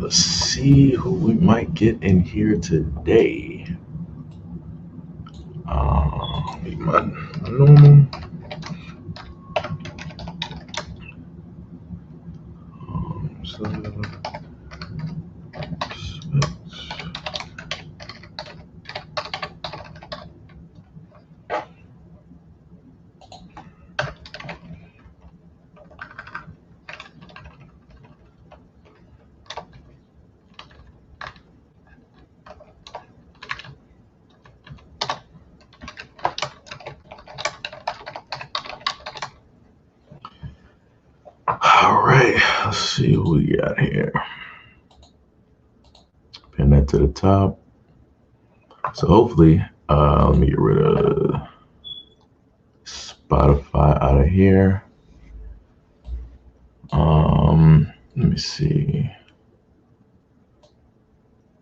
Let's see who we might get in here today. Make my normal. So, all right, let's see who we got here. Pin that to the top. So hopefully, let me get rid of Spotify out of here. Let me see.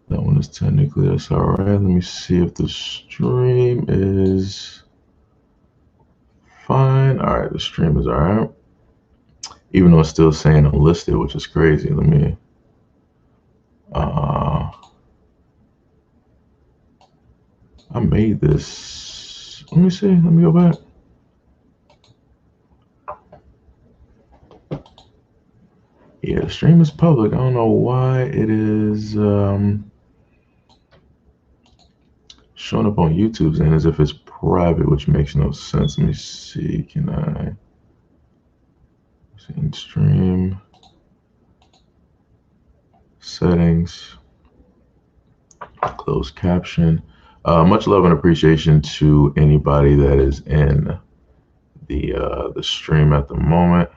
That one is technically, that's all right. Let me see if the stream is fine. All right, the stream is all right. Even though it's still saying unlisted, which is crazy. Let me, I made this. Let me see. Let me go back. Yeah, the stream is public. I don't know why it is showing up on YouTube and as if it's private, which makes no sense. Let me see. Can I see in stream settings, closed caption? Much love and appreciation to anybody that is in the stream at the moment.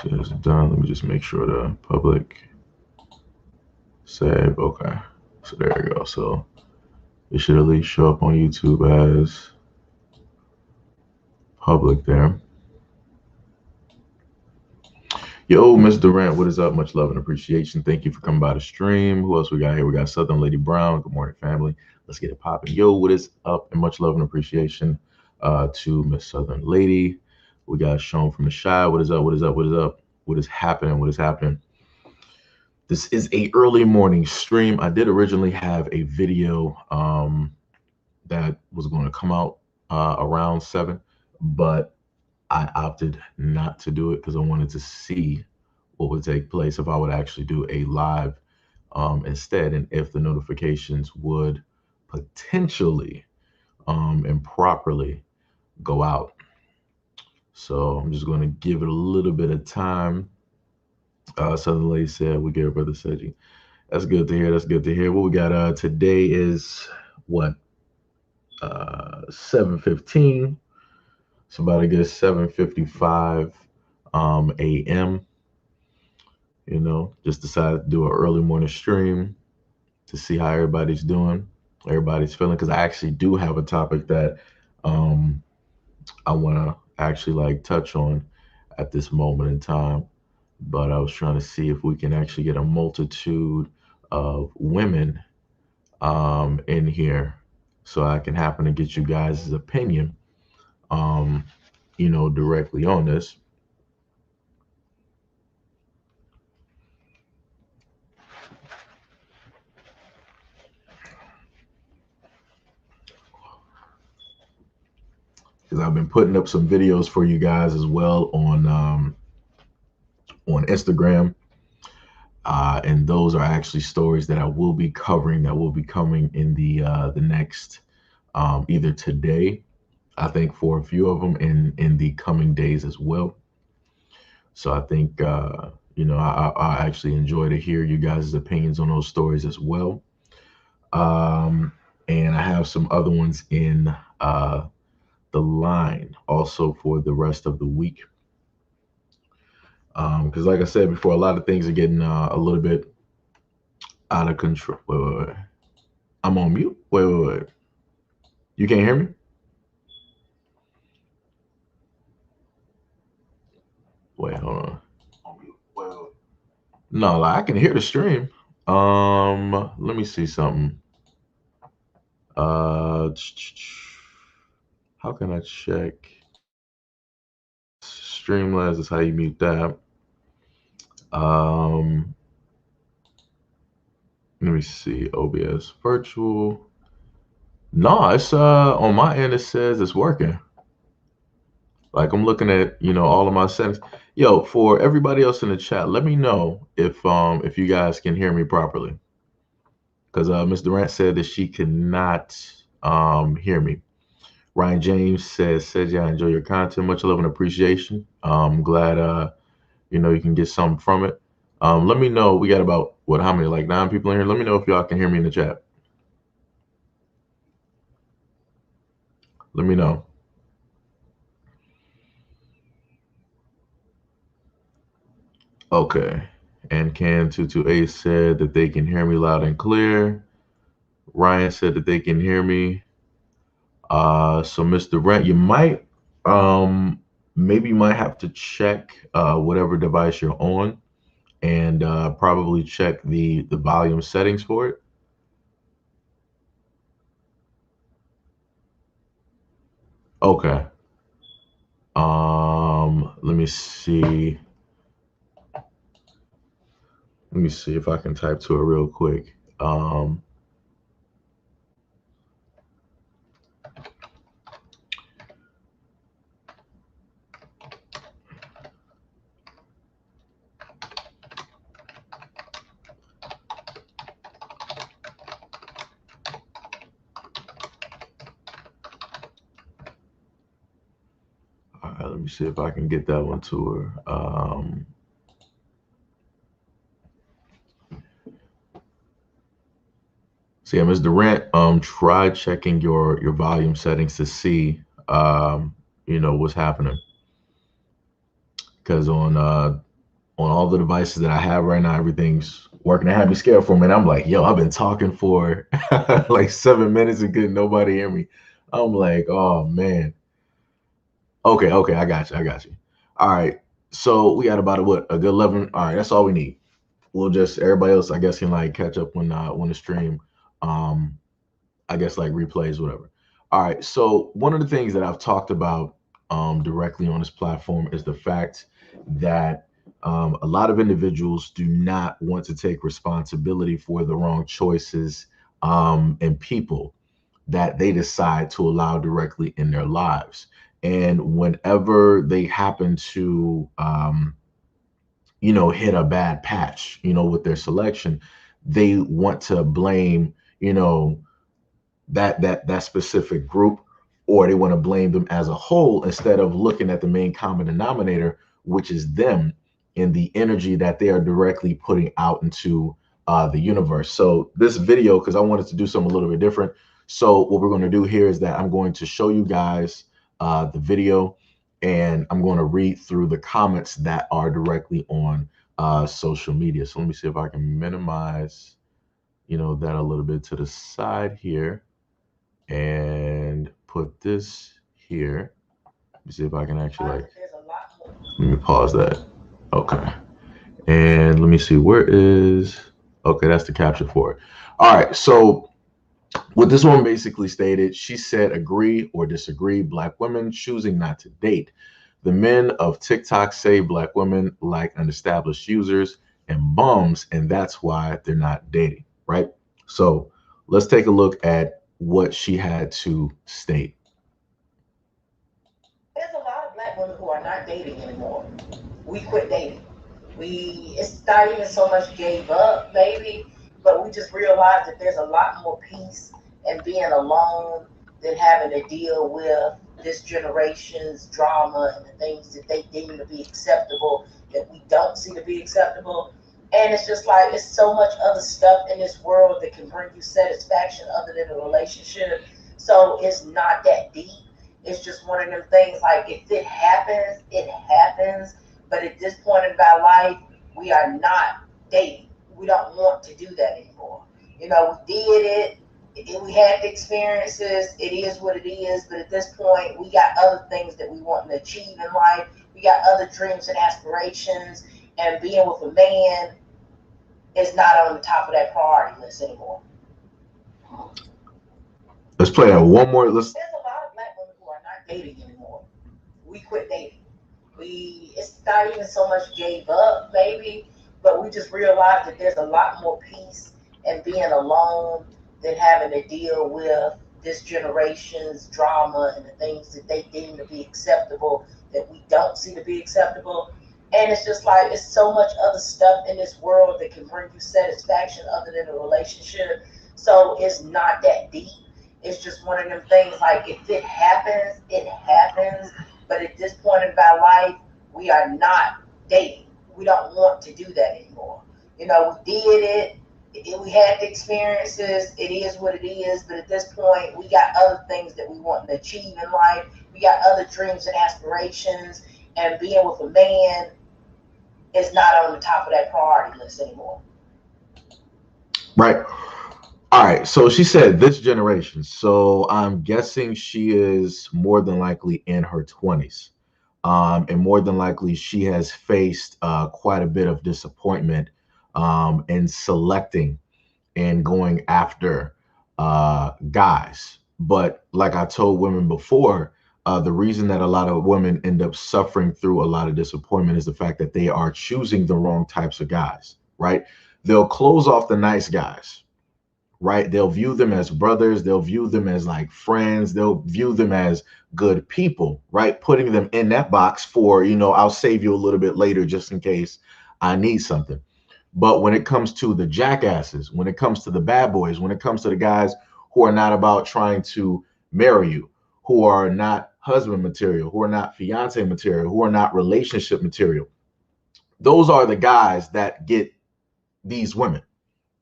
So it's done. Let me just make sure the public save. Okay, so there we go. So it should at least show up on YouTube as public there. Yo, Miss Durant, what is up? Much love and appreciation. Thank you for coming by the stream. Who else we got here? We got Southern Lady Brown. Good morning, family. Let's get it popping. Yo, what is up? And much love and appreciation to Miss Southern Lady. We got Sean from the Shy. What is up? What is up? What is up? What is happening? What is happening? This is a early morning stream. I did originally have a video that was going to come out around 7, but I opted not to do it because I wanted to see what would take place if I would actually do a live instead, and if the notifications would potentially improperly go out. So I'm just going to give it a little bit of time. Southern Lady said, we get Brother Seiji. That's good to hear. That's good to hear. What we got today is what? 7:15. It's about a good 7:55 a.m. You know, just decided to do an early morning stream to see how everybody's doing, everybody's feeling. Because I actually do have a topic that I want to actually like touch on at this moment in time. But I was trying to see if we can actually get a multitude of women in here so I can happen to get you guys' opinion, you know, directly on this. Because I've been putting up some videos for you guys as well on Instagram. And those are actually stories that I will be covering, that will be coming in the next, either today, I think for a few of them, in the coming days as well. So I think, you know, I actually enjoy to hear you guys' opinions on those stories as well. And I have some other ones in the line also for the rest of the week. Because like I said before, a lot of things are getting a little bit out of control. Wait. I'm on mute. Wait. You can't hear me? Wait, hold on. No, like, I can hear the stream. Let me see something. How can I check Streamlabs is how you mute that. Let me see. OBS virtual. No, it's on my end it says it's working. Like I'm looking at, all of my settings. Yo, for everybody else in the chat, let me know if you guys can hear me properly. Because Ms. Durant said that she cannot hear me. Ryan James says, I enjoy your content. Much love and appreciation. I'm glad you can get something from it. Let me know. We got about how many? Like 9 people in here. Let me know if y'all can hear me in the chat. Let me know. Okay. And Can228 said that they can hear me loud and clear. Ryan said that they can hear me. So Mr. Brent, you might maybe you might have to check whatever device you're on and probably check the volume settings for it. Okay. Let me see. Let me see if I can type to it real quick. All right, let me see if I can get that one to her. So yeah, Ms. Durant, try checking your volume settings to see what's happening. Because on all the devices that I have right now, everything's working. It had me scared for a minute. I'm like, yo, I've been talking for like 7 minutes and couldn't nobody hear me. I'm like, oh man. Okay, I got you. All right. So we got about a good 11. All right, that's all we need. We'll just everybody else, I guess, can like catch up when the stream I guess like replays, whatever. All right. So one of the things that I've talked about directly on this platform is the fact that a lot of individuals do not want to take responsibility for the wrong choices and people that they decide to allow directly in their lives. And whenever they happen to, hit a bad patch, with their selection, they want to blame, that specific group, or they want to blame them as a whole instead of looking at the main common denominator, which is them and the energy that they are directly putting out into the universe. So this video, because I wanted to do something a little bit different. So what we're going to do here is that I'm going to show you guys the video, and I'm going to read through the comments that are directly on social media. So let me see if I can minimize, that a little bit to the side here and put this here. Let me see if I can actually let me pause that. Okay. And let me see, okay, that's the capture for it. All right. So what this one basically stated, she said, agree or disagree, Black women choosing not to date. The men of TikTok say Black women like unestablished users and bums, and that's why they're not dating, right? So let's take a look at what she had to state. There's a lot of Black women who are not dating anymore. We quit dating. It's not even so much gave up, maybe, but we just realized that there's a lot more peace in being alone than having to deal with this generation's drama and the things that they deem to be acceptable that we don't see to be acceptable. And it's just like it's so much other stuff in this world that can bring you satisfaction other than a relationship. So it's not that deep. It's just one of them things like if it happens, it happens. But at this point in our life, we are not dating. We don't want to do that anymore. We did it. We had the experiences. It is what it is. But at this point, we got other things that we want to achieve in life. We got other dreams and aspirations. And being with a man is not on the top of that priority list anymore. Let's play that one more. There's a lot of Black women who are not dating anymore. We quit dating. It's not even so much gave up, maybe, but we just realized that there's a lot more peace in being alone than having to deal with this generation's drama and the things that they deem to be acceptable that we don't see to be acceptable. And it's just like it's so much other stuff in this world that can bring you satisfaction other than a relationship. So it's not that deep. It's just one of them things like if it happens, it happens. But at this point in our life, we are not dating. We don't want to do that anymore. You know, we did we had the experiences. It is what it is. But at this point, we got other things that we want to achieve in life. We got other dreams and aspirations. And being with a man is not on the top of that priority list anymore. Right. All right. So she said this generation. So I'm guessing she is more than likely in her 20s. And more than likely, she has faced quite a bit of disappointment in selecting and going after guys. But like I told women before, the reason that a lot of women end up suffering through a lot of disappointment is the fact that they are choosing the wrong types of guys, right? They'll close off the nice guys, right? They'll view them as brothers. They'll view them as like friends. They'll view them as good people, right? Putting them in that box for, I'll save you a little bit later just in case I need something. But when it comes to the jackasses, when it comes to the bad boys, when it comes to the guys who are not about trying to marry you, who are not husband material, who are not fiance material, who are not relationship material, those are the guys that get these women,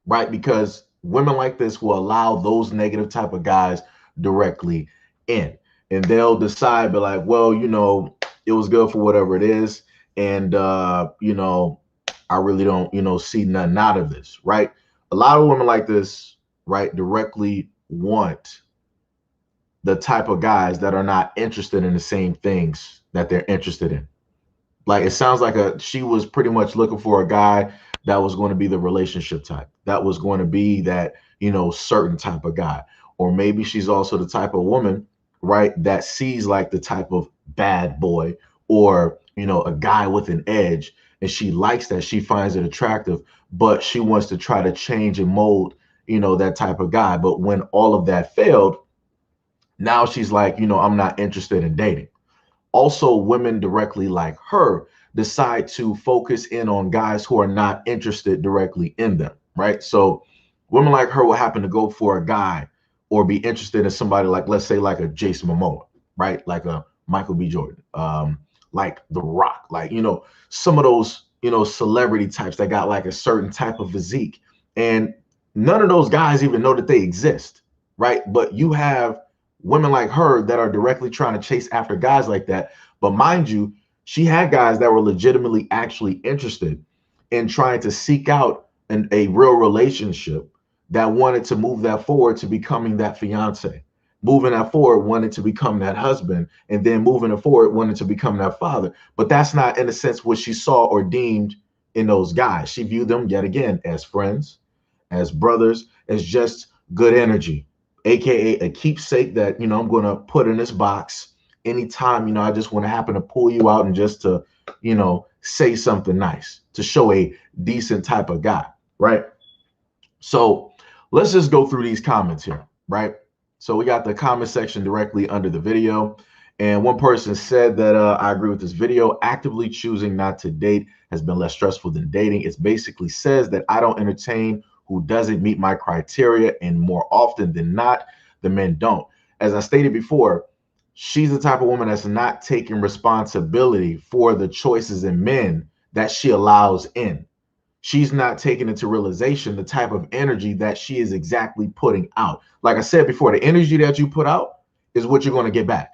right? Because women like this will allow those negative type of guys directly in. And they'll decide, be like, well, it was good for whatever it is. And, I really don't, see nothing out of this, right? A lot of women like this, right, directly want the type of guys that are not interested in the same things that they're interested in. Like it sounds like she was pretty much looking for a guy that was going to be the relationship type, that was going to be that, certain type of guy. Or maybe she's also the type of woman, right, that sees like the type of bad boy or, a guy with an edge, and she likes that, she finds it attractive, but she wants to try to change and mold, that type of guy. But when all of that failed, now she's like, I'm not interested in dating. Also, women directly like her decide to focus in on guys who are not interested directly in them, right? So women like her will happen to go for a guy or be interested in somebody like, let's say, like a Jason Momoa, right? Like a Michael B. Jordan, like The Rock, like, some of those, celebrity types that got like a certain type of physique. And none of those guys even know that they exist, right? But you have women like her that are directly trying to chase after guys like that. But mind you, she had guys that were legitimately actually interested in trying to seek out a real relationship, that wanted to move that forward to becoming that fiance, moving that forward, wanted to become that husband, and then moving it forward, wanted to become that father. But that's not, in a sense, what she saw or deemed in those guys. She viewed them yet again as friends, as brothers, as just good energy, aka a keepsake that, I'm going to put in this box anytime, I just want to happen to pull you out and just to, say something nice, to show a decent type of guy, right? So let's just go through these comments here, right? So we got the comment section directly under the video. And one person said that I agree with this video. Actively choosing not to date has been less stressful than dating. It basically says that I don't entertain who doesn't meet my criteria, and more often than not, the men don't. As I stated before, she's the type of woman that's not taking responsibility for the choices in men that she allows in. She's not taking into realization the type of energy that she is exactly putting out. Like I said before, the energy that you put out is what you're going to get back.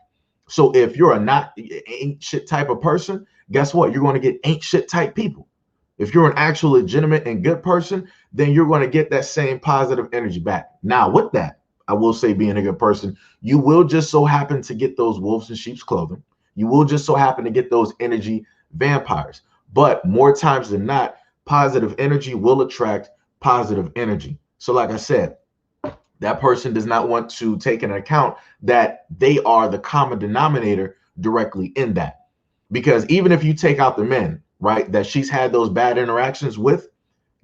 So if you're a not ain't shit type of person, guess what? You're going to get ain't shit type people. If you're an actual legitimate and good person, then you're going to get that same positive energy back. Now, with that, I will say, being a good person, you will just so happen to get those wolves in sheep's clothing. You will just so happen to get those energy vampires. But more times than not, positive energy will attract positive energy. So like I said, that person does not want to take into account that they are the common denominator directly in that. Because even if you take out the men, right, that she's had those bad interactions with,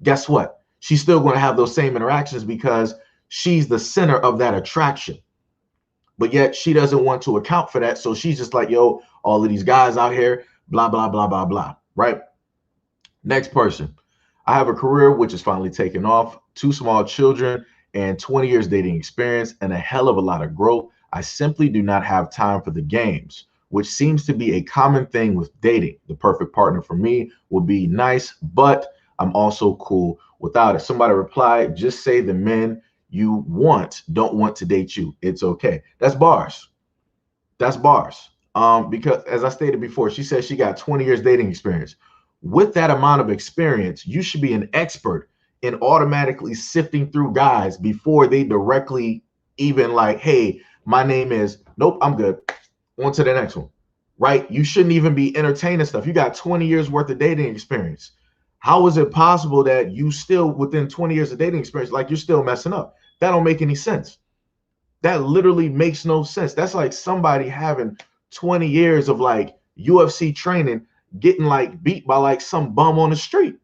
guess what? She's still going to have those same interactions because she's the center of that attraction. But yet she doesn't want to account for that. So she's just like, yo, all of these guys out here, blah, blah, blah, blah, blah, right? Next person. I have a career which is finally taking off, 2 small children, and 20 years dating experience, and a hell of a lot of growth. I simply do not have time for the games, which seems to be a common thing with dating. The perfect partner for me would be nice, but I'm also cool without it. Somebody replied, just say the men you want don't want to date you. It's okay. That's bars. That's bars. Because as I stated before, she said she got 20 years dating experience. With that amount of experience, you should be an expert in automatically sifting through guys before they directly even like, hey, my name is, nope, I'm good. On to the next one, right? You shouldn't even be entertaining stuff. You got 20 years worth of dating experience. How is it possible that you still within 20 years of dating experience, like you're still messing up? That don't make any sense. That literally makes no sense. That's like somebody having 20 years of like UFC training, getting like beat by like some bum on the street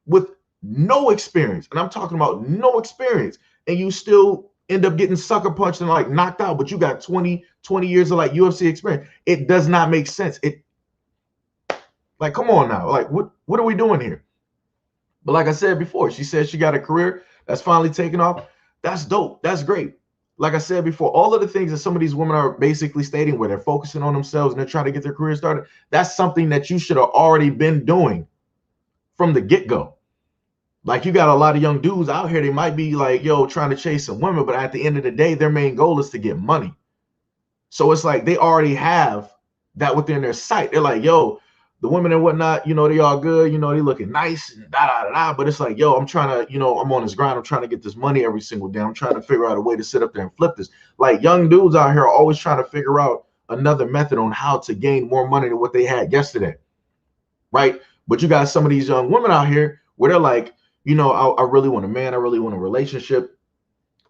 with no experience. And I'm talking about no experience. And you still end up getting sucker punched and like knocked out, but you got 20 years of like UFC experience. It does not make sense. It like, come on now. Like, what are we doing here? But like I said before, she said she got a career that's finally taken off. That's dope. That's great. Like I said before, all of the things that some of these women are basically stating where they're focusing on themselves and they're trying to get their career started, that's something that you should have already been doing from the get-go. Like you got a lot of young dudes out here, they might be like, yo, trying to chase some women, but at the end of the day, their main goal is to get money. So it's like they already have that within their sight. They're like, yo, the women and whatnot, you know, they all good, you know, they looking nice and da da da da. But it's like, yo, I'm trying to, you know, I'm on this grind. I'm trying to get this money every single day. I'm trying to figure out a way to sit up there and flip this. Like young dudes out here are always trying to figure out another method on how to gain more money than what they had yesterday. Right. But you got some of these young women out here where they're like, you know, I really want a man. I really want a relationship.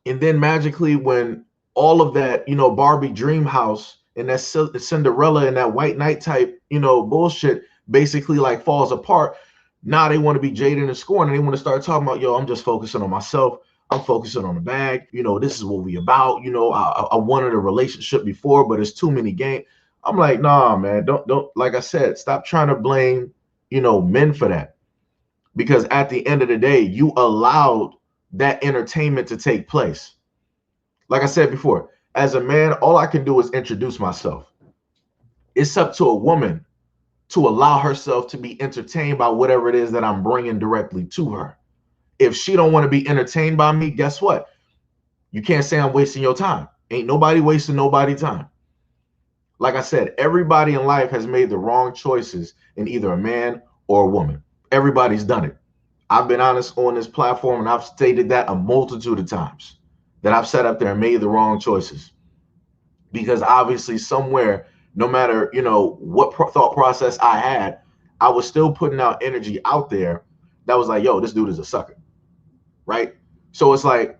And then magically, when all of that, you know, Barbie dream house and that Cinderella and that white knight type, you know, bullshit basically like falls apart. Now they want to be jaded and scorned, and they want to start talking about, yo, I'm just focusing on myself. I'm focusing on the bag. You know, this is what we about. You know, I wanted a relationship before, but it's too many games. I'm like, nah, man, don't. Like I said, stop trying to blame, you know, men for that, because at the end of the day, you allowed that entertainment to take place. Like I said before, as a man, all I can do is introduce myself. It's up to a woman to allow herself to be entertained by whatever it is that I'm bringing directly to her. If she don't want to be entertained by me, guess what? You can't say I'm wasting your time. Ain't nobody wasting nobody's time. Like I said, everybody in life has made the wrong choices in either a man or a woman. Everybody's done it. I've been honest on this platform, and I've stated that a multitude of times, that I've sat up there and made the wrong choices. Because obviously somewhere, no matter, you know, what thought process I had, I was still putting out energy out there that was like, yo, this dude is a sucker, right? So it's like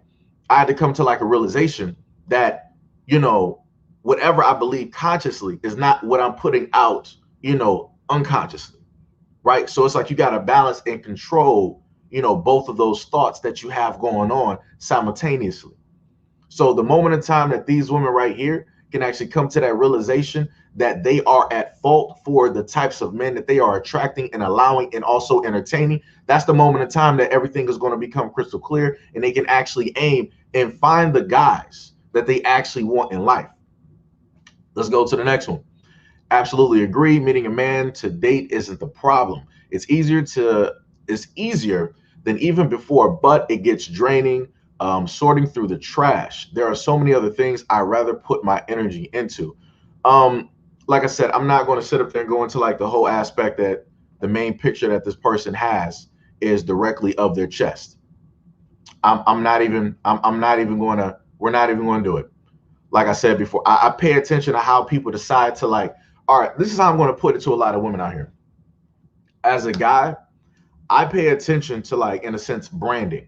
I had to come to like a realization that, you know, whatever I believe consciously is not what I'm putting out, you know, unconsciously, right? So it's like you got to balance and control, you know, both of those thoughts that you have going on simultaneously. So the moment in time that these women right here can actually come to that realization that they are at fault for the types of men that they are attracting and allowing and also entertaining, that's the moment in time that everything is going to become crystal clear, and they can actually aim and find the guys that they actually want in life. Let's go to the next one. Absolutely agree. Meeting a man to date isn't the problem. It's easier than even before, but it gets draining. Sorting through the trash. There are so many other things I rather put my energy into. Um, like I said, I'm not going to sit up there and go into like the whole aspect that the main picture that this person has is directly of their chest. I'm not even. I'm not even going to. We're not even going to do it. Like I said before, I pay attention to how people decide to like. All right, this is how I'm going to put it to a lot of women out here. As a guy, I pay attention to like, in a sense, branding.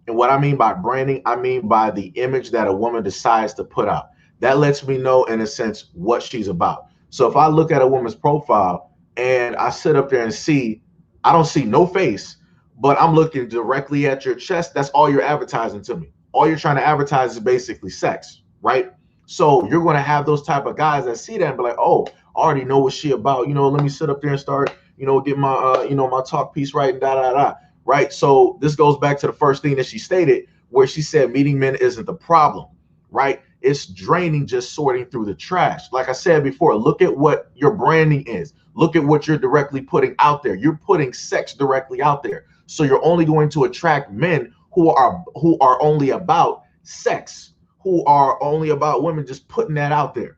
And what I mean by branding, I mean by the image that a woman decides to put out. That lets me know, in a sense, what she's about. So if I look at a woman's profile, and I sit up there and see, I don't see no face, but I'm looking directly at your chest. That's all you're advertising to me. All you're trying to advertise is basically sex, right? So you're going to have those type of guys that see that and be like, oh, I already know what she about. Let me sit up there and start, get my, my talk piece right and da da da. Right. So this goes back to the first thing that she stated, where she said meeting men isn't the problem, right? It's draining just sorting through the trash. Like I said before, look at what your branding is. Look at what you're directly putting out there. You're putting sex directly out there. So you're only going to attract men who are only about sex, who are only about women just putting that out there.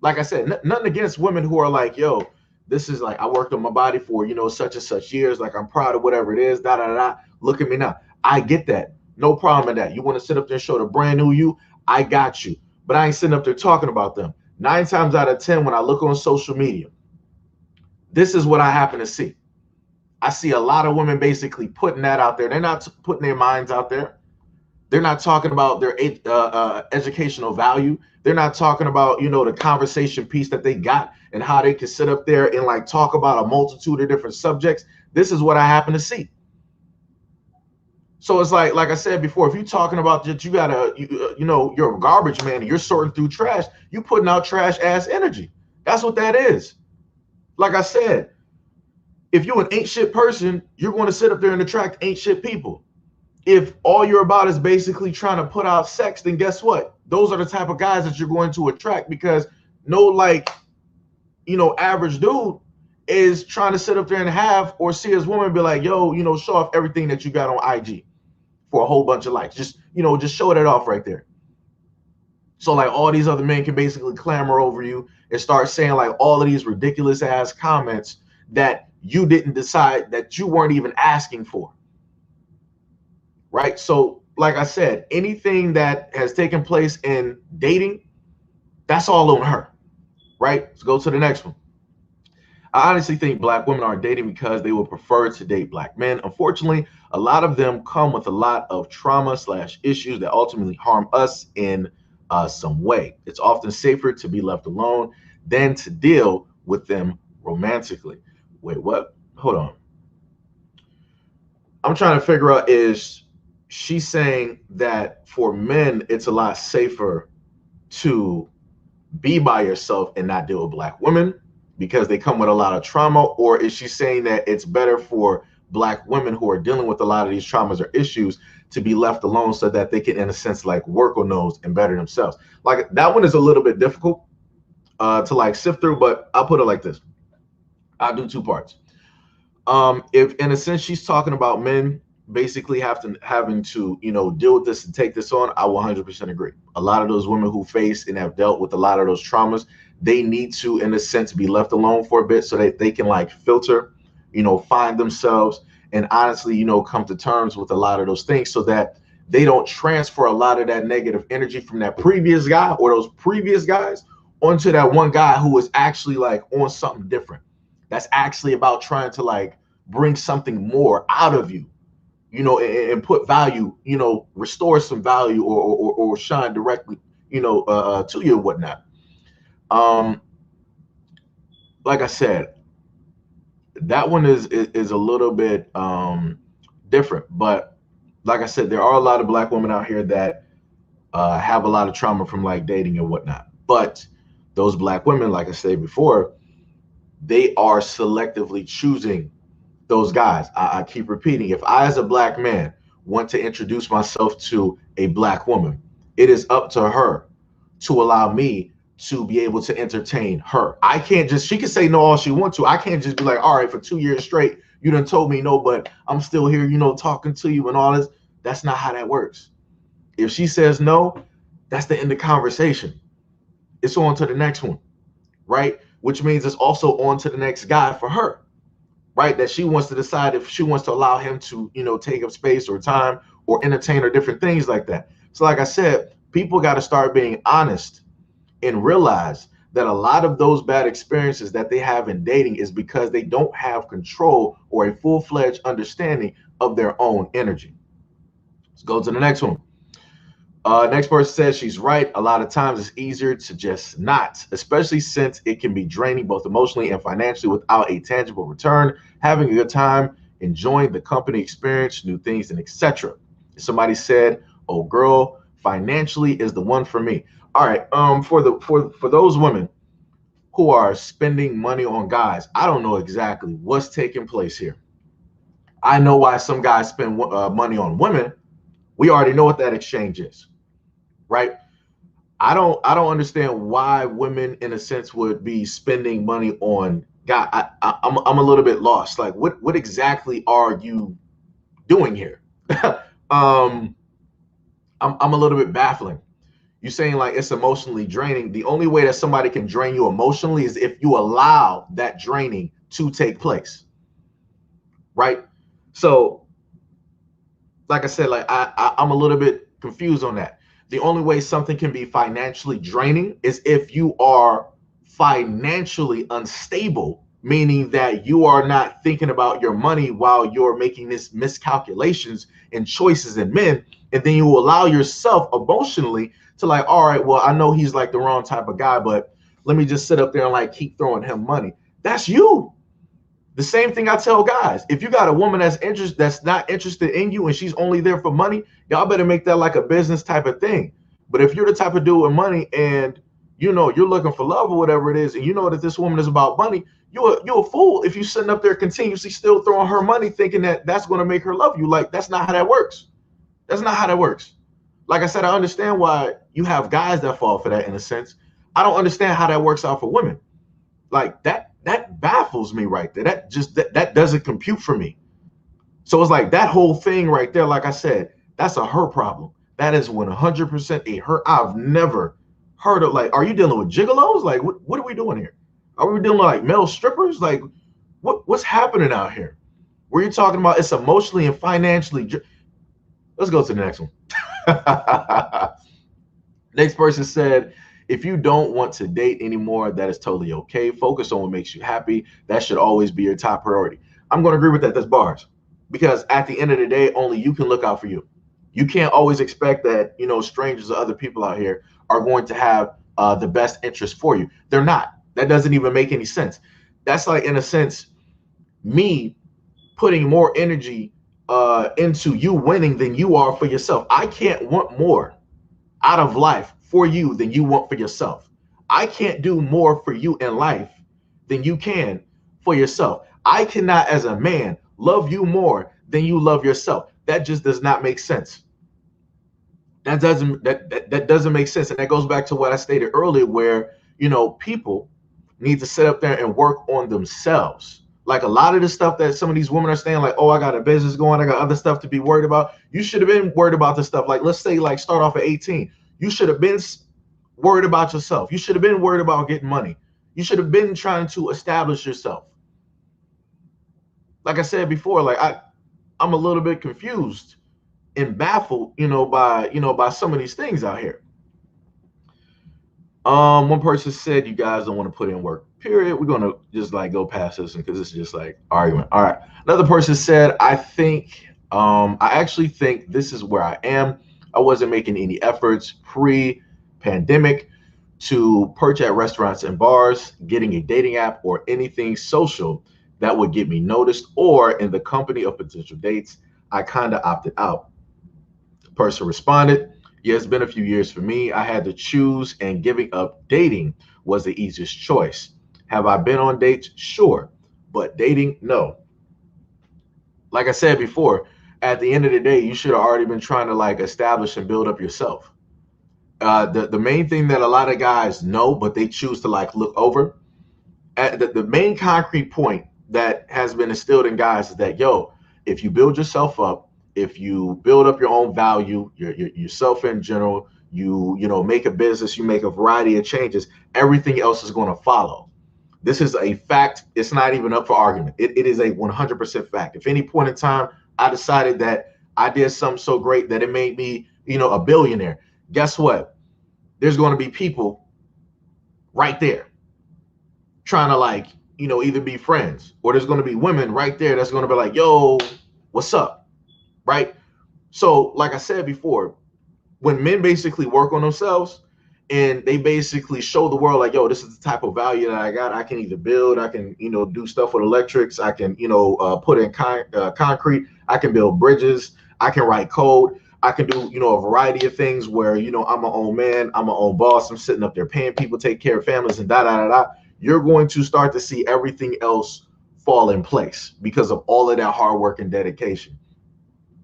Like I said, nothing against women who are like, yo, this is like I worked on my body for, such and such years. Like I'm proud of whatever it is. Da da da. Look at me now. I get that. No problem with that. You want to sit up there and show the brand new you? I got you. But I ain't sitting up there talking about them. 9 times out of 10, when I look on social media, this is what I happen to see. I see a lot of women basically putting that out there. They're not putting their minds out there. They're not talking about their educational value. They're not talking about, the conversation piece that they got and how they can sit up there and like talk about a multitude of different subjects. This is what I happen to see. So it's like I said before, if you're talking about that you gotta, you're a garbage man and you're sorting through trash, you putting out trash ass energy. That's what that is. Like I said, if you're an ain't shit person, you're going to sit up there and attract ain't shit people. If all you're about is basically trying to put out sex, then guess what? Those are the type of guys that you're going to attract, because no, like, average dude is trying to sit up there and have or see his woman be like, yo, show off everything that you got on IG for a whole bunch of likes. Just show that off right there. So like all these other men can basically clamor over you and start saying like all of these ridiculous ass comments that you didn't decide, that you weren't even asking for. Right? So like I said, anything that has taken place in dating, that's all on her. Right? Let's go to the next one. I honestly think black women are dating because they would prefer to date black men. Unfortunately, a lot of them come with a lot of trauma/issues that ultimately harm us in some way. It's often safer to be left alone than to deal with them romantically. Wait, what? Hold on. I'm trying to figure out, is she saying that for men, it's a lot safer to be by yourself and not deal with black women because they come with a lot of trauma? Or is she saying that it's better for black women who are dealing with a lot of these traumas or issues to be left alone so that they can, in a sense, like work on those and better themselves? Like that one is a little bit difficult to like sift through, but I'll put it like this. I'll do two parts. If in a sense she's talking about men basically having to deal with this and take this on, I will 100% agree. A lot of those women who face and have dealt with a lot of those traumas, they need to, in a sense, be left alone for a bit so that they can like filter, find themselves and honestly, come to terms with a lot of those things so that they don't transfer a lot of that negative energy from that previous guy or those previous guys onto that one guy who is actually like on something different. That's actually about trying to like bring something more out of you, and put value, restore some value or shine directly, to you and whatnot. Um, like I said, that one is a little bit different, but like I said, there are a lot of black women out here that have a lot of trauma from like dating and whatnot. But those black women, like I said before, they are selectively choosing those guys. I keep repeating, if I, as a black man, want to introduce myself to a black woman, it is up to her to allow me to be able to entertain her. I can't just, she can say no all she wants to. I can't just be like, all right, for 2 years straight, you done told me no, but I'm still here, talking to you and all this. That's not how that works. If she says no, that's the end of conversation. It's on to the next one, right? Which means it's also on to the next guy for her, right? That she wants to decide if she wants to allow him to, take up space or time or entertain or different things like that. So like I said, people got to start being honest and realize that a lot of those bad experiences that they have in dating is because they don't have control or a full-fledged understanding of their own energy. Let's go to the next one. Next person says she's right. A lot of times it's easier to just not, especially since it can be draining both emotionally and financially without a tangible return. Having a good time, enjoying the company experience, new things, and etc. Somebody said, "Oh, girl, financially is the one for me." All right. For those women who are spending money on guys, I don't know exactly what's taking place here. I know why some guys spend money on women. We already know what that exchange is, right? I don't understand why women in a sense would be spending money on guy. I'm a little bit lost. Like what exactly are you doing here? um I'm a little bit baffling. You're saying like it's emotionally draining. The only way that somebody can drain you emotionally is if you allow that draining to take place, right? So like I said, like I'm a little bit confused on that. The only way something can be financially draining is if you are financially unstable, meaning that you are not thinking about your money while you're making this miscalculations and choices in men, and then you allow yourself emotionally to like, all right, well, I know he's like the wrong type of guy, but let me just sit up there and like keep throwing him money. That's you. The same thing I tell guys. If you got a woman that's not interested in you and she's only there for money, y'all better make that like a business type of thing. But if you're the type of dude with money and you know you're looking for love or whatever it is, and you know that this woman is about money, you're a fool if you sitting up there continuously still throwing her money, thinking that that's going to make her love you. Like that's not how that works. That's not how that works. Like I said, I understand why you have guys that fall for that in a sense. I don't understand how that works out for women. Like that baffles me right there. That doesn't compute for me. So it's like that whole thing right there, like I said, that's a her problem. That is 100% a her. I've never heard of like, are you dealing with gigolos? Like what are we doing here? Are we dealing with like male strippers? Like what's happening out here? Where you're talking about it's emotionally and financially. Let's go to the next one. Next person said, if you don't want to date anymore, that is totally okay. Focus on what makes you happy. That should always be your top priority. I'm going to agree with that. That's bars. Because at the end of the day, only you can look out for you. You can't always expect that, you know, strangers or other people out here are going to have the best interest for you. They're not. That doesn't even make any sense. That's like, in a sense, me putting more energy into you winning than you are for yourself. I can't want more out of life for you than you want for yourself. I can't do more for you in life than you can for yourself. I cannot, as a man, love you more than you love yourself. That just does not make sense. That doesn't make sense. And that goes back to what I stated earlier, where you know people need to sit up there and work on themselves. Like a lot of the stuff that some of these women are saying, like, oh, I got a business going, I got other stuff to be worried about. You should have been worried about this stuff. Like, let's say, like, start off at 18. You should have been worried about yourself. You should have been worried about getting money. You should have been trying to establish yourself. Like I said before, like I'm a little bit confused and baffled, by some of these things out here. One person said you guys don't want to put in work. Period. We're gonna just like go past this because it's just like argument. All right. Another person said, I actually think this is where I am. I wasn't making any efforts pre-pandemic to perch at restaurants and bars, getting a dating app or anything social that would get me noticed or in the company of potential dates. I kind of opted out. The person responded, yeah, it's been a few years for me. I had to choose, and giving up dating was the easiest choice. Have I been on dates? Sure. But dating, no. Like I said before, at the end of the day, you should have already been trying to like establish and build up yourself. The main thing that a lot of guys know, but they choose to like look over, the main concrete point that has been instilled in guys is that, yo, if you build yourself up, if you build up your own value, yourself in general, you make a business, you make a variety of changes, everything else is going to follow. This is a fact. It's not even up for argument. It is a 100% fact. If any point in time I decided that I did something so great that it made me, a billionaire, guess what? There's going to be people right there trying to like, either be friends, or there's going to be women right there that's going to be like, yo, what's up? Right? So, like I said before, when men basically work on themselves and they basically show the world like, yo, this is the type of value that I got. I can either build, I can, do stuff with electrics, I can, put in concrete, I can build bridges, I can write code, I can do, a variety of things where, I'm my own man, I'm my own boss, I'm sitting up there paying people, take care of families, and da da da da. You're going to start to see everything else fall in place because of all of that hard work and dedication.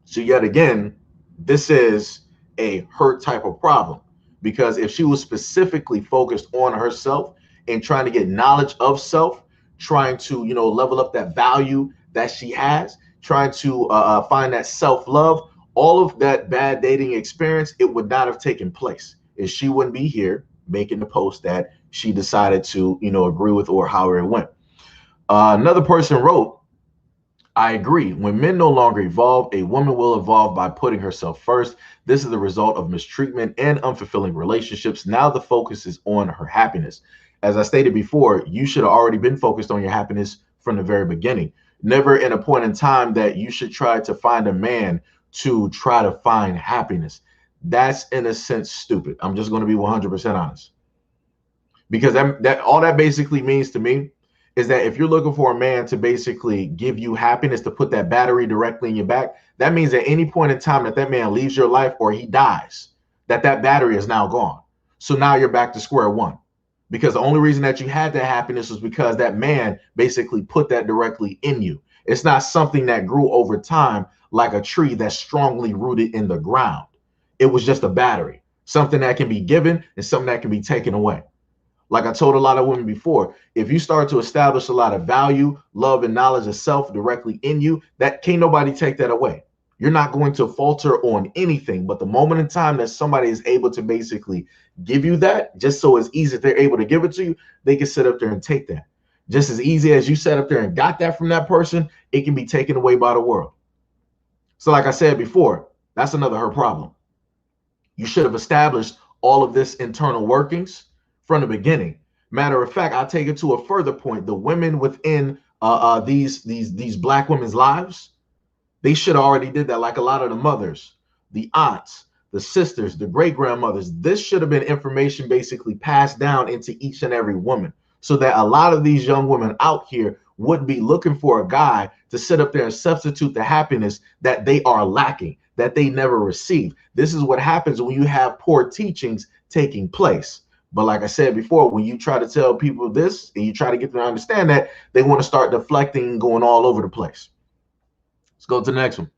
So yet again, this is a her type of problem, because if she was specifically focused on herself and trying to get knowledge of self, trying to level up that value that she has, trying to find that self-love, all of that bad dating experience, it would not have taken place, if she wouldn't be here making the post that she decided to agree with, or however it went. Another person wrote, I agree. When men no longer evolve, a woman will evolve by putting herself first. This is the result of mistreatment and unfulfilling relationships. Now the focus is on her happiness. As I stated before, you should have already been focused on your happiness from the very beginning. Never in a point in time that you should try to find a man to try to find happiness. That's in a sense stupid. I'm just going to be 100% honest. Because that all that basically means to me is that if you're looking for a man to basically give you happiness, to put that battery directly in your back, that means at any point in time that man leaves your life or he dies, that battery is now gone. So now you're back to square one, because the only reason that you had that happiness was because that man basically put that directly in you. It's not something that grew over time like a tree that's strongly rooted in the ground. It was just a battery, something that can be given and something that can be taken away. Like I told a lot of women before, if you start to establish a lot of value, love, and knowledge of self directly in you, that can't nobody take that away. You're not going to falter on anything. But the moment in time that somebody is able to basically give you that, just so it's easy, they're able to give it to you, they can sit up there and take that. Just as easy as you sat up there and got that from that person, it can be taken away by the world. So like I said before, that's another her problem. You should have established all of this internal workings from the beginning. Matter of fact, I'll take it to a further point. The women within these black women's lives, they should have already did that. Like a lot of the mothers, the aunts, the sisters, the great grandmothers. This should have been information basically passed down into each and every woman, so that a lot of these young women out here would be looking for a guy to sit up there and substitute the happiness that they are lacking, that they never received. This is what happens when you have poor teachings taking place. But like I said before, when you try to tell people this and you try to get them to understand that, they want to start deflecting and going all over the place. Let's go to the next one.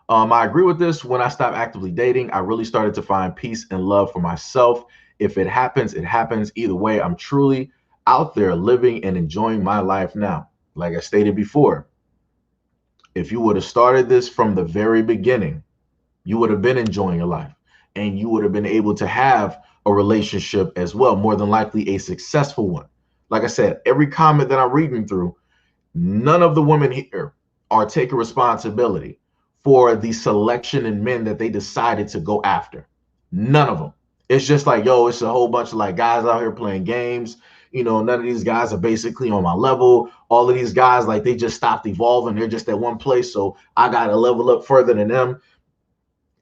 I agree with this. When I stopped actively dating, I really started to find peace and love for myself. If it happens, it happens. Either way, I'm truly out there living and enjoying my life now. Like I stated before, if you would have started this from the very beginning, you would have been enjoying your life, and you would have been able to have a relationship as well, more than likely a successful one. Like I said, every comment that I'm reading through, none of the women here are taking responsibility for the selection in men that they decided to go after. None of them. It's just like, yo, it's a whole bunch of like guys out here playing games. None of these guys are basically on my level. All of these guys, like, they just stopped evolving. They're just at one place, so I got to level up further than them.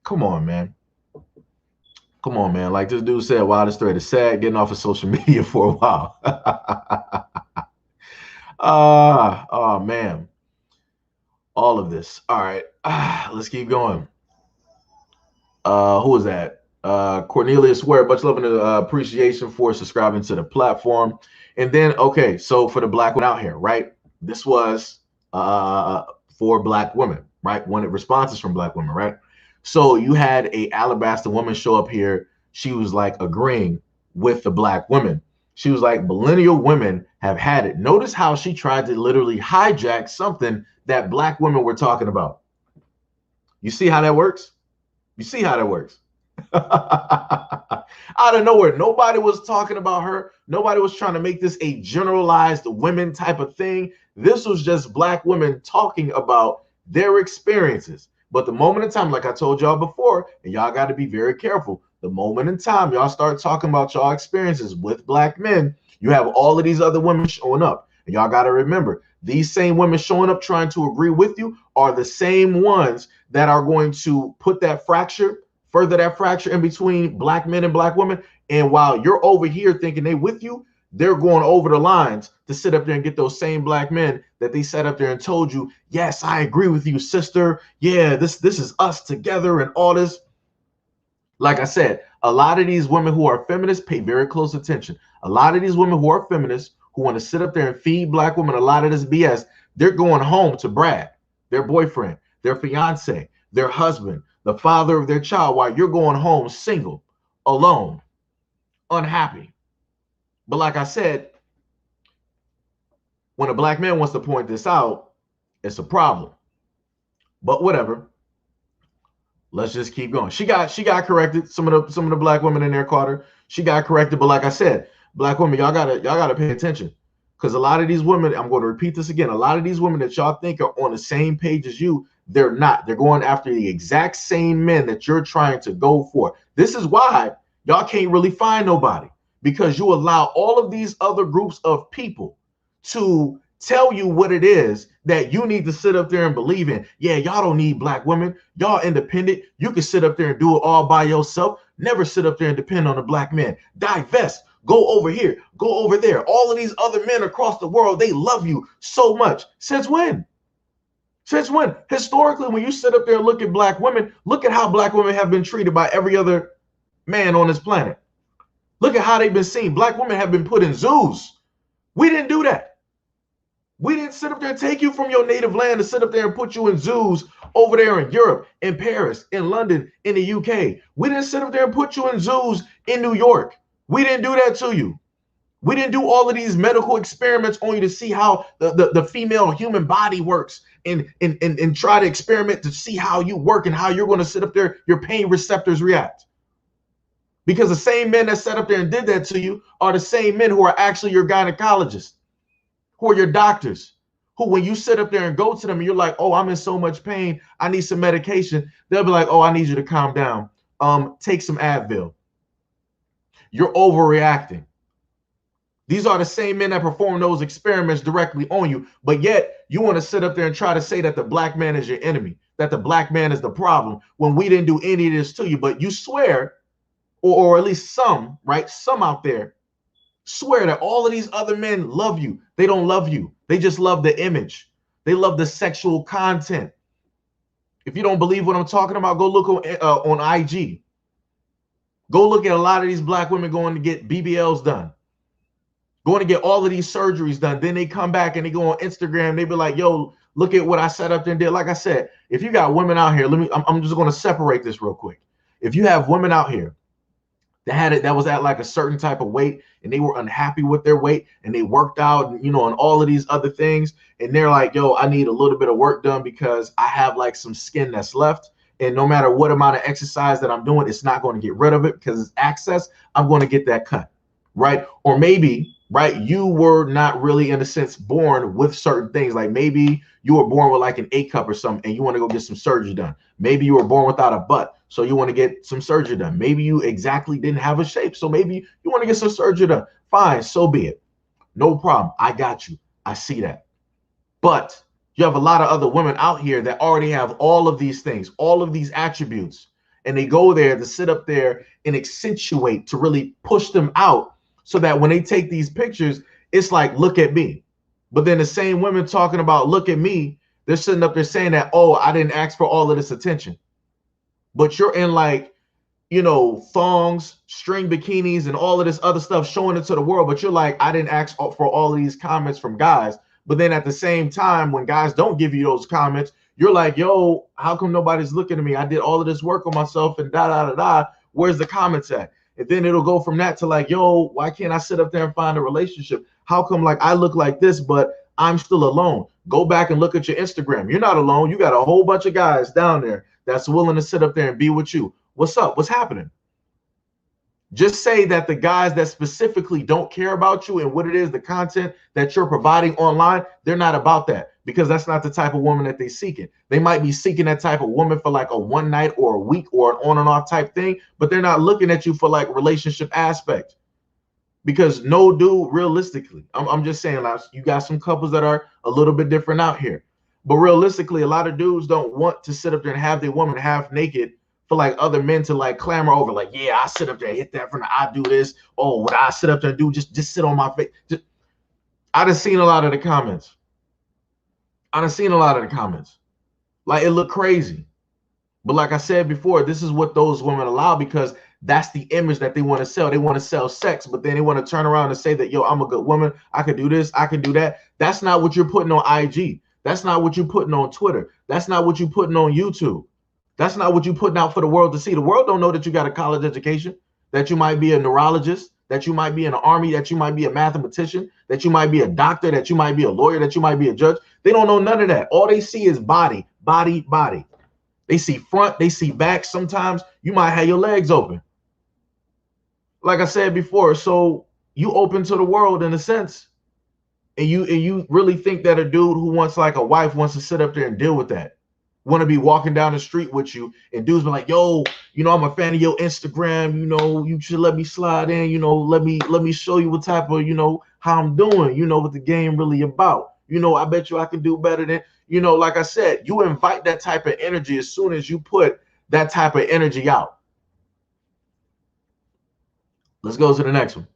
Come on, man. Come on, man. Like this dude said, wildest thread is sad, getting off of social media for a while. Oh, man. All of this. All right. Let's keep going. Who was that? Cornelius Ware, much love and appreciation for subscribing to the platform. And then, okay, so for the black one out here, right? This was for black women, right? When it responses from black women, right? So you had a Alabaster woman show up here. She was like agreeing with the black women. She was like, millennial women have had it. Notice how she tried to literally hijack something that black women were talking about. You see how that works? You see how that works? Out of nowhere, nobody was talking about her. Nobody was trying to make this a generalized women type of thing. This was just black women talking about their experiences. But the moment in time, like I told y'all before, and y'all got to be very careful, the moment in time y'all start talking about y'all experiences with black men, you have all of these other women showing up. And y'all got to remember, these same women showing up trying to agree with you are the same ones that are going to put that fracture further that fracture in between black men and black women. And while you're over here thinking they with you, they're going over the lines to sit up there and get those same black men that they sat up there and told you, yes, I agree with you, sister. Yeah, this is us together and all this. Like I said, a lot of these women who are feminists, pay very close attention. A lot of these women who are feminists, who want to sit up there and feed black women a lot of this BS, they're going home to brag, their boyfriend, their fiance, their husband, the father of their child, while you're going home single, alone, unhappy. But like I said, when a black man wants to point this out, it's a problem. But whatever. Let's just keep going. She got corrected. Some of the black women in there caught her. She got corrected. But like I said, black women, y'all gotta pay attention. Because a lot of these women, I'm going to repeat this again, a lot of these women that y'all think are on the same page as you, they're not. They're going after the exact same men that you're trying to go for. This is why y'all can't really find nobody, because you allow all of these other groups of people to tell you what it is that you need to sit up there and believe in. Yeah, y'all don't need black women. Y'all independent. You can sit up there and do it all by yourself. Never sit up there and depend on a black man. Divest. Go over here. Go over there. All of these other men across the world, they love you so much. Since when? Since when? Historically, when you sit up there and look at black women, look at how black women have been treated by every other man on this planet. Look at how they've been seen. Black women have been put in zoos. We didn't do that. We didn't sit up there and take you from your native land to sit up there and put you in zoos over there in Europe, in Paris, in London, in the UK. We didn't sit up there and put you in zoos in New York. We didn't do that to you. We didn't do all of these medical experiments on you to see how the female human body works and try to experiment to see how you work and how you're going to sit up there, your pain receptors react. Because the same men that sat up there and did that to you are the same men who are actually your gynecologists, who are your doctors, who when you sit up there and go to them and you're like, oh, I'm in so much pain, I need some medication, they'll be like, oh, I need you to calm down. Take some Advil. You're overreacting. These are the same men that perform those experiments directly on you, but yet you want to sit up there and try to say that the black man is your enemy, that the black man is the problem, when we didn't do any of this to you. But you swear, or at least some, right? Some out there swear that all of these other men love you. They don't love you. They just love the image. They love the sexual content. If you don't believe what I'm talking about, go look on IG. Go look at a lot of these black women going to get BBLs done, going to get all of these surgeries done. Then they come back and they go on Instagram. They be like, yo, look at what I set up there and did. Like I said, if you got women out here, I'm just going to separate this real quick. If you have women out here that was at like a certain type of weight and they were unhappy with their weight and they worked out, and, and all of these other things, and they're like, yo, I need a little bit of work done because I have like some skin that's left. And no matter what amount of exercise that I'm doing, it's not going to get rid of it because it's access. I'm going to get that cut, right? Or maybe, right, you were not really, in a sense, born with certain things. Like maybe you were born with like an A cup or something and you want to go get some surgery done. Maybe you were born without a butt, so you want to get some surgery done. Maybe you exactly didn't have a shape, so maybe you want to get some surgery done. Fine, so be it. No problem. I got you. I see that. But you have a lot of other women out here that already have all of these things, all of these attributes, and they go there to sit up there and accentuate, to really push them out so that when they take these pictures, it's like, look at me. But then the same women talking about, look at me, they're sitting up there saying that, oh, I didn't ask for all of this attention. But you're in like, thongs, string bikinis, and all of this other stuff, showing it to the world. But you're like, I didn't ask for all of these comments from guys. But then at the same time, when guys don't give you those comments, you're like, yo, how come nobody's looking at me? I did all of this work on myself and da. Where's the comments at? And then it'll go from that to like, yo, why can't I sit up there and find a relationship? How come like I look like this, but I'm still alone? Go back and look at your Instagram. You're not alone. You got a whole bunch of guys down there that's willing to sit up there and be with you. What's up? What's happening? Just say that the guys that specifically don't care about you and what it is, the content that you're providing online, they're not about that, because that's not the type of woman that they're seeking. They might be seeking that type of woman for like a one night or a week or an on and off type thing, but they're not looking at you for like relationship aspect. Because no dude, realistically, I'm just saying, like, you got some couples that are a little bit different out here, but realistically, a lot of dudes don't want to sit up there and have their woman half naked for like other men to like clamor over, like, yeah, I sit up there, hit that from the, I do this. Oh, what I sit up there and do, just sit on my face. I done seen a lot of the comments. I done seen a lot of the comments. Like, it looked crazy. But like I said before, this is what those women allow, because that's the image that they want to sell. They want to sell sex, but then they want to turn around and say that, yo, I'm a good woman. I can do this. I can do that. That's not what you're putting on IG. That's not what you're putting on Twitter. That's not what you're putting on YouTube. That's not what you're putting out for the world to see. The world don't know that you got a college education, that you might be a neurologist, that you might be in the army, that you might be a mathematician, that you might be a doctor, that you might be a lawyer, that you might be a judge. They don't know none of that. All they see is body, body, body. They see front, they see back. Sometimes you might have your legs open. Like I said before, so you open to the world in a sense, and you really think that a dude who wants like a wife wants to sit up there and deal with that, want to be walking down the street with you, and dudes be like, yo, I'm a fan of your Instagram, you should let me slide in, let me show you what type of, how I'm doing, what the game really about. I bet you I can do better than, like I said, you invite that type of energy as soon as you put that type of energy out. Let's go to the next one.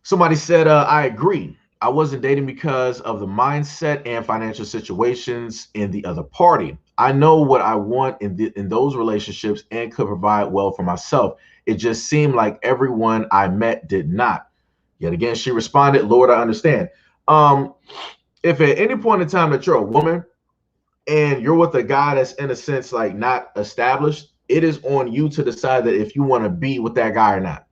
Somebody said, I agree. I wasn't dating because of the mindset and financial situations in the other party. I know what I want in those relationships and could provide well for myself. It just seemed like everyone I met did not. Yet again, she responded, Lord, I understand. If at any point in time that you're a woman and you're with a guy that's in a sense like not established, it is on you to decide that if you want to be with that guy or not.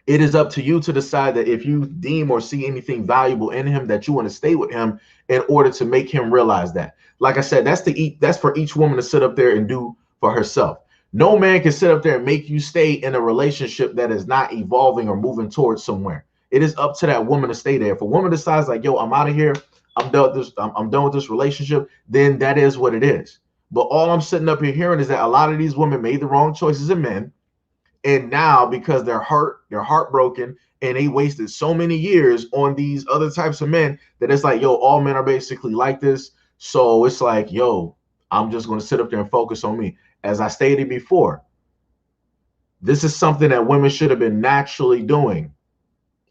It is up to you to decide that if you deem or see anything valuable in him, that you want to stay with him in order to make him realize that. Like I said, that's for each woman to sit up there and do for herself. No man can sit up there and make you stay in a relationship that is not evolving or moving towards somewhere. It is up to that woman to stay there. If a woman decides like, yo, I'm out of here, I'm done with this, I'm done with this relationship, then that is what it is. But all I'm sitting up here hearing is that a lot of these women made the wrong choices in men. And now because they're hurt, they're heartbroken, and they wasted so many years on these other types of men that it's like, yo, all men are basically like this. So it's like, yo, I'm just going to sit up there and focus on me. As I stated before, this is something that women should have been naturally doing.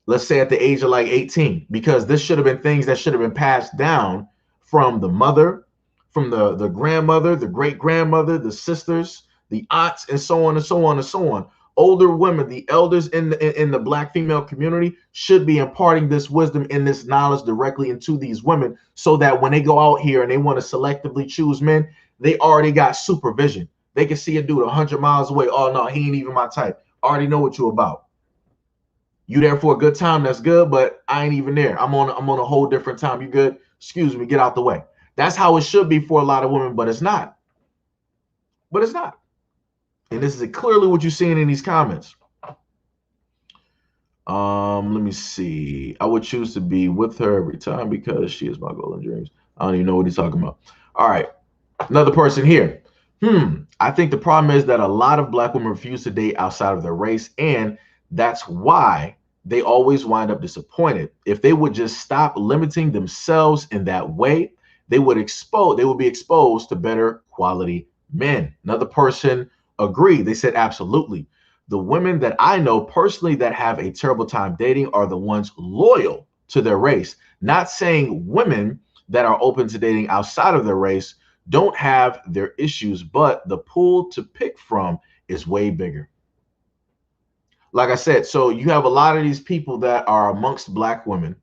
Let's say at the age of like 18, because this should have been things that should have been passed down from the mother, from the grandmother, the great grandmother, the sisters, the aunts, and so on and so on and so on. Older women, the elders in the Black female community should be imparting this wisdom and this knowledge directly into these women, so that when they go out here and they want to selectively choose men, they already got supervision. They can see a dude 100 miles away. Oh no, he ain't even my type. I already know what you about. You there for a good time? That's good, but I ain't even there. I'm on a whole different time. You good? Excuse me, get out the way. That's how it should be for a lot of women, but it's not. But it's not. And this is clearly what you're seeing in these comments. Let me see. I would choose to be with her every time because she is my goal and dreams. I don't even know what he's talking about. All right. Another person here. I think the problem is that a lot of Black women refuse to date outside of their race, and that's why they always wind up disappointed. If they would just stop limiting themselves in that way, they would be exposed to better quality men. Another person agreed. They said, absolutely. The women that I know personally that have a terrible time dating are the ones loyal to their race. Not saying women that are open to dating outside of their race don't have their issues, but the pool to pick from is way bigger. Like I said, so you have a lot of these people that are amongst Black women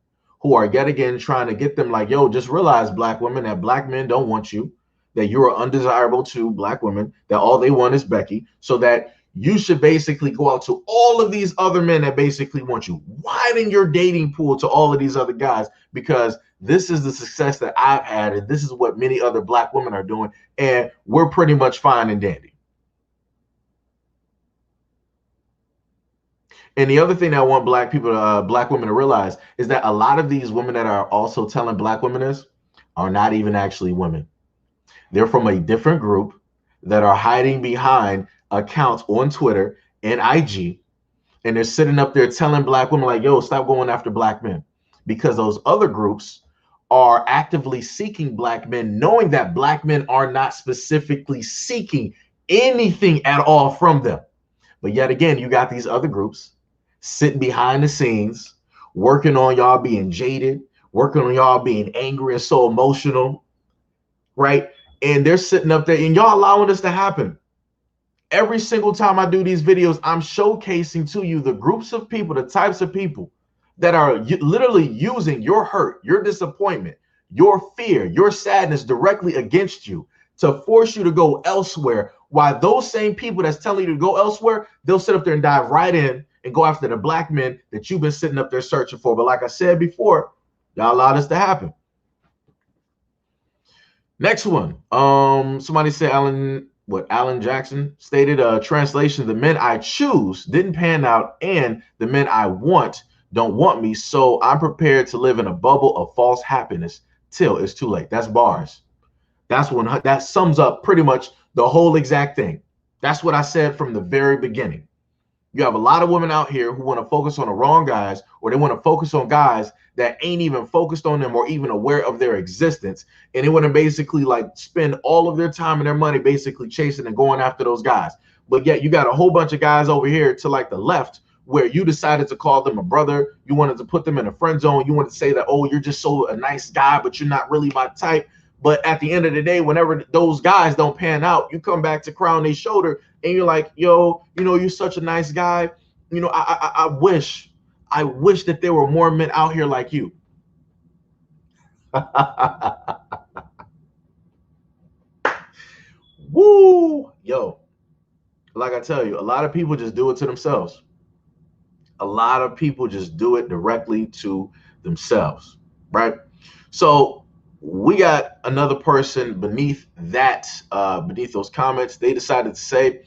who are yet again trying to get them like, yo, just realize, Black women, that Black men don't want you, that you are undesirable to Black women, that all they want is Becky, so that you should basically go out to all of these other men that basically want you. Widen your dating pool to all of these other guys, because this is the success that I've had, and this is what many other Black women are doing, and we're pretty much fine and dandy. And the other thing that I want Black people, Black women to realize is that a lot of these women that are also telling Black women this are not even actually women. They're from a different group that are hiding behind accounts on Twitter and IG, and they're sitting up there telling Black women like, yo, stop going after Black men, because those other groups are actively seeking Black men, knowing that Black men are not specifically seeking anything at all from them. But yet again, you got these other groups sitting behind the scenes, working on y'all being jaded, working on y'all being angry and so emotional, right? And they're sitting up there and y'all allowing this to happen. Every single time I do these videos, I'm showcasing to you the groups of people, the types of people that are literally using your hurt, your disappointment, your fear, your sadness directly against you to force you to go elsewhere. While those same people that's telling you to go elsewhere, they'll sit up there and dive right in and go after the black men that you've been sitting up there searching for. But like I said before, y'all allow this to happen. Next one. Somebody said Alan Jackson stated, translation, the men I choose didn't pan out and the men I want don't want me, so I'm prepared to live in a bubble of false happiness till it's too late. That's bars. That's when that sums up pretty much the whole exact thing. That's what I said from the very beginning. You have a lot of women out here who want to focus on the wrong guys, or they want to focus on guys that ain't even focused on them or even aware of their existence. And they want to basically like spend all of their time and their money basically chasing and going after those guys. But yet you got a whole bunch of guys over here to like the left where you decided to call them a brother. You wanted to put them in a friend zone. You wanted to say that, oh, you're just so a nice guy, but you're not really my type. But at the end of the day, whenever those guys don't pan out, you come back to cry on their shoulder and you're like, yo, you know, you're such a nice guy. You know, I wish that there were more men out here like you. Woo, yo, like I tell you, a lot of people just do it to themselves. A lot of people just do it directly to themselves, right? So we got another person beneath that, beneath those comments. They decided to say,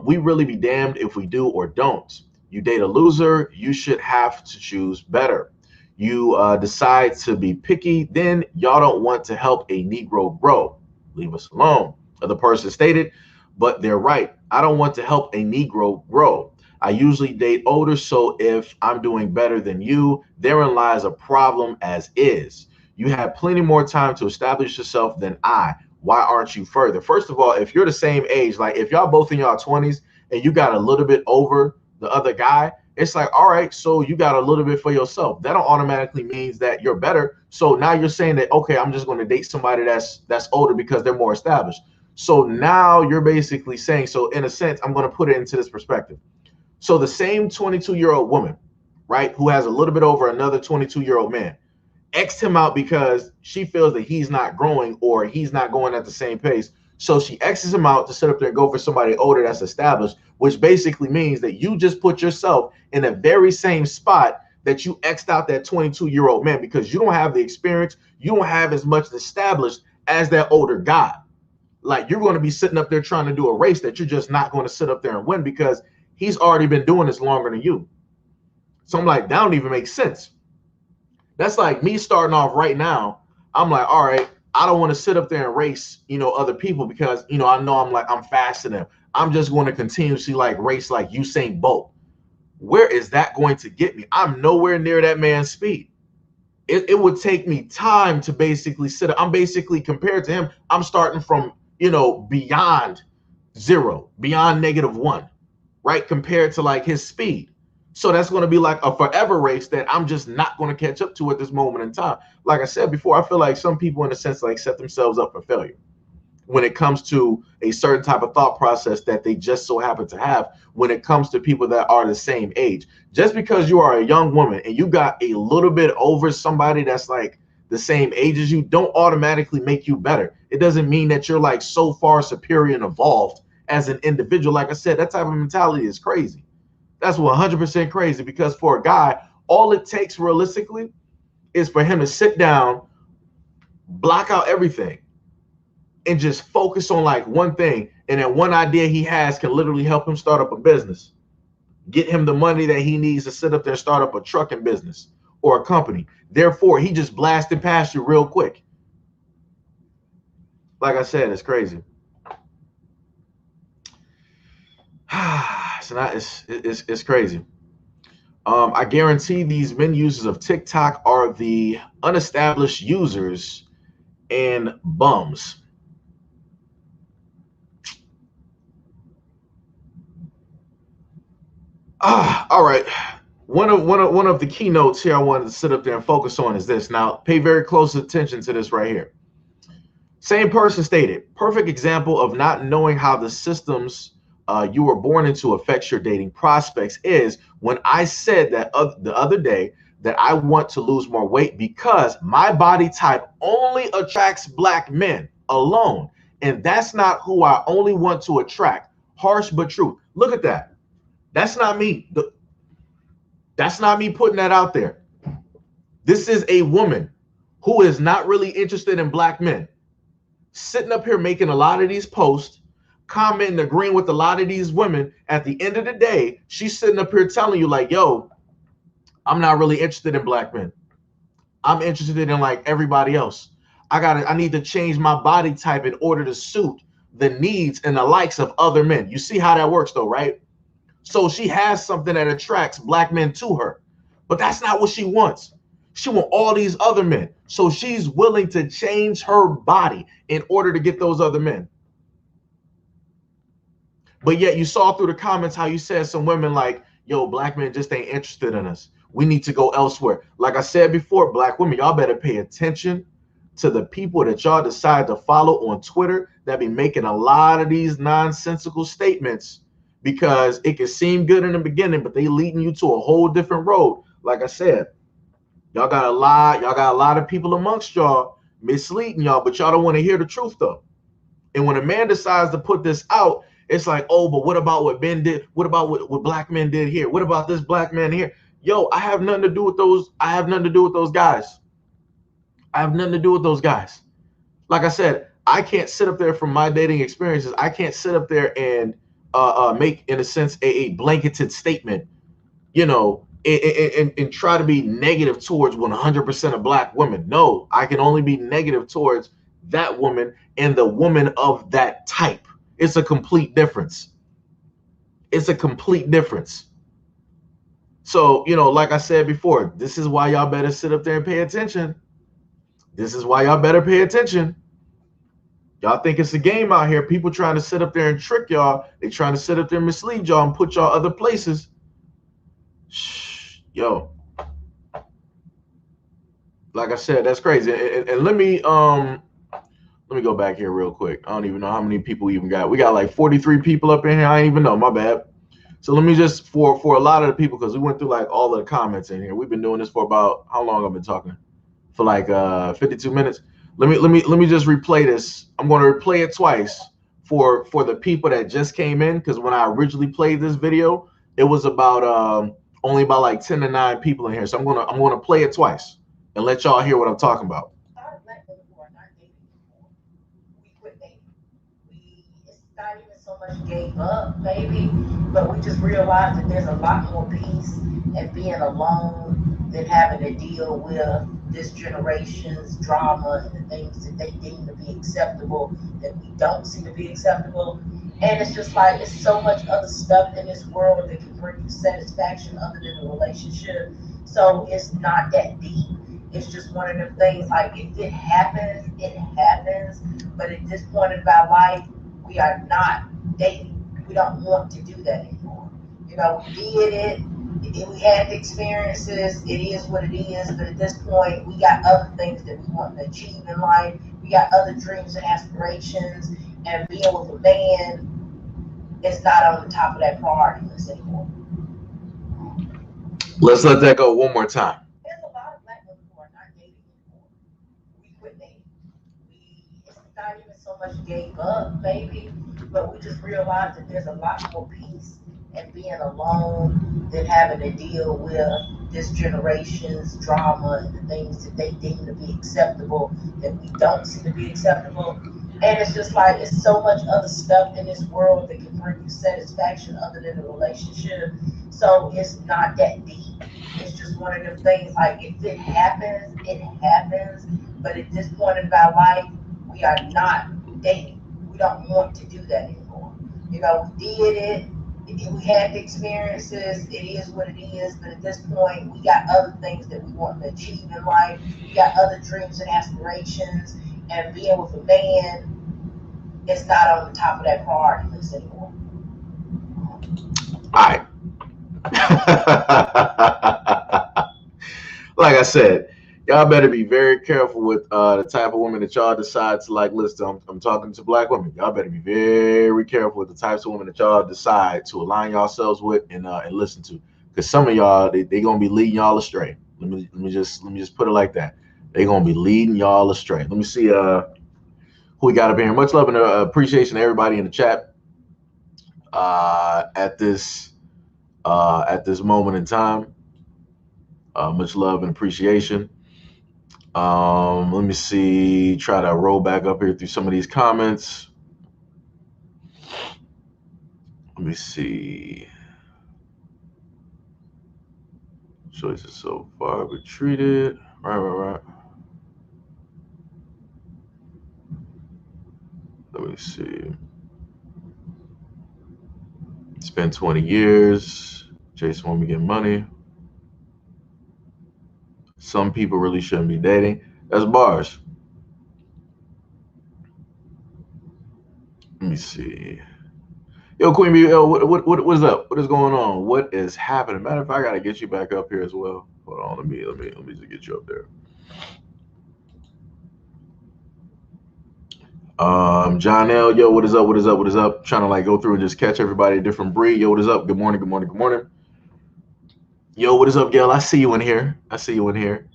we really be damned if we do or don't. You date a loser, you should have to choose better. You decide to be picky, then y'all don't want to help a Negro grow. Leave us alone. The person stated, but they're right. I don't want to help a Negro grow. I usually date older, so if I'm doing better than you, therein lies a problem as is. You have plenty more time to establish yourself than I. Why aren't you further? First of all, if you're the same age, like if y'all both in y'all 20s and you got a little bit over the other guy, it's like, all right, so you got a little bit for yourself. That don't automatically means that you're better. So now you're saying that, okay, I'm just going to date somebody that's older because they're more established. So now you're basically saying, so in a sense, I'm going to put it into this perspective. So the same 22-year-old woman, right, who has a little bit over another 22-year-old man, X'd him out because she feels that he's not growing or he's not going at the same pace. So she X's him out to sit up there and go for somebody older that's established, which basically means that you just put yourself in the very same spot that you X'd out that 22-year-old man because you don't have the experience. You don't have as much established as that older guy. Like you're going to be sitting up there trying to do a race that you're just not going to sit up there and win because he's already been doing this longer than you. So I'm like, that don't even make sense. That's like me starting off right now. I'm like, all right, I don't want to sit up there and race, you know, other people because, you know I'm faster than them. I'm just going to continuously like race like Usain Bolt. Where is that going to get me? I'm nowhere near that man's speed. It would take me time to basically sit up. I'm basically compared to him. I'm starting from, you know, beyond zero, beyond -1, right? Compared to like his speed. So that's going to be like a forever race that I'm just not going to catch up to at this moment in time. Like I said before, I feel like some people in a sense like set themselves up for failure when it comes to a certain type of thought process that they just so happen to have when it comes to people that are the same age. Just because you are a young woman and you got a little bit over somebody that's like the same age as you, don't automatically make you better. It doesn't mean that you're like so far superior and evolved as an individual. Like I said, that type of mentality is crazy. That's 100% crazy because for a guy, all it takes realistically is for him to sit down, block out everything, and just focus on like one thing. And then one idea he has can literally help him start up a business, get him the money that he needs to sit up there and start up a trucking business or a company. Therefore, he just blasted past you real quick. Like I said, it's crazy. It's crazy. I guarantee these men users of TikTok are the unestablished users and bums. All right. One of the keynotes here I wanted to sit up there and focus on is this. Now, pay very close attention to this right here. Same person stated, perfect example of not knowing how the systems you were born into affects your dating prospects is when I said that the other day that I want to lose more weight because my body type only attracts black men alone. And that's not who I only want to attract. Harsh but true. Look at that. That's not me. That's not me putting that out there. This is a woman who is not really interested in black men, sitting up here making a lot of these posts, commenting, agreeing with a lot of these women. At the end of the day, she's sitting up here telling you, like, yo, I'm not really interested in black men. I'm interested in like everybody else. I need to change my body type in order to suit the needs and the likes of other men. You see how that works though, right? So she has something that attracts black men to her, but that's not what she wants. She wants all these other men. So she's willing to change her body in order to get those other men. But yet you saw through the comments how you said some women like, yo, black men just ain't interested in us. We need to go elsewhere. Like I said before, black women, y'all better pay attention to the people that y'all decide to follow on Twitter that be making a lot of these nonsensical statements, because it can seem good in the beginning, but they leading you to a whole different road. Like I said, y'all got a lot of people amongst y'all misleading y'all, but y'all don't want to hear the truth though. And when a man decides to put this out, it's like, oh, but what about what Ben did? What about what black men did here? What about this black man here? Yo, I have nothing to do with those. I have nothing to do with those guys. I have nothing to do with those guys. Like I said, I can't sit up there from my dating experiences. I can't sit up there and make, in a sense, a blanketed statement, you know, and try to be negative towards 100% of black women. No, I can only be negative towards that woman and the woman of that type. It's a complete difference. It's a complete difference. So, you know, like I said before, this is why y'all better sit up there and pay attention. This is why y'all better pay attention. Y'all think it's a game out here. People trying to sit up there and trick y'all. They trying to sit up there and mislead y'all and put y'all other places. Shh, yo. Like I said, that's crazy. And let me go back here real quick. I don't even know how many people we even got. We got like 43 people up in here. I ain't even know. My bad. So let me just, for a lot of the people, because we went through like all of the comments in here. We've been doing this for about, how long I've been talking? For like 52 minutes. Let me just replay this. I'm going to replay it twice for the people that just came in, because when I originally played this video, it was about only about like 10 to 9 people in here. So I'm gonna play it twice and let y'all hear what I'm talking about. It's not even so much gave up, maybe, but we just realized that there's a lot more peace in being alone than having to deal with this generation's drama and the things that they deem to be acceptable that we don't see to be acceptable. And it's just like it's so much other stuff in this world that can bring you satisfaction other than a relationship. So it's not that deep. It's just one of them things like if it happens, it happens. But at this point in our life, we are not dating. We don't want to do that anymore. You know, we did it. We had the experiences. It is what it is. But at this point, we got other things that we want to achieve in life. We got other dreams and aspirations. And being with a man is not on the top of that priority list anymore. Let's let that go one more time. There's a lot of black women who are not dating anymore. We quit dating. It's not even so much gave up, maybe, but we just realized that there's a lot more peace in being alone than having to deal with this generation's drama and the things that they deem to be acceptable that we don't see to be acceptable. And it's just like it's so much other stuff in this world that can bring you satisfaction other than a relationship. So it's not that deep. It's just one of them things like if it happens, it happens. But at this point in our life, we are not dating. We don't want to do that anymore. You know, we did it. We had the experiences. It is what it is. But at this point, we got other things that we want to achieve in life. We got other dreams and aspirations. And being with a man is not on the top of that priority list anymore. All right. Like I said, y'all better be very careful with the type of women that y'all decide to like. Listen, I'm talking to black women. Y'all better be very careful with the types of women that y'all decide to align yourselves with and listen to, because some of y'all they gonna be leading y'all astray. Let me just put it like that. They gonna be leading y'all astray. Let me see who we got up here. Much love and appreciation to everybody in the chat at this moment in time. Much love and appreciation. Let me see. Try to roll back up here through some of these comments. Let me see. Choices so far retreated. Right. Let me see. Spend 20 years. Jason want me to get money. Some people really shouldn't be dating. That's bars. Let me see. Yo, Queen Bee, what is up? What is going on? What is happening? Matter of fact, I gotta get you back up here as well. Hold on, let me just get you up there. John L, yo, what is up? What is up? What is up? Trying to like go through and just catch everybody a different breed. Yo, what is up? Good morning, good morning, good morning. Yo, what is up, Gail? I see you in here. I see you in here.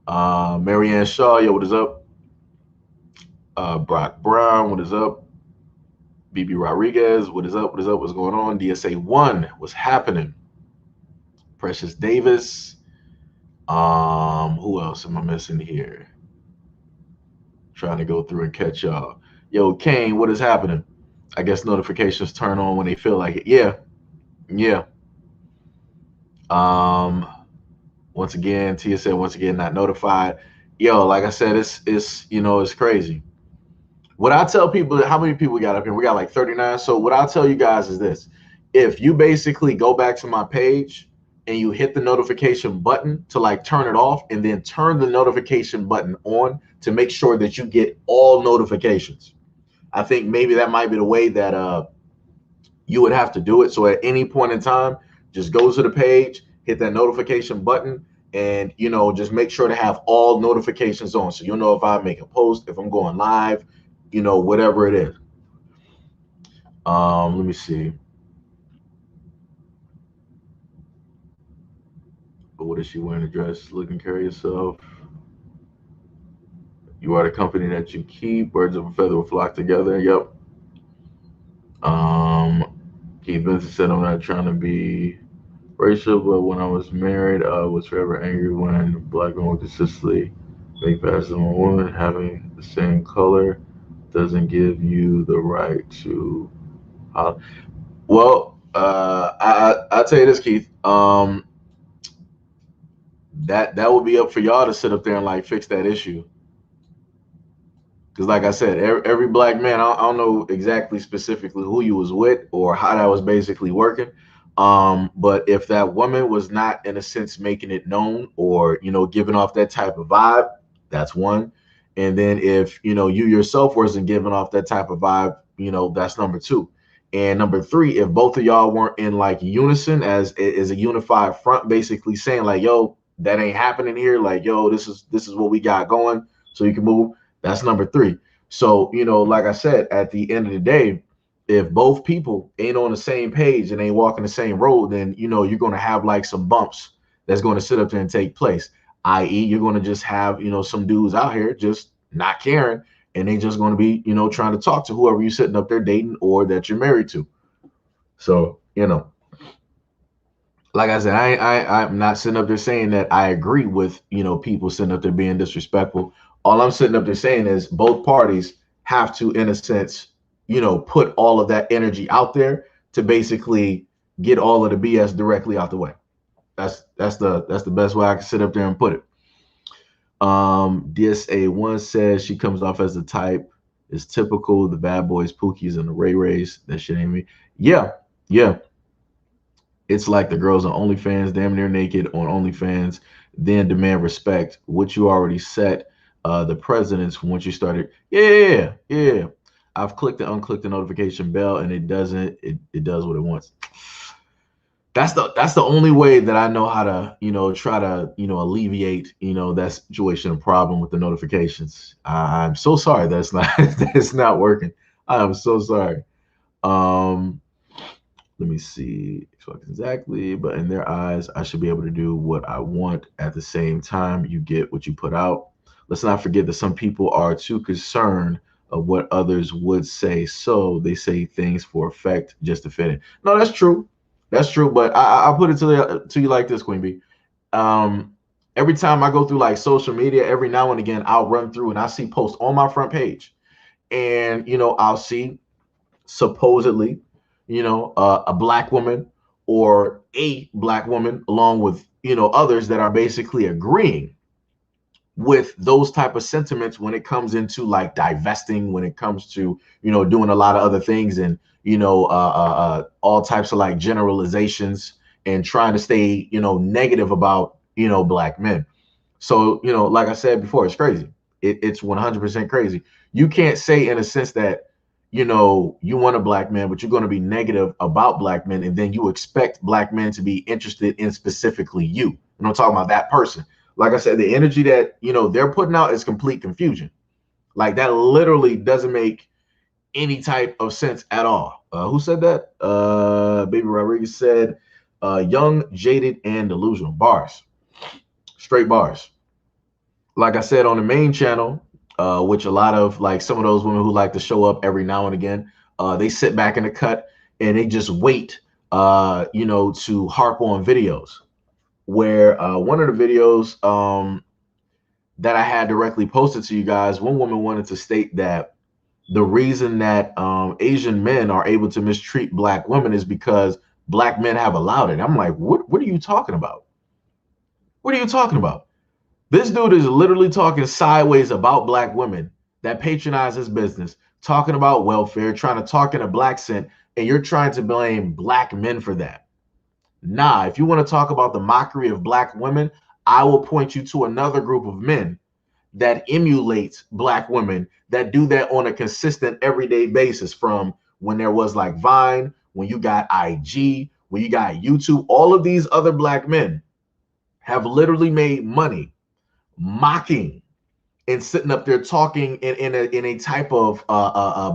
Marianne Shaw, yo, what is up? Brock Brown, what is up? BB Rodriguez, what is up? What is up? What's going on? DSA 1, what's happening? Precious Davis. Who else am I missing here? Trying to go through and catch y'all. Yo, Kane, what is happening? I guess notifications turn on when they feel like it. Yeah. Once again, Tia said once again not notified. Yo, like I said, it's crazy. What I tell people, how many people we got up here? We got like 39. So what I'll tell you guys is this: if you basically go back to my page and you hit the notification button to like turn it off, and then turn the notification button on to make sure that you get all notifications. I think maybe that might be the way that you would have to do it. So at any point in time, just go to the page, hit that notification button, and just make sure to have all notifications on, so you'll know if I make a post, if I'm going live, whatever it is. Let me see. What is she wearing? A dress? Look and carry yourself. You are the company that you keep. Birds of a feather will flock together. Yep. Keith Vincent said, I'm not trying to be racial, but when I was married, I was forever angry when black men would consistently make passes on a woman. Having the same color doesn't give you the right to. Well, I'll tell you this, Keith. That would be up for y'all to sit up there and like fix that issue. Because like I said, every black man, I don't know exactly specifically who you was with or how that was basically working. But if that woman was not in a sense making it known or, giving off that type of vibe, that's one. And then if, you yourself wasn't giving off that type of vibe, that's number two. And number three, if both of y'all weren't in like unison as a unified front, basically saying like, yo, that ain't happening here. Like, yo, this is what we got going so you can move. That's number three. So, like I said, at the end of the day, if both people ain't on the same page and ain't walking the same road, then, you're going to have like some bumps that's going to sit up there and take place, i.e. you're going to just have, some dudes out here just not caring, and they just going to be, trying to talk to whoever you're sitting up there dating or that you're married to. So, like I said, I'm not sitting up there saying that I agree with, people sitting up there being disrespectful. All I'm sitting up there saying is both parties have to, in a sense, put all of that energy out there to basically get all of the BS directly out the way. That's the best way I can sit up there and put it. DSA1 says she comes off as the type is typical, the bad boys, Pookies, and the Ray Rays. That shit ain't me. Yeah. It's like the girls on OnlyFans, damn near naked on OnlyFans, then demand respect, which you already set the precedence once you started. Yeah. I've clicked and unclicked the notification bell, and it does what it wants. That's the only way that I know how to, try to, alleviate, that situation and problem with the notifications. I'm so sorry that's not that's not working. I am so sorry. Um, Let me see exactly, but in their eyes, I should be able to do what I want at the same time. You get what you put out. Let's not forget that some people are too concerned of what others would say, so they say things for effect just to fit in. No, that's true. That's true. But I'll put it to you like this, Queen Bee. Um, every time I go through like social media, every now and again, I'll run through and I see posts on my front page, and I'll see supposedly, a black woman or a black woman along with, others that are basically agreeing with those type of sentiments when it comes into like divesting, when it comes to, doing a lot of other things and, all types of like generalizations and trying to stay, negative about, black men. So, like I said before, it's crazy. It's 100% crazy. You can't say in a sense that, you want a black man, but you're going to be negative about black men. And then you expect black men to be interested in specifically you. And I'm talking about that person. Like I said, the energy that, they're putting out is complete confusion. Like that literally doesn't make any type of sense at all. Who said that? Baby Rodriguez said, young, jaded, and delusional. Bars. Straight bars. Like I said on the main channel, which a lot of like some of those women who like to show up every now and again, they sit back in the cut and they just wait, to harp on videos. Where one of the videos that I had directly posted to you guys, one woman wanted to state that the reason that Asian men are able to mistreat black women is because black men have allowed it. I'm like, what are you talking about? What are you talking about? This dude is literally talking sideways about black women that patronize his business, talking about welfare, trying to talk in a black accent, and you're trying to blame black men for that. Nah, if you want to talk about the mockery of black women, I will point you to another group of men that emulates black women that do that on a consistent everyday basis, from when there was like Vine, when you got IG, when you got YouTube. All of these other black men have literally made money mocking and sitting up there talking in a type of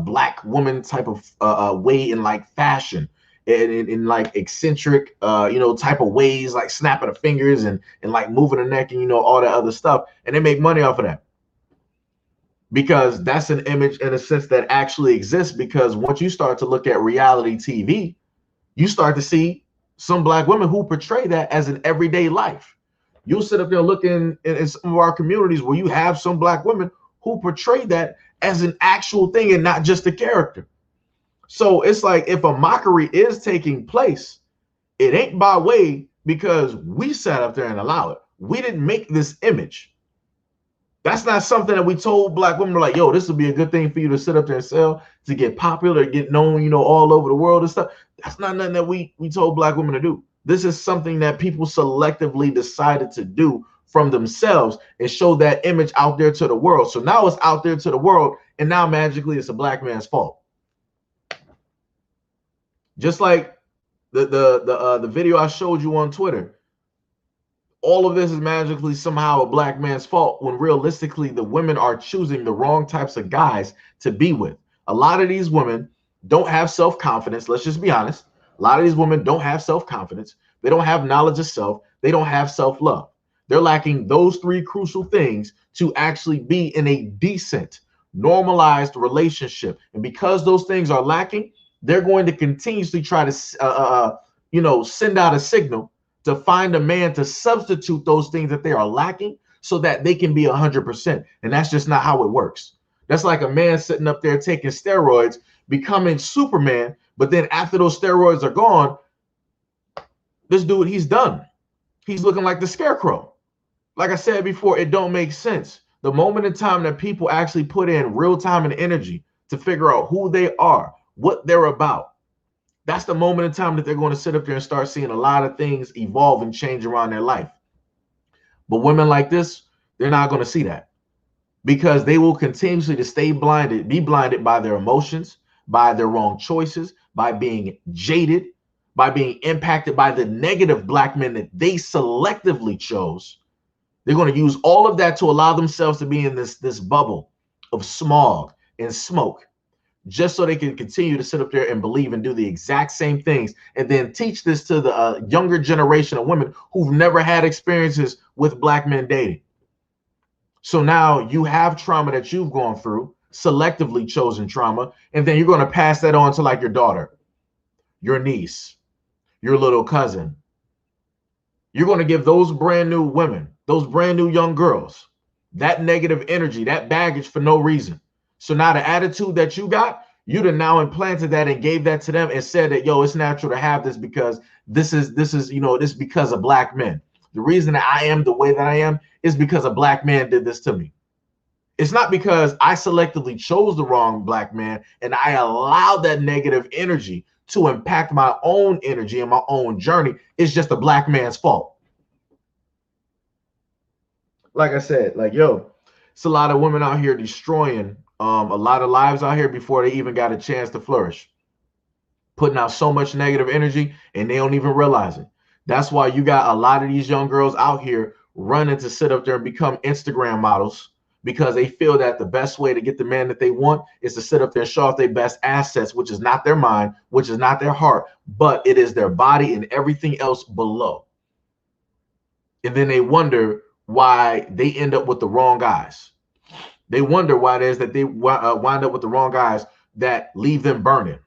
black woman type of way, in like fashion, in like eccentric type of ways, like snapping the fingers and like moving the neck and all that other stuff, and they make money off of that because that's an image in a sense that actually exists. Because once you start to look at reality TV, you start to see some black women who portray that as an everyday life. You'll sit up there looking in some of our communities where you have some black women who portray that as an actual thing and not just a character. So it's like, if a mockery is taking place, it ain't by way because we sat up there and allow it. We didn't make this image. That's not something that we told black women, like, yo, this would be a good thing for you to sit up there and sell, to get popular, get known, all over the world and stuff. That's not nothing that we told black women to do. This is something that people selectively decided to do from themselves and show that image out there to the world. So now it's out there to the world, and now magically it's a black man's fault. Just like the video I showed you on Twitter. All of this is magically somehow a black man's fault, when realistically the women are choosing the wrong types of guys to be with. A lot of these women don't have self-confidence. Let's just be honest. A lot of these women don't have self-confidence. They don't have knowledge of self. They don't have self-love. They're lacking those three crucial things to actually be in a decent, normalized relationship. And because those things are lacking, they're going to continuously try to, send out a signal to find a man to substitute those things that they are lacking so that they can be 100%. And that's just not how it works. That's like a man sitting up there taking steroids, becoming Superman, but then after those steroids are gone, this dude, he's done. He's looking like the Scarecrow. Like I said before, it don't make sense. The moment in time that people actually put in real time and energy to figure out who they are, what they're about, that's the moment in time that they're going to sit up there and start seeing a lot of things evolve and change around their life. But women like this, they're not going to see that, because they will continuously to stay blinded, be blinded by their emotions, by their wrong choices, by being jaded, by being impacted by the negative black men that they selectively chose. They're going to use all of that to allow themselves to be in this bubble of smog and smoke, just so they can continue to sit up there and believe and do the exact same things, and then teach this to the younger generation of women who've never had experiences with black men dating. So now you have trauma that you've gone through, selectively chosen trauma, and then you're going to pass that on to like your daughter, your niece, your little cousin. You're going to give those brand new women, those brand new young girls, that negative energy, that baggage for no reason. So now the attitude that you got, you'd have now implanted that and gave that to them and said that, yo, it's natural to have this because this is this because of black men. The reason that I am the way that I am is because a black man did this to me. It's not because I selectively chose the wrong black man and I allowed that negative energy to impact my own energy and my own journey. It's just a black man's fault. Like I said, like, yo, it's a lot of women out here destroying a lot of lives out here before they even got a chance to flourish, putting out so much negative energy and they don't even realize it. That's why you got a lot of these young girls out here running to sit up there and become Instagram models, because they feel that the best way to get the man that they want is to sit up there and show off their best assets, which is not their mind, which is not their heart, but it is their body and everything else below. And then they wonder why they end up with the wrong guys. They wonder why it is that they wind up with the wrong guys that leave them burning.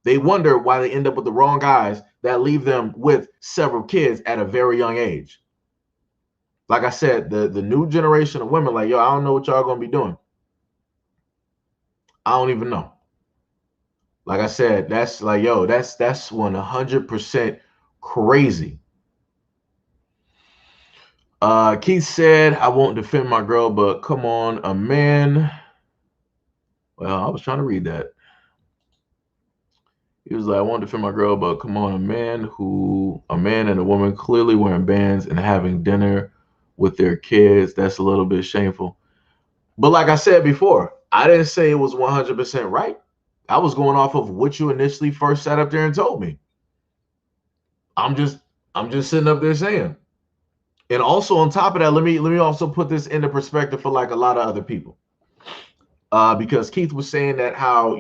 They wonder why they end up with the wrong guys that leave them with several kids at a very young age. Like I said, the new generation of women, like, yo, I don't know what y'all gonna be doing. I don't even know. Like I said, that's like, yo, that's 100% crazy. Keith said, I won't defend my girl, but come on, a man. Well, I was trying to read that. He was like, I won't defend my girl, but come on, a man and a woman clearly wearing bands and having dinner with their kids, that's a little bit shameful. But like I said before, I didn't say it was 100% right. I was going off of what you initially first sat up there and told me. I'm just sitting up there saying. And also on top of that, let me also put this into perspective for like a lot of other people. Because Keith was saying that how,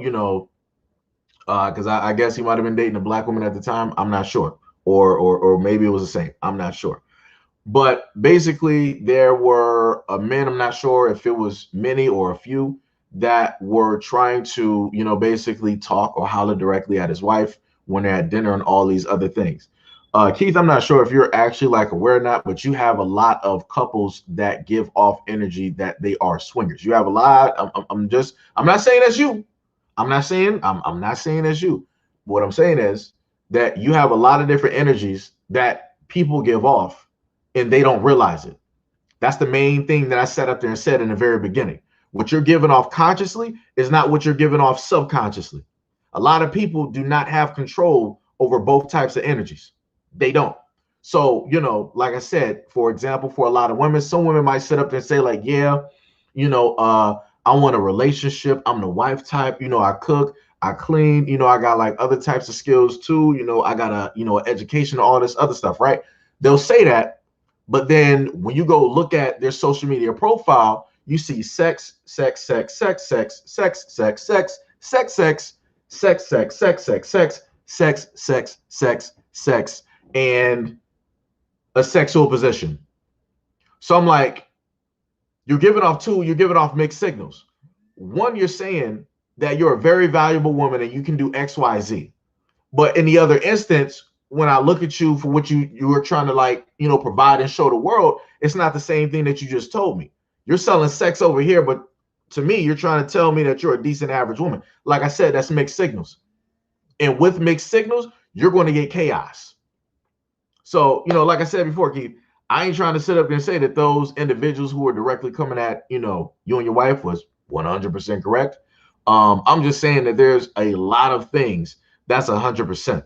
because I guess he might have been dating a black woman at the time. I'm not sure. Or maybe it was the same. I'm not sure. But basically, there were men, I'm not sure if it was many or a few, that were trying to, basically talk or holler directly at his wife when they're at dinner and all these other things. Keith, I'm not sure if you're actually like aware or not, but you have a lot of couples that give off energy that they are swingers. You have a lot. I'm not saying that's you. I'm not saying that's you. What I'm saying is that you have a lot of different energies that people give off and they don't realize it. That's the main thing that I sat up there and said in the very beginning. What you're giving off consciously is not what you're giving off subconsciously. A lot of people do not have control over both types of energies. They don't. So, like I said, for example, for a lot of women, some women might sit up there and say like, yeah, I want a relationship. I'm the wife type. I cook, I clean, I got like other types of skills too. I got a, education, all this other stuff, right? They'll say that. But then when you go look at their social media profile, you see sex, sex, sex, sex, sex, sex, sex, sex, sex, sex, sex, sex, sex, sex, sex, sex, sex, sex, sex, and a sexual position. So I'm like, you're giving off mixed signals. One, you're saying that you're a very valuable woman and you can do X, Y, Z. But in the other instance, when I look at you for what you were trying to provide and show the world, it's not the same thing that you just told me. You're selling sex over here, but to me, you're trying to tell me that you're a decent average woman. Like I said, that's mixed signals. And with mixed signals, you're going to get chaos. So, like I said before, Keith, I ain't trying to sit up and say that those individuals who are directly coming at, you and your wife was 100% correct. I'm just saying that there's a lot of things that's 100%.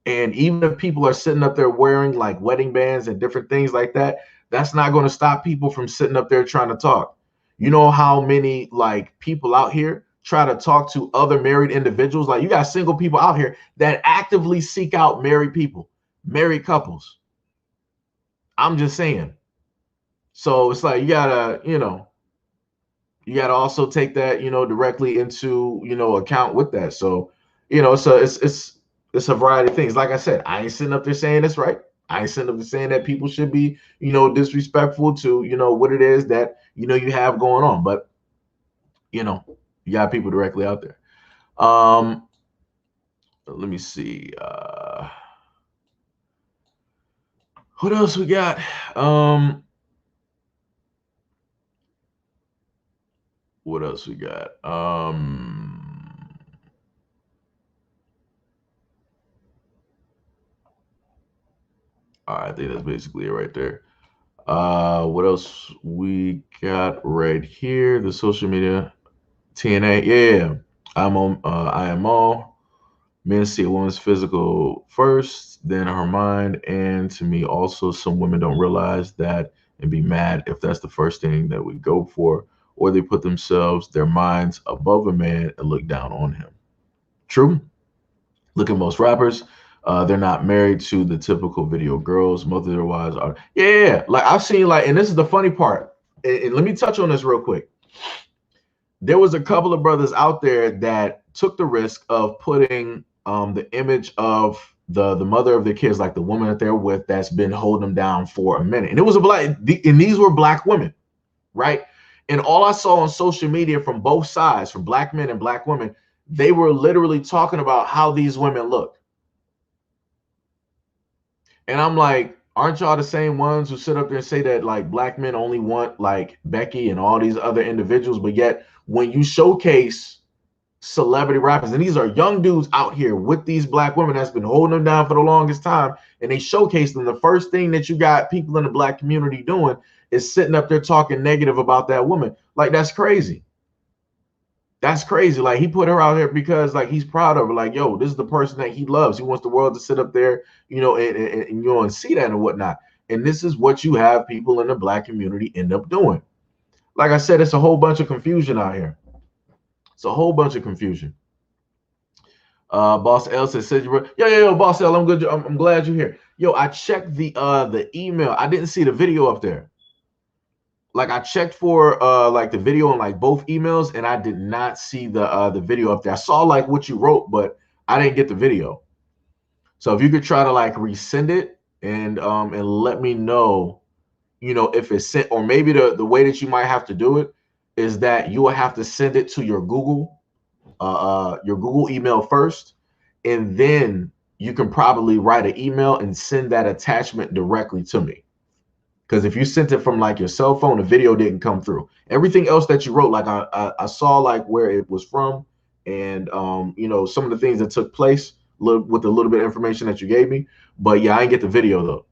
And even if people are sitting up there wearing like wedding bands and different things like that, that's not going to stop people from sitting up there trying to talk. You know how many like people out here try to talk to other married individuals. Like, you got single people out here that actively seek out married people, married couples. I'm just saying. So it's like, you gotta, you gotta also take that, directly into, account with that. So, so it's a variety of things. Like I said, I ain't sitting up there saying that's right. I ain't sitting up there saying that people should be, disrespectful to, what it is that, you have going on. But, you got people directly out there. Let me see. What else we got? What else we got? All right, I think that's basically it right there. What else we got right here? The social media, TNA. Yeah. I am all. Men see a woman's physical first, then her mind, and to me also some women don't realize that and be mad if that's the first thing that we go for, or they put themselves, their minds above a man and look down on him. True. Look at most rappers. They're not married to the typical video girls. Most of their wives are. Yeah. Like, I've seen, like, and this is the funny part. And let me touch on this real quick. There was a couple of brothers out there that took the risk of putting the image of the mother of their kids, like the woman that they're with, that's been holding them down for a minute. And it was and these were black women, right? And all I saw on social media from both sides, from black men and black women, they were literally talking about how these women look. And I'm like, aren't y'all the same ones who sit up there and say that, like, black men only want, like, Becky and all these other individuals, but yet when you showcase celebrity rappers, and these are young dudes out here with these black women that's been holding them down for the longest time, and they showcase them, the first thing that you got people in the black community doing is sitting up there talking negative about that woman. Like, that's crazy. That's crazy. Like, he put her out here because, like, he's proud of her. Like, yo, this is the person that he loves. He wants the world to sit up there, and see that and whatnot. And this is what you have people in the black community end up doing. Like I said, it's a whole bunch of confusion out here. It's a whole bunch of confusion. Boss L says, yo, Boss L, I'm good. I'm glad you're here. Yo, I checked the email. I didn't see the video up there. Like, I checked for like the video on like both emails, and I did not see the video up there. I saw like what you wrote, but I didn't get the video. So if you could try to like resend it and let me know, if it's sent, or maybe the way that you might have to do it is that you will have to send it to your Google email first, and then you can probably write an email and send that attachment directly to me. Because if you sent it from like your cell phone, the video didn't come through. Everything else that you wrote, like I saw like where it was from, and some of the things that took place with a little bit of information that you gave me. But yeah, I didn't get the video though.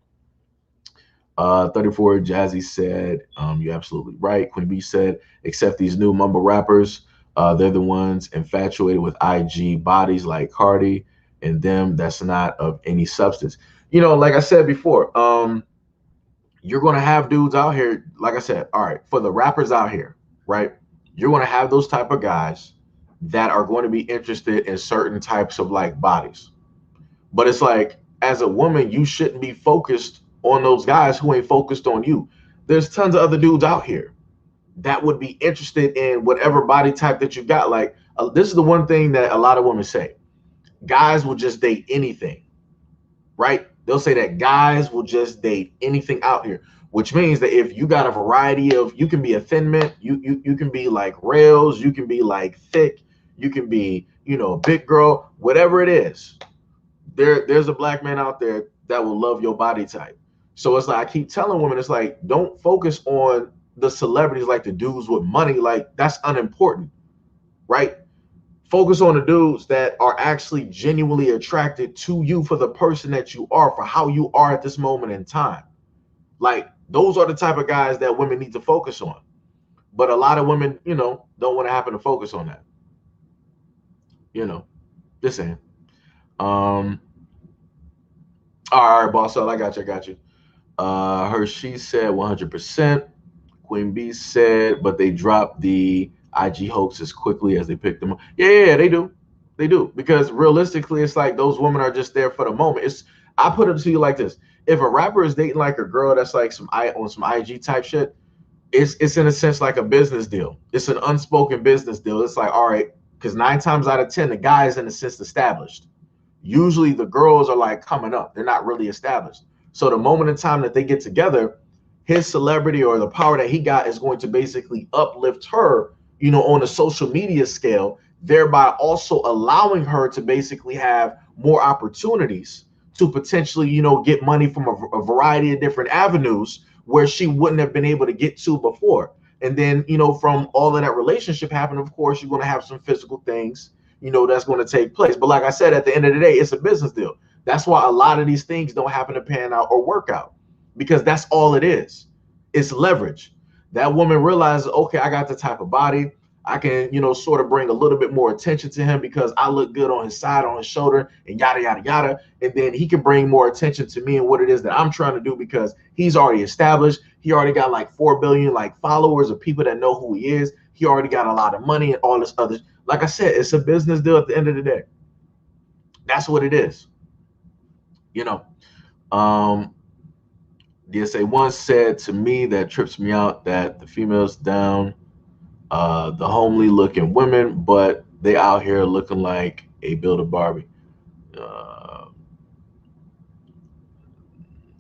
34 Jazzy said, you're absolutely right. Queen B said, except these new mumble rappers, they're the ones infatuated with IG bodies like Cardi and them. That's not of any substance. Like I said before, you're going to have dudes out here, like I said, all right, for the rappers out here, right? You're going to have those type of guys that are going to be interested in certain types of like bodies. But it's like, as a woman, you shouldn't be focused on those guys who ain't focused on you. There's tons of other dudes out here that would be interested in whatever body type that you got. Like, this is the one thing that a lot of women say. Guys will just date anything, right? They'll say that guys will just date anything out here, which means that if you got a variety of, you can be a thin mint, you can be like rails, you can be like thick, you can be, a big girl, whatever it is. There's a black man out there that will love your body type. So it's like, I keep telling women, it's like, don't focus on the celebrities, like the dudes with money. Like, that's unimportant, right? Focus on the dudes that are actually genuinely attracted to you for the person that you are, for how you are at this moment in time. Like, those are the type of guys that women need to focus on. But a lot of women, don't want to happen to focus on that. Just saying. All right, boss. I got you. She said 100%. Queen B said, but they dropped the IG hoax as quickly as they pick them up. Yeah, they do. They do. Because realistically, it's like those women are just there for the moment. I put it to you like this. If a rapper is dating like a girl that's like on some IG type shit, it's in a sense like a business deal. It's an unspoken business deal. It's like, all right, because 9 times out of 10, the guy is in a sense established. Usually the girls are like coming up. They're not really established. So the moment in time that they get together, his celebrity or the power that he got is going to basically uplift her, on a social media scale, thereby also allowing her to basically have more opportunities to potentially, get money from a variety of different avenues where she wouldn't have been able to get to before. And then, from all of that relationship happening, of course, you're going to have some physical things, that's going to take place. But like I said, at the end of the day, it's a business deal. That's why a lot of these things don't happen to pan out or work out, because that's all it is. It's leverage. That woman realizes, okay, I got the type of body. I can, sort of bring a little bit more attention to him because I look good on his side, on his shoulder, and yada, yada, yada. And then he can bring more attention to me and what it is that I'm trying to do because he's already established. He already got like 4 billion like followers of people that know who he is. He already got a lot of money and all this other. Like I said, it's a business deal at the end of the day. That's what it is. You know, um, DSA once said to me that trips me out that the females down the homely looking women, but they out here looking like a build a Barbie. Uh,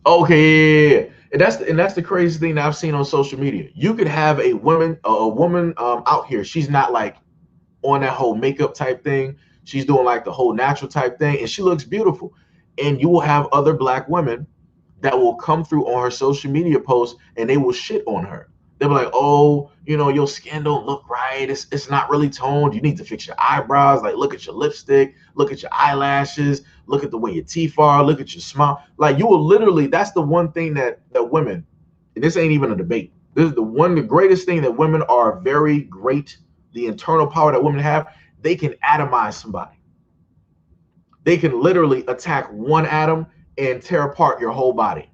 okay, yeah. And that's the crazy thing that I've seen on social media. You could have a woman out here. She's not like on that whole makeup type thing. She's doing like the whole natural type thing, and she looks beautiful. And you will have other black women that will come through on her social media posts and they will shit on her. They'll be like, oh, your skin don't look right. It's not really toned. You need to fix your eyebrows. Like, look at your lipstick. Look at your eyelashes. Look at the way your teeth are. Look at your smile. Like, you will literally, that's the one thing that women, and this ain't even a debate. This is the greatest thing that women are very great. The internal power that women have, they can atomize somebody. They can literally attack one atom and tear apart your whole body.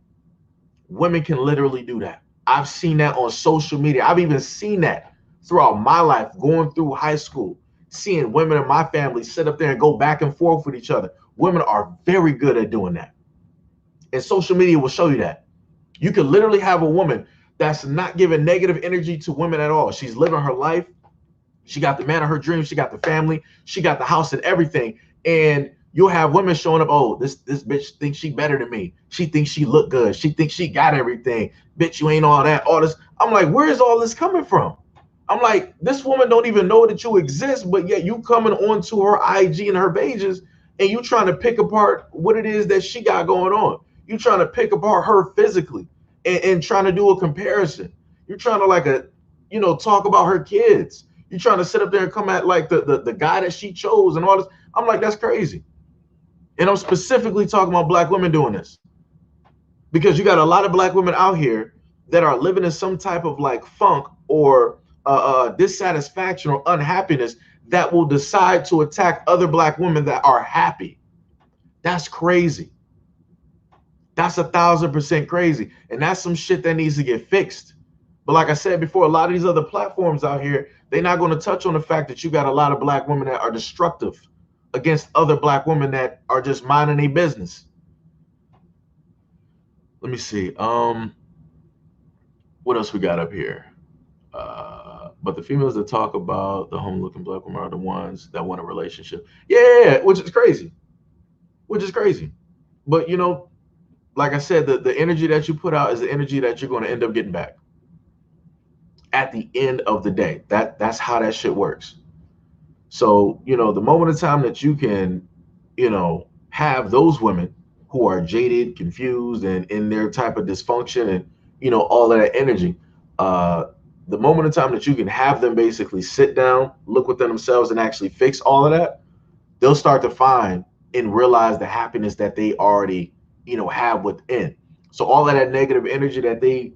Women can literally do that. I've seen that on social media. I've even seen that throughout my life, going through high school, seeing women in my family sit up there and go back and forth with each other. Women are very good at doing that. And social media will show you that. You can literally have a woman that's not giving negative energy to women at all. She's living her life. She got the man of her dreams. She got the family. She got the house and everything. And you'll have women showing up. Oh, this bitch thinks she better than me. She thinks she look good. She thinks she got everything. Bitch, you ain't all that. All this. I'm like, where is all this coming from? I'm like, this woman don't even know that you exist, but yet you coming onto her IG and her pages, and you trying to pick apart what it is that she got going on. You trying to pick apart her physically and trying to do a comparison. You're trying to talk about her kids. You're trying to sit up there and come at like the guy that she chose and all this. I'm like, that's crazy. And I'm specifically talking about black women doing this because you got a lot of black women out here that are living in some type of like funk or dissatisfaction or unhappiness that will decide to attack other black women that are happy. That's crazy. That's 1,000% crazy. And that's some shit that needs to get fixed. But like I said before, a lot of these other platforms out here, they're not going to touch on the fact that you got a lot of black women that are destructive against other black women that are just minding their business. Let me see. What else we got up here? But the females that talk about the home-looking black women are the ones that want a relationship. Yeah, which is crazy. Which is crazy. But like I said, the energy that you put out is the energy that you're going to end up getting back. At the end of the day, that's how that shit works. So, the moment of time that you can, have those women who are jaded, confused, and in their type of dysfunction and, all of that energy, the moment of time that you can have them basically sit down, look within themselves and actually fix all of that, they'll start to find and realize the happiness that they already, have within. So all of that negative energy that they,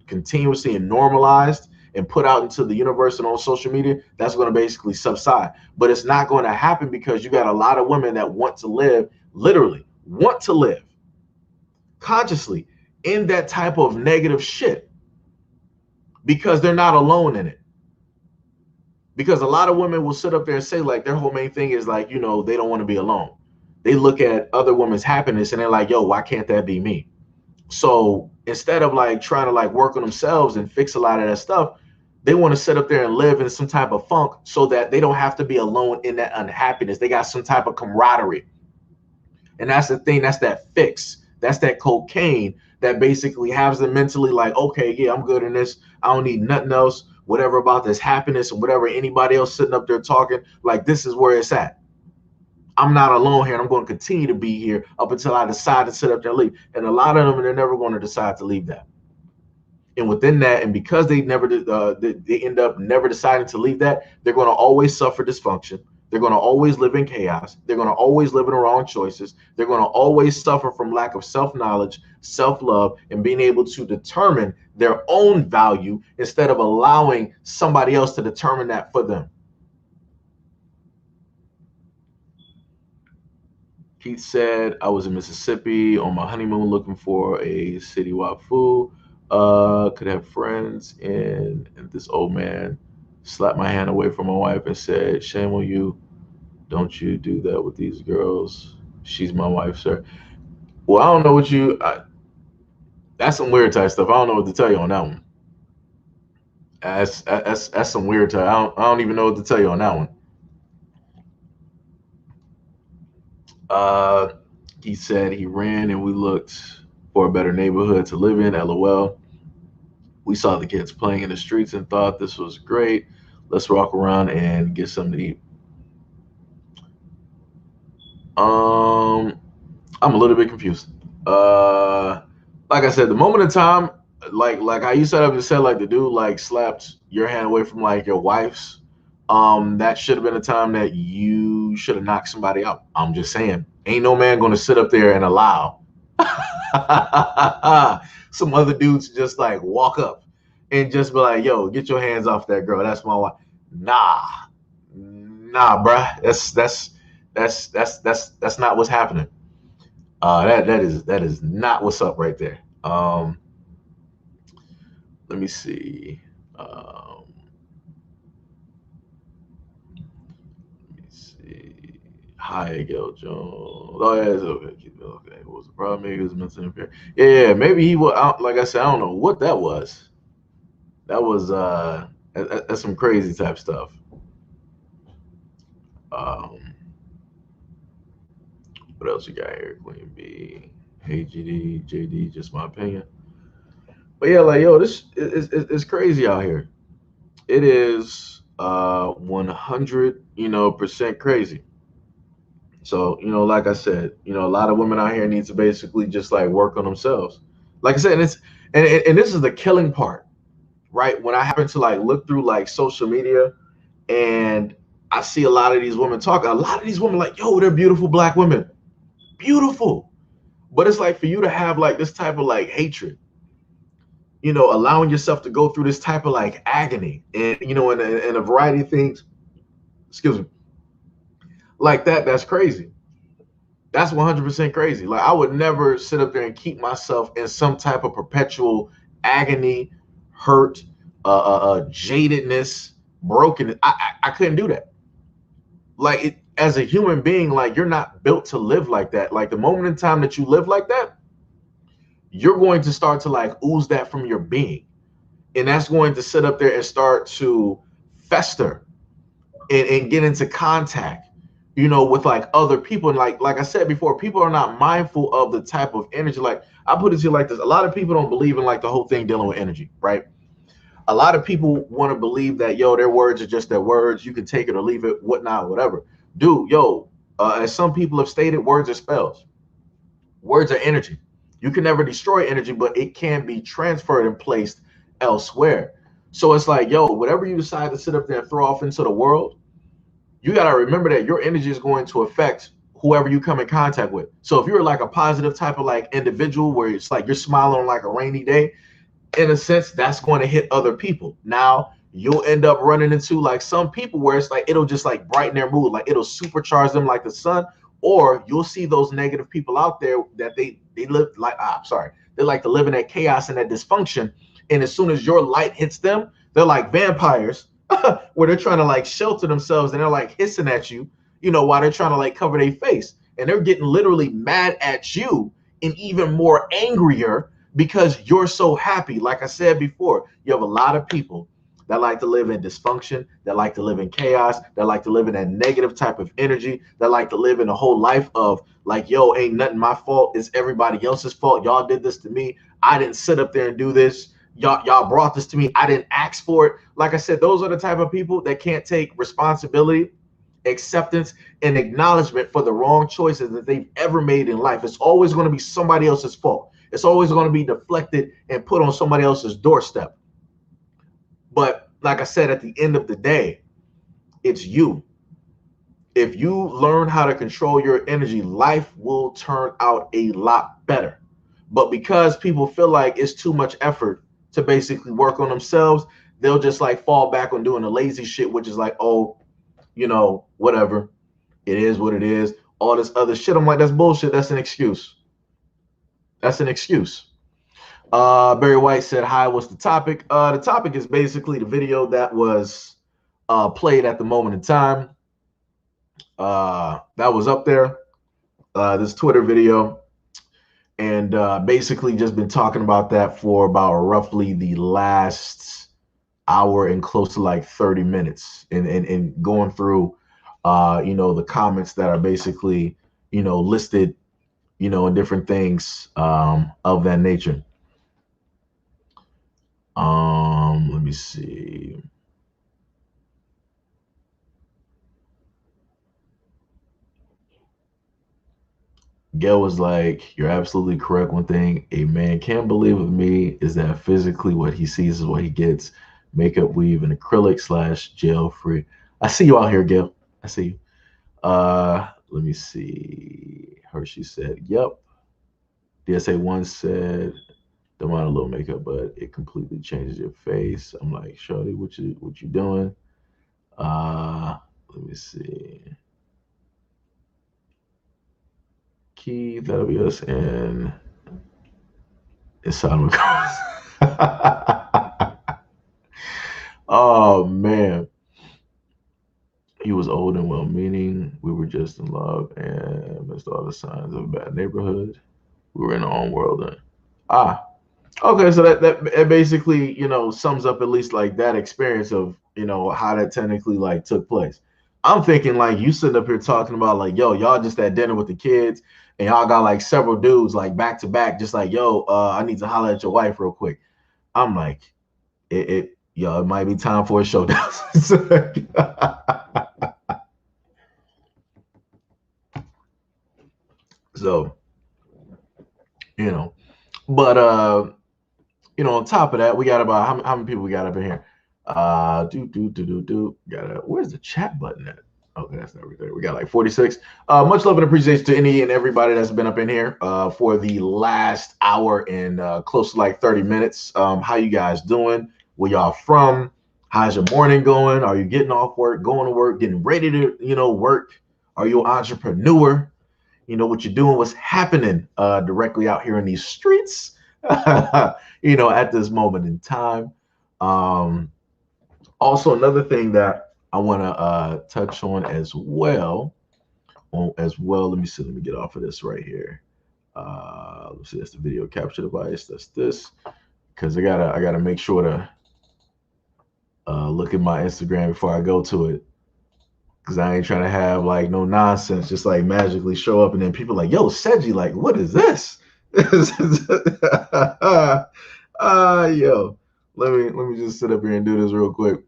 continuously and normalized and put out into the universe and on social media, that's going to basically subside. But it's not going to happen because you got a lot of women that want to live, literally want to live consciously in that type of negative shit because they're not alone in it. Because a lot of women will sit up there and say like their whole main thing is like, they don't want to be alone. They look at other women's happiness and they're like, yo, why can't that be me? So instead of like trying to like work on themselves and fix a lot of that stuff, they want to sit up there and live in some type of funk so that they don't have to be alone in that unhappiness. They got some type of camaraderie. And that's the thing, that's that fix. That's that cocaine that basically has them mentally like, okay, yeah, I'm good in this. I don't need nothing else. Whatever about this happiness and whatever anybody else sitting up there talking, like this is where it's at. I'm not alone here, and I'm going to continue to be here up until I decide to sit up there and leave. And a lot of them, they're never going to decide to leave that. And within that, and because they never they end up never deciding to leave that, they're going to always suffer dysfunction. They're going to always live in chaos. They're going to always live in the wrong choices. They're going to always suffer from lack of self-knowledge, self-love, and being able to determine their own value instead of allowing somebody else to determine that for them. Keith said, I was in Mississippi on my honeymoon looking for a city wafu. Could have friends, and this old man slapped my hand away from my wife and said, shame on you. Don't you do that with these girls. She's my wife, sir. Well, I don't know what that's some weird type stuff. I don't know what to tell you on that one. That's some weird type. I don't even know what to tell you on that one. He said he ran and we looked for a better neighborhood to live in. LOL. We saw the kids playing in the streets and thought this was great. Let's walk around and get something to eat. I'm a little bit confused. Like I said, the moment in time, like how you set up and said, like the dude like slapped your hand away from like your wife's. That should have been a time that you should have knocked somebody out. I'm just saying, ain't no man going to sit up there and allow some other dudes to just like walk up and just be like, yo, get your hands off that girl. That's my wife. Nah, bruh. That's not what's happening. That is not what's up right there. Let me see. Hi, Gail Jones. Oh yeah, it's okay. Okay, what was the problem? Maybe he was mentally impaired. Yeah, maybe he was. Like I said, I don't know what that was. That was that's some crazy type stuff. What else you got here? Queen B. Hey GD, JD, just my opinion. But yeah, like yo, this is crazy out here. It is 100 percent crazy. So like I said, a lot of women out here need to basically just like work on themselves. Like I said, and this is the killing part, right? When I happen to like look through like social media and I see a lot of these women talk, a lot of these women like, yo, they're beautiful black women, beautiful. But it's like for you to have like this type of like hatred, allowing yourself to go through this type of like agony and, and a variety of things, excuse me, like that's crazy. That's 100% crazy. Like I would never sit up there and keep myself in some type of perpetual agony, hurt, jadedness, broken. I couldn't do that. Like as a human being, like you're not built to live like that. Like the moment in time that you live like that, you're going to start to like ooze that from your being. And that's going to sit up there and start to fester and get into contact, with like other people. And like I said before, people are not mindful of the type of energy. Like I put it to you like this. A lot of people don't believe in like the whole thing dealing with energy, right? A lot of people want to believe that, yo, their words are just their words. You can take it or leave it, whatnot, whatever. Dude, yo, as some people have stated, words are spells. Words are energy. You can never destroy energy, but it can be transferred and placed elsewhere. So it's like, yo, whatever you decide to sit up there and throw off into the world, you got to remember that your energy is going to affect whoever you come in contact with. So if you're like a positive type of like individual where it's like you're smiling on like a rainy day, in a sense, that's going to hit other people. Now you'll end up running into like some people where it's like it'll just like brighten their mood, like it'll supercharge them like the sun. Or you'll see those negative people out there that they live like they like to live in that chaos and that dysfunction. And as soon as your light hits them, they're like vampires. where they're trying to like shelter themselves and they're like hissing at you, you know, while they're trying to like cover their face. And they're getting literally mad at you and even more angrier because you're so happy. Like I said before, you have a lot of people that like to live in dysfunction, that like to live in chaos, that like to live in that negative type of energy, that like to live in a whole life of like, yo, ain't nothing my fault. It's everybody else's fault. Y'all did this to me. I didn't sit up there and do this. Y'all brought this to me. I didn't ask for it. Like I said, those are the type of people that can't take responsibility, acceptance, and acknowledgement for the wrong choices that they've ever made in life. It's always going to be somebody else's fault. It's always going to be deflected and put on somebody else's doorstep. But like I said, at the end of the day, it's you. If you learn how to control your energy, life will turn out a lot better. But because people feel like it's too much effort to basically work on themselves, they'll just like fall back on doing the lazy shit, which is like, oh, you know, whatever. It is what it is. All this other shit. I'm like, that's bullshit. That's an excuse. That's an excuse. Barry White said, hi, what's the topic? The topic is basically the video that was played at the moment in time. That was up there, this Twitter video. And basically just been talking about that for about roughly the last hour and close to like 30 minutes and going through, you know, the comments that are basically, you know, listed, you know, and different things of that nature. Let me see. Gail was like, you're absolutely correct. One thing a man can't believe with me is that physically what he sees is what he gets. Makeup, weave, and acrylic / gel free. I see you out here, Gail. I see you. Let me see. Hershey said, yep. DSA1 said, don't mind a little makeup, but it completely changes your face. I'm like, shorty, what you doing? Let me see. Keith, that'll be us, and it's Simon. Oh man. He was old and well-meaning. We were just in love and missed all the signs of a bad neighborhood. We were in our own world then. Okay, so that basically, you know, sums up at least like that experience of, you know, how that technically like took place. I'm thinking like you sitting up here talking about like, yo, y'all just at dinner with the kids and y'all got like several dudes like back to back, just like, yo, I need to holler at your wife real quick. I'm like, it might be time for a showdown. So, you know, but you know, on top of that, we got about how many people we got up in here? Where's the chat button at? Okay, that's not right there. We got like 46. Much love and appreciation to any and everybody that's been up in here for the last hour and close to like 30 minutes. How you guys doing? Where y'all from? How's your morning going? Are you getting off work, going to work, getting ready to, you know, work? Are you an entrepreneur? You know what you're doing, what's happening directly out here in these streets, you know, at this moment in time. Also, another thing that I want to touch on as well, let me see, let me get off of this right here. Let's see, that's the video capture device. That's this, because I gotta make sure to look at my Instagram before I go to it. Cause I ain't trying to have like no nonsense, just like magically show up and then people like, yo, Seji, like, what is this? Yo, let me just sit up here and do this real quick.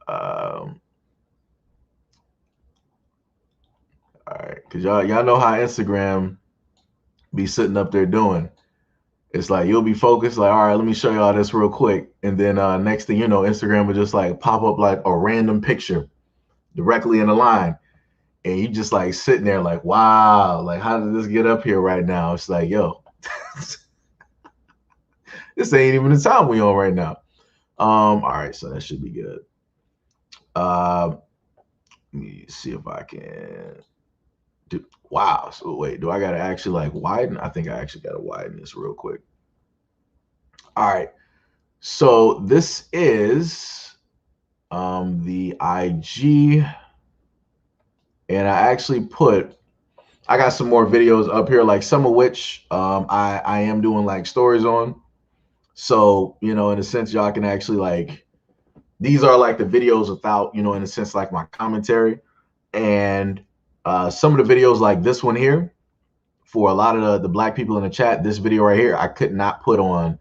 All right, cause y'all know how Instagram be sitting up there doing. It's like you'll be focused, like, all right, let me show y'all this real quick, and then next thing you know, Instagram will just like pop up like a random picture directly in the line, and you just like sitting there like, wow, like how did this get up here right now? It's like, yo, this ain't even the time we on right now. All right, so that should be good. Let me see if I can do. Wow, so wait, do I gotta actually like widen? I think I actually gotta widen this real quick. All right, So this is the IG, and I got some more videos up here, like some of which I am doing like stories on. So, in a sense, y'all can actually like, these are like the videos without, in a sense, like my commentary. And some of the videos like this one here, for a lot of the black people in the chat, this video right here, I could not put on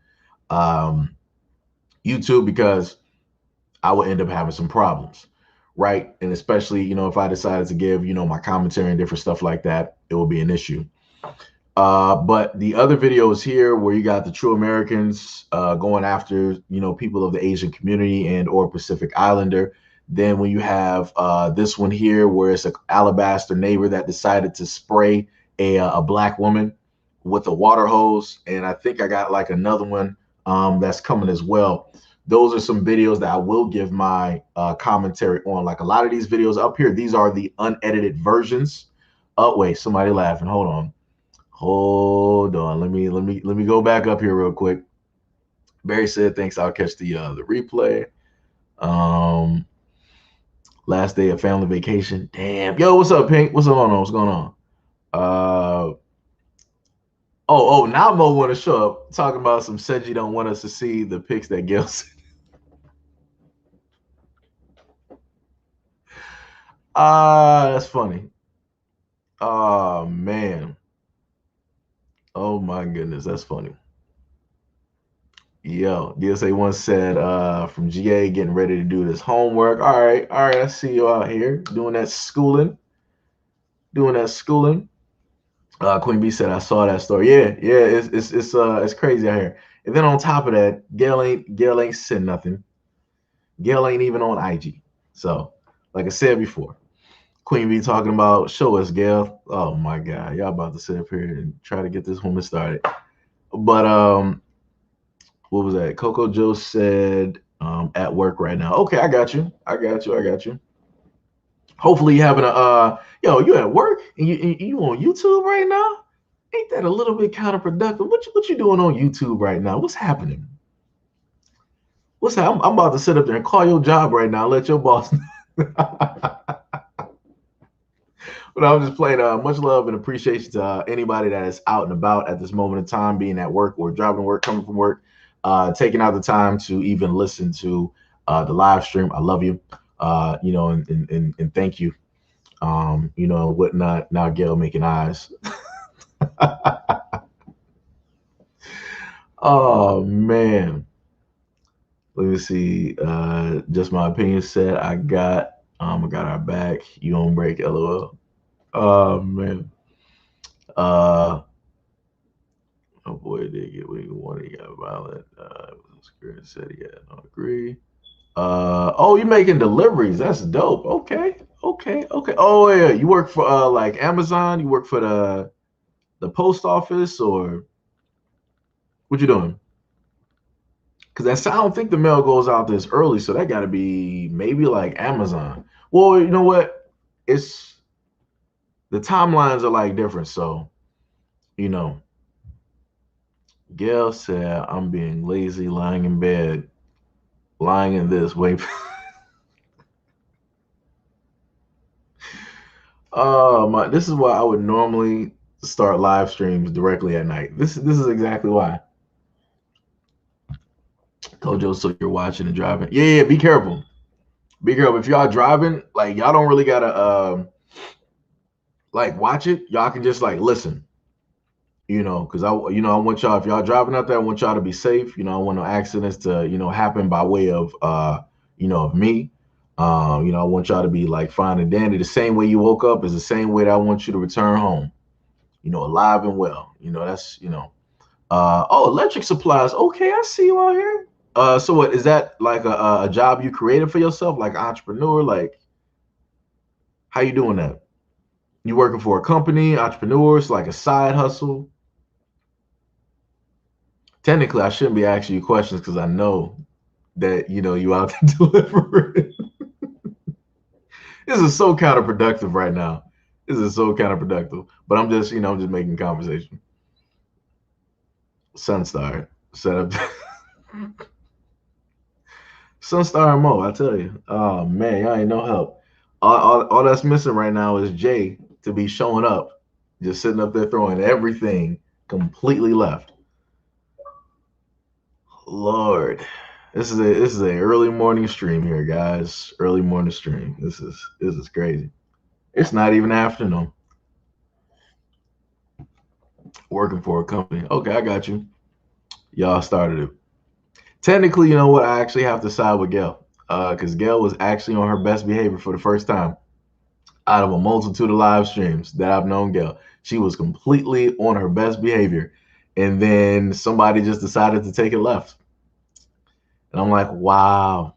YouTube because I would end up having some problems, right? And especially, if I decided to give, my commentary and different stuff like that, it will be an issue. But the other videos here where you got the true Americans going after, people of the Asian community and or Pacific Islander. Then when you have this one here where it's an alabaster neighbor that decided to spray a black woman with a water hose. And I think I got like another one that's coming as well. Those are some videos that I will give my commentary on. Like a lot of these videos up here, these are the unedited versions. Oh, wait, somebody laughing. Hold on. Hold on. Let me go back up here real quick. Barry said, thanks. I'll catch the replay. Last day of family vacation. Damn. Yo, what's up, Pink? What's going on? What's going on? Now Mo want to show up talking about some Seiji don't want us to see the pics that Gil sent. That's funny. Oh man. Oh my goodness, that's funny. Yo, DSA once said from GA getting ready to do this homework. All right, I see you out here doing that schooling. Queen B said I saw that story. Yeah, it's crazy out here. And then on top of that, Gail ain't said nothing. Gail ain't even on IG. So, like I said before, Queen B talking about show us, Gail. Oh my God, y'all about to sit up here and try to get this woman started. But what was that? Coco Joe said at work right now. Okay, I got you. Hopefully you having a you at work and you on YouTube right now? Ain't that a little bit counterproductive? What you doing on YouTube right now? What's happening? I'm about to sit up there and call your job right now. Let your boss know. But I'm just playing much love and appreciation to anybody that is out and about at this moment in time, being at work or driving to work, coming from work, taking out the time to even listen to the live stream. I love you, and thank you. Whatnot. Now Gail making eyes. Oh man. Let me see. Just my opinion said I got our back. You on break, LOL. Oh man. Oh boy, did get what he wanted. He got violent. Said he had no agree. You making deliveries? That's dope. Okay. Oh yeah, you work for like Amazon? You work for the post office, or what you doing? Because I don't think the mail goes out this early, so that got to be maybe like Amazon. Well, you know what? It's the timelines are like different, so Gail said I'm being lazy, lying in bed, lying in this. Wait. This is why I would normally start live streams directly at night. This is exactly why. Kojo, so you're watching and driving. Yeah, be careful. Be careful. If y'all driving, like y'all don't really gotta like watch it. Y'all can just like listen. Because I want y'all, if y'all driving out there, I want y'all to be safe. I want no accidents to, happen by way of of me. I want y'all to be like fine and dandy. The same way you woke up is the same way that I want you to return home, alive and well. That's, electric supplies. Okay, I see you out here. So what is that, like a job you created for yourself, like entrepreneur? Like, how you doing that? You working for a company, entrepreneurs, like a side hustle? Technically, I shouldn't be asking you questions because I know that you out to deliver it. This is so counterproductive right now. But I'm just making conversation. Sunstar set up. Sunstar and Mo, I tell you. Oh man, y'all ain't no help. All that's missing right now is Jay to be showing up, just sitting up there throwing everything completely left. Lord, this is a early morning stream here, guys. Early morning stream. This is crazy. It's not even afternoon. Working for a company. Okay, I got you. Y'all started it. Technically, you know what? I actually have to side with Gail. Because Gail was actually on her best behavior for the first time out of a multitude of live streams that I've known Gail. She was completely on her best behavior. And then somebody just decided to take it left. And I'm like, wow.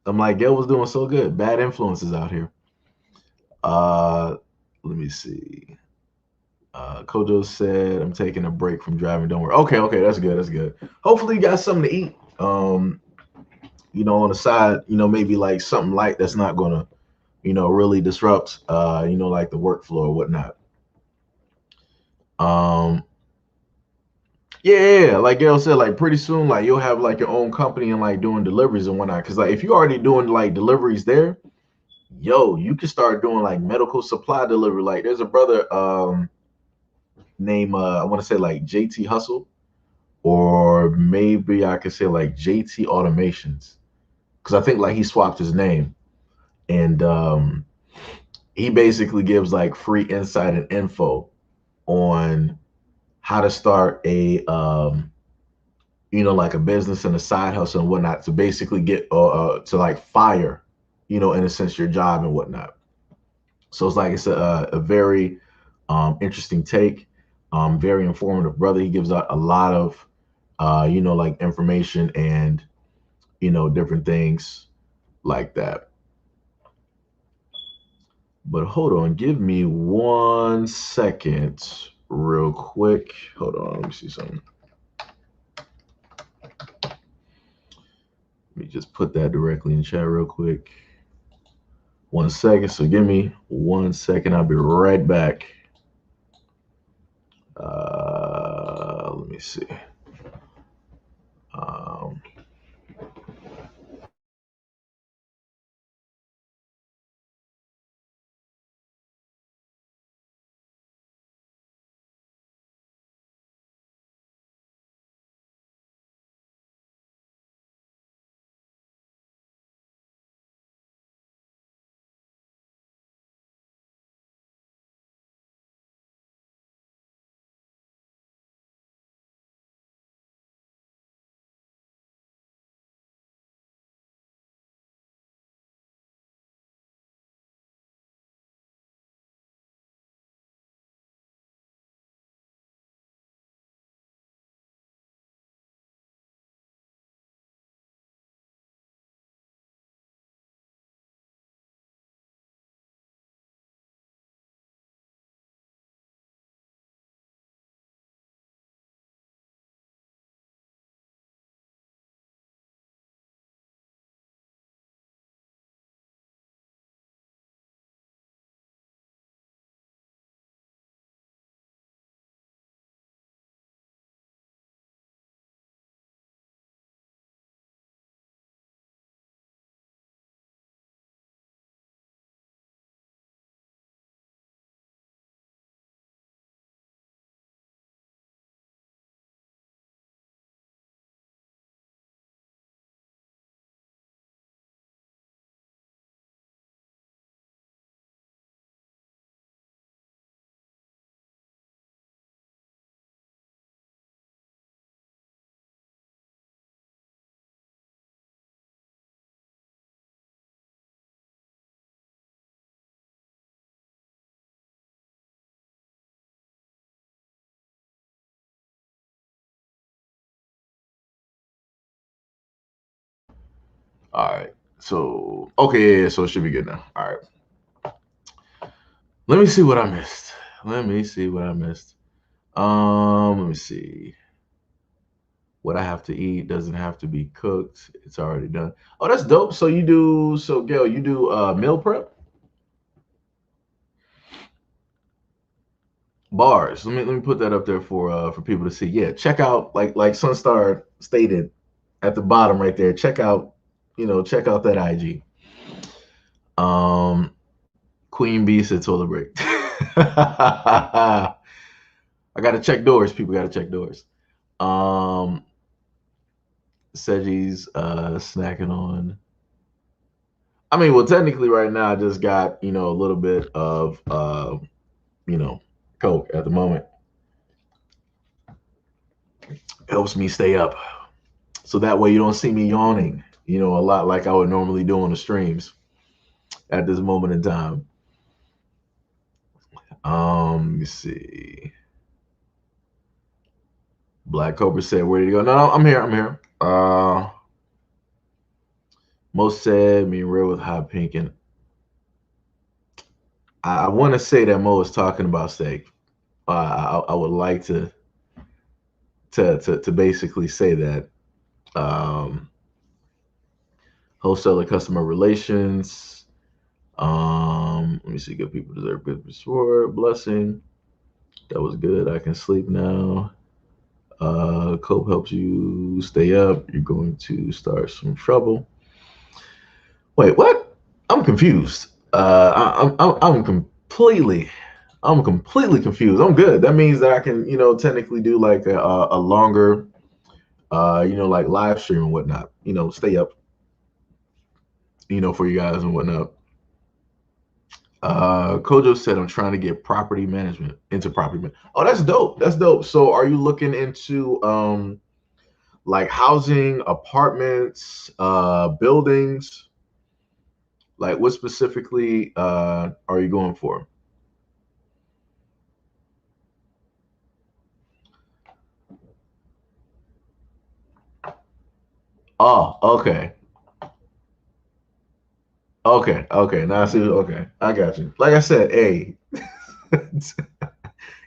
I'm like, Gail was doing so good. Bad influences out here. Uh, Let me see. Kojo said, I'm taking a break from driving. Don't worry. Okay, okay, that's good. That's good. Hopefully you got something to eat. On the side, maybe like something light that's not gonna, really disrupt like the workflow or whatnot. Um, yeah, like Gail said, like pretty soon, like you'll have like your own company and like doing deliveries and whatnot. Cause like if you're already doing like deliveries there, yo, you can start doing like medical supply delivery. Like there's a brother named I want to say like JT Hustle, or maybe I could say like JT Automations. Cause I think like he swapped his name. And he basically gives like free insight and info on how to start a like a business and a side hustle and whatnot to basically get to like fire, in a sense your job and whatnot. So it's like it's a very interesting take, very informative brother. He gives out a lot of like information and different things like that. But hold on, give me 1 second, real quick. Hold on, let me see something. Let me just put that directly in chat real quick. 1 second. So give me 1 second. I'll be right back. Let me see. Um, all right. So okay, yeah, so it should be good now. All right. Let me see what I missed. Let me see what I missed. Let me see. What I have to eat doesn't have to be cooked. It's already done. Oh, that's dope. So Gail, you do meal prep? Bars. Let me put that up there for people to see. Yeah, check out like Sunstar stated at the bottom right there. Check out check out that IG. Queen Bee said toilet break. I gotta check doors. People gotta check doors. Um, Seji's snacking on. I mean, well, technically, right now I just got a little bit of you know Coke at the moment. Helps me stay up, so that way you don't see me yawning. A lot like I would normally do on the streams at this moment in time. Let me see. Black Cobra said, "Where did he go?" No, no, I'm here. I'm here. Most said me real with hot pink, and I want to say that Mo is talking about steak. I would like to basically say that. Um, Wholesaler customer relations. Let me see. Good people deserve good reward. Blessing. That was good. I can sleep now. Cope helps you stay up. You're going to start some trouble. Wait, what? I'm confused. I'm completely confused. I'm good. That means that I can, technically do like a longer, like live stream and whatnot. Stay up, for you guys and whatnot. Kojo said I'm trying to get property management into property management. Oh, that's dope. That's dope. So are you looking into like housing, apartments, buildings? Like what specifically are you going for? Oh, okay. Okay, okay. Now I see. Okay, I got you. Like I said, hey, it's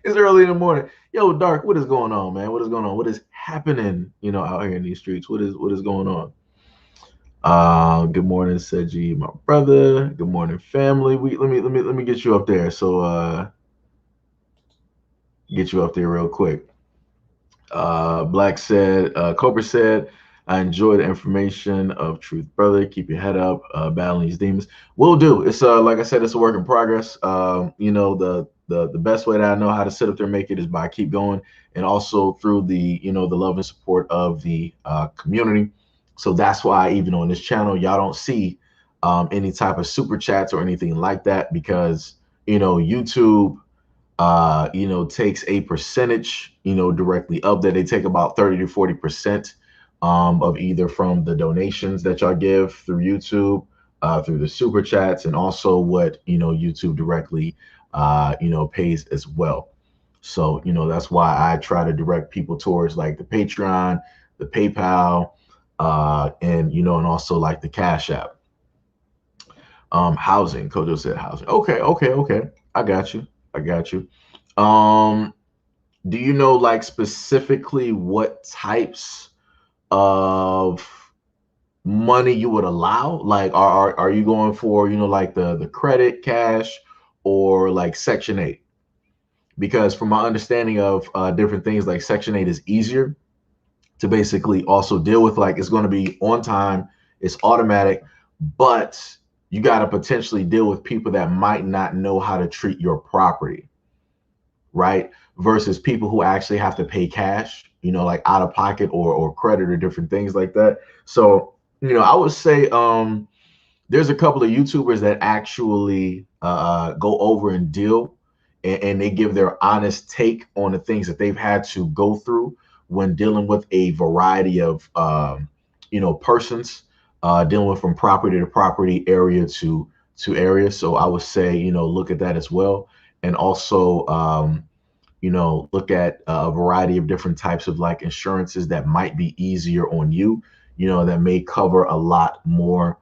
early in the morning. Yo, Dark, what is going on, man? What is going on? What is happening? Out here in these streets. What is going on? Good morning, Seji, my brother. Good morning, family. Let me get you up there. So get you up there real quick. Black said, Cobra said, I enjoy the information of truth, brother. Keep your head up, battling these demons. Will do. It's like I said, it's a work in progress. The best way that I know how to sit up there and make it is by keep going, and also through the love and support of the community. So that's why even on this channel, y'all don't see any type of super chats or anything like that, because YouTube takes a percentage, directly of that. They take about 30 to 40% of either from the donations that y'all give through YouTube, through the super chats, and also what YouTube directly pays as well. So that's why I try to direct people towards like the Patreon, the PayPal, and also like the Cash App. Housing. Kojo said housing. Okay, okay, okay. I got you. I got you. Um, do you know like specifically what types of money you would allow? Like are you going for, like the credit, cash, or like Section 8? Because from my understanding of different things, like Section 8 is easier to basically also deal with. Like it's going to be on time, it's automatic, but you got to potentially deal with people that might not know how to treat your property, right? Versus people who actually have to pay cash, like out of pocket or credit or different things like that. So, I would say there's a couple of YouTubers that actually go over and deal, and they give their honest take on the things that they've had to go through when dealing with a variety of persons, dealing with from property to property, area to area. So I would say look at that as well, and also look at a variety of different types of like insurances that might be easier on you, that may cover a lot more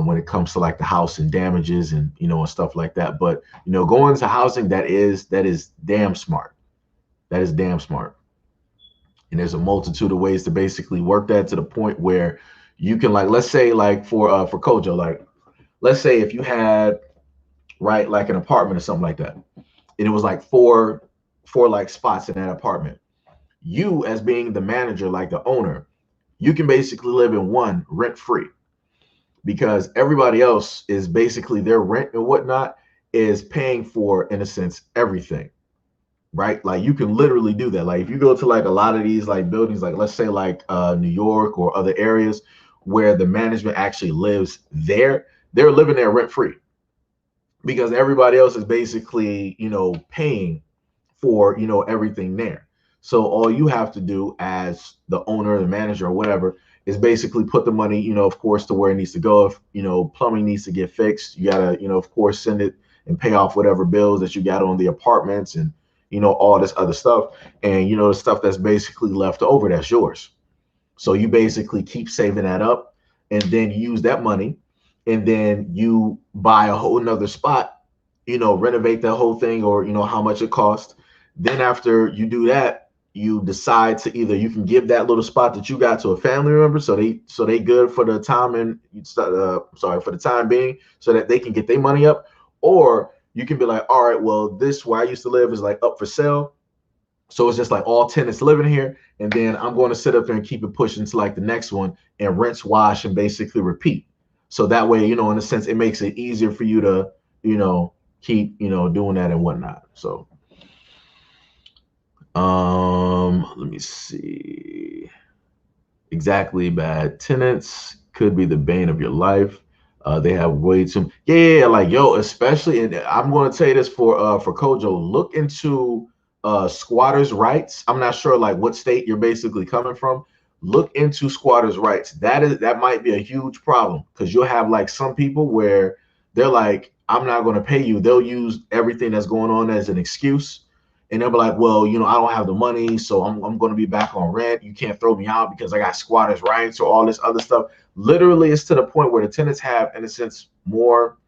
when it comes to like the house and damages and stuff like that. But going to housing, that is damn smart. That is damn smart. And there's a multitude of ways to basically work that to the point where you can, like, let's say like for Kojo, like let's say if you had right like an apartment or something like that, and it was like four like spots in that apartment. You as being the manager, like the owner, you can basically live in one rent free. because everybody else is basically their rent and whatnot is paying for, in a sense, everything, right? Like you can literally do that. Like if you go to like a lot of these like buildings, like let's say like New York or other areas where the management actually lives there, they're living there rent free because everybody else is basically, paying for, everything there. So all you have to do as the owner, the manager, or whatever, is basically put the money, of course, to where it needs to go. If, plumbing needs to get fixed, you gotta, of course, send it and pay off whatever bills that you got on the apartments and, all this other stuff. And, the stuff that's basically left over, that's yours. So you basically keep saving that up and then use that money and then you buy a whole nother spot, renovate the whole thing or, how much it costs. Then after you do that, you decide to either you can give that little spot that you got to a family member so they good for the time and for the time being so that they can get their money up, or you can be like, all right, well, this where I used to live is like up for sale. So it's just like all tenants living here. And then I'm going to sit up there and keep it pushing to like the next one and rinse, wash, and basically repeat. So that way, in a sense, it makes it easier for you to, keep, doing that and whatnot. So, let me see. Exactly. Bad tenants could be the bane of your life. They have way too, yeah, like yo, especially, and I'm going to tell you this for Kojo, look into squatters' rights. I'm not sure like what state you're basically coming from. Look into squatters' rights. That might be a huge problem because you'll have like some people where they're like, I'm not going to pay you. They'll use everything that's going on as an excuse. And they'll be like, well, I don't have the money, so I'm going to be back on rent. You can't throw me out because I got squatters' rights or all this other stuff. Literally, it's to the point where the tenants have, in a sense, more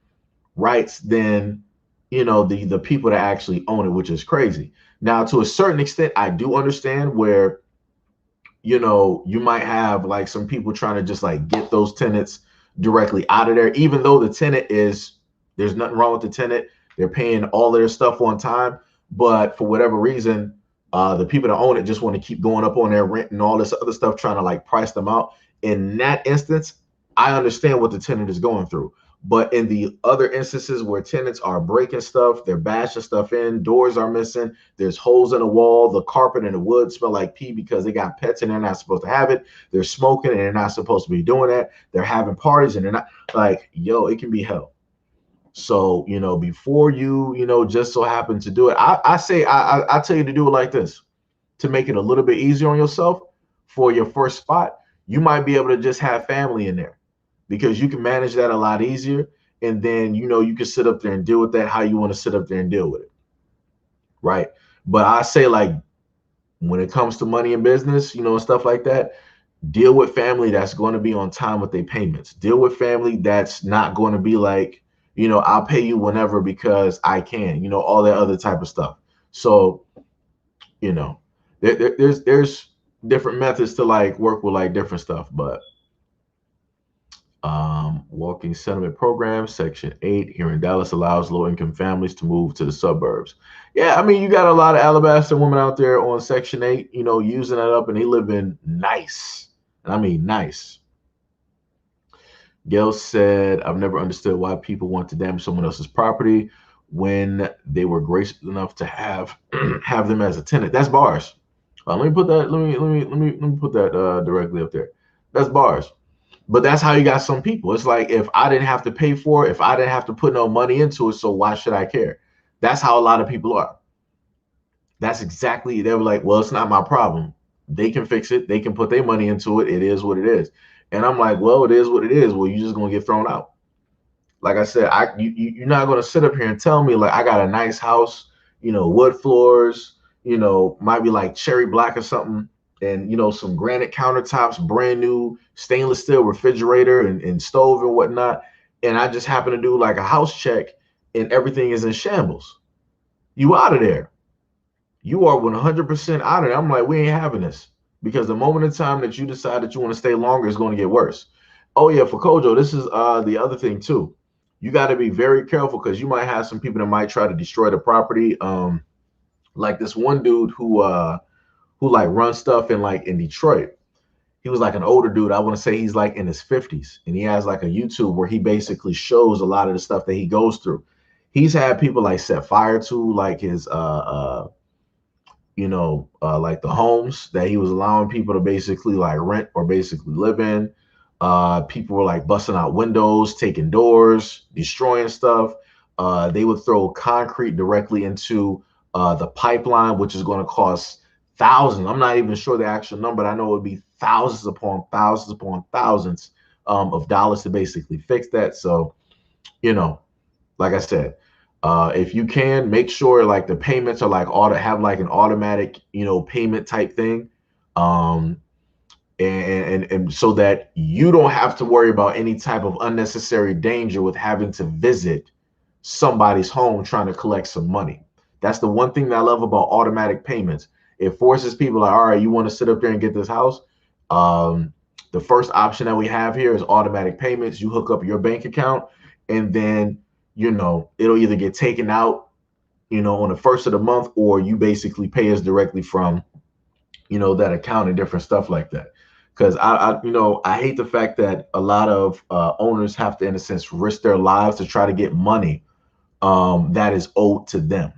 rights than, the people that actually own it, which is crazy. Now, to a certain extent, I do understand where, you might have like some people trying to just like get those tenants directly out of there, even though there's nothing wrong with the tenant. They're paying all of their stuff on time. But for whatever reason, the people that own it just want to keep going up on their rent and all this other stuff, trying to like price them out. In that instance, I understand what the tenant is going through. But in the other instances where tenants are breaking stuff, they're bashing stuff in, doors are missing, there's holes in the wall, the carpet and the wood smell like pee because they got pets and they're not supposed to have it. They're smoking and they're not supposed to be doing that. They're having parties and they're not, like, yo, it can be hell. So, before you, just so happen to do it, I tell you to do it like this to make it a little bit easier on yourself for your first spot. You might be able to just have family in there because you can manage that a lot easier. And then, you can sit up there and deal with that how you want to sit up there and deal with it. Right. But I say, like, when it comes to money and business, and stuff like that, deal with family that's going to be on time with their payments. Deal with family that's not going to be like, I'll pay you whenever because I can, all that other type of stuff. So, there's different methods to like work with like different stuff, but walking settlement program, Section 8 here in Dallas allows low-income families to move to the suburbs. Yeah, I mean, you got a lot of Alabaster women out there on Section 8, using that up, and they live in nice. And I mean nice. Gail said, I've never understood why people want to damage someone else's property when they were gracious enough to have have them as a tenant. That's bars. Let me put that. Let me put that directly up there. That's bars. But that's how you got some people. It's like, if I didn't have to pay for it, if I didn't have to put no money into it, so why should I care? That's how a lot of people are. That's exactly, they were like, well, it's not my problem. They can fix it. They can put their money into it. It is what it is. And I'm like, well, it is what it is. Well, you're just going to get thrown out. Like I said, you're not going to sit up here and tell me like I got a nice house, wood floors, might be like cherry black or something. And, some granite countertops, brand new stainless steel refrigerator and stove and whatnot. And I just happen to do like a house check and everything is in shambles. You out of there. You are 100% out of there. I'm like, we ain't having this. Because the moment in time that you decide that you want to stay longer is going to get worse. Oh yeah, for Kojo, this is the other thing too. You got to be very careful because you might have some people that might try to destroy the property. Like this one dude who like runs stuff in Detroit. he was like an older dude. I want to say he's like in his 50s, and he has like a YouTube where he basically shows a lot of the stuff that he goes through. He's had people like set fire to like his like the homes that he was allowing people to basically like rent or basically live in. People were like busting out windows, taking doors, destroying stuff. They would throw concrete directly into the pipeline, which is going to cost thousands. I'm not even sure the actual number, but I know it would be thousands upon thousands of dollars to basically fix that. So, you know, like I said, if you can make sure like the payments are like have like an automatic, payment type thing. Um, and so that you don't have to worry about any type of unnecessary danger with having to visit somebody's home trying to collect some money. That's the one thing that I love about automatic payments. It forces people like, all right, you want to sit up there and get this house. The first option that we have here is automatic payments. You hook up your bank account, and then it'll either get taken out, on the first of the month, or you basically pay us directly from that account and different stuff like that. Because I hate the fact that a lot of owners have to, in a sense, risk their lives to try to get money that is owed to them,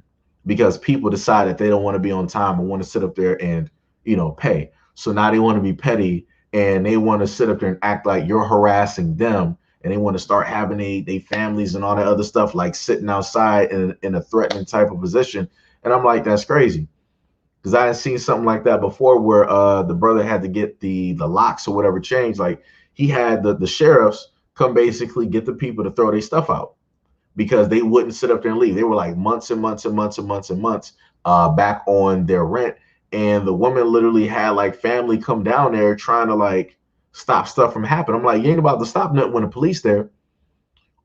because people decide that they don't want to be on time and want to sit up there and pay. So now they want to be petty, and they want to sit up there and act like you're harassing them, and they want to start having they families and all that other stuff like sitting outside in a threatening type of position. And I'm like, that's crazy, because I had seen something like that before, where the brother had to get the locks or whatever changed. Like, he had the sheriffs come basically get the people to throw their stuff out because they wouldn't sit up there and leave. They were like months and months and months and months and months back on their rent. And the woman literally had like family come down there trying to like stop stuff from happening. I'm like, you ain't about to stop nothing when the police there.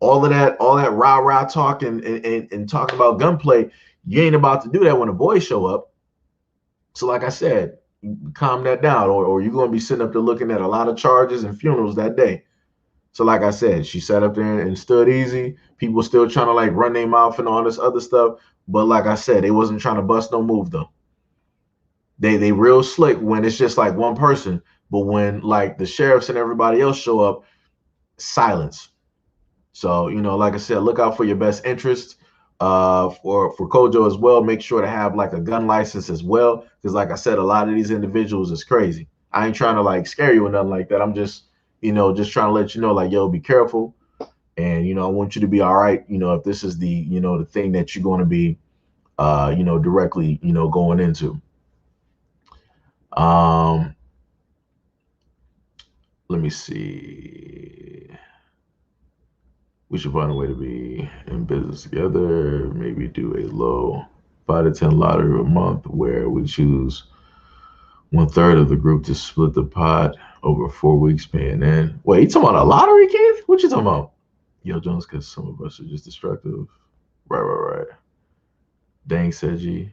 All that rah rah talk and talking about gunplay, you ain't about to do that when the boys show up. So like I said, calm that down, or you're gonna be sitting up there looking at a lot of charges and funerals that day. So like I said, she sat up there and stood easy. People still trying to like run their mouth and all this other stuff. But like I said, they wasn't trying to bust no move though. They real slick when it's just like one person. But when like the sheriffs and everybody else show up, silence. So, like I said, look out for your best interest. For Kojo as well, make sure to have like a gun license as well. Because like I said, a lot of these individuals is crazy. I ain't trying to like scare you or nothing like that. I'm just, just trying to let you know, like, yo, be careful. And, I want you to be all right. If this is the thing that you're going to be, directly, going into. Um, Let me see. We should find a way to be in business together. Maybe do a low 5 to 10 lottery a month where we choose 1/3 of the group to split the pot over 4 weeks paying in. Wait, you talking about a lottery, Keith? What you talking about? Yo, Jones, because some of us are just destructive. Right. Dang, Seji,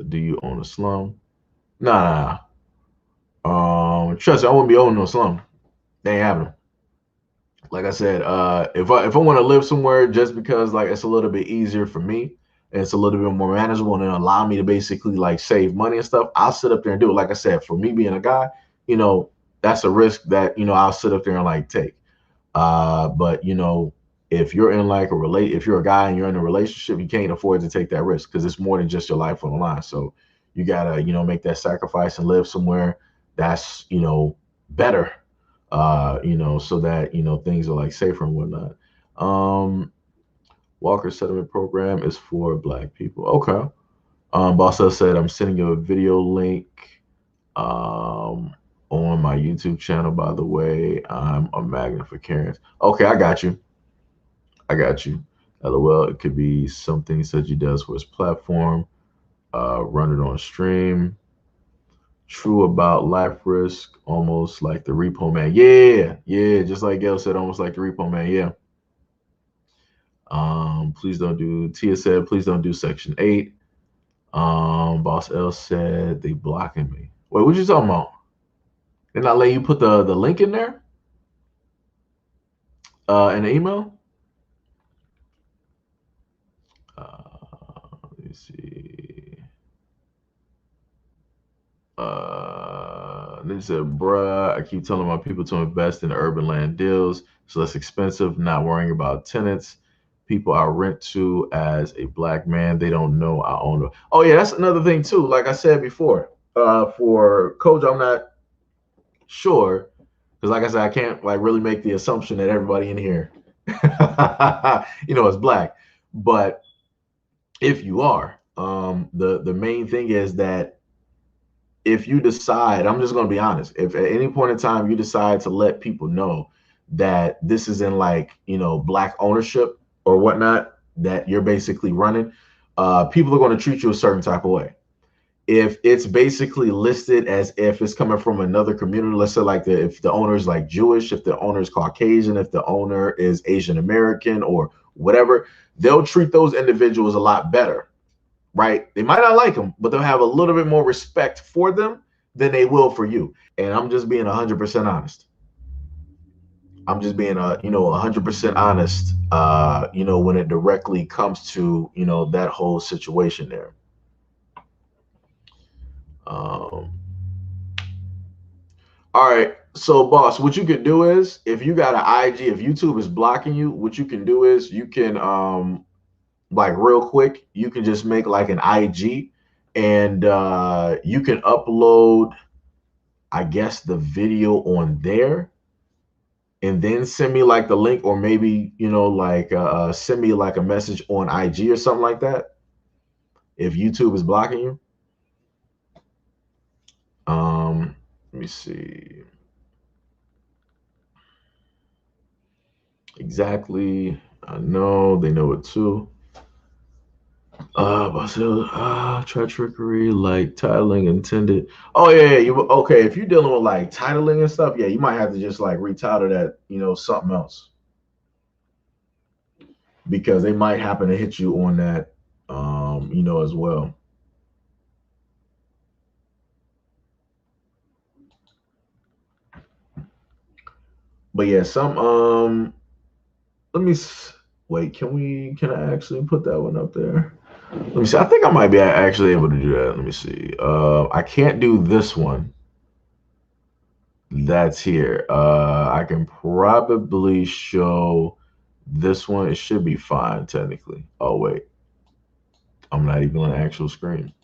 do you own a slum? Nah. Trust me, I wouldn't be owning no slum. They ain't having them. Like I said, if I want to live somewhere just because like it's a little bit easier for me and it's a little bit more manageable and allow me to basically like save money and stuff, I'll sit up there and do it. Like I said, for me being a guy, that's a risk that I'll sit up there and like take. But if you're in like if you're a guy and you're in a relationship, you can't afford to take that risk because it's more than just your life on the line. So you gotta make that sacrifice and live somewhere that's better, so that things are like safer and whatnot. um Walker settlement program is for Black people. Okay. Boss Us said, I'm sending you a video link um on my YouTube channel. By the way, I'm a magnet for Karens. Okay, I got you. LOL, it could be something Seji does for his platform. Run it on stream. True about life risk, almost like the repo man. Yeah, just like Gail said, almost like the repo man. Yeah. Please don't do Tia said, please don't do section 8. Boss L said they blocking me. Wait, what you talking about? They're not letting you put the link in there? In the email? Let me see. They said, bruh, I keep telling my people to invest in the urban land deals. It's less expensive, not worrying about tenants. People I rent to as a black man, they don't know I own them. Oh, yeah, that's another thing, too. Like I said before, for Coach, I'm not sure. Because, like I said, I can't like really make the assumption that everybody in here, is black. But if you are, the main thing is that if you decide, I'm just going to be honest, if at any point in time you decide to let people know that this is in like, black ownership or whatnot, that you're basically running, people are going to treat you a certain type of way. If it's basically listed as if it's coming from another community, let's say like if the owner is like Jewish, if the owner is Caucasian, if the owner is Asian American or whatever, they'll treat those individuals a lot better, right? They might not like them, but they'll have a little bit more respect for them than they will for you. And I'm just being 100% honest. I'm just being 100% honest, when it directly comes to, that whole situation there. Um, all right. So, boss, what you can do is if you got an IG, if YouTube is blocking you, what you can do is you can like real quick, you can just make like an IG and you can upload, I guess, the video on there and then send me like the link, or maybe, like send me like a message on IG or something like that. If YouTube is blocking you. Let me see. Exactly. I know they know it too. Try trickery like titling intended. Oh yeah, you okay? If you're dealing with like titling and stuff, yeah, you might have to just like retitle that, something else, because they might happen to hit you on that, as well. But yeah, some let me wait. Can I actually put that one up there? Let me see. I think I might be actually able to do that. Let me see. I can't do this one. That's here. I can probably show this one. It should be fine technically. Oh wait, I'm not even on the actual screen.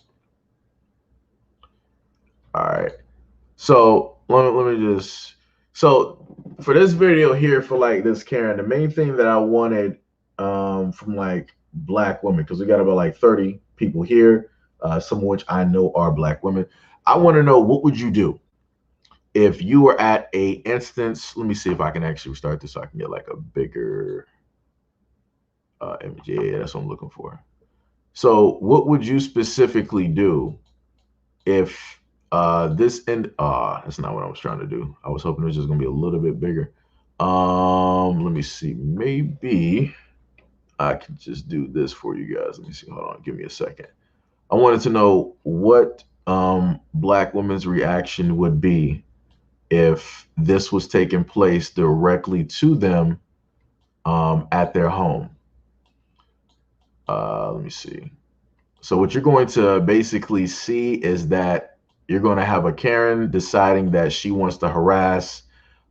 All right. So let me just. So for this video here, for like this Karen, the main thing that I wanted from like black women, because we got about like 30 people here, some of which I know are black women. I want to know, what would you do if you were at a instance? Let me see if I can actually restart this so I can get like a bigger image. Yeah, that's what I'm looking for. So what would you specifically do if this end that's not what I was trying to do. I was hoping it was just gonna be a little bit bigger. Let me see. Maybe I could just do this for you guys. Let me see. Hold on, give me a second. I wanted to know what black women's reaction would be if this was taking place directly to them at their home. Let me see. So what you're going to basically see is that you're going to have a Karen deciding that she wants to harass,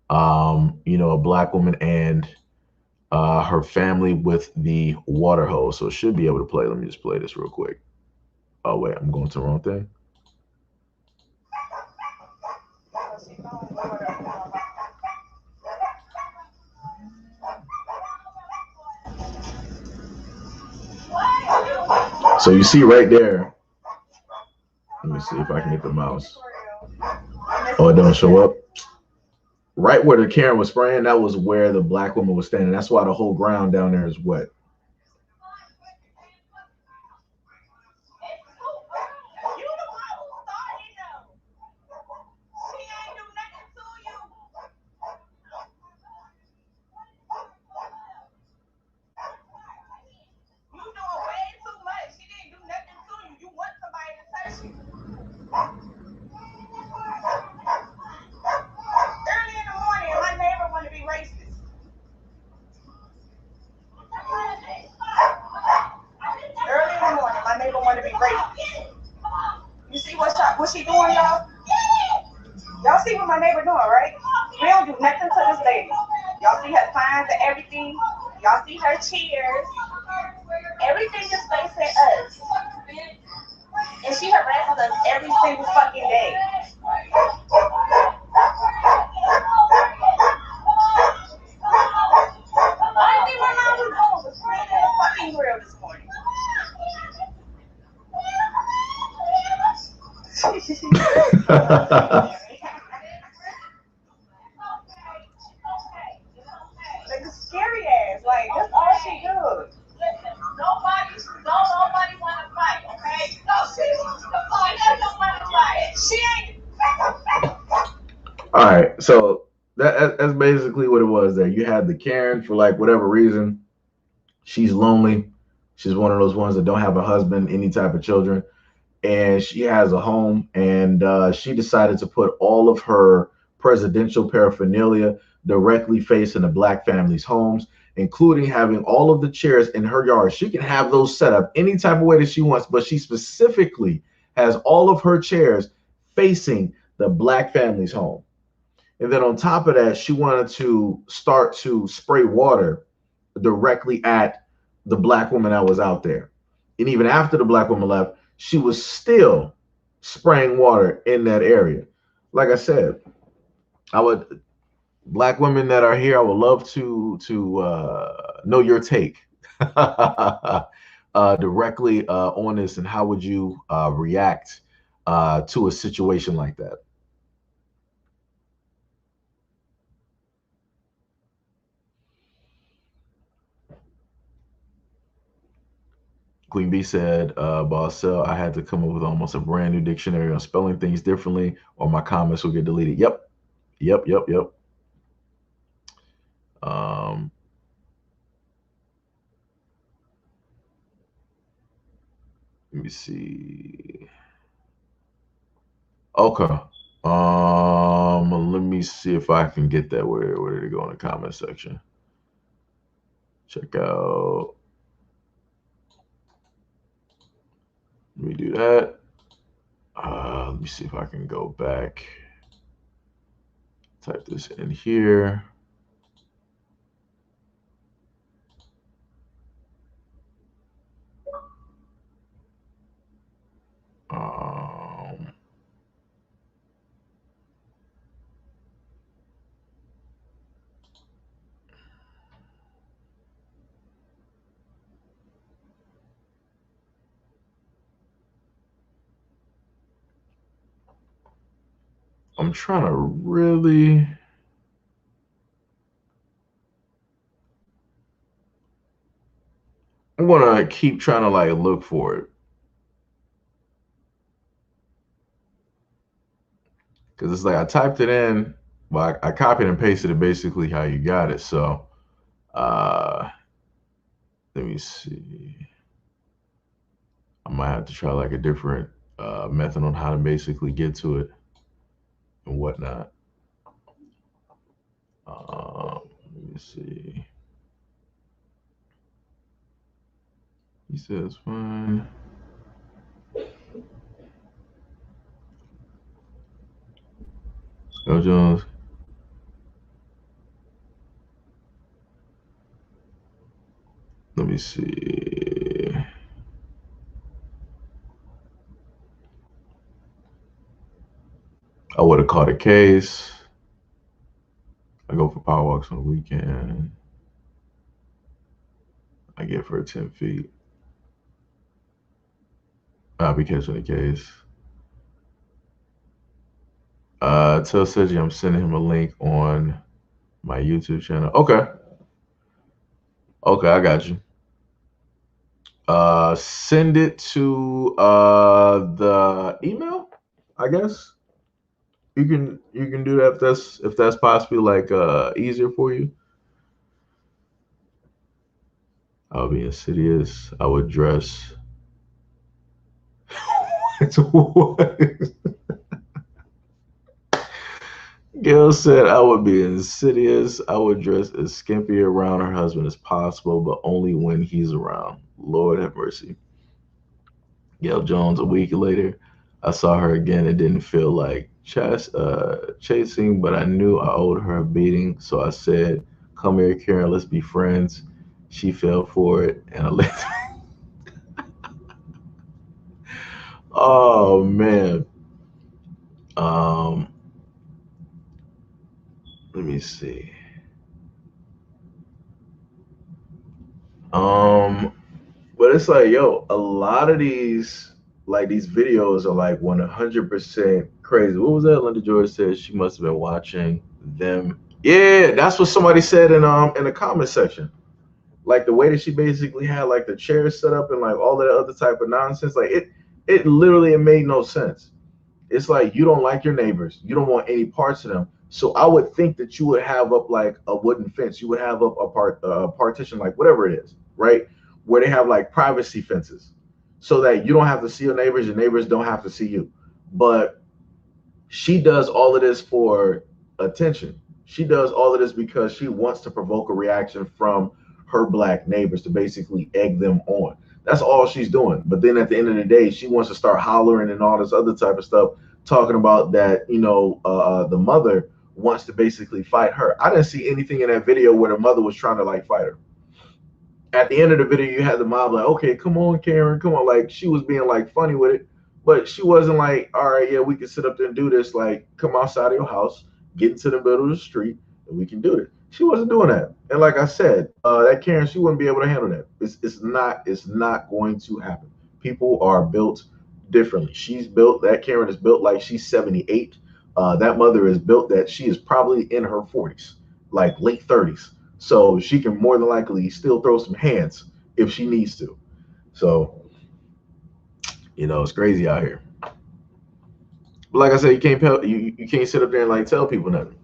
a black woman and her family with the water hose. So it should be able to play. Let me just play this real quick. Oh wait, I'm going to the wrong thing. So you see right there. Let me see if I can get the mouse. Oh, it don't show up. Right where the Karen was spraying, that was where the black woman was standing. That's why the whole ground down there is wet. everything. Y'all see her chairs. Everything is facing us. And she harasses us every single fucking day. Only thing my mom was doing was cleaning the fucking grill this morning. Like a scary ass. Like that's all she does. Nobody want to fight, okay? No, she wants to fight. She doesn't want to fight. She ain't. All right, so that's basically what it was. There, you had the Karen for like whatever reason. She's lonely. She's one of those ones that don't have a husband, any type of children, and she has a home. And she decided to put all of her presidential paraphernalia directly facing the black families' homes, including having all of the chairs in her yard. She can have those set up any type of way that she wants, but she specifically has all of her chairs facing the black families' home. And then on top of that, she wanted to start to spray water directly at the black woman that was out there. And even after the black woman left, she was still spraying water in that area. Like I said, I would black women that are here, I would love to know your take directly on this, and how would you react to a situation like that? Queen B said, Boss Cell, I had to come up with almost a brand new dictionary on spelling things differently, or my comments will get deleted. Yep, yep, yep, yep. Um, Let me see. Okay. Let me see if I can get that. Where did it go in the comment section? Check out. Let me do that. Let me see if I can go back. Type this in here. Um, I'm trying to really. I'm gonna keep trying to like look for it, because it's like I typed it in, but I copied and pasted it basically how you got it. So uh, let me see. I might have to try like a different method on how to basically get to it and whatnot. Let me see. He says fine. Yo, Jones. Let me see. I would have caught a case. I go for power walks on the weekend. I get for 10 feet. I'll be catching the case. Tell Seji I'm sending him a link on my YouTube channel. Okay. Okay, I got you. Send it to the email, I guess. You can do that if that's possibly like easier for you. I would be insidious. I would dress. It's what? Gail said I would be insidious. I would dress as skimpy around her husband as possible, but only when he's around. Lord have mercy. Gail Jones, a week later, I saw her again. It didn't feel like chasing, but I knew I owed her a beating. So I said, Come here, Karen. Let's be friends. She fell for it, and I let. Oh man. Um, let me see. Um, but it's like, yo, a lot of these like these videos are like 100% crazy. What was that? Linda George said she must have been watching them. Yeah, that's what somebody said in the comment section. Like the way that she basically had like the chairs set up and like all that other type of nonsense. Like it literally it made no sense. It's like you don't like your neighbors. You don't want any parts of them. So I would think that you would have up like a wooden fence. You would have up a partition, like whatever it is, right? Where they have like privacy fences, so that you don't have to see your neighbors. Your neighbors don't have to see you. But she does all of this for attention. She does all of this because she wants to provoke a reaction from her black neighbors to basically egg them on. That's all she's doing. But then at the end of the day, she wants to start hollering and all this other type of stuff, talking about that, the mother wants to basically fight her. I didn't see anything in that video where the mother was trying to like fight her. At the end of the video, you had the mom like, okay, come on, Karen, come on. Like she was being like funny with it, but she wasn't like, all right, yeah, we can sit up there and do this. Like, come outside of your house, get into the middle of the street, and we can do it. She wasn't doing that. And like I said, that Karen, she wouldn't be able to handle that. It's not going to happen. People are built differently. That Karen is built like she's 78. That mother is built that she is probably in her 40s, like late 30s. So she can more than likely still throw some hands if she needs to. So, it's crazy out here. But like I said, you can't sit up there and like tell people nothing.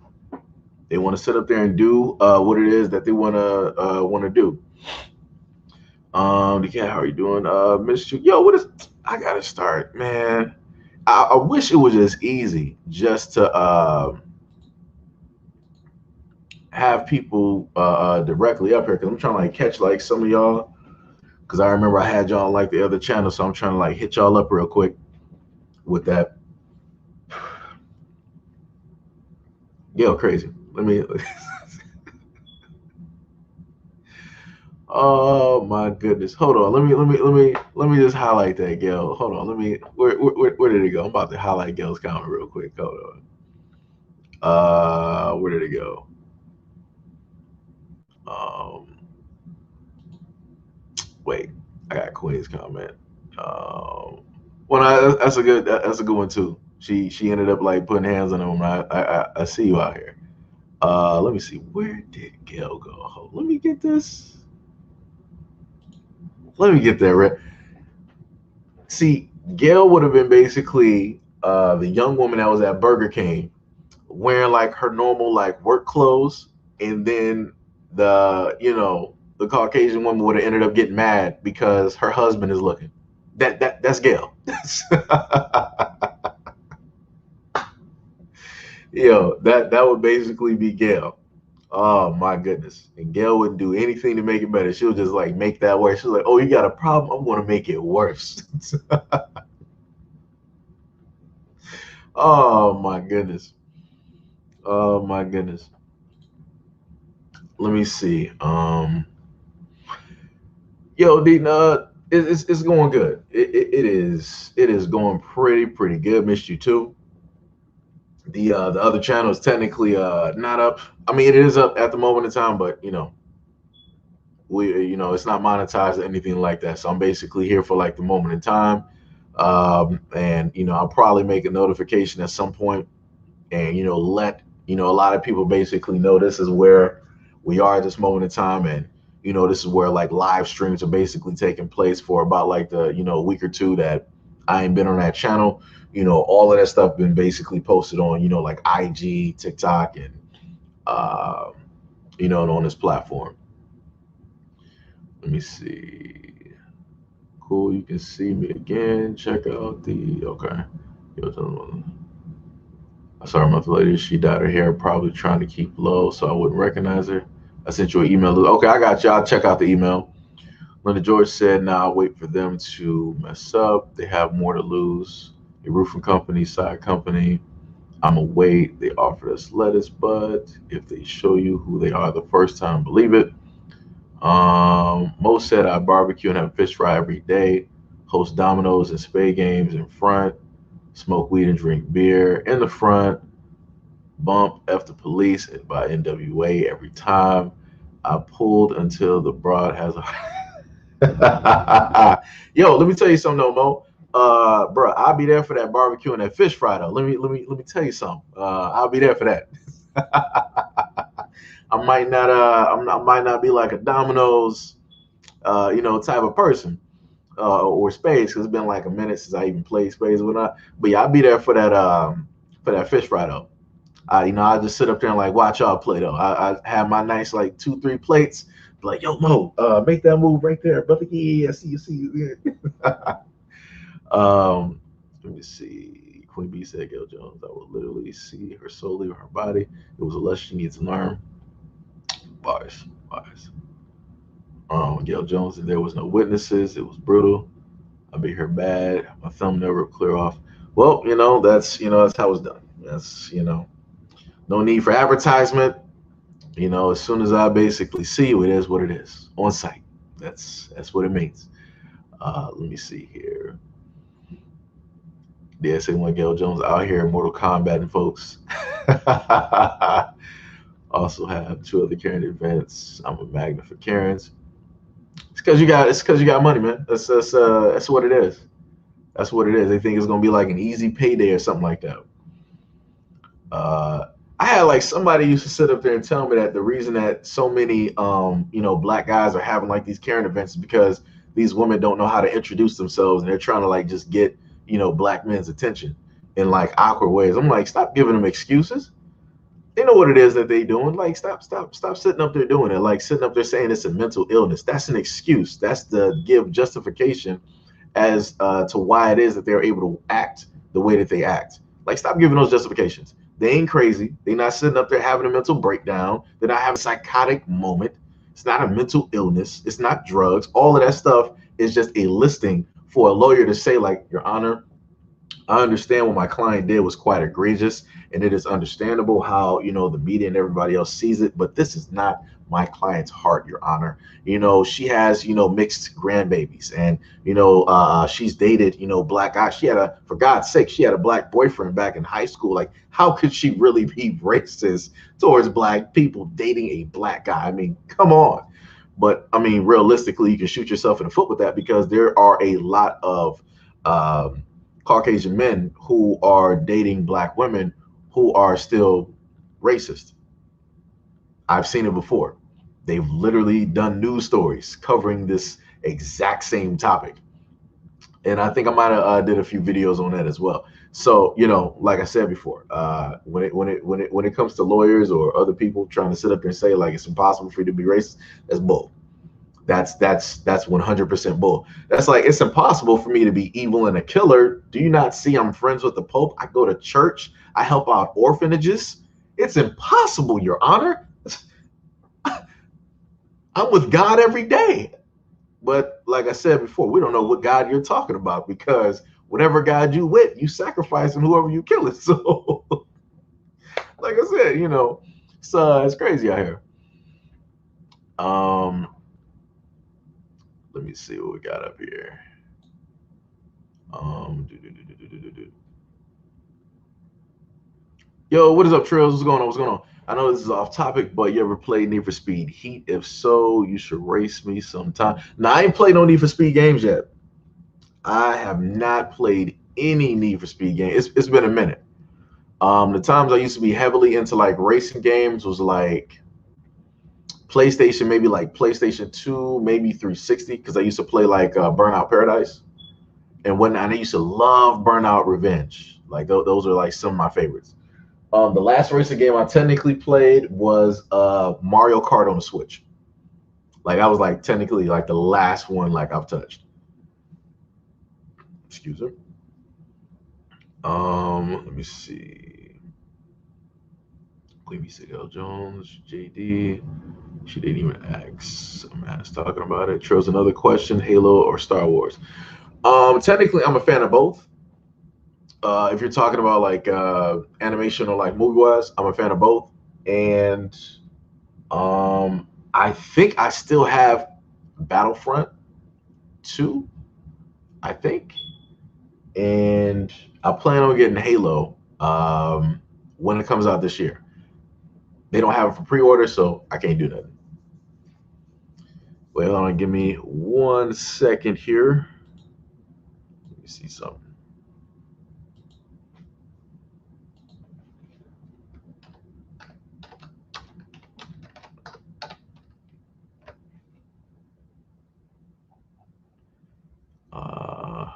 They want to sit up there and do what it is that they want to do. The cat, how are you doing? Miss you. Yo, what is? I gotta start, man. I wish it was just easy just to have people directly up here because I'm trying to like catch like some of y'all because I remember I had y'all on like the other channel, so I'm trying to like hit y'all up real quick with that. Yo, crazy. Let me. Oh my goodness. Hold on. Let me just highlight that, Gail. Hold on. Where did it go? I'm about to highlight Gail's comment real quick. Hold on. Where did it go? Um, Wait, I got Queen's comment. That's a good one too. She ended up like putting hands on him. I see you out here. Let me see. Where did Gail go? Let me get this. Let me get that right. See, Gail would have been basically the young woman that was at Burger King wearing like her normal like work clothes, and then the Caucasian woman would have ended up getting mad because her husband is looking. That's Gail. That would basically be Gail. Oh my goodness. And Gail wouldn't do anything to make it better. She'll just like make that worse. She's like, oh, you got a problem? I'm gonna make it worse. Oh my goodness. Oh my goodness. Let me see. Dean, it's going good. It is going pretty good. Missed you too. The other channel is technically not up. I mean, it is up at the moment in time, but it's not monetized or anything like that. So I'm basically here for like the moment in time. And I'll probably make a notification at some point and let a lot of people basically know this is where we are at this moment in time, and this is where like live streams are basically taking place for about like the week or two that I ain't been on that channel. All of that stuff been basically posted on like IG, TikTok, and on this platform. Let me see. Cool, you can see me again. Check out the okay. I saw her month later. She dyed her hair, probably trying to keep low, so I wouldn't recognize her. I sent you an email. Okay, I got you. I'll check out the email. Linda George said, "Now I'll wait for them to mess up. They have more to lose. A roofing company, side company. I'm away. They offered us lettuce, but if they show you who they are the first time, believe it. Mo said I barbecue and have fish fry every day, host dominoes and spade games in front, smoke weed and drink beer in the front, bump F the police by NWA every time. I pulled until the broad has a. Yo, let me tell you something though, Mo. Bro, I'll be there for that barbecue and that fish fry though. Let me tell you something. I'll be there for that. I might not be like a Domino's, type of person, or Spades, because it's been like a minute since I even played Spades or whatnot. But yeah, I'll be there for that fish fry though. I just sit up there and like watch y'all play though. I have my nice like 2-3 plates. Like, yo, Mo, make that move right there, brother. Yeah, see you. Yeah. Let me see. Queen B said, Gail Jones, I would literally see her soul leave her body. It was a lesson she needs to learn. Bars, bars. Gail Jones, and there was no witnesses. It was brutal. I beat her bad. My thumb never clear off. Well, that's how it's done. That's no need for advertisement. As soon as I basically see you, it is what it is on site. That's what it means. Let me see here. Yeah, say one Gail Jones out here in Mortal Kombat and folks. Also have 2 other Karen events. I'm a magnet for Karens. It's because you got money, man. That's what it is. That's what it is. They think it's gonna be like an easy payday or something like that. I had like somebody used to sit up there and tell me that the reason that so many black guys are having like these Karen events is because these women don't know how to introduce themselves and they're trying to like just get black men's attention in like awkward ways. I'm like, stop giving them excuses. They know what it is that they doing. Like, stop sitting up there doing it. Like sitting up there saying it's a mental illness. That's an excuse. That's the give justification as to why it is that they're able to act the way that they act. Like, stop giving those justifications. They ain't crazy. They're not sitting up there having a mental breakdown. They're not having a psychotic moment. It's not a mental illness. It's not drugs. All of that stuff is just a listing for a lawyer to say, like, Your Honor, I understand what my client did was quite egregious, and it is understandable how the media and everybody else sees it, but this is not my client's heart, Your Honor. She has mixed grandbabies, and she's dated black guys. For God's sake, she had a black boyfriend back in high school. Like, how could she really be racist towards black people dating a black guy? I mean, come on. But I mean, realistically, you can shoot yourself in the foot with that, because there are a lot of Caucasian men who are dating black women who are still racist. I've seen it before. They've literally done news stories covering this exact same topic. And I think I might have did a few videos on that as well. So, like I said before, when it comes to lawyers or other people trying to sit up there and say like it's impossible for you to be racist, that's bull. That's 100% bull. That's like, it's impossible for me to be evil and a killer. Do you not see I'm friends with the Pope? I go to church. I help out orphanages. It's impossible, Your Honor. I'm with God every day. But like I said before, we don't know what God you're talking about, because whatever God you with, you sacrificing whoever you killing. So like I said, it's crazy out here. Let me see what we got up here. Yo, what is up, Trails? What's going on? What's going on? I know this is off topic, but you ever played Need for Speed Heat? If so, you should race me sometime. Now, I ain't played no Need for Speed games yet. I have not played any Need for Speed game. It's been a minute. The times I used to be heavily into like racing games was like PlayStation, maybe like PlayStation 2, maybe 360, because I used to play like Burnout Paradise. And I used to love Burnout Revenge. Like those are like some of my favorites. The last racing game I technically played was Mario Kart on the Switch. Like I was like technically like the last one like I've touched. Excuse me. Let me see. Clevie Sigel Jones, JD. She didn't even ask. I'm asked talking about it. Trails another question: Halo or Star Wars? Technically, I'm a fan of both. If you're talking about like animation or like movie wise, I'm a fan of both. And I think I still have Battlefront 2, I think. And I plan on getting Halo when it comes out this year. They don't have it for pre-order, so I can't do nothing. Wait, hold on, give me 1 second here. Let me see something. Uh,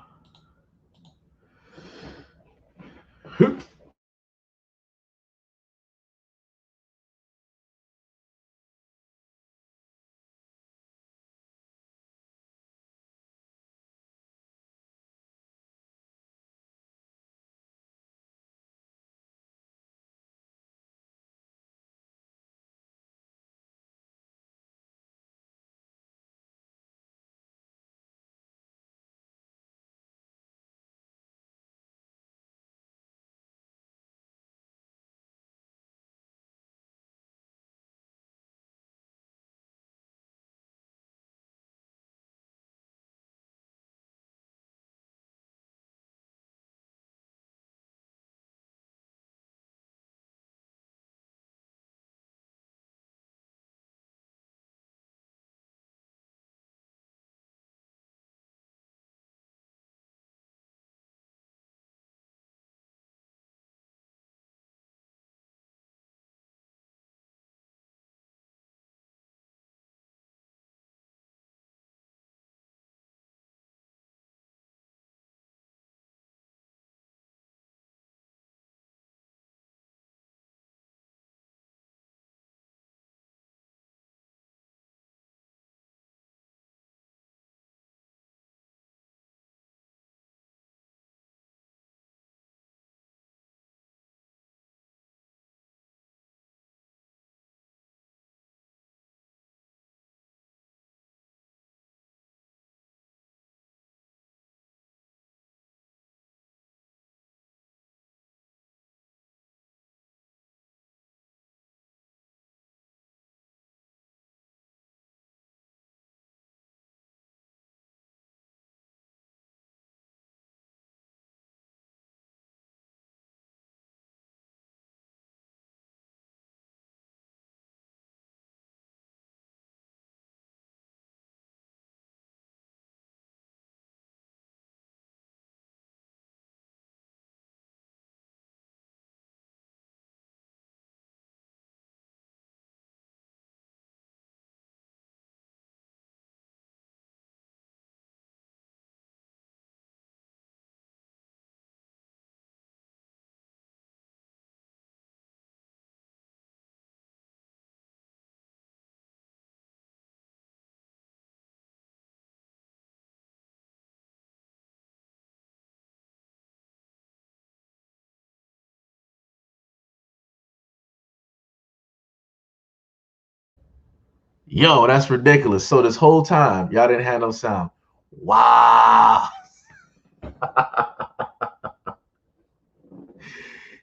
Yo, that's ridiculous. So this whole time, y'all didn't have no sound. Wow.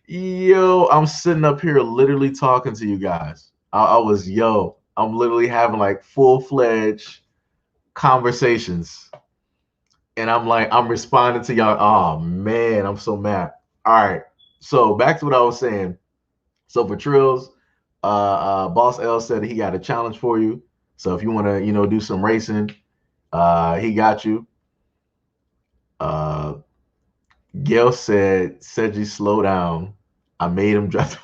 Yo, I'm sitting up here literally talking to you guys. I'm literally having like full-fledged conversations. And I'm like, I'm responding to y'all. Oh man, I'm so mad. All right. So back to what I was saying. So for Trills, Boss L said he got a challenge for you. So if you want to, do some racing, he got you. Uh, Gail said, Seji, slow down. I made him drive.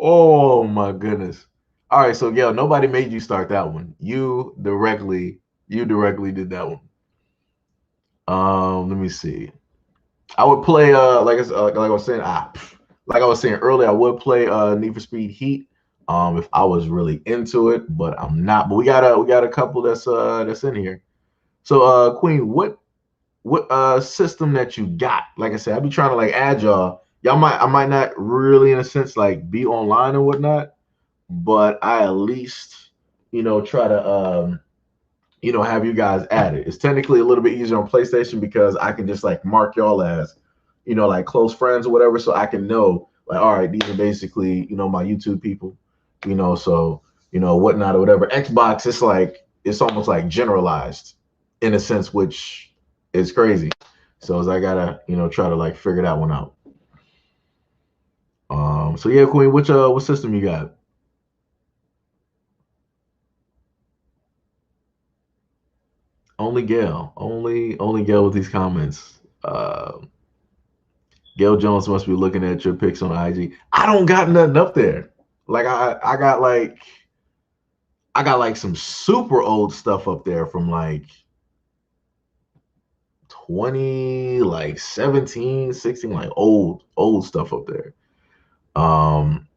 Oh my goodness. All right, so Gail, nobody made you start that one. You directly did that one. Let me see. I would play like I was saying, like I was saying earlier, I would play Need for Speed Heat if I was really into it, but I'm not. But we got a couple that's in here. So Queen, what system that you got? Like I said, I be trying to like add y'all. I might not really in a sense like be online and whatnot, but I at least try to have you guys added. It's technically a little bit easier on PlayStation because I can just like mark y'all as, like close friends or whatever, so I can know like, all right, these are basically, my YouTube people, so whatnot or whatever. Xbox, it's like it's almost like generalized in a sense, which is crazy. So as I gotta, try to like figure that one out. So yeah, Queen, what system you got? Only Gail. Only Gail with these comments. Gail Jones must be looking at your pics on IG. I don't got nothing up there. Like I got like some super old stuff up there from like 20, like 17, 16, like old stuff up there. Um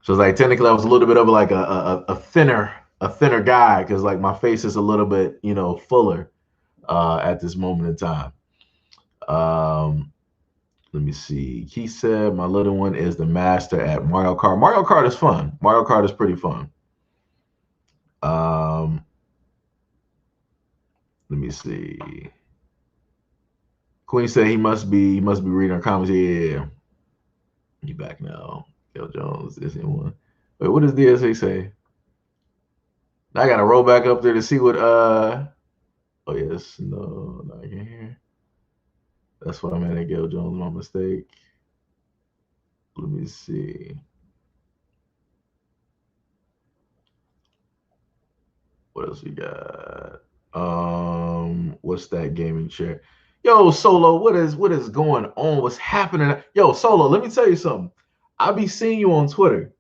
so it's like technically I was a little bit of like a thinner guy because like my face is a little bit, fuller at this moment in time. Um Let me see. He said my little one is the master at Mario Kart. Mario Kart is fun. Mario Kart is pretty fun. Um, Let me see. Queen said he must be reading our comments. Yeah. He back now. Gail Jones isn't one. Wait, what does DSA say? I gotta roll back up there to see what oh yes, no, I can't hear. That's what I'm at Gail Jones, my mistake. Let me see. What else we got? What's that gaming chair? Yo, Solo, what is going on? What's happening? Yo, Solo, let me tell you something. I be seeing you on Twitter.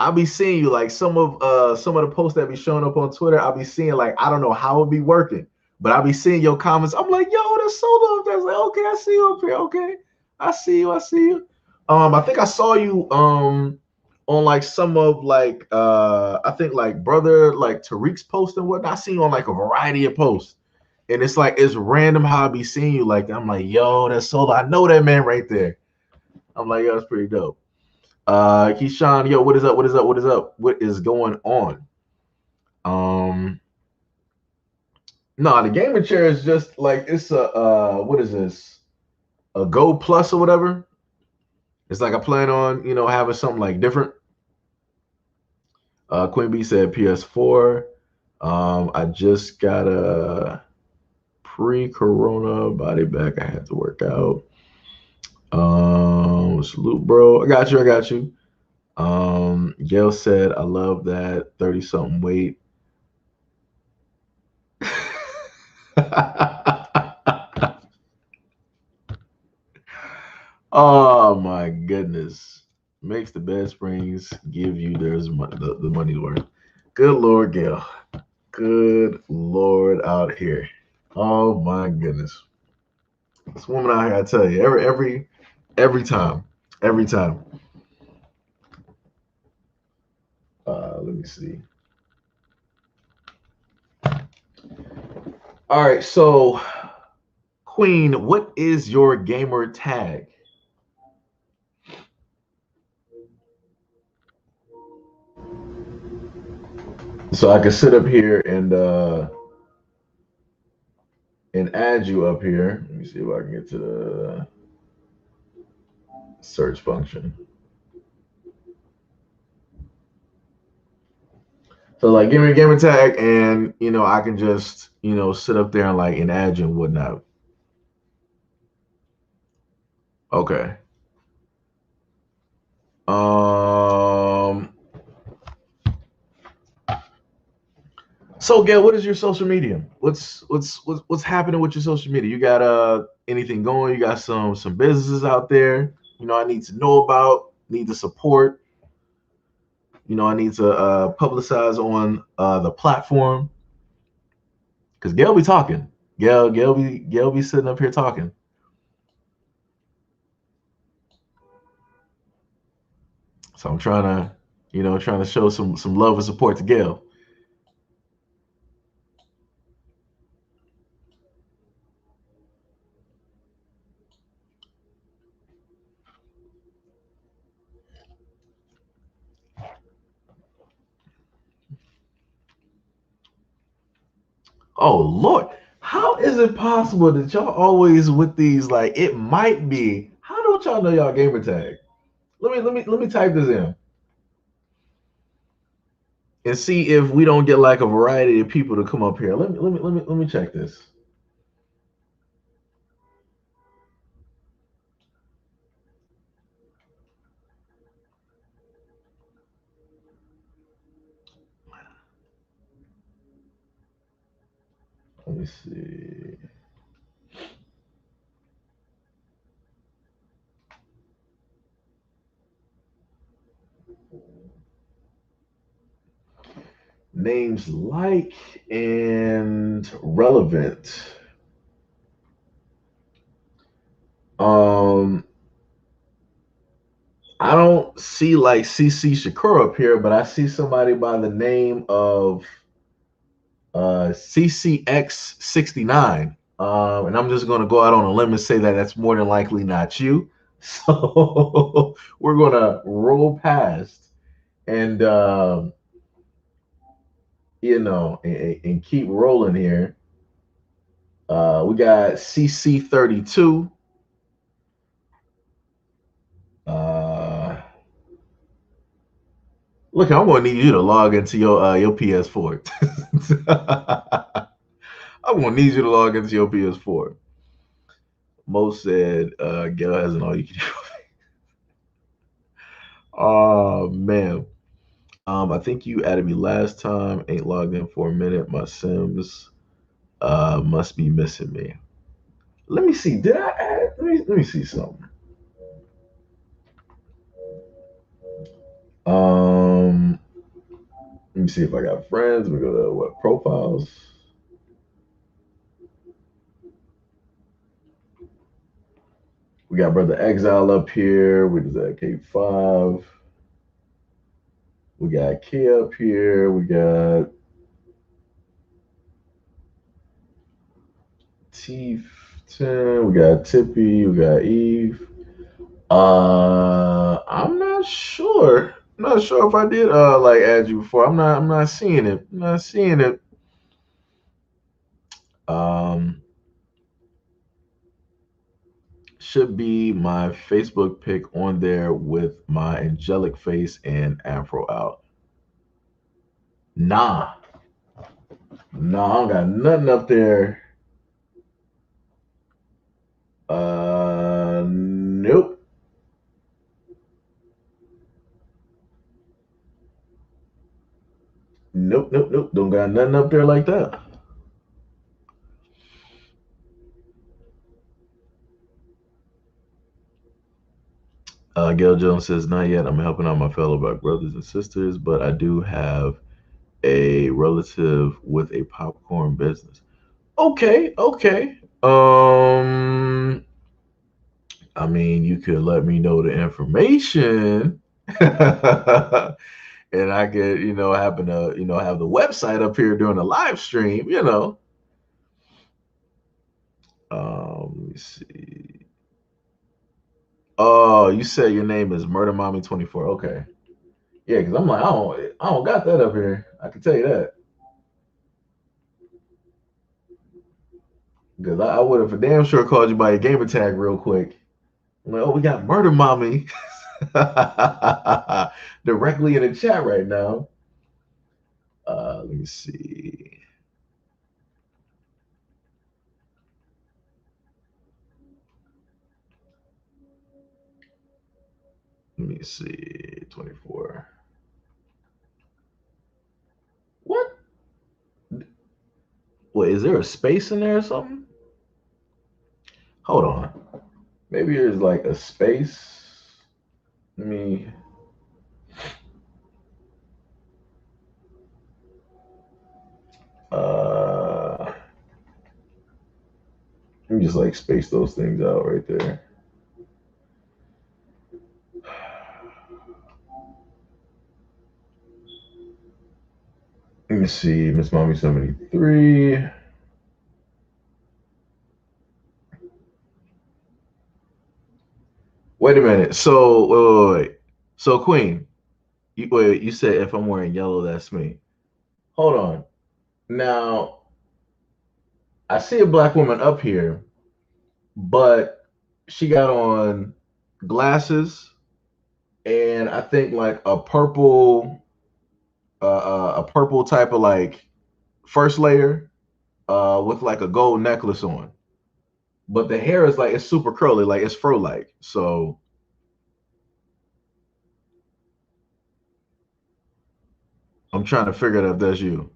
I be seeing you like some of the posts that be showing up on Twitter. I be seeing like I don't know how it be working, but I be seeing your comments. I'm like, yo, there's Solo up there. It's like, okay, I see you up here. Okay, I see you. I think I saw you on like some of like I think like brother like Tariq's post and whatnot. I see you on like a variety of posts. And it's like it's random how I be seeing you like that. I'm like, yo, that's Solo. I know that man right there. I'm like, yo, that's pretty dope. Keyshawn, yo, what is up? What is up? What is up? What is going on? Um, no, the gaming chair is just like it's a what is this? A Go Plus or whatever. It's like I plan on, having something like different. Queen B said PS4. I just got a pre-corona body back. I had to work out. Salute, bro. I got you. Gail said, I love that 30 something weight. Oh my goodness. Makes the best springs give you there's the money's worth. Good Lord, Gail. Good Lord out here. Oh my goodness. This woman out here, I tell you, every time. Every time. Let me see. All right, so Queen, what is your gamer tag? So I can sit up here and add you up here. Let me see if I can get to the search function. So like give me a gamer tag and I can just, sit up there and like and add you and whatnot. Okay. Um so Gail, what is your social media? What's happening with your social media? You got anything going? You got some businesses out there, I need to know about, need to support, I need to publicize on the platform. Cause Gail be talking. Gail be sitting up here talking. So I'm trying to, trying to show some love and support to Gail. Oh Lord, how is it possible that y'all always with these like it might be? How don't y'all know y'all gamer tag? Let me type this in and see if we don't get like a variety of people to come up here. Let me check this. Let me see. Names like and relevant. Um, I don't see like CC Shakur up here, but I see somebody by the name of CCX69. And I'm just going to go out on a limb and say that that's more than likely not you. So we're going to roll past and, and keep rolling here. We got CC32. Look, I'm gonna need you to log into your PS4. I'm gonna need you to log into your PS4. Mo said, Gail has an all you can do. Oh man. I think you added me last time. Ain't logged in for a minute. My Sims must be missing me. Let me see. Did I add? Let me see something. Um, Let me see if I got friends. We go to what profiles. We got Brother Exile up here. What is that? K5. We got Kia up here. We got T10. We got Tippy. We got Eve. I'm not sure. I'm not sure if I did like add you before. I'm not seeing it. I'm not seeing it. Um should be my Facebook pic on there with my angelic face and afro out. Nah. Nah, I don't got nothing up there. Nope. Nope. Don't got nothing up there like that. Gail Jones says, not yet. I'm helping out my fellow black brothers and sisters, but I do have a relative with a popcorn business. Okay. I mean, you could let me know the information. And I could, happen to, have the website up here during the live stream. Let me see. Oh, you said your name is Murder Mommy 24. Okay. Yeah, because I'm like, I don't got that up here. I can tell you that. Because I would have for damn sure called you by your gamer tag real quick. I'm like, oh, we got Murder Mommy directly in the chat right now. Let me see. Let me see. 24. What? Wait, is there a space in there or something? Hold on. Maybe there's like a space. Let me. Uh, Let me just like space those things out right there. Let me see. Miss Mommy 73. Wait a minute. So wait. So Queen, you said if I'm wearing yellow, that's me. Hold on. Now, I see a black woman up here, but she got on glasses and I think like a purple type of like first layer with like a gold necklace on. But the hair is like it's super curly, like it's fro like. So I'm trying to figure out if that's you.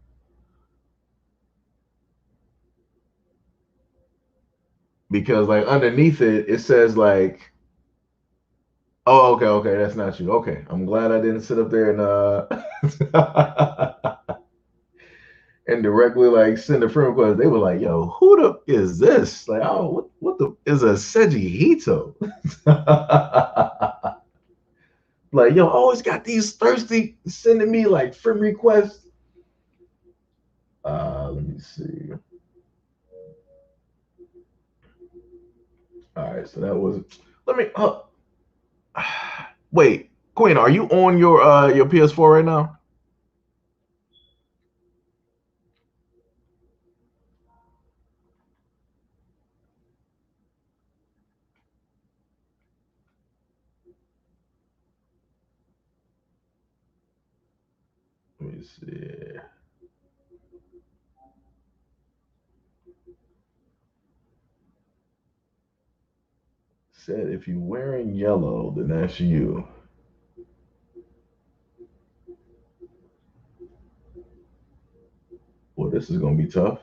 Because like underneath it, it says like, oh, okay, okay, that's not you. Okay. I'm glad I didn't sit up there and and directly like send a friend request. They were like, yo, who the is this? Like, oh, what the is a SEIJIHITO? Like, yo, I always got these thirsty sending me like friend requests. Let me see. All right, so that was. Let me. Wait, Queen, are you on your PS4 right now? Let me see. Said if you're wearing yellow, then that's you. Well, this is gonna be tough.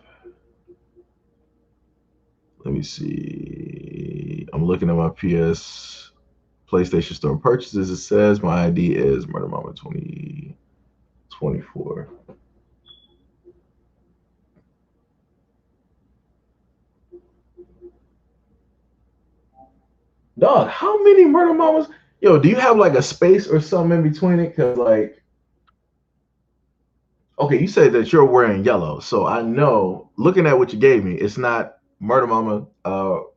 Let me see. I'm looking at my PS PlayStation Store purchases. It says my ID is Murder Mama 2024. Dog, how many Murder Mamas? Yo, do you have like a space or something in between it? Cause like, okay, you say that you're wearing yellow, so I know. Looking at what you gave me, it's not Murder Mama. No,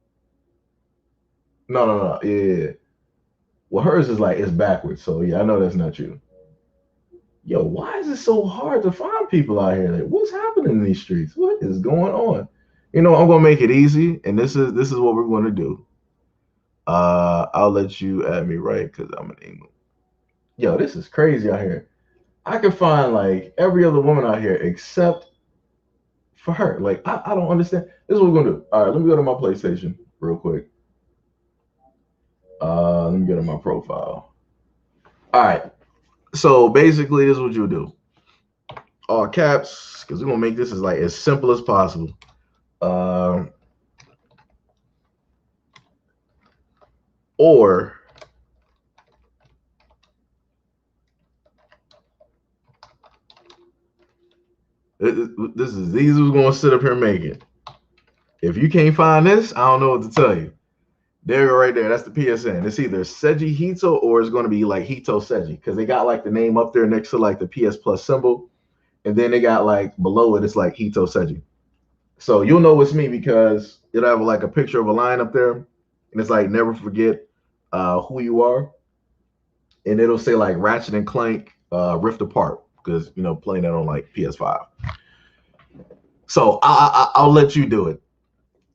no, no. Yeah, yeah, yeah. Well, hers is like it's backwards, so yeah, I know that's not you. Yo, why is it so hard to find people out here? Like, what's happening in these streets? What is going on? You know, I'm gonna make it easy, and this is what we're gonna do. I'll let you add me right because I'm in England. Yo, this is crazy out here. I can find like every other woman out here except for her. Like, I don't understand. This is what we're gonna do. All right, let me go to my PlayStation real quick. Let me go to my profile. All right. So basically, this is what you'll do. All caps, because we're gonna make this as like as simple as possible. Uh, or this is these who's gonna sit up here and make it. If you can't find this, I don't know what to tell you. There you go, right there. That's the PSN. It's either SEIJIHITO or it's gonna be like Hito Seiji because they got like the name up there next to like the PS Plus symbol, and then they got like below it, it's like Hito Seiji. So you'll know it's me because it'll have like a picture of a line up there, and it's like never forget who you are, and it'll say like Ratchet and Clank Rift Apart because you know playing that on like PS5. So I'll let you do it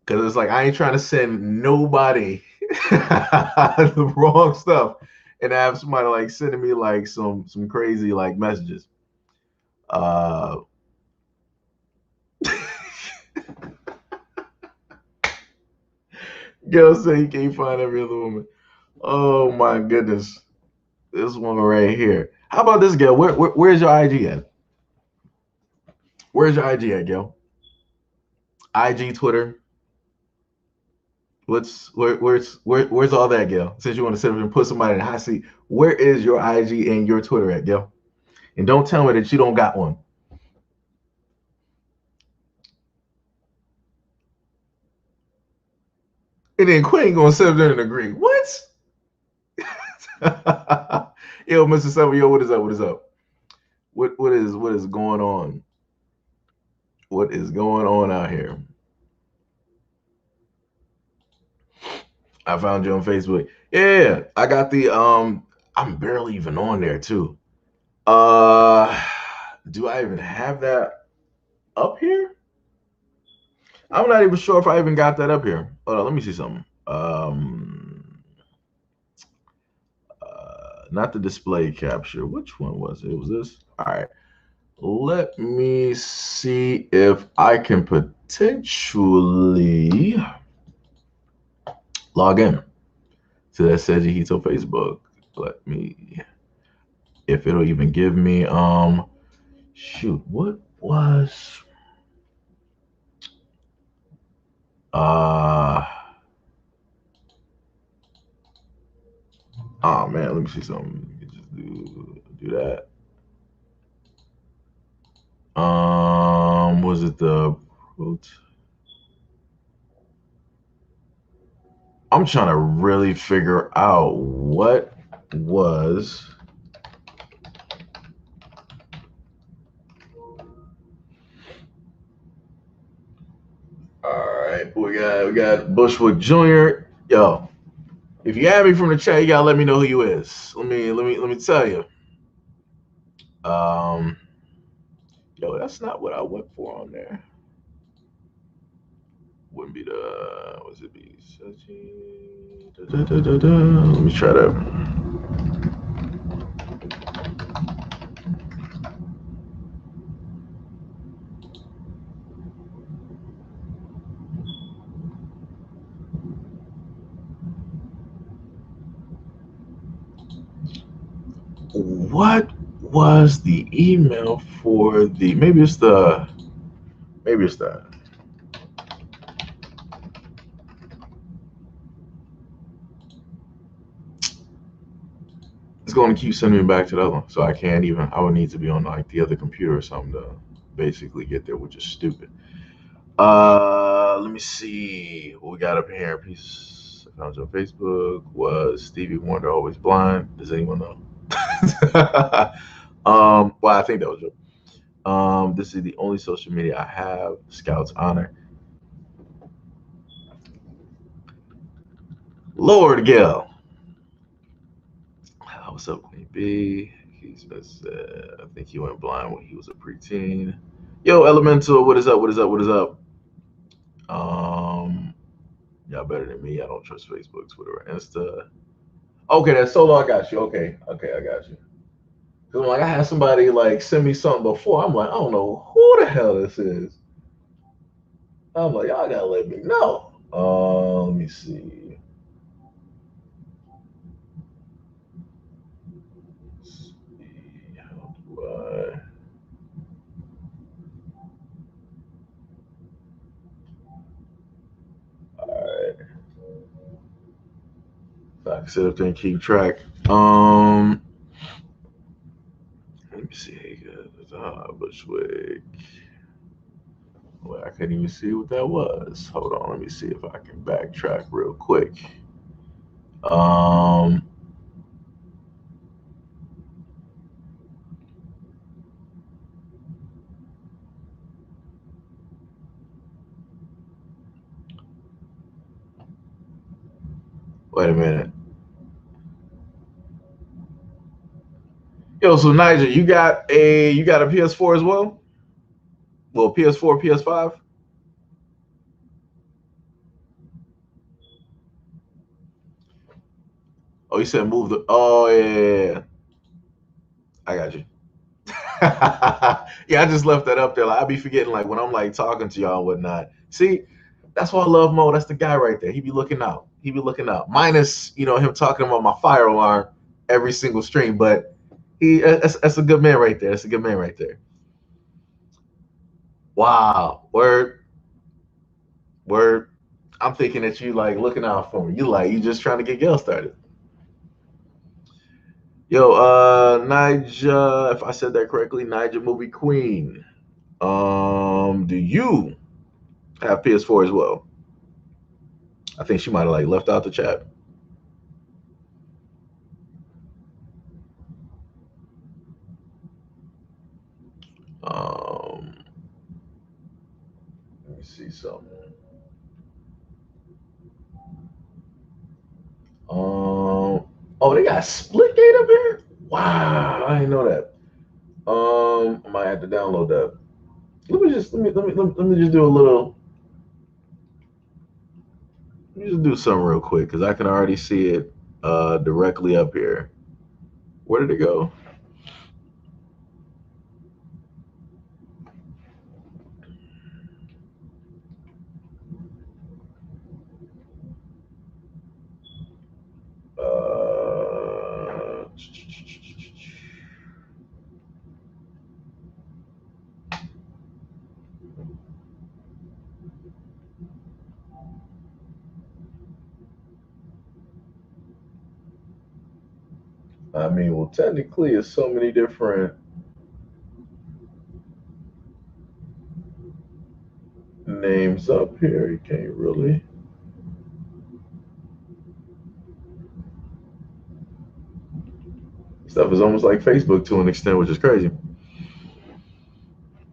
because it's like I ain't trying to send nobody the wrong stuff and have somebody like sending me like some crazy like messages. Uh, Girl say you can't find every other woman. Oh my goodness, this woman right here. How about this girl? Where's your IG at? Where's your IG at, girl? IG, Twitter. Where's all that, Gail? Since you want to sit up and put somebody in the hot seat, where is your IG and your Twitter at, Gail? And don't tell me that you don't got one. And then Queen gonna sit up there and agree. What? Yo, Mr. Silver, yo, what is up? What is up? What is going on? What is going on out here? I found you on Facebook. Yeah, I got the I'm barely even on there too. Uh do I even have that up here? I'm not even sure if I even got that up here. Hold on, let me see something. Not the display capture. Which one was it? Was this? All right. Let me see if I can potentially log in to that SEIJIHITO Facebook. Let me, if it'll even give me, shoot, what was, oh man, let me see something. Just do that. Was it the? I'm trying to really figure out what was. All right, we got Bushwick Jr. Yo, if you add me from the chat, you gotta let me know who you is. Let me tell you. Yo, that's not what I went for on there. Wouldn't be the. Was it be? Let me try that. What was the email for the? Maybe it's the. Maybe it's that. It's going to keep sending me back to the other one, so I can't even. I would need to be on like the other computer or something to basically get there, which is stupid. Let me see what we got up here. Piece I found you on Facebook. Was Stevie Wonder always blind? Does anyone know? Well, I think that was it. This is the only social media I have. Scouts honor. Lord Gill. What's up, Queen B? He's I think he went blind when he was a preteen. Yo, Elemental, what is up? What is up? What is up? Y'all better than me. I don't trust Facebook, Twitter, or Insta. Okay, that's solo. I got you. Okay, I got you. Cause like I had somebody like send me something before. I'm like, I don't know who the hell this is. I'm like, y'all gotta let me know. Let me see. How do I? All right. So I can sit up there and keep track. Let me see. Bushwick. Well, I couldn't even see what that was. Hold on, let me see if I can backtrack real quick. Um, Wait a minute. Yo, so Nigel, you got a PS4 as well? Well, PS4, PS5. Oh, you said move the. Oh yeah. I got you. Yeah, I just left that up there. Like I be forgetting, like when I'm like talking to y'all and whatnot. See, that's why I love Mo. That's the guy right there. He be looking out. He be looking out. Minus, him talking about my fire alarm every single stream, but that's a good man right there. That's a good man right there. Wow. Word. I'm thinking that you like looking out for me. You just trying to get Gail started. Yo, Nija, if I said that correctly, Nija Movie Queen. Do you have PS4 as well? I think she might have like left out the chat. Let me see something. Oh, they got Splitgate up here. Wow, I didn't know that. I might have to download that. Let me just do a little. Let me just do something real quick because I can already see it directly up here. Where did it go? Uh, I mean, well, technically, it's so many different names up here. You can't really. Stuff is almost like Facebook to an extent, which is crazy.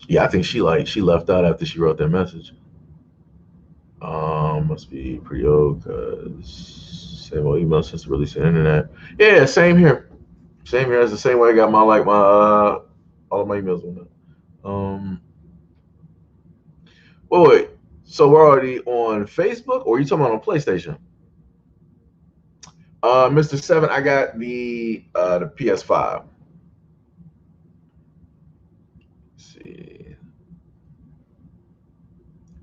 Yeah, I think she left out after she wrote that message. Must be pretty old because same old email since the release of the internet. Yeah, same here. Same here. It's the same way I got my all of my emails on that. Wait. So we're already on Facebook, or are you talking about on PlayStation? Mr. Seven, I got the PS5. Let's see.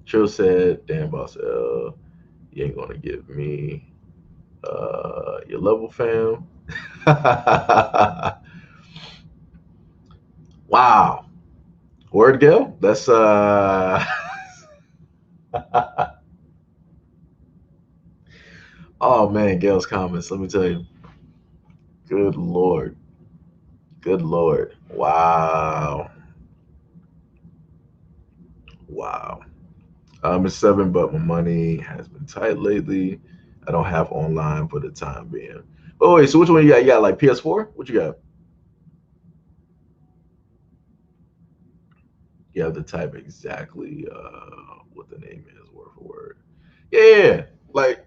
Chill said, "Damn, boss L, you ain't gonna give me your level, fam." Wow. Word, Gil. That's oh man, Gail's comments. Let me tell you. Good lord. Good lord. Wow. Wow. It's seven, but my money has been tight lately. I don't have online for the time being. Oh wait, so which one you got? You got like PS4? What you got? You have to type exactly what the name is, word for word. Yeah, like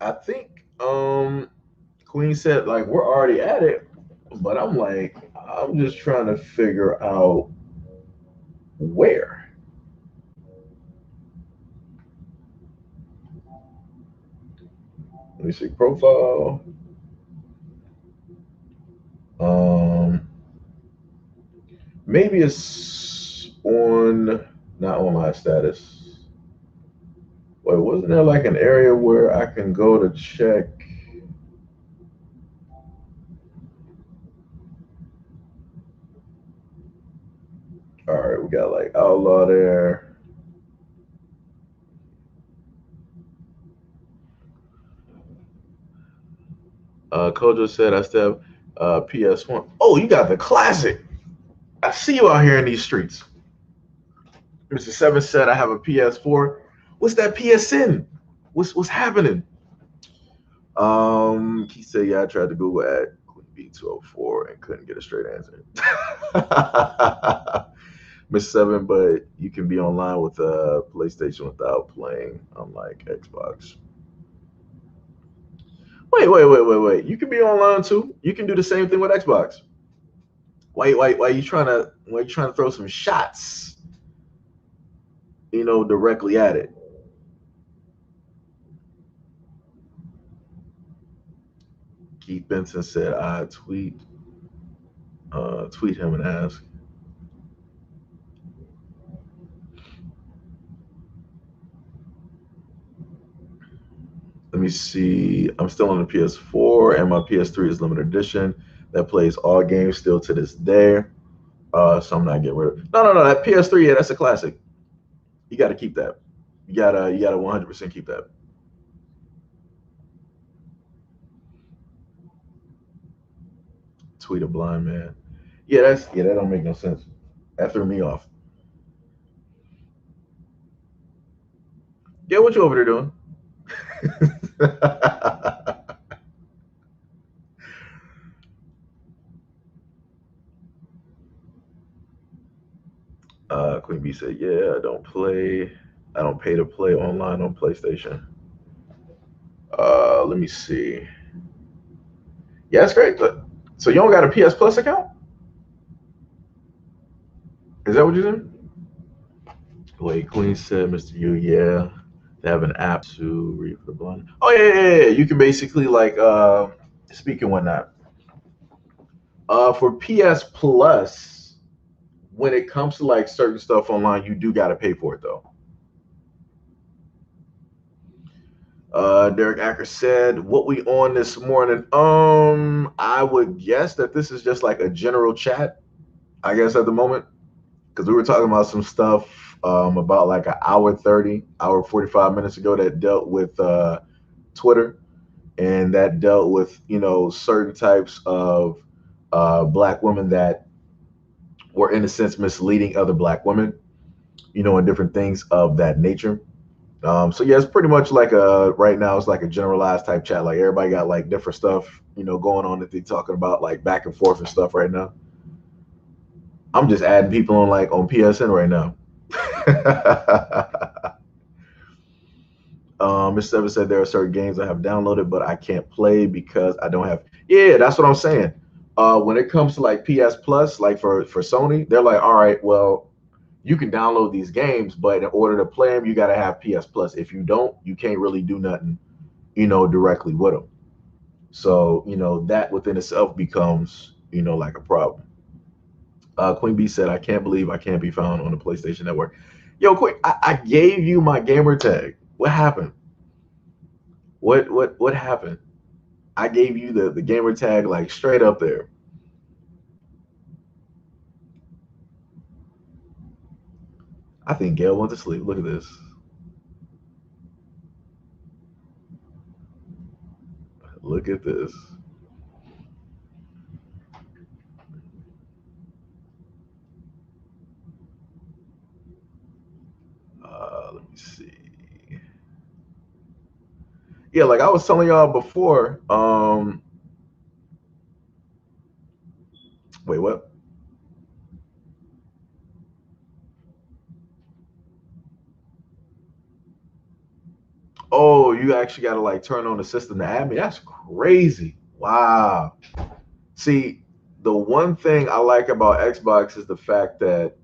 I think Queen said like we're already at it, but I'm like I'm just trying to figure out where. Let me see profile. Um, maybe it's on not on my status. Wait, wasn't there like an area where I can go to check? All right, we got like outlaw there. Kojo said I still have PS1. Oh, you got the classic. I see you out here in these streets. Mr. Seven said I have a PS4. What's that PSN? What's happening? He said, yeah, I tried to Google at Queen B204 and couldn't get a straight answer. Miss Seven, but you can be online with a PlayStation without playing, unlike Xbox. Wait. You can be online too. You can do the same thing with Xbox. Why you trying to throw some shots, directly at it? Keith Benson said I tweet him and ask. Let me see. I'm still on the PS4, and my PS3 is limited edition. That plays all games still to this day. So I'm not getting rid of. No. That PS3, yeah, that's a classic. You got to keep that. You gotta 100% keep that. Tweet a blind man. Yeah, that don't make no sense. That threw me off. Yeah, what you over there doing? Queen B said, "Yeah, I don't play. I don't pay to play online on PlayStation." Let me see. Yeah, that's great. So you don't got a PS Plus account? Is that what you said? Wait, Queen said, "Mr. U, yeah, They have an app to read for the blind. Oh yeah, yeah, yeah. You can basically like speak and whatnot. For PS Plus, when it comes to like certain stuff online, you do got to pay for it though. Derek Acker said, "What we on this morning?" I would guess that this is just like a general chat. I guess at the moment, because we were talking about some stuff about like an hour 30, hour 45 minutes ago that dealt with Twitter, and that dealt with certain types of black women that were in a sense misleading other black women, and different things of that nature. So yeah, it's pretty much like a right now it's like a generalized type chat. Like everybody got like different stuff, going on that they talking about like back and forth and stuff right now. I'm just adding people on like on PSN right now. Mr. Seven said there are certain games I have downloaded, but I can't play because I don't have. Yeah, that's what I'm saying. When it comes to like PS Plus, like for Sony, they're like, all right, well, you can download these games, but in order to play them, you got to have PS Plus. If you don't, you can't really do nothing, directly with them. So, that within itself becomes, like a problem. Queen Bee said, I can't believe I can't be found on the PlayStation Network. Yo, quick, I gave you my gamer tag. What happened? What happened? I gave you the gamer tag like straight up there. I think Gail went to sleep. Look at this. Look at this. Let me see. Yeah, like I was telling y'all before. Wait, what? Oh, you actually got to like turn on the system to add me. That's crazy. Wow. See, the one thing I like about Xbox is the fact that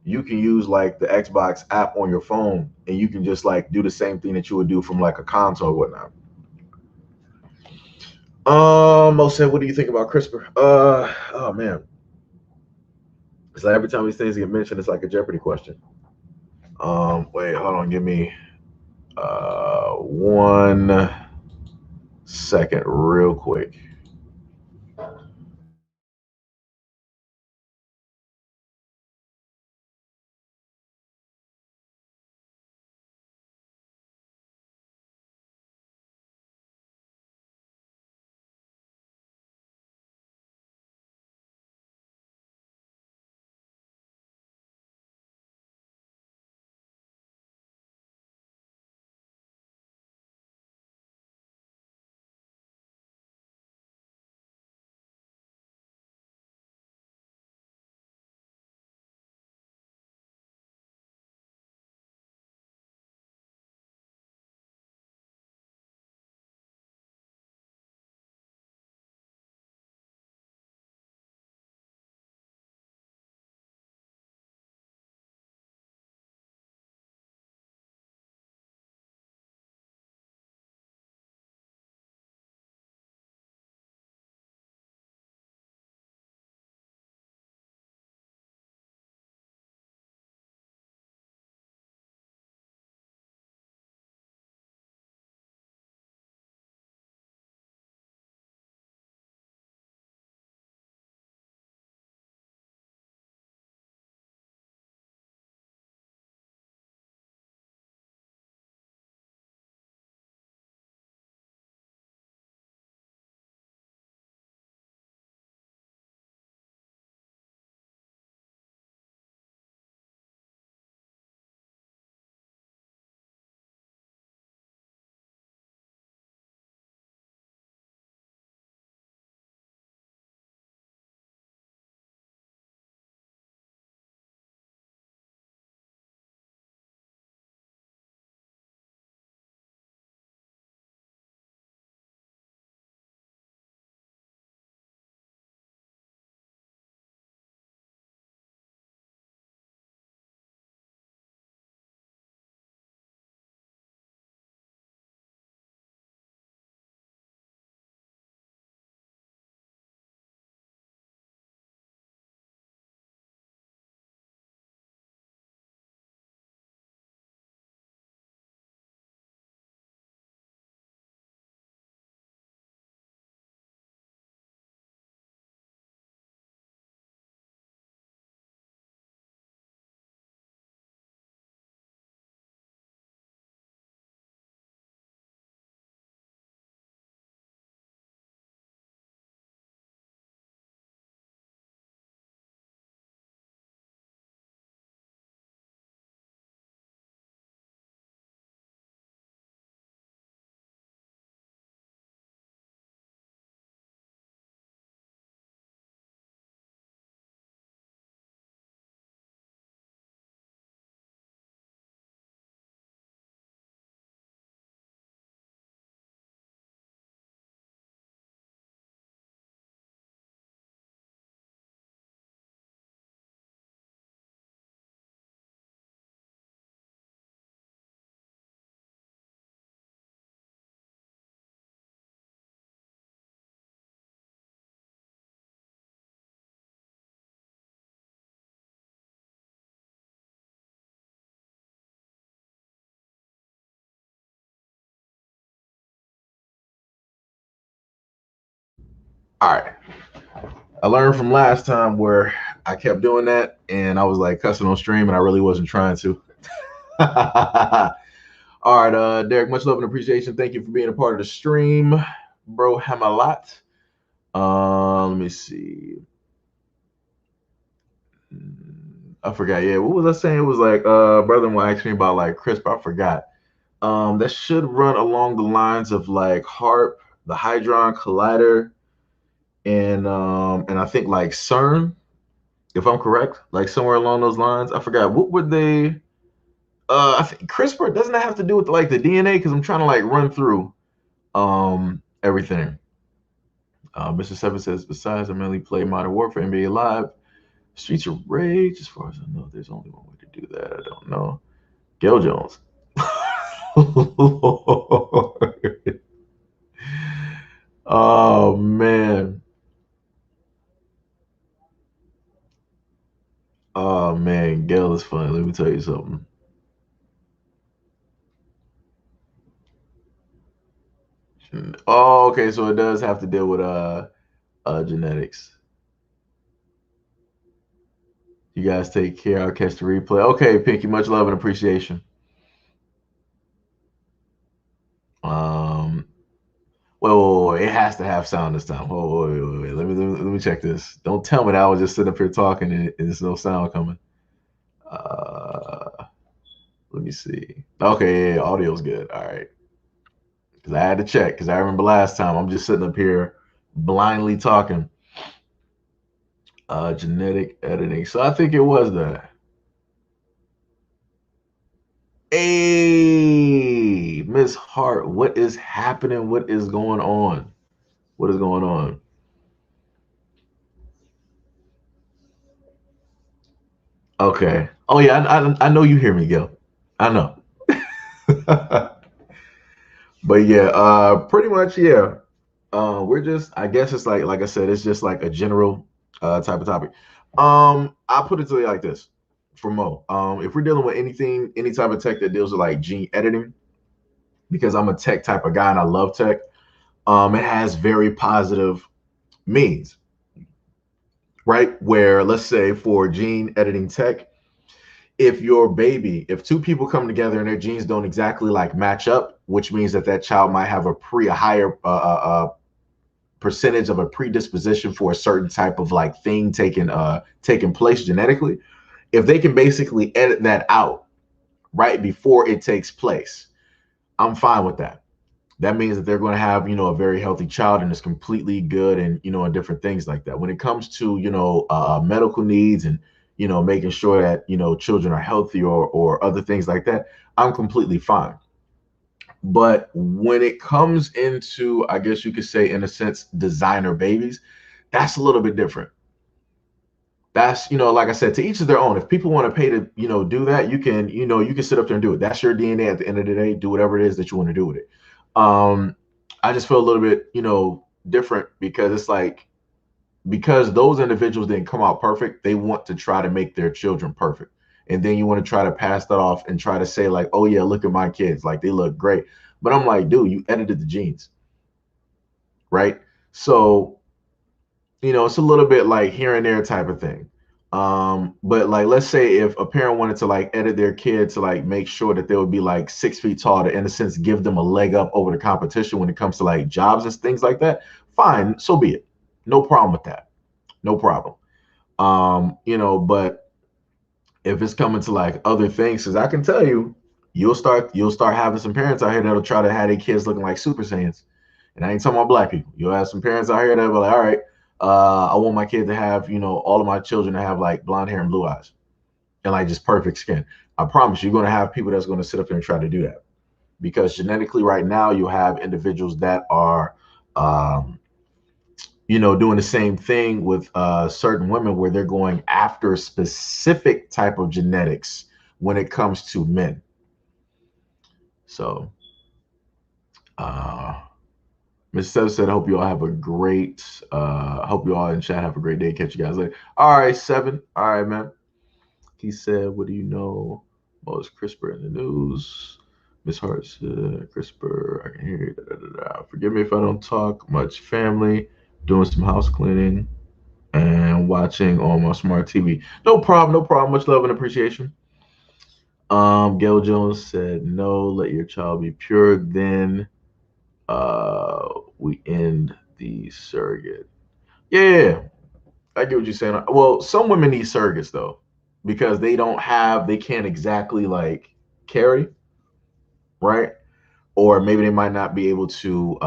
you can use like the Xbox app on your phone and you can just like do the same thing that you would do from like a console or whatnot. Mo said, what do you think about CRISPR? Oh man. It's like every time these things get mentioned, it's like a Jeopardy question. Wait, hold on, give me 1 second, real quick. All right. I learned from last time where I kept doing that and I was like cussing on stream and I really wasn't trying to. All right, Derek, much love and appreciation. Thank you for being a part of the stream, bro. Hamalat. Let me see. I forgot. Yeah, what was I saying? It was like brother-in-law asked me about like CRISPR. I forgot. That should run along the lines of like HARP, the Hadron Collider, and I think like CERN, if I'm correct, like somewhere along those lines. I forgot. What would they? I think CRISPR doesn't have to do with like the DNA because I'm trying to like run through everything. Mr. Seven says, besides, I mainly play Modern Warfare, NBA Live, Streets of Rage. As far as I know, there's only one way to do that. I don't know. Gail Jones. Oh man. Oh man, Gail is funny. Let me tell you something. Oh, okay, so it does have to deal with genetics. You guys take care. I'll catch the replay. Okay, Pinky, much love and appreciation. Um, well, it has to have sound this time. Oh, wait. Let me check this. Don't tell me that I was just sitting up here talking and there's no sound coming. Let me see. Okay, yeah, audio's good. All right. Because I had to check. Because I remember last time I'm just sitting up here blindly talking. Genetic editing. So I think it was that. Hey, Miss Hart, what is happening? What is going on? What is going on? Okay. Oh yeah, I know you hear me, Gil. I know. But yeah, pretty much yeah. We're just I guess it's like I said, it's just like a general type of topic. I'll put it to you like this for Mo. If we're dealing with anything, any type of tech that deals with like gene editing, because I'm a tech type of guy and I love tech, it has very positive means, right? Where let's say for gene editing tech, if two people come together and their genes don't exactly like match up, which means that that child might have a higher percentage of a predisposition for a certain type of like thing taking place genetically, if they can basically edit that out right before it takes place, I'm fine with that. That means that they're going to have, a very healthy child and it's completely good and different things like that. When it comes to, medical needs and, making sure that, children are healthy or other things like that, I'm completely fine. But when it comes into, I guess you could say, in a sense, designer babies, that's a little bit different. That's, like I said, to each of their own. If people want to pay to, do that, you can sit up there and do it. That's your DNA at the end of the day. Do whatever it is that you want to do with it. I just feel a little bit, different because it's like, because those individuals didn't come out perfect, they want to try to make their children perfect. And then you want to try to pass that off and try to say like, oh yeah, look at my kids. Like they look great. But I'm like, dude, you edited the genes, right? So, it's a little bit like here and there type of thing. But like, let's say if a parent wanted to like edit their kid to like make sure that they would be like 6 feet tall to, in a sense, give them a leg up over the competition when it comes to like jobs and things like that, fine, so be it. No problem with that. No problem. But if it's coming to like other things, because I can tell you, you'll start having some parents out here that'll try to have their kids looking like Super Saiyans. And I ain't talking about black people. You'll have some parents out here that'll be like, all right, I want my kid to have, all of my children to have like blonde hair and blue eyes and like just perfect skin. I promise you're going to have people that's going to sit up there and try to do that. Because genetically right now, you have individuals that are, doing the same thing with certain women where they're going after a specific type of genetics when it comes to men. So, Mr. Seven said, I hope you all have a great, hope you all in chat have a great day. Catch you guys later. All right, Seven. All right, man. He said, what do you know? Most CRISPR in the news. Miss Hart said, CRISPR, I can hear you. Da, da, da, da. Forgive me if I don't talk much, family. Doing some house cleaning and watching on my smart TV. No problem, no problem. Much love and appreciation. Gail Jones said, "No, let your child be pure. Then we end the surrogate." Yeah, I get what you're saying. Well, some women need surrogates though, because they can't exactly like carry, right? Or maybe they might not be able to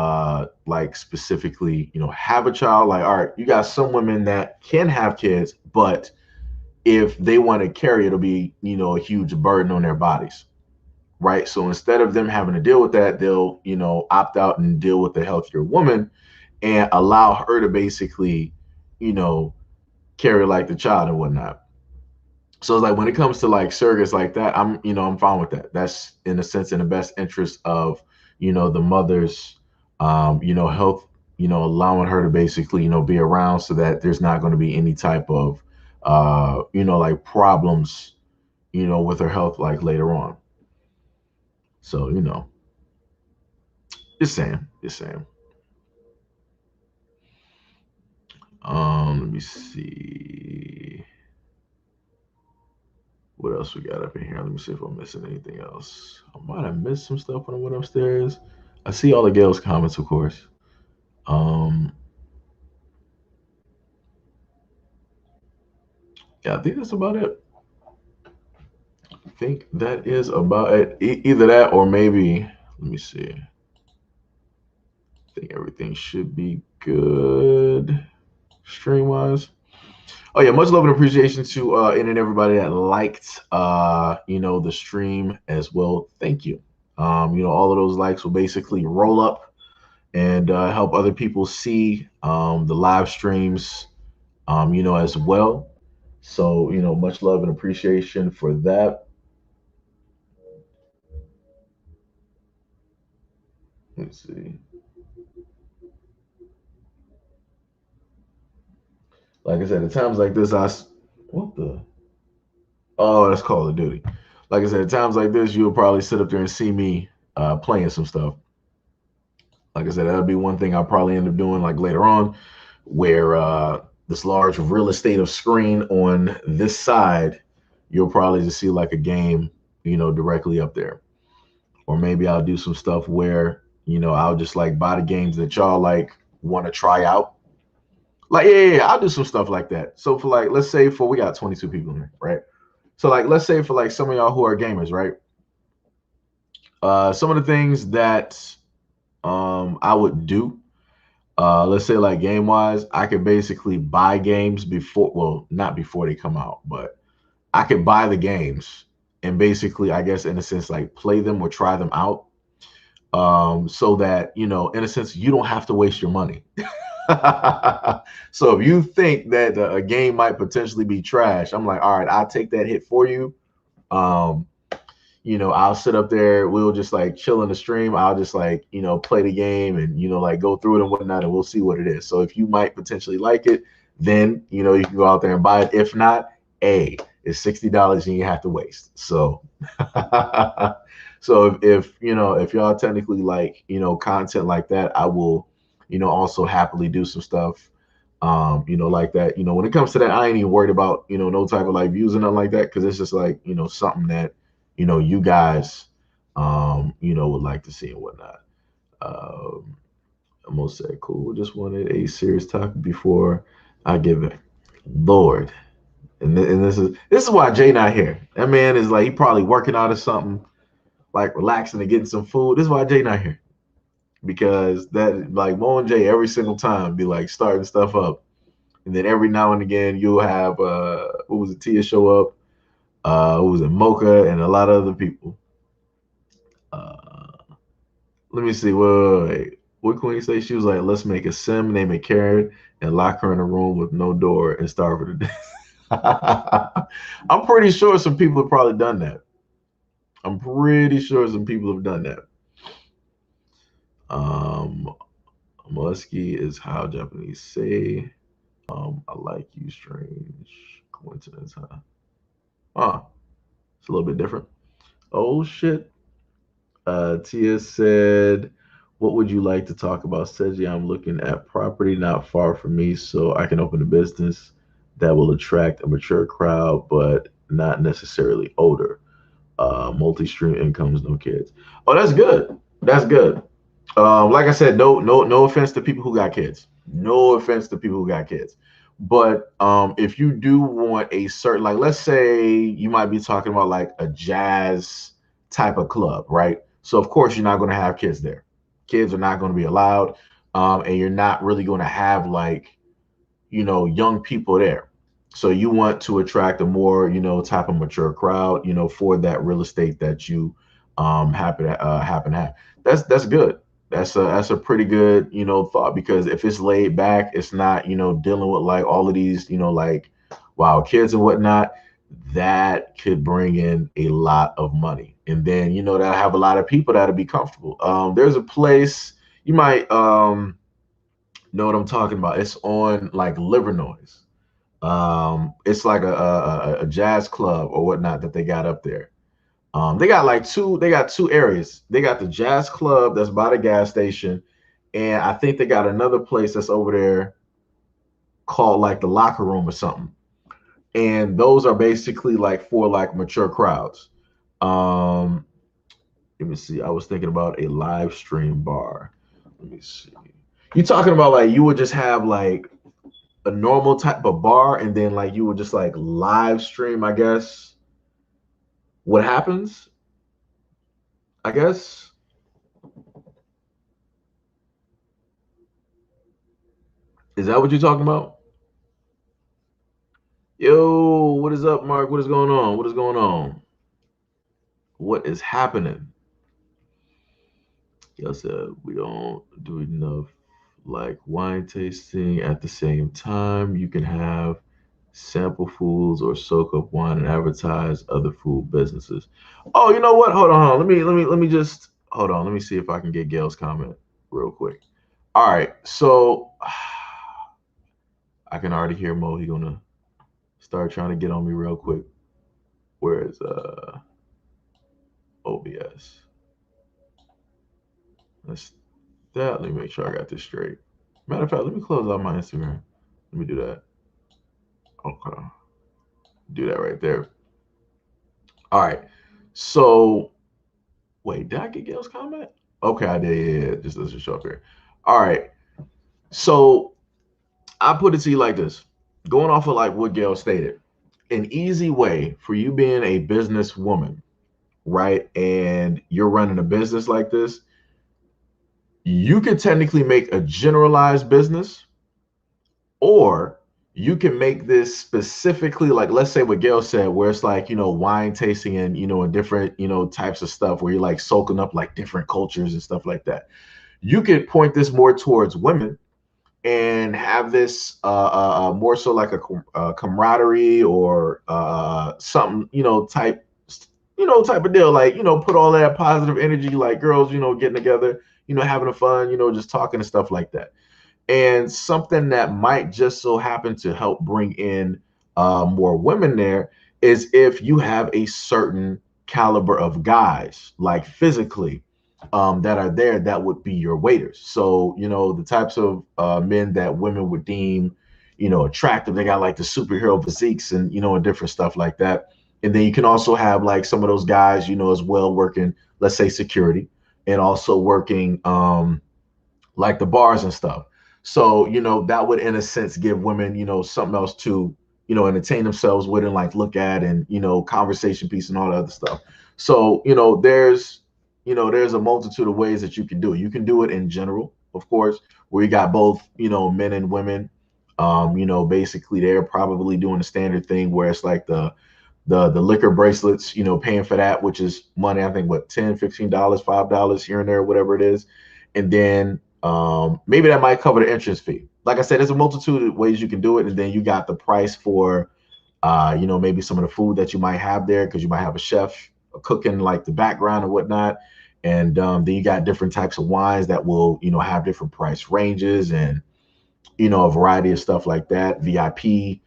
like specifically, have a child. Like, all right, you got some women that can have kids, but if they want to carry, it'll be, a huge burden on their bodies, right? So instead of them having to deal with that, they'll, opt out and deal with the healthier woman and allow her to basically, you know, carry like the child and whatnot. So it's like when it comes to like surrogates like that, I'm fine with that. That's in a sense in the best interest of, the mother's, health, allowing her to basically, be around so that there's not going to be any type of, like problems, with her health like later on. So, just saying. Let me see what else we got up in here. Let me see if I'm missing anything else. I might have missed some stuff when I went upstairs. I see all the Gail's comments, of course. Um, yeah, I think that's about it. I think that is about it. Either that or maybe, let me see. I think everything should be good stream wise. Oh yeah, much love and appreciation to in and everybody that liked the stream as well. Thank you. All of those likes will basically roll up and help other people see the live streams as well. So, much love and appreciation for that. Let's see. Like I said, at times like this, what the? Oh, that's Call of Duty. Like I said, at times like this, you'll probably sit up there and see me playing some stuff. Like I said, that'll be one thing I'll probably end up doing like later on, where this large real estate of screen on this side, you'll probably just see like a game, directly up there. Or maybe I'll do some stuff where, I'll just like buy the games that y'all like want to try out. Like, yeah, I'll do some stuff like that. So for like, let's say we got 22 people in there, right? So like, let's say for like some of y'all who are gamers, right? Some of the things that I would do, let's say like game wise, I could basically buy games before, well, not before they come out, but I could buy the games and basically, I guess in a sense, like play them or try them out, so that in a sense, you don't have to waste your money. So if you think that a game might potentially be trash, I'm like, all right, I'll take that hit for you. Um, I'll sit up there. We'll just like chill in the stream. I'll just like, play the game and, like go through it and whatnot, and we'll see what it is. So if you might potentially like it, then, you can go out there and buy it. If not, it's $60 and you have to waste. So, so if y'all technically like, content like that, I will, also happily do some stuff, like that. When it comes to that, I ain't even worried about, no type of like views and nothing like that. Cause it's just like, something that, you guys, would like to see and whatnot. Um, I'm gonna say, cool. Just wanted a serious topic before I give it. Lord, and this is why Jay not here. That man is like he probably working out or something, like relaxing and getting some food. This is why Jay not here because that like Mo and Jay every single time be like starting stuff up, and then every now and again you'll have who was it Tia show up, who was it Mocha and a lot of other people. Uh, Let me see. Wait. What Queen say? She was like, let's make a sim, name it Karen, and lock her in a room with no door and starve her to death. I'm pretty sure some people have probably done that. I'm pretty sure some people have done that. Um, Muskie is how Japanese say, I like you, strange coincidence, huh? Huh. It's a little bit different. Oh shit. Tia said, What would you like to talk about? Seji, I'm looking at property not far from me, so I can open a business that will attract a mature crowd, but not necessarily older. Multi-stream incomes, no kids. Oh, that's good. That's good. Like I said, no offense to people who got kids. No offense to people who got kids. But if you do want a certain, like, let's say you might be talking about like a jazz type of club, right? So of course you're not going to have kids there. Kids are not going to be allowed, and you're not really going to have like young people there. So you want to attract a more type of mature crowd, for that real estate that you happen to have. That's good. That's a pretty good thought, because if it's laid back, it's not dealing with like all of these like wild kids and whatnot. That could bring in a lot of money, and then that'll have a lot of people that'll be comfortable. There's a place you might know what I'm talking about. It's on like Livernois. It's like a jazz club or whatnot that they got up there. They got two areas. They got the jazz club that's by the gas station, and I think they got another place that's over there called like the locker room or something. And those are basically like for like mature crowds. Um, Let me see. I was thinking about a live stream bar. Let me see. You talking about like you would just have like a normal type of bar, and then like you would just like live stream, I guess, what happens, I guess. Is that what you're talking about? Yo, what is up, Mark? What is going on? What is going on? What is happening? Y'all said we don't do enough like wine tasting at the same time. You can have sample foods or soak up wine and advertise other food businesses. Oh, you know what? Hold on. Let me just hold on. Let me see if I can get Gail's comment real quick. All right. So I can already hear Mo. He gonna start trying to get on me real quick. Where is OBS? Let's that. Let me make sure I got this straight. Matter of fact, let me close out my Instagram. Let me do that. Okay. Do that right there. All right. So wait, did I get Gail's comment? Okay, I did. Yeah. Just let's just show up here. All right. So I put it to you like this. Going off of like what Gail stated, an easy way for you being a businesswoman, right? And you're running a business like this, you could technically make a generalized business, or you can make this specifically like, let's say what Gail said, where it's like wine tasting and and different types of stuff where you're like soaking up like different cultures and stuff like that. You could point this more towards women and have this more so like a camaraderie or something type type of deal, like put all that positive energy, like girls getting together, having a fun, just talking and stuff like that. And something that might just so happen to help bring in more women there is if you have a certain caliber of guys, like physically, that are there that would be your waiters. So, the types of men that women would deem, attractive. They got like the superhero physiques and, and different stuff like that. And then you can also have like some of those guys, as well working, let's say security, and also working like the bars and stuff. So, that would in a sense give women, something else to, entertain themselves with and like look at and, conversation piece and all the other stuff. So, there's a multitude of ways that you can do it. You can do it in general, of course, where you got both, men and women. Basically they're probably doing the standard thing where it's like the liquor bracelets, paying for that, which is money, I think what, $10, $15, $5 here and there, whatever it is. And then maybe that might cover the entrance fee. Like I said, there's a multitude of ways you can do it. And then you got the price for, maybe some of the food that you might have there, because you might have a chef cooking like the background and whatnot. And then you got different types of wines that will, have different price ranges and, a variety of stuff like that, VIP,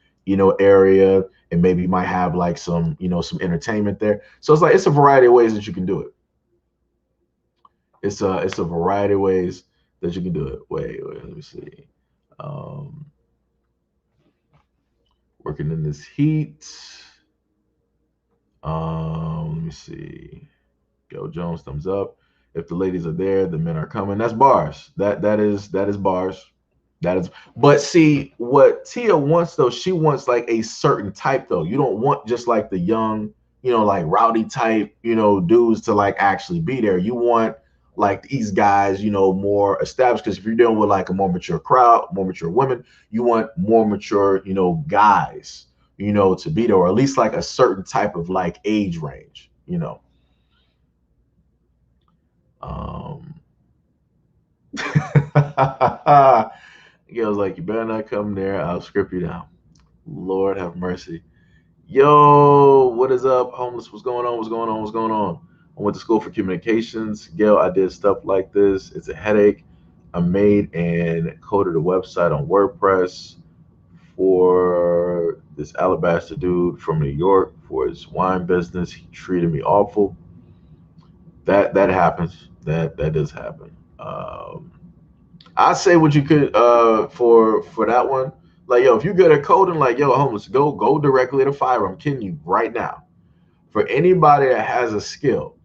area. And maybe you might have like some, some entertainment there. So it's like, it's a variety of ways that you can do it. It's a variety of ways that you can do it. Wait, let me see. Um, Working in this heat. Let me see. Go Jones, thumbs up. If the ladies are there, the men are coming. That's bars. That is bars. That is. But see, what Tia wants though, she wants like a certain type though. You don't want just like the young, like rowdy type, dudes to like actually be there. You want like these guys, more established. Because if you're dealing with like a more mature crowd, more mature women, you want more mature, guys, to be there, or at least like a certain type of like age range. Um, Gail's like, you better not come there. I'll script you down. Lord have mercy. Yo, what is up, homeless? What's going on? What's going on? What's going on? I went to school for communications. Gail, I did stuff like this. It's a headache. I made and coded a website on WordPress for this alabaster dude from New York for his wine business. He treated me awful. That happens. That does happen. I say what you could for that one. Like yo, if you're good at coding, like yo, homeless, go directly to Fiverr. I'm kidding you right now. For anybody that has a skill,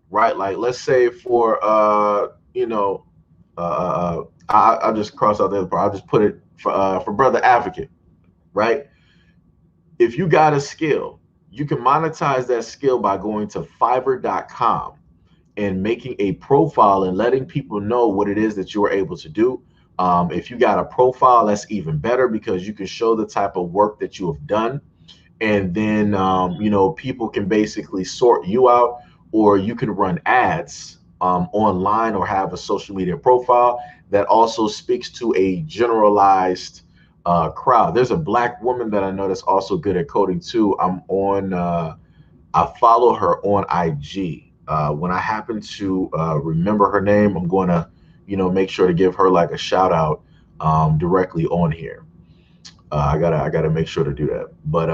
right? Like let's say for I'll just cross out the other part. I'll just put it for brother advocate, right? If you got a skill, you can monetize that skill by going to Fiverr.com and making a profile and letting people know what it is that you are able to do. If you got a profile, that's even better because you can show the type of work that you have done. And then, people can basically sort you out, or you can run ads online or have a social media profile that also speaks to a generalized crowd. There's a black woman that I know that's also good at coding too. I follow her on IG. When I happen to remember her name, I'm going to, make sure to give her like a shout out directly on here. I gotta make sure to do that. But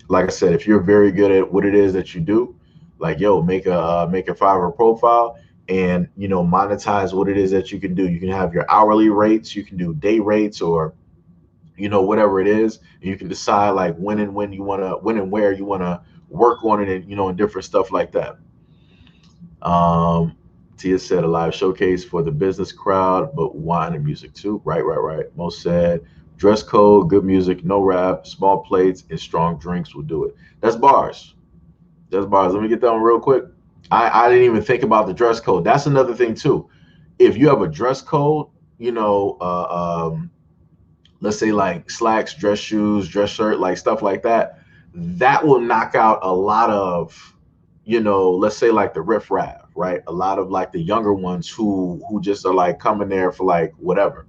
like I said, if you're very good at what it is that you do, like yo, make a Fiverr profile and monetize what it is that you can do. You can have your hourly rates, you can do day rates, or whatever it is. You can decide like when and where you wanna work on it, and and different stuff like that. Um, Tia said a live showcase for the business crowd, but wine and music too. Right, right, right. Most said dress code, good music, no rap, small plates, and strong drinks will do it. That's bars. That's bars. Let me get that one real quick. I didn't even think about the dress code. That's another thing too. If you have a dress code, let's say like slacks, dress shoes, dress shirt, like stuff like that, that will knock out a lot of, let's say like the riffraff, right? A lot of like the younger ones who just are like coming there for like whatever.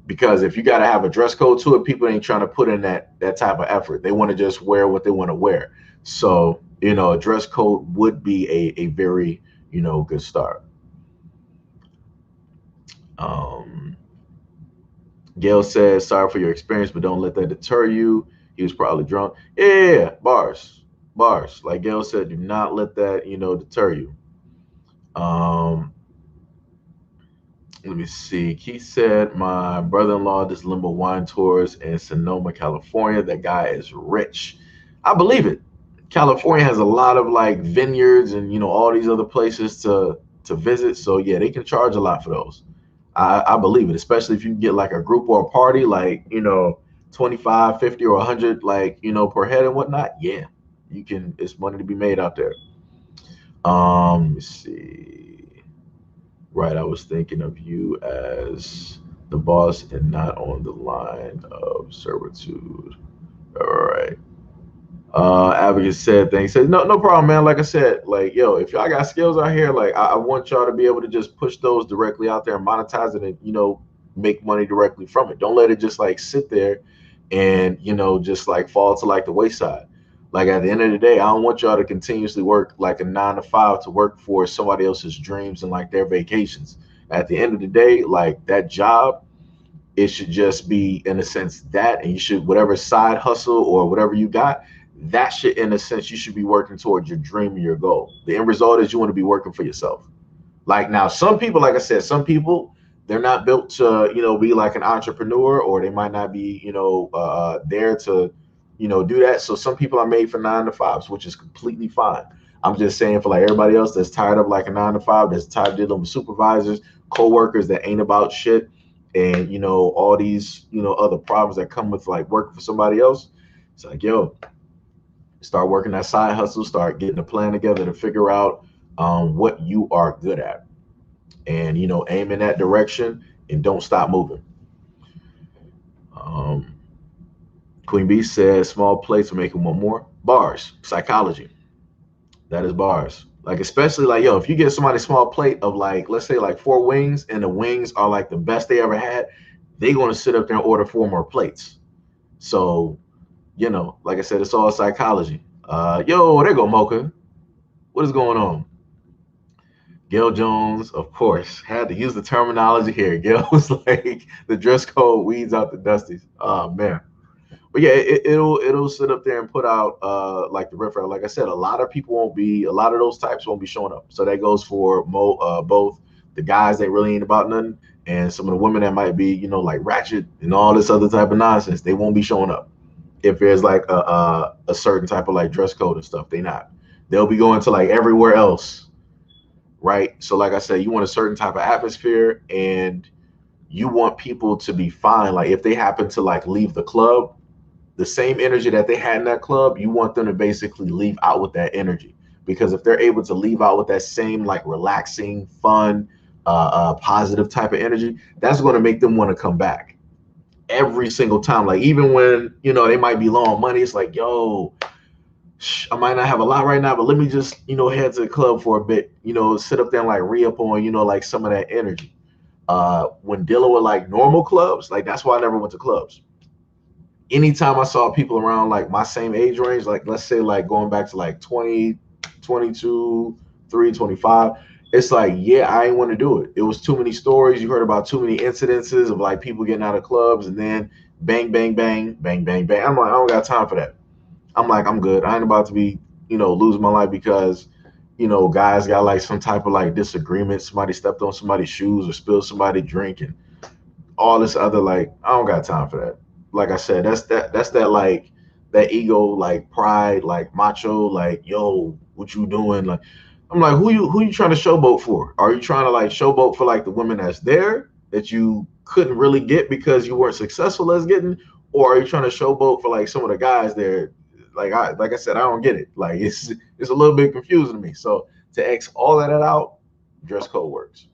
Because if you got to have a dress code to it, people ain't trying to put in that type of effort. They want to just wear what they want to wear. So, a dress code would be a very, good start. Um, Gail says, sorry for your experience, but don't let that deter you. He was probably drunk. Yeah, bars, bars. Like Gail said, do not let that, deter you. Um, Let me see. Keith said, my brother-in-law does limbo wine tours in Sonoma, California. That guy is rich. I believe it. California has a lot of like vineyards and all these other places to visit. So yeah, they can charge a lot for those. I believe it, especially if you get like a group or a party, like 25, 50, or 100, like per head and whatnot. Yeah, you can. It's money to be made out there. Let me see. Right, I was thinking of you as the boss and not on the line of servitude. All right. Advocate said things. Said no, no problem, man. Like I said, like yo, if y'all got skills out here, like I want y'all to be able to just push those directly out there and monetize it, and make money directly from it. Don't let it just like sit there and just like fall to like the wayside. Like at the end of the day, I don't want y'all to continuously work like a 9 to 5 to work for somebody else's dreams and like their vacations. At the end of the day, like that job, it should just be in a sense that, and you should whatever side hustle or whatever you got, that should in a sense you should be working towards your dream or your goal. The end result is you want to be working for yourself. Like now, some people, like I said, some people they're not built to, be like an entrepreneur, or they might not be, there to, do that. So some people are made for 9 to 5s, which is completely fine. I'm just saying for like everybody else that's tired of like a 9 to 5, that's tired of dealing with supervisors, co-workers that ain't about shit, and all these other problems that come with like working for somebody else. It's like, yo, start working that side hustle, start getting a plan together to figure out what you are good at, and aim in that direction and don't stop moving. um, Queen B says small plates will make him want more. Bars, psychology. That is bars. Like especially like, yo, if you get somebody a small plate of like, let's say like 4 wings, and the wings are like the best they ever had, they gonna sit up there and order 4 more plates. So, like I said, it's all psychology. Yo, there go Mocha. What is going on? Gail Jones, of course, had to use the terminology here. Gail was like, the dress code weeds out the dusties. Oh man. But yeah, it'll sit up there and put out like the riffraff. Like I said, a lot of those types won't be showing up. So that goes for both the guys that really ain't about nothing, and some of the women that might be, like ratchet and all this other type of nonsense. They won't be showing up if there's like a certain type of like dress code and stuff. They not. They'll be going to like everywhere else, right? So like I said, you want a certain type of atmosphere, and you want people to be fine. Like if they happen to like leave the club, the same energy that they had in that club, you want them to basically leave out with that energy. Because if they're able to leave out with that same like relaxing, fun, positive type of energy, that's going to make them want to come back every single time. Like even when they might be low on money, it's like, yo, I might not have a lot right now, but let me just head to the club for a bit, sit up there and like re-up on like some of that energy. When dealing with like normal clubs, like that's why I never went to clubs. Anytime I saw people around like my same age range, like let's say like going back to like 20, 22, 3, 25, it's like, yeah, I ain't want to do it. It was too many stories. You heard about too many incidences of like people getting out of clubs and then bang, bang, bang, bang, bang, bang. I'm like, I don't got time for that. I'm like, I'm good. I ain't about to be, losing my life because, guys got like some type of like disagreement. Somebody stepped on somebody's shoes or spilled somebody's drink and all this other, like, I don't got time for that. Like I said, that's that like that ego, like pride, like macho, like, yo, what you doing? Like, I'm like, who you trying to showboat for? Are you trying to like showboat for like the women that's there that you couldn't really get because you weren't successful as getting, or are you trying to showboat for like some of the guys there? Like I said, I don't get it. Like it's a little bit confusing to me. So to X all of that out, dress code works.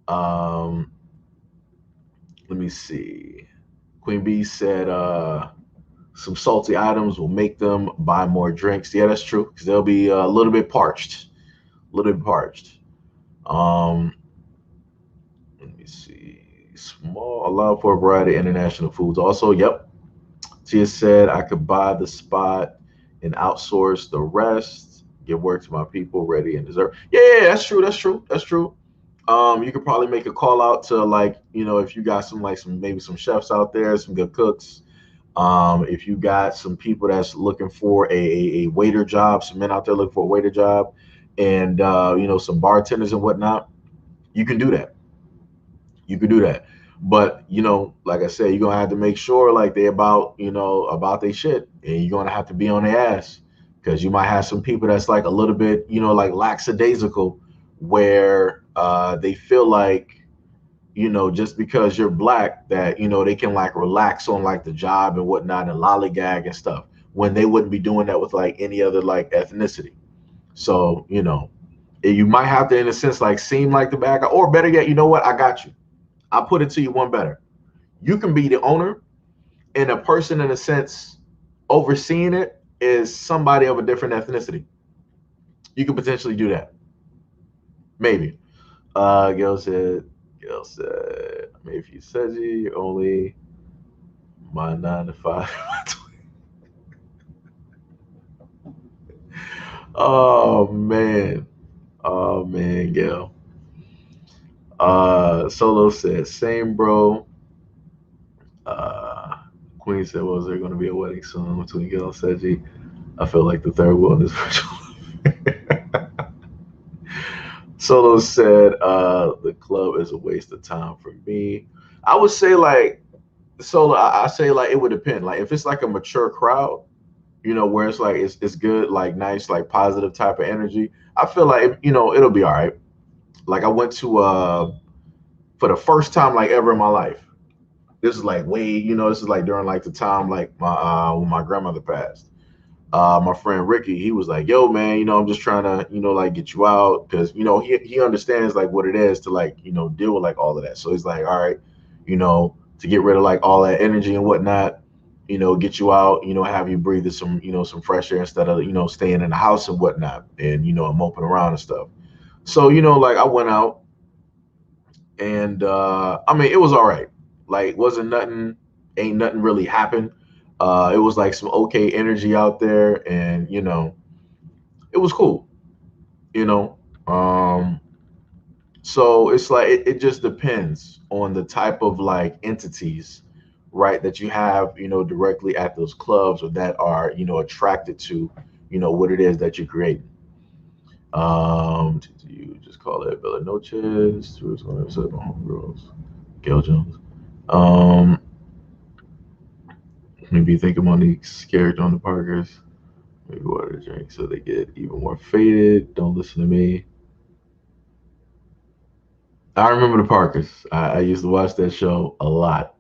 Let me see. Queen B said some salty items will make them buy more drinks. Yeah, that's true because they'll be a little bit parched, a little bit parched. Um, Let me see. Small, allow for a variety of international foods. Also, yep. Tia said I could buy the spot and outsource the rest. Give work to my people, ready and deserve. Yeah, that's true. That's true. That's true. You could probably make a call out to like, if you got some like some maybe some chefs out there, some good cooks. If you got some people that's looking for a waiter job, some men out there looking for a waiter job, and some bartenders and whatnot, you can do that. You can do that. But like I said, you're gonna have to make sure like they about their shit, and you're gonna have to be on their ass because you might have some people that's like a little bit like lackadaisical, where they feel like just because you're black that they can like relax on like the job and whatnot and lollygag and stuff when they wouldn't be doing that with like any other like ethnicity. So you might have to in a sense like seem like the bad guy, or better yet, you know what, I got you. I'll put it to you one better. You can be the owner, and a person in a sense overseeing it is somebody of a different ethnicity. You could potentially do that. Maybe. Gail said, maybe if you said you only my 9 to 5. Oh man. Oh man, Gail. Solo said, same bro. Queen said, well, is there going to be a wedding soon between Gil and Seji? I feel like the third one is virtual. Solo said, the club is a waste of time for me. I would say like Solo, I say like it would depend. Like if it's like a mature crowd, where it's like it's good, like nice, like positive type of energy. I feel like it'll be all right. Like I went to for the first time like ever in my life. This is like way, this is like during like the time like my when my grandmother passed. My friend Ricky, he was like, "Yo, man, I'm just trying to, like get you out because he understands like what it is to like deal with like all of that. So he's like, all right, to get rid of like all that energy and whatnot, get you out, have you breathe some some fresh air instead of staying in the house and whatnot, and moping around and stuff. So like I went out and I mean it was all right. Like wasn't nothing, ain't nothing really happened. It was like some okay energy out there, and it was cool. You know, um, so it's like it just depends on the type of like entities, right, that you have, directly at those clubs or that are attracted to, what it is that you're creating. You just call it Bella Noches, Bruce Williams, Homegirls, Gail Jones. Um, maybe think of Monique's character on the Parkers. Maybe water to drink so they get even more faded. Don't listen to me. I remember the Parkers. I used to watch that show a lot.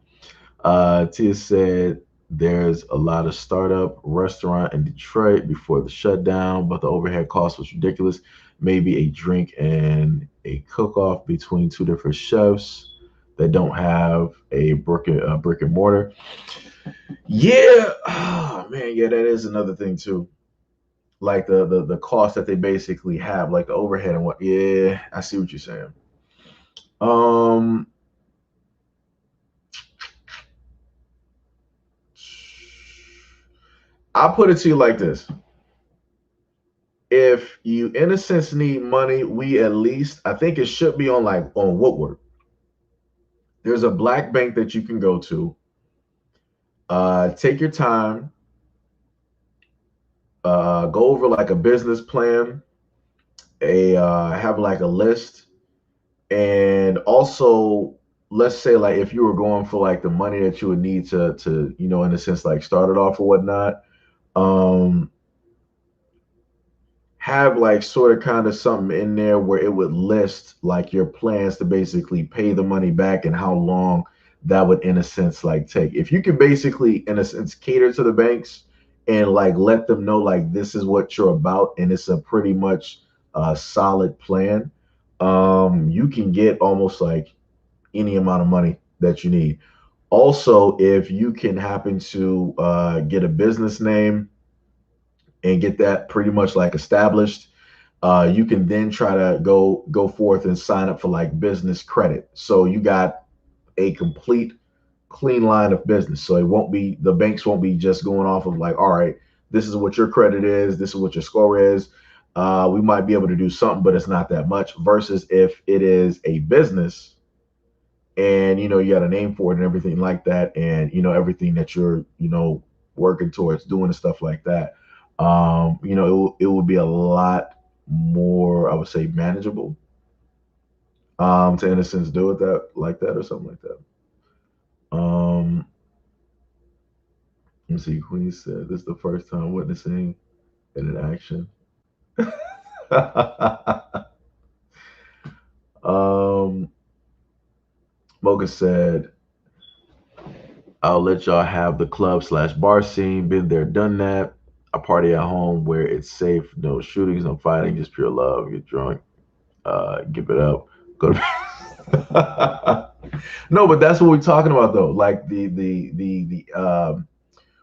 Tia said there's a lot of startup restaurant in Detroit before the shutdown, but the overhead cost was ridiculous. Maybe a drink and a cook-off between two different chefs that don't have brick and mortar. Yeah, oh, man, yeah, that is another thing too. Like the cost that they basically have, like the overhead and what. Yeah, I see what you're saying. Um, I'll put it to you like this: if you, in a sense, need money, we at least, I think it should be on like on Woodward. There's a black bank that you can go to. Take your time. Go over like a business plan. Have like a list, and also let's say like if you were going for like the money that you would need to in a sense like start it off or whatnot. Um, have like sort of kind of something in there where it would list like your plans to basically pay the money back and how long that would in a sense like take. If you can basically in a sense cater to the banks and like let them know like this is what you're about and it's a pretty much solid plan, you can get almost like any amount of money that you need. Also, if you can happen to get a business name and get that pretty much like established, you can then try to go forth and sign up for like business credit. So you got a complete clean line of business. So it won't be, the banks won't be just going off of like, all right, this is what your credit is, this is what your score is. We might be able to do something, but it's not that much. Versus if it is a business and you got a name for it and everything like that, and everything that you're working towards doing and stuff like that, it would be a lot more, I would say, manageable, to in a sense do it that like that or something like that. Let's see, Queen said this is the first time witnessing in an action. um Mocha said, I'll let y'all have the club/bar scene. Been there, done that. A party at home where it's safe, no shootings, no fighting, just pure love. Get drunk, give it up, go to bed. No, but that's what we're talking about though. Like the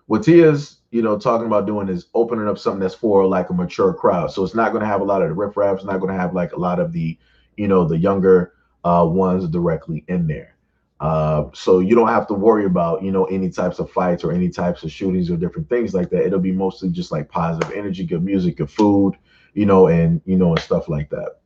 what Tia's talking about doing is opening up something that's for like a mature crowd. So it's not going to have a lot of the riffraffs, not going to have like a lot of the the younger ones directly in there. So you don't have to worry about any types of fights or any types of shootings or different things like that. It'll be mostly just like positive energy, good music, good food, and and stuff like that.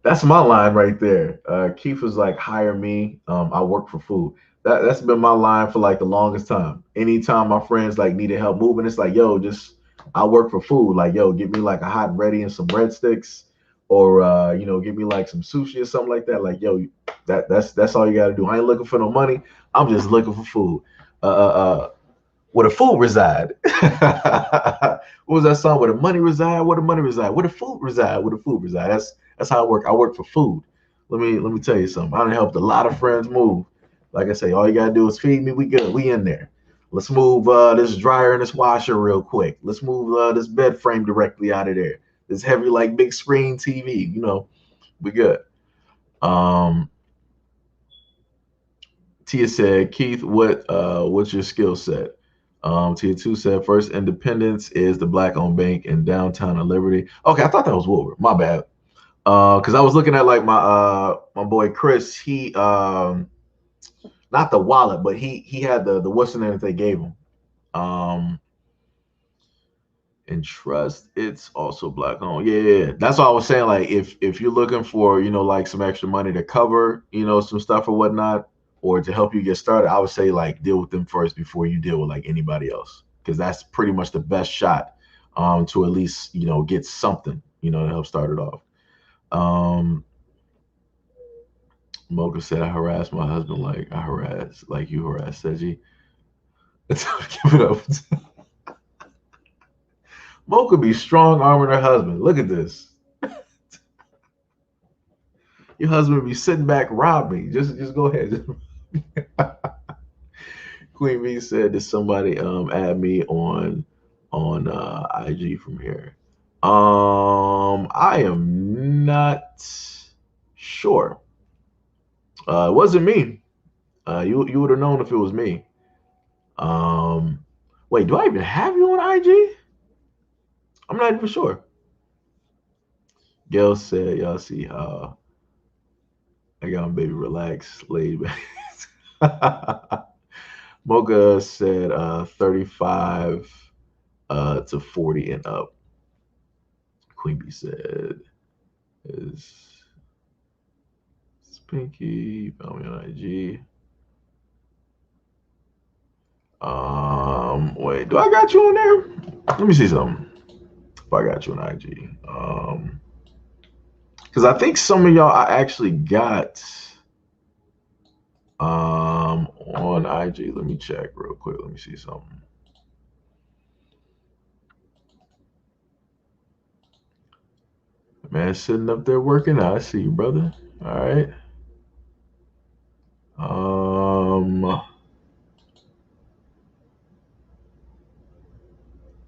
That's my line right there. Keith was like, hire me. I work for food. That's been my line for like the longest time. Anytime my friends like needed help moving, it's like, yo, just I work for food. Like, yo, get me like a hot and ready and some breadsticks, or give me like some sushi or something like that. Like, yo, that's all you got to do. I ain't looking for no money. I'm just looking for food. Where the food reside. What was that song? Where the money reside? Where the money reside? Where the food reside? Where the food reside? That's how I work. I work for food. Let me tell you something. I done helped a lot of friends move. Like I say, all you gotta do is feed me. We good. We in there. Let's move this dryer and this washer real quick. Let's move this bed frame directly out of there. This heavy like big screen TV. We good. Um, Tia said, Keith, what's your skill set? Tia 2 said, first Independence is the black owned bank in downtown and Liberty. Okay, I thought that was Woolworth. My bad. Because I was looking at like my boy Chris. He not the wallet, but he had the what's the name that they gave him. And trust, it's also black owned. Yeah. That's what I was saying. Like if you're looking for, like some extra money to cover, some stuff or whatnot, or to help you get started, I would say like deal with them first before you deal with like anybody else. Because that's pretty much the best shot to at least, get something, to help start it off. Mocha said I harassed my husband like I harassed like you harassed Seji. Give it up. Mocha be strong arming her husband. Look at this. Your husband be sitting back, rob me. Just go ahead. Queen B said, "Did somebody add me on IG from here?" I am not sure. It wasn't me. You would have known if it was me. Wait, do I even have you on IG? I'm not even sure. Gail said, "Y'all see how I got my baby relax, laid back." Mocha said 35 to 40 and up. Queen Bee said is Pinky, found me on IG. Wait, do I got you on there? Let me see something. If I got you on IG. Because I think some of y'all I actually got on IG. Let me check real quick. Let me see something. Man, sitting up there working out. I see you, brother. All right.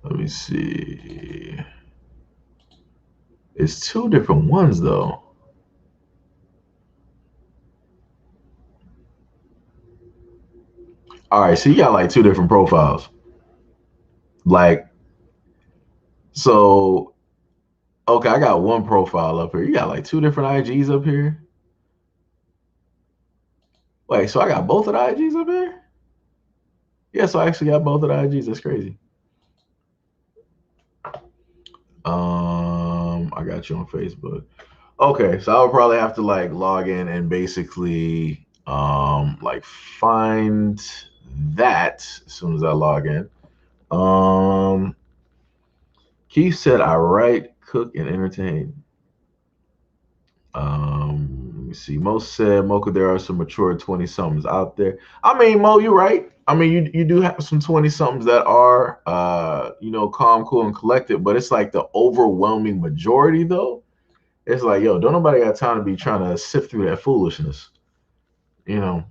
Let me see. It's two different ones though. All right, so you got like two different profiles. Like, so okay, I got one profile up here. You got like two different IGs up here. Wait, so I got both of the IGs up here? Yeah, so I actually got both of the IGs. That's crazy. I got you on Facebook. Okay, so I would probably have to like log in and basically like find that as soon as I log in. Keith said I write, cook, and entertain. Let me see. Mo said, Mocha, there are some mature 20-somethings out there. I mean, Mo, you're right. I mean, you do have some 20-somethings that are calm, cool, and collected, but it's like the overwhelming majority though. It's like, yo, don't nobody got time to be trying to sift through that foolishness. Let's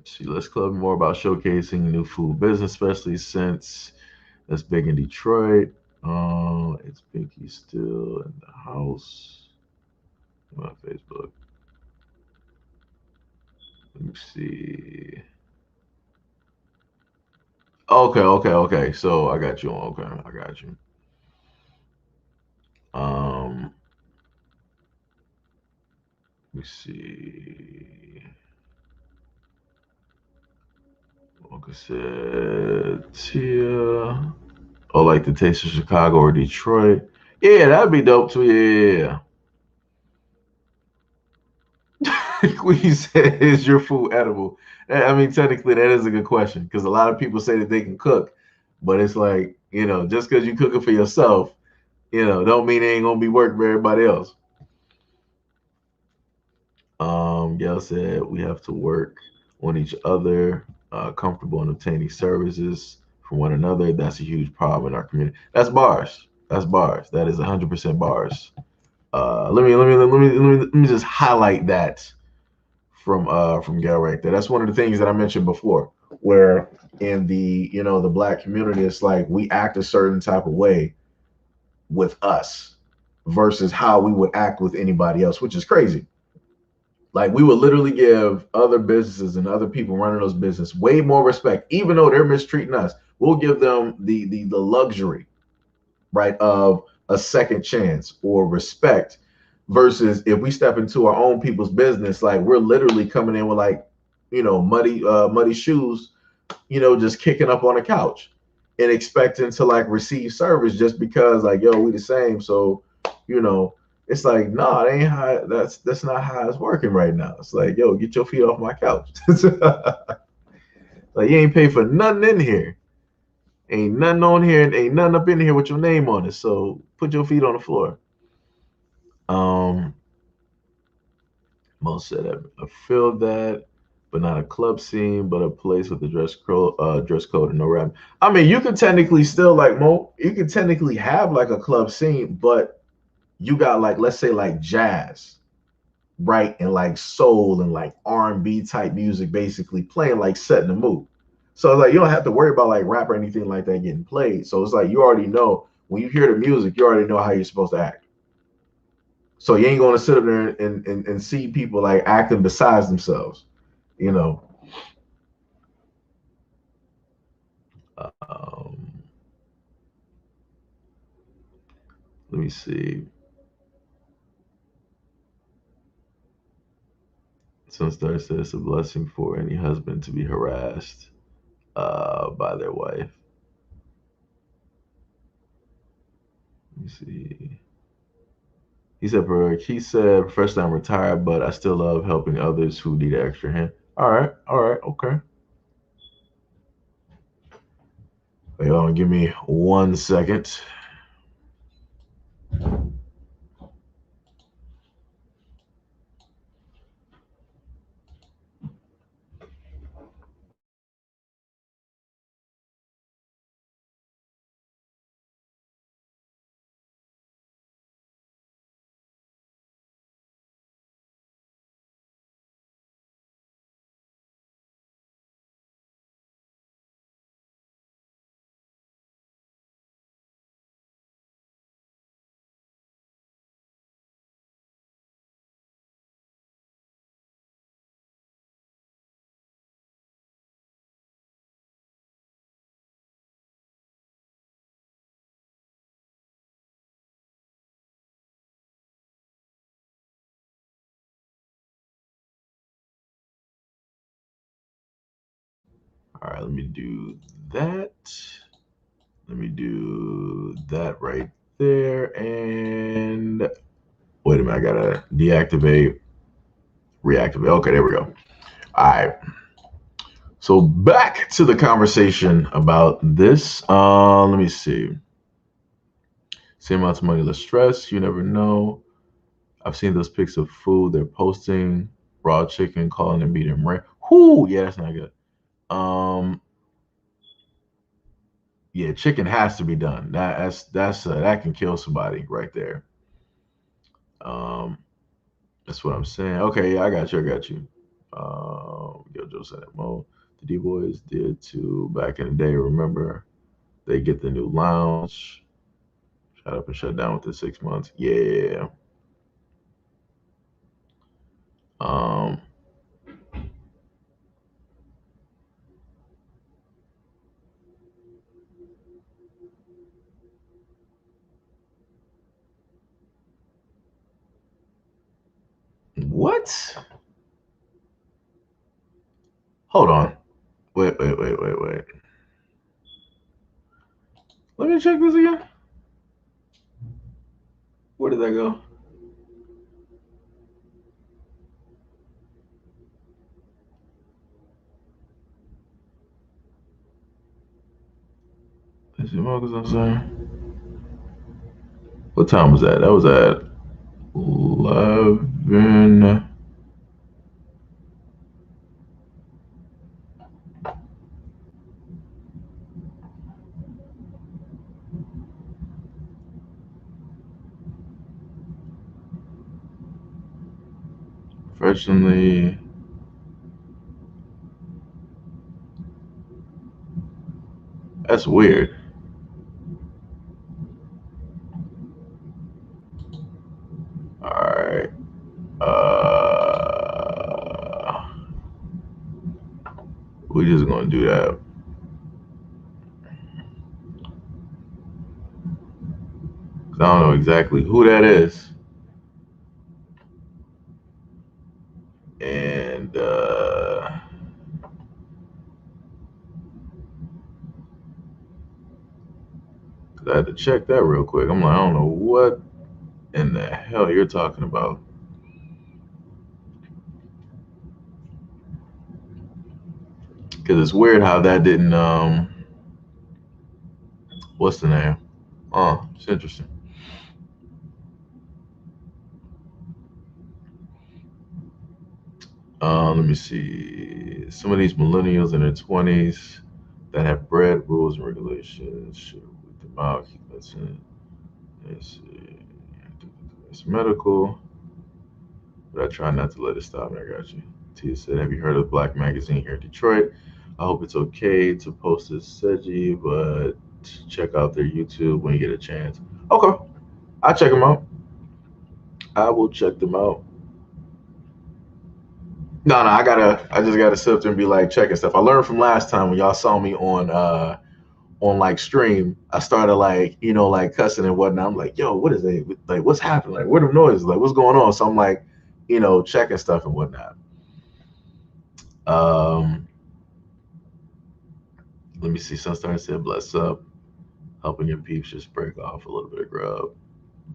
see, let's club more about showcasing new food business, especially since that's big in Detroit. It's Pinky still in the house. On Facebook. Let me see. Okay. So I got you on. Okay, I got you. Let me see. Like I said, Tia. Oh, like the taste of Chicago or Detroit. Yeah, that'd be dope too. Yeah. Queen said, "Is your food edible?" I mean, technically, that is a good question because a lot of people say that they can cook, but it's like, just because you cook it for yourself, don't mean it ain't gonna be work for everybody else. Gail said we have to work on each other, comfortable in obtaining services from one another. That's a huge problem in our community. That's bars. That's bars. That is 100% bars. Let me just highlight that from Gail right there. That's one of the things that I mentioned before, where in the black community, it's like we act a certain type of way with us versus how we would act with anybody else, which is crazy. Like we would literally give other businesses and other people running those businesses way more respect, even though they're mistreating us. We'll give them the luxury, right, of a second chance or respect. Versus if we step into our own people's business, like we're literally coming in with like, muddy shoes, just kicking up on the couch and expecting to like receive service just because like, yo, we the same. So, you know, it's like, nah, it ain't how that's not how it's working right now. It's like, yo, get your feet off my couch. Like you ain't paid for nothing in here. Ain't nothing on here, and ain't nothing up in here with your name on it. So put your feet on the floor. Um, Most said I feel that, but not a club scene, but a place with a dress code and no rap. I mean, you could technically still like you could technically have like a club scene, but you got like let's say like jazz, right, and like soul and like R&B type music, basically playing like setting the mood. So like you don't have to worry about like rap or anything like that getting played. So it's like you already know when you hear the music, you already know how you're supposed to act. So you ain't gonna sit up there and see people like acting besides themselves, you know. Um, Let me see. Some star said it's a blessing for any husband to be harassed by their wife. Let me see. He said, first I'm retired, but I still love helping others who need an extra hand. All right, okay. Wait on, give me 1 second. All right, let me do that. Let me do that right there. And wait a minute, I gotta deactivate, reactivate. Okay, there we go. All right. So back to the conversation about this. Let me see. Same amount of money, less stress. You never know. I've seen those pics of food they're posting. Raw chicken, calling it medium rare. Whoo, yeah, that's not good. Um, yeah, chicken has to be done. That can kill somebody right there. Um, that's what I'm saying. Okay, yeah, I got you. I got you. Yo, Joe said it. Mo, the D boys did too back in the day. Remember, they get the new lounge. Shut up and shut down within 6 months. Yeah. Um, what? Hold on. Wait. Let me check this again. Where did that go? Let's see, Marcus, I'm sorry. What time was that? That was at 11. Unfortunately, that's weird. All right. We just gonna do that. I don't know exactly who that is. And I had to check that real quick. I'm like, I don't know what in the hell you're talking about. Because it's weird how that didn't what's the name? Oh, it's interesting. Let me see. Some of these millennials in their 20s that have bred rules and regulations should with them out. Keep that in. Let's see. It's medical, but I try not to let it stop me. I got you. Tia said, have you heard of Black Magazine here in Detroit? I hope it's okay to post this Seji, but check out their YouTube when you get a chance. Okay, I'll check them out. I will check them out. No, no, I just gotta sit up there and be like checking stuff. I learned from last time when y'all saw me on like stream. I started like, like cussing and whatnot. I'm like, yo, what is it? Like, what's happening? Like, what are the noises? Like, what's going on? So I'm like, checking stuff and whatnot. Um, Let me see. Sunstar said, bless up. Helping your peeps just break off a little bit of grub.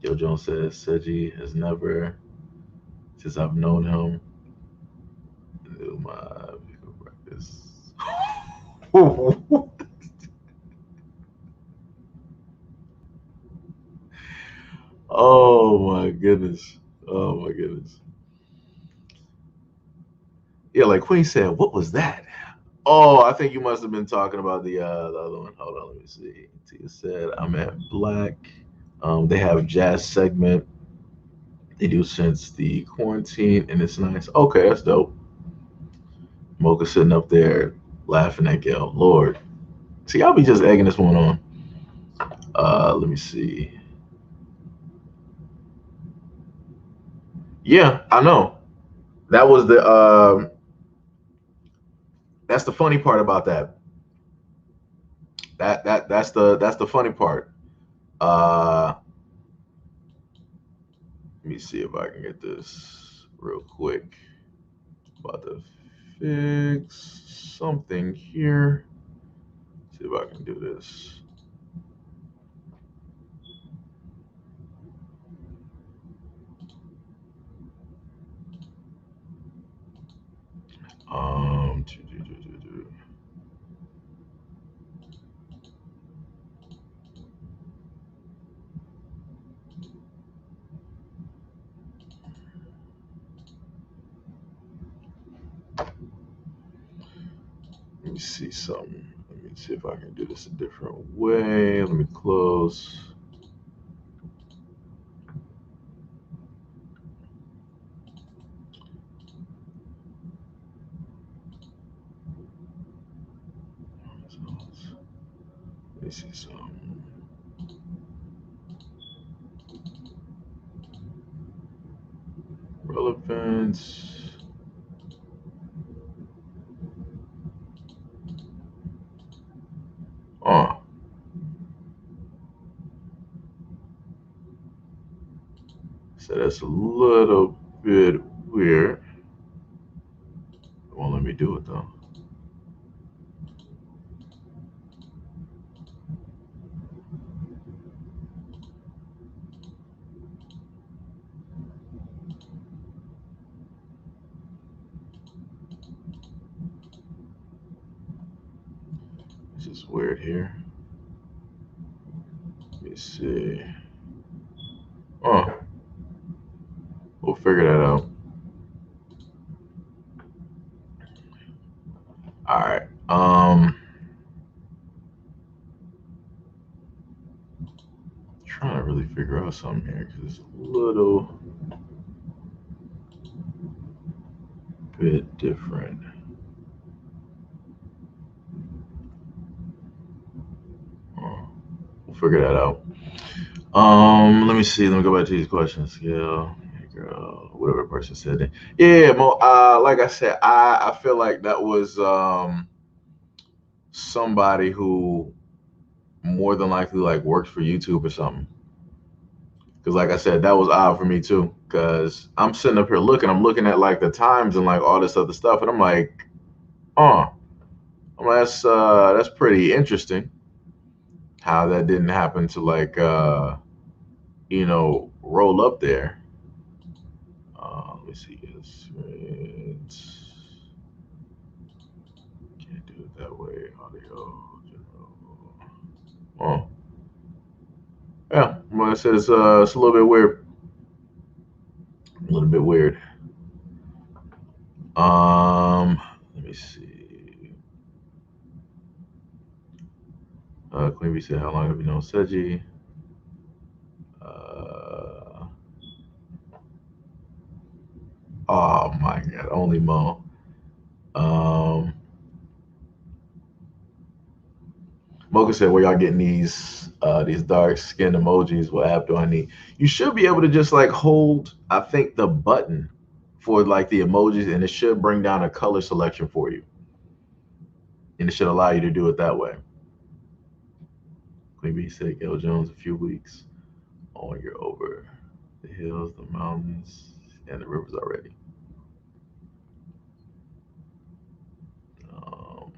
Yo Jones says, Seji has never, since I've known him, knew my vehicle practice. Oh my goodness. Oh my goodness. Yeah, like Queen said, what was that? Oh, I think you must have been talking about the other one. Hold on, let me see. Tia said, I'm at Black. They have a jazz segment they do since the quarantine, and it's nice. Okay, that's dope. Mocha sitting up there laughing at Gail. Lord. See, I'll be just egging this one on. Let me see. Yeah, I know. That was the that's the funny part about that. That's the funny part. Uh Let me see if I can get this real quick. About to fix something here. See if I can do this. Um, Let me see something. Let me see if I can do this a different way. Let me close. Let me see something. Relevance. Oh, so that's a little bit weird. It won't let me do it though. It's just weird here. see. Oh, we'll figure that out. All right. Trying to really figure out something here because it's a little bit different. Oh, we'll figure that out. Let me see. Let me go back to these questions. Yeah, girl, whatever person said that. Yeah, like I said, I feel like that was somebody who more than likely like works for YouTube or something. Because like I said, that was odd for me too. Because I'm sitting up here looking, I'm looking at like the times and like all this other stuff, and I'm like, oh, that's pretty interesting. How that didn't happen to like roll up there. Let me see. Can't do it that way. Audio. Oh, yeah. Like I said, it's a little bit weird. A little bit weird. Let me see. Queen B said, "How long have you known Seji?" Uh, oh my God, only Mo. Um, Mocha said, "Where y'all getting these dark skin emojis? What app do I need?" You should be able to just like hold, I think, the button for like the emojis, and it should bring down a color selection for you, and it should allow you to do it that way. Queen B said, "Gail Jones, a few weeks on you're over the hills, the mountains, and the rivers already." Um,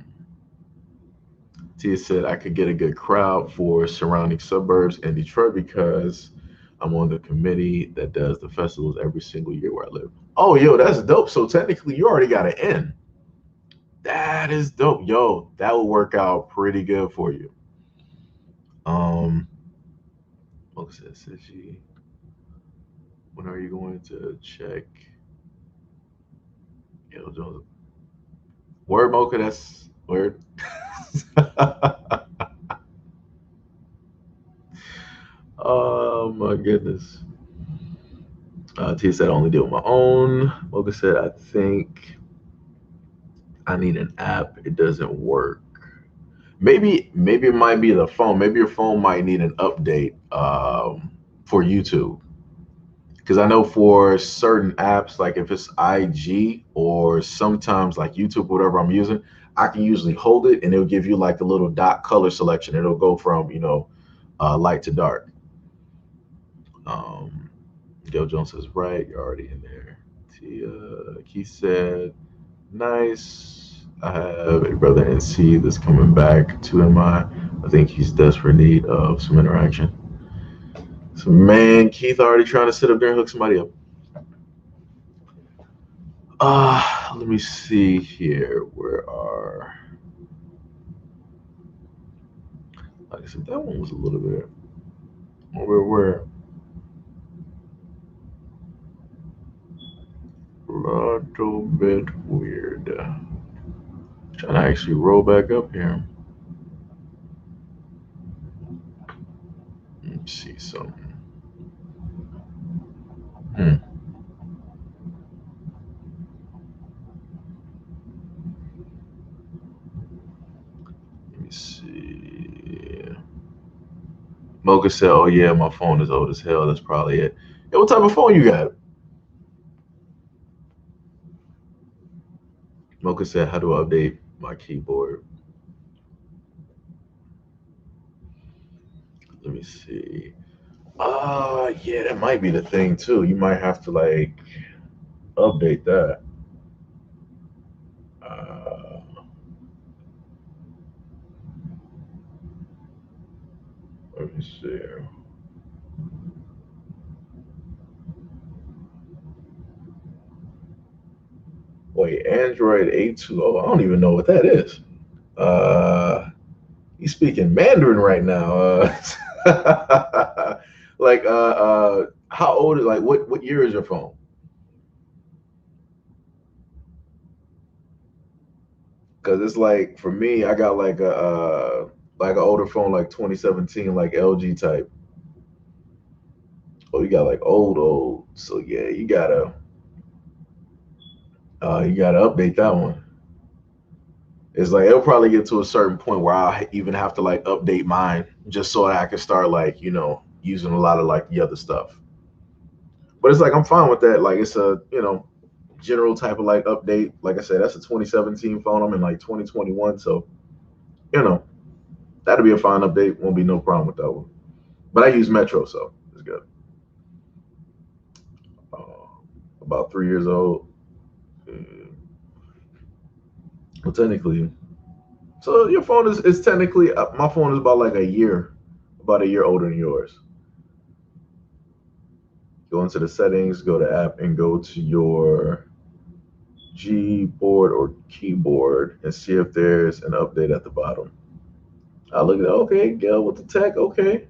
Tia said, "I could get a good crowd for surrounding suburbs in Detroit because I'm on the committee that does the festivals every single year where I live." Oh, yo, that's dope. So technically, you already got an in. That is dope. Yo, that will work out pretty good for you. Um, what said she? When are you going to check? Yo, Jones. Word Mocha, that's word. Oh my goodness. Tia said, "I only deal with my own." Mocha said, "I think I need an app. It doesn't work." Maybe it might be the phone. Maybe your phone might need an update for YouTube. Because I know for certain apps, like if it's IG or sometimes like YouTube, whatever I'm using, I can usually hold it and it'll give you like a little dot color selection. It'll go from light to dark. Um, Gail Jones says, "Right, you're already in there." Keith said, "Nice. I have a brother in C that's coming back to MI. I think he's desperate need of some interaction." So man, Keith already trying to sit up there and hook somebody up. Let me see here. Where are like I said, that one was a little bit where little bit weird. Trying to actually roll back up here. Let's see something. Hmm. Let me see. Mocha said, "Oh yeah, my phone is old as hell. That's probably it." Hey, what type of phone you got? Mocha said, "How do I update my keyboard?" Let me see. Yeah, that might be the thing too. You might have to like update that. Uh, let me see. Wait, Android 820. I don't even know what that is. Uh, he's speaking Mandarin right now. Like how old is, like, what year is your phone? Because it's like for me, I got like an older phone, like 2017, like LG type. Oh, you got like old. So yeah, you gotta update that one. It's like it'll probably get to a certain point where I'll even have to like update mine just so I can start like using a lot of like the other stuff. But it's like I'm fine with that. Like it's a general type of like update. Like I said, that's a 2017 phone. I'm in like 2021, so you know that'll be a fine update. Won't be no problem with that one. But I use Metro, so it's good. Uh, about 3 years old. Well, technically, so your phone is technically my phone is about a year older than yours. Go into the settings, go to app, and go to your Gboard or keyboard and see if there's an update at the bottom. I look at okay, Gail with the tech, okay,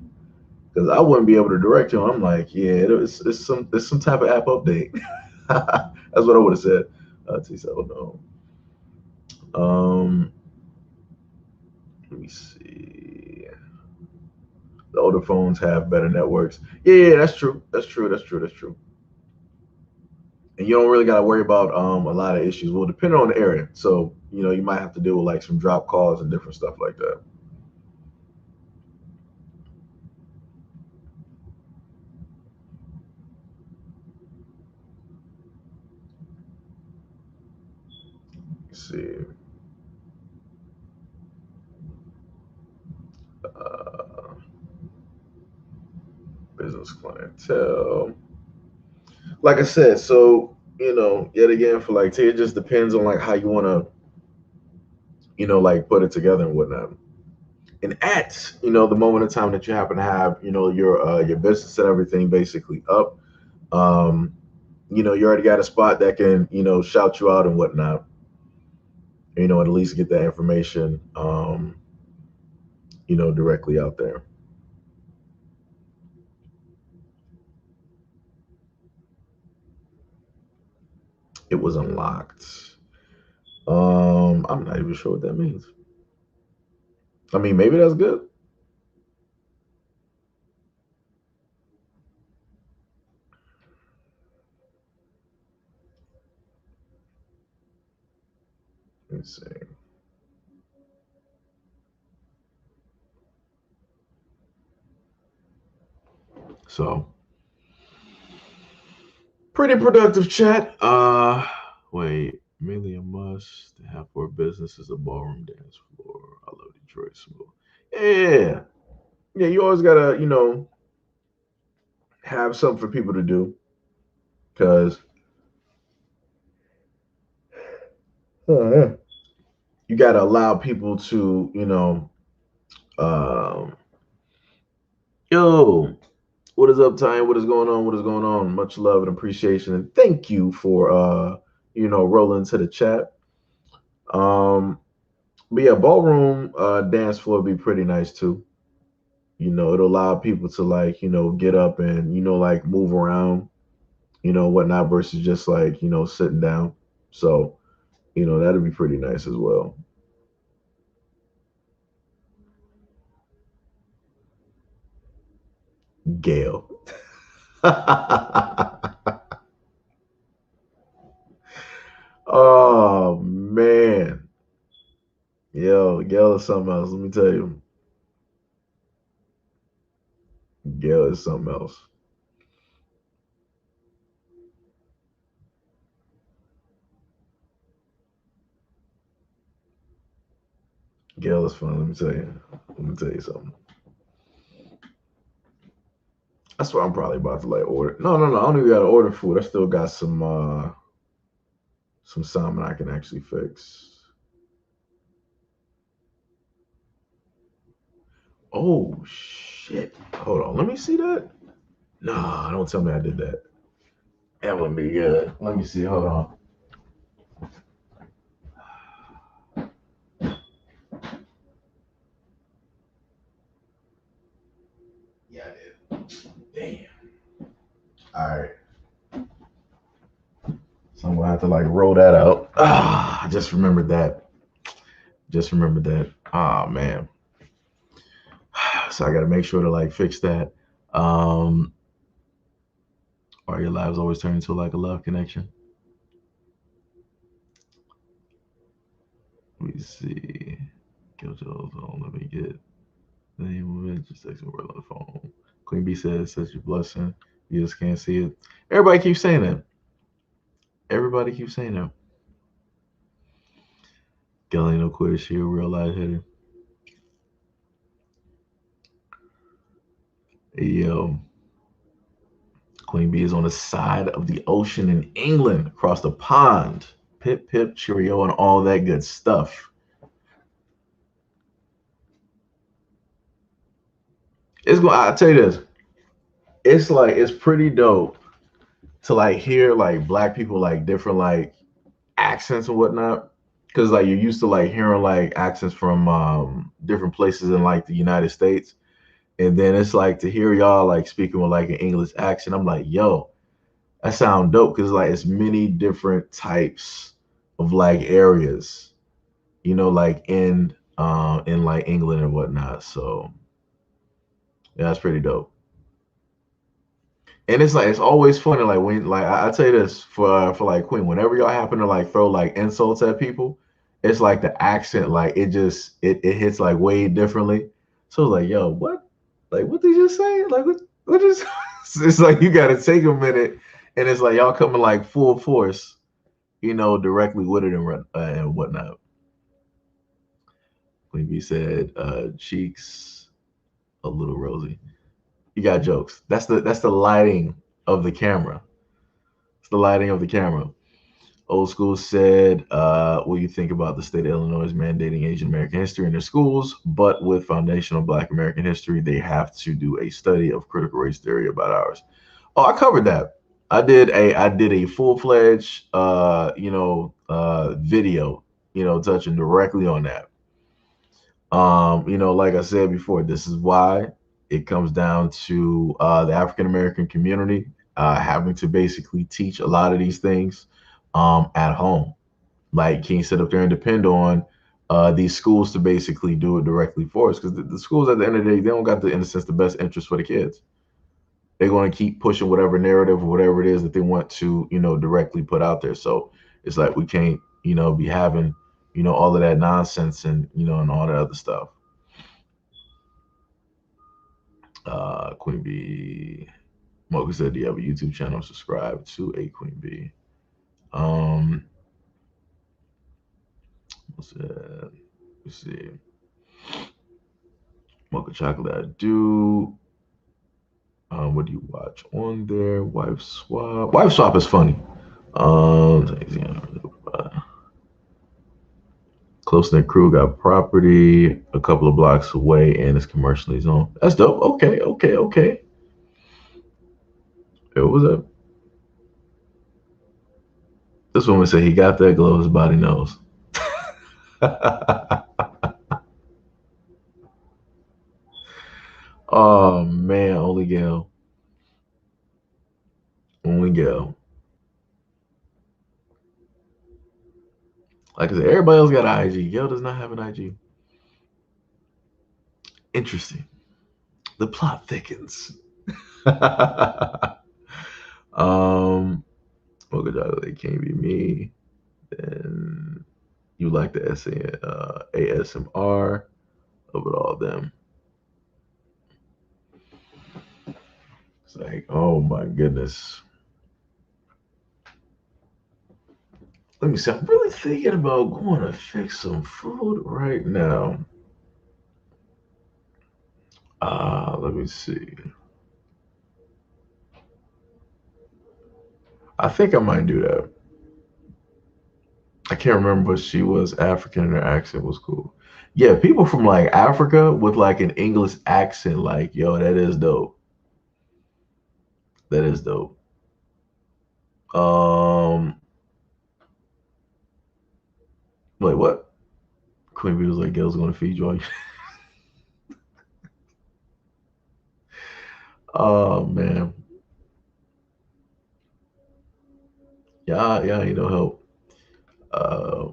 because I wouldn't be able to direct you. I'm like, yeah, it's some type of app update. That's what I would have said. T7, no. Um, let me see. The older phones have better networks. Yeah, that's true. That's true. And you don't really got to worry about a lot of issues. Well, depending on the area, so you might have to deal with like some drop calls and different stuff like that. Let's see, uh, business clientele. Like I said, so yet again for like T, it just depends on like how you want to like put it together and whatnot. And at the moment of time that you happen to have your business and everything basically up, um, you already got a spot that can shout you out and whatnot. At least get that information directly out there. It was unlocked. I'm not even sure what that means. I mean, maybe that's good. Let's see. So pretty productive chat. Wait, mainly a must to have for business is a ballroom dance floor. I love Detroit smooth. Yeah, yeah. You always gotta have something for people to do because you gotta allow people to um, yo. What is up, Ty? What is going on? What is going on? Much love and appreciation, and thank you for rolling to the chat. Um, but yeah, ballroom dance floor would be pretty nice too. It'll allow people to like get up and like move around, whatnot, versus just like sitting down. So that'd be pretty nice as well. Gail. Oh man. Yo, Gail is something else. Let me tell you. Gail is something else. Gail is fun. Let me tell you. Let me tell you something. That's what I'm probably about to like order. No, no, no. I don't even gotta order food. I still got some salmon I can actually fix. Oh shit. Hold on. Let me see that. Nah, don't tell me I did that. That wouldn't be good. Let me see. Hold on. Damn. All right. So I'm gonna have to like roll that out. I just remembered that. Just remembered that. Oh man. So I gotta make sure to like fix that. Are your lives always turn into like a love connection? Let me see. Let me get the name of it. Just text me word on the phone. Queen B says, such a blessing. You just can't see it. Everybody keeps saying that. Everybody keeps saying that. Galeno quit. She a real light hitter. Hey, yo. Queen Bee is on the side of the ocean in England, across the pond. Pip, pip, cheerio, and all that good stuff. It's going. I'll tell you this. It's like it's pretty dope to like hear like black people like different like accents and whatnot. Because like you're used to like hearing like accents from different places in like the United States, and then it's like to hear y'all like speaking with like an English accent. I'm like, yo, that sound dope because like it's many different types of like areas, like in like England and whatnot. So yeah, that's pretty dope. And it's like it's always funny, like when like I tell you this for like Queen, whenever y'all happen to like throw like insults at people, it's like the accent, like it hits like way differently. So it's like, yo, what? Like what did you say? Like what is it's like you gotta take a minute and it's like y'all coming like full force, directly with it and whatnot. Queen B said, cheeks a little rosy. You got jokes. That's the lighting of the camera. It's the lighting of the camera. Old School said, what do you think about the state of Illinois mandating Asian American history in their schools, but with foundational Black American history, they have to do a study of critical race theory about ours. Oh, I covered that. I did a full-fledged video, touching directly on that. Like I said before, this is why it comes down to the African American community having to basically teach a lot of these things at home. Like, can't sit up there and depend on these schools to basically do it directly for us, because the schools at the end of the day, they don't got the, in a sense, the best interest for the kids. They're going to keep pushing whatever narrative or whatever it is that they want to, directly put out there. So it's like we can't, be having, all of that nonsense and, and all that other stuff. Queen Bee. Mocha said, do you have a YouTube channel? Subscribe to a Queen Bee. What's that? Let's see. Mocha Chocolate, I do. What do you watch on there? Wife Swap. Wife Swap is funny. Close knit crew got property a couple of blocks away and it's commercially zoned. That's dope. Okay. What was that? This woman said he got that glow, his body knows. Oh man, only Gail. Only Gail. Like I said, everybody else got an IG. Gail does not have an IG. Interesting. The plot thickens. Well, good job. It can't be me. Then you like the ASMR of it all. Them. It's like, oh my goodness. Let me see. I'm really thinking about going to fix some food right now. Let me see. I think I might do that. I can't remember, but she was African and her accent was cool. Yeah, people from like Africa with like an English accent, like, yo, that is dope. That is dope. Wait, what? Queen Bee was like, Gail's gonna feed you all. Oh man, yeah, ain't no help. Uh,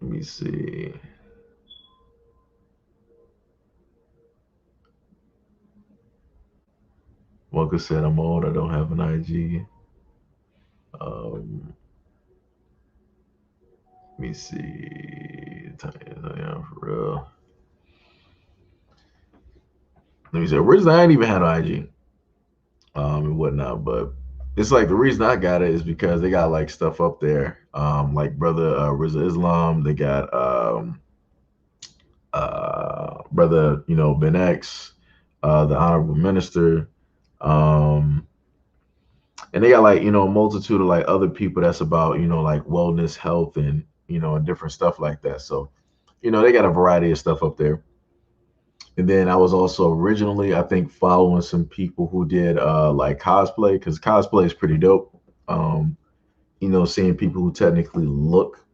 Let me see. Wonka said I'm old. I don't have an IG. Um, Let me see. Yeah, for real. Let me see. Originally, I ain't even had an IG, and whatnot, but it's like the reason I got it is because they got like stuff up there, like brother Rizza Islam. They got brother, Ben X, the honorable minister, um, and they got like a multitude of like other people that's about like wellness, health, and different stuff like that. So they got a variety of stuff up there. And then I was also originally, I think, following some people who did like cosplay because cosplay is pretty dope. Um, Seeing people who technically look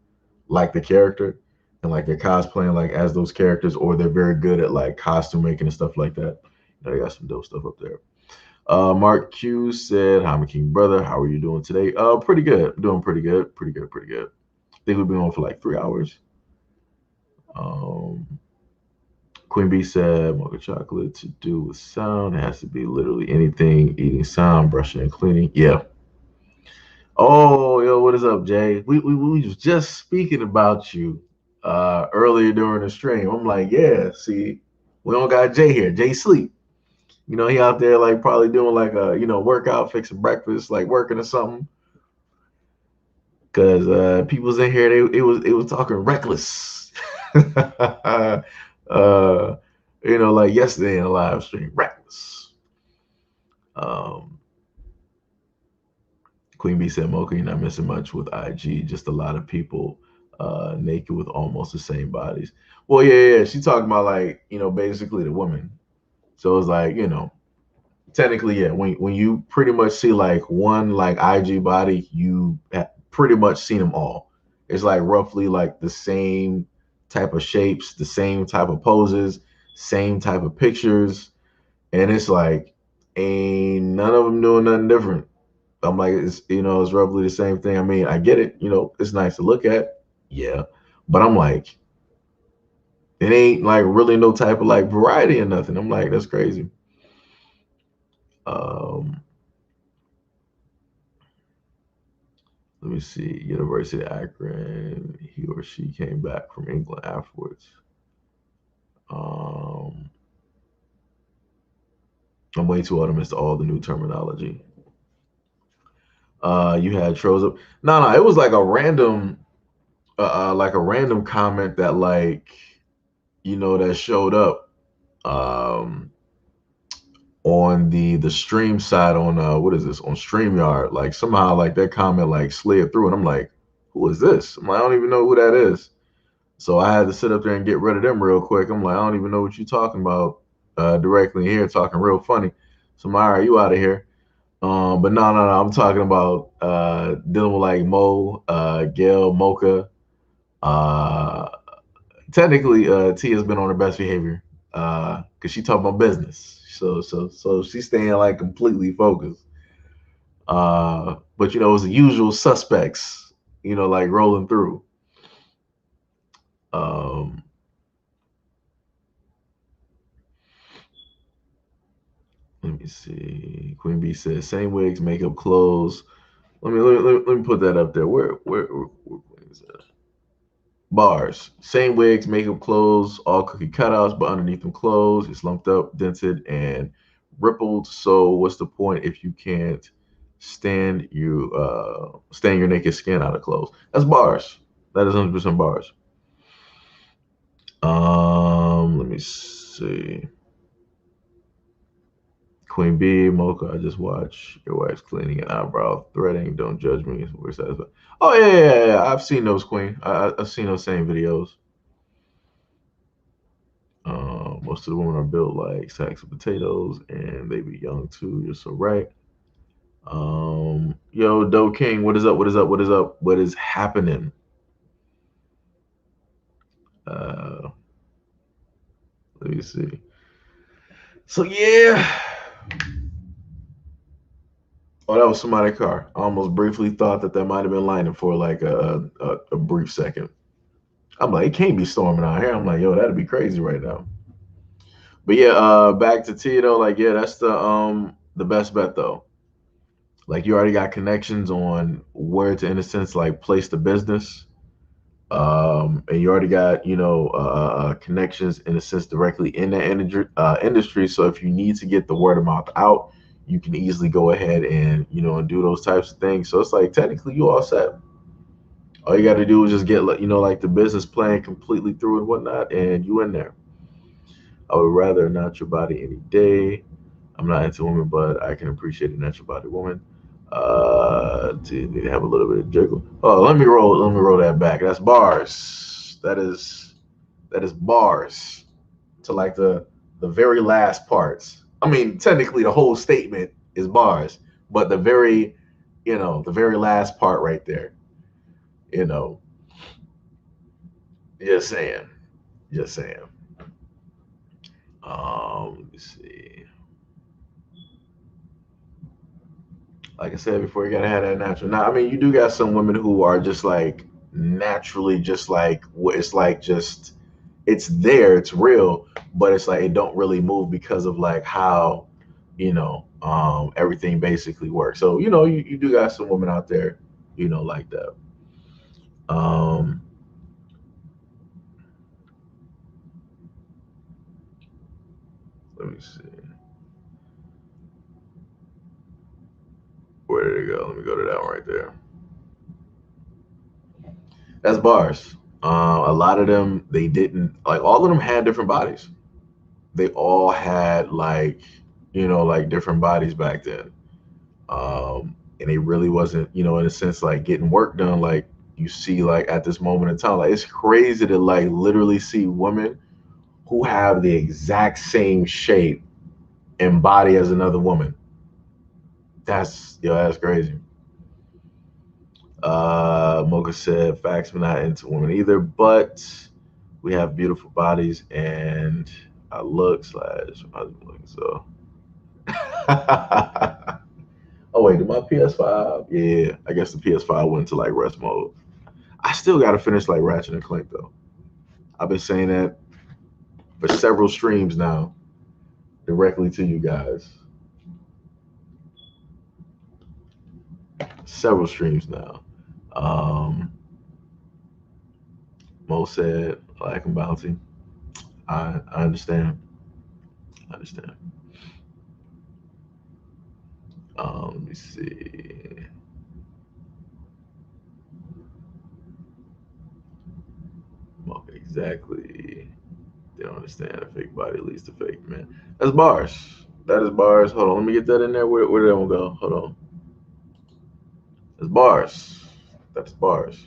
like the character and like they're cosplaying like as those characters, or they're very good at like costume making and stuff like that. They got some dope stuff up there. Mark Q said, "Hi, my king brother. How are you doing today? Pretty good. Doing pretty good. Pretty good. Pretty good. I think we've been on for like 3 hours." Um, Queen B said, "Mocha chocolate to do with sound. It has to be literally anything, eating sound, brushing and cleaning." Yeah. Oh, yo, what is up, Jay? We was just speaking about you earlier during the stream. I'm like, yeah, see, we don't got Jay here. Jay sleep. He out there like probably doing like a workout, fixing breakfast, like working or something. Cause people's in here, it was talking reckless. Like yesterday in a live stream, reckless. Um, Queen Bee said, "Mocha, you're not missing much with IG. Just a lot of people naked with almost the same bodies." Well, yeah. She talking about like basically the women. So it's like technically, yeah. When you pretty much see like one like IG body, you pretty much seen them all. It's like roughly like the same type of shapes, the same type of poses, same type of pictures, and it's like ain't none of them doing nothing different. I'm like, it's roughly the same thing. I mean, I get it. It's nice to look at, yeah, but I'm like, it ain't like really no type of like variety or nothing. I'm like, that's crazy. Um, Let me see. University of Akron. He or she came back from England afterwards. Um, I'm way too old to miss all the new terminology. You had trolls up. No, it was like a random comment that like that showed up um on the stream side on what is this on StreamYard. Like somehow like that comment like slid through, and I'm like, who is this? I'm like, I don't even know who that is. So I had to sit up there and get rid of them real quick. I'm like, I don't even know what you're talking about directly here, talking real funny. So I'm like, all right, you out of here. But no. I'm talking about dealing with like Mo, Gail, Mocha. Uh, Technically, T has been on her best behavior because she talking about business. So she's staying like completely focused. But it's the usual suspects, like rolling through. Um, Let me see. Queen Bee says same wigs, makeup, clothes. Let me put that up there. Where is that? Bars. Same wigs, makeup, clothes, all cookie cutouts, but underneath them clothes, it's lumped up, dented, and rippled. So what's the point if you can't stand your naked skin out of clothes? That's bars. That is 100% bars. Let me see. Queen Bee, Mocha, I just watch your wife's cleaning and eyebrow threading. Don't judge me. Where's that? Oh yeah. I've seen those, Queen. I've seen those same videos. Most of the women are built like sacks of potatoes, and they be young too. You're so right. Yo, Doe King, what is up? What is up? What is up? What is happening? Uh, Let me see. So yeah. Oh, that was somebody's car. I almost briefly thought that might have been lightning for like a brief second. I'm like, it can't be storming out here. I'm like, yo, that'd be crazy right now. But yeah, back to Tito. Like, yeah, that's the best bet though. Like, you already got connections on where to, in a sense, like place the business. And you already got, connections in a sense directly in the industry. So if you need to get the word of mouth out, you can easily go ahead and and do those types of things. So it's like technically you all set. All you got to do is just get like the business plan completely through and whatnot, and you in there. I would rather not your body any day. I'm not into women, but I can appreciate a natural body woman. To have a little bit of jiggle. Oh, let me roll that back. That's bars. That is bars to like the very last parts. I mean, technically the whole statement is bars, but the very last part right there, you know, just saying, just saying. Let me see. Like I said before, you gotta have that natural. Now, I mean, you do got some women who are just like naturally, just like it's like just it's there, it's real, but it's like it don't really move because of like how everything basically works. So you do got some women out there, like that. Um, Let me see. Where did it go? Let me go to that one right there. That's bars. A lot of them, they didn't like. All of them had different bodies. They all had like like different bodies back then. And it really wasn't in a sense like getting work done like you see like at this moment in time. Like it's crazy to like literally see women who have the exact same shape and body as another woman. That's crazy. Mocha said facts, we're not into women either, but we have beautiful bodies and I look slash so. Oh wait, did my PS5? Yeah, I guess the PS5 went to like rest mode. I still gotta finish like Ratchet and Clank though. I've been saying that for several streams now, directly to you guys. Several streams now. Um, Mo said, like and bounty. I understand. I understand. Let me see. Mo, exactly. They don't understand a fake body leads to fake man. That's bars. That is bars. Hold on, let me get that in there. Where did that one go? Hold on. That's bars. That's bars.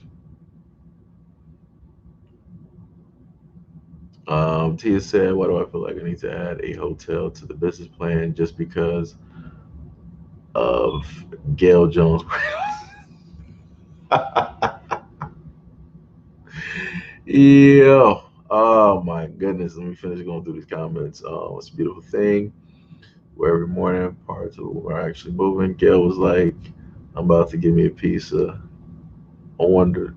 Tia said, "Why do I feel like I need to add a hotel to the business plan just because of Gail Jones?" Yeah. Oh my goodness. Let me finish going through these comments. It's a beautiful thing where every morning parts of are actually moving. Gail was like, I'm about to give me a piece of I wonder.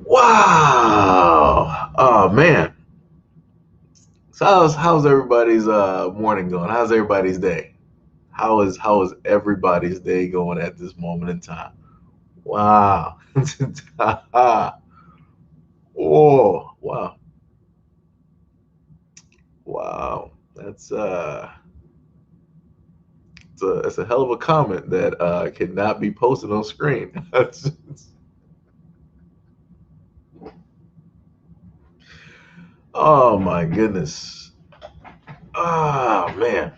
Wow. Oh man. So how's everybody's morning going? How's everybody's day? How is everybody's day going at this moment in time? Wow. Oh, wow. Wow. It's a hell of a comment that cannot be posted on screen. Oh my goodness. Oh man.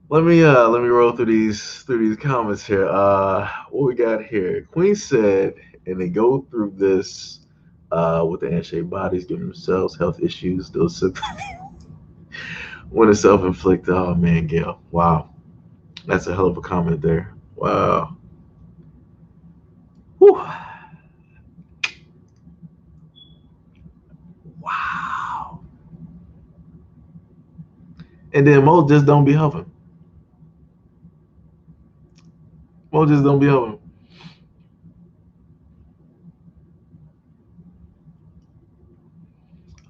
Let me roll through these comments here. What we got here? Queen said, and they go through this with the ant-shaped bodies, giving themselves health issues. Those when it's self-inflicted. Oh man, Gail. Wow. That's a hell of a comment there. Wow. Whew. Wow. And then most just don't be helping. Most just don't be helping.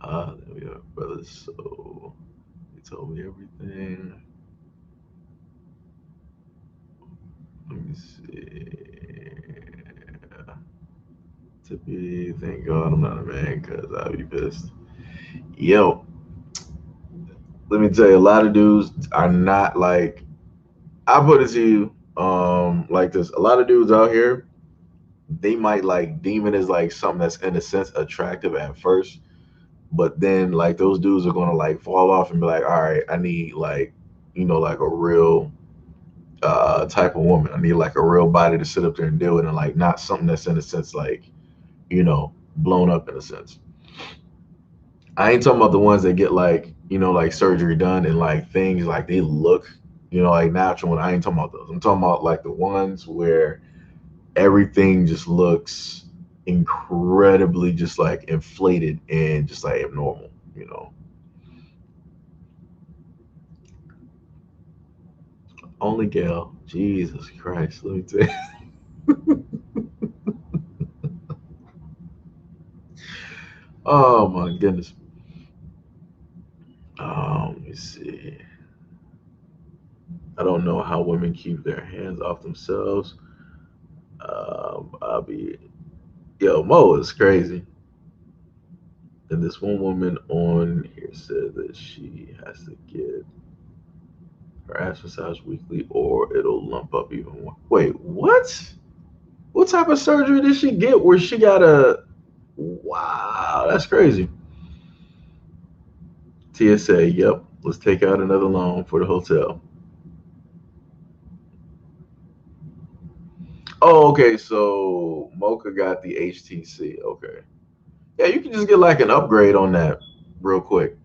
There we go, brothers. So he told me everything. Let me see. To be, thank God I'm not a man, cause I'd be pissed. Yo, let me tell you, a lot of dudes are not like. I put it to you, like this. A lot of dudes out here, they might like deem it as like something that's in a sense attractive at first, but then like those dudes are gonna like fall off and be like, all right, I need like, like a real type of woman. I need like a real body to sit up there and deal with, and like not something that's in a sense like, blown up in a sense. I ain't talking about the ones that get like, like surgery done and like things like they look, like natural. And I ain't talking about those. I'm talking about like the ones where everything just looks incredibly just like inflated and just like abnormal. Only Gail. Jesus Christ. Let me tell you. Oh my goodness. Let me see. I don't know how women keep their hands off themselves. I'll be Yo, Mo is crazy. And this one woman on here said that she has to get her ass massaged weekly or it'll lump up even more. Wait, what? What type of surgery did she get where she got a. Wow, that's crazy. TSA, yep. Let's take out another loan for the hotel. Oh, okay. So Mocha got the HTC. Okay. Yeah, you can just get like an upgrade on that real quick.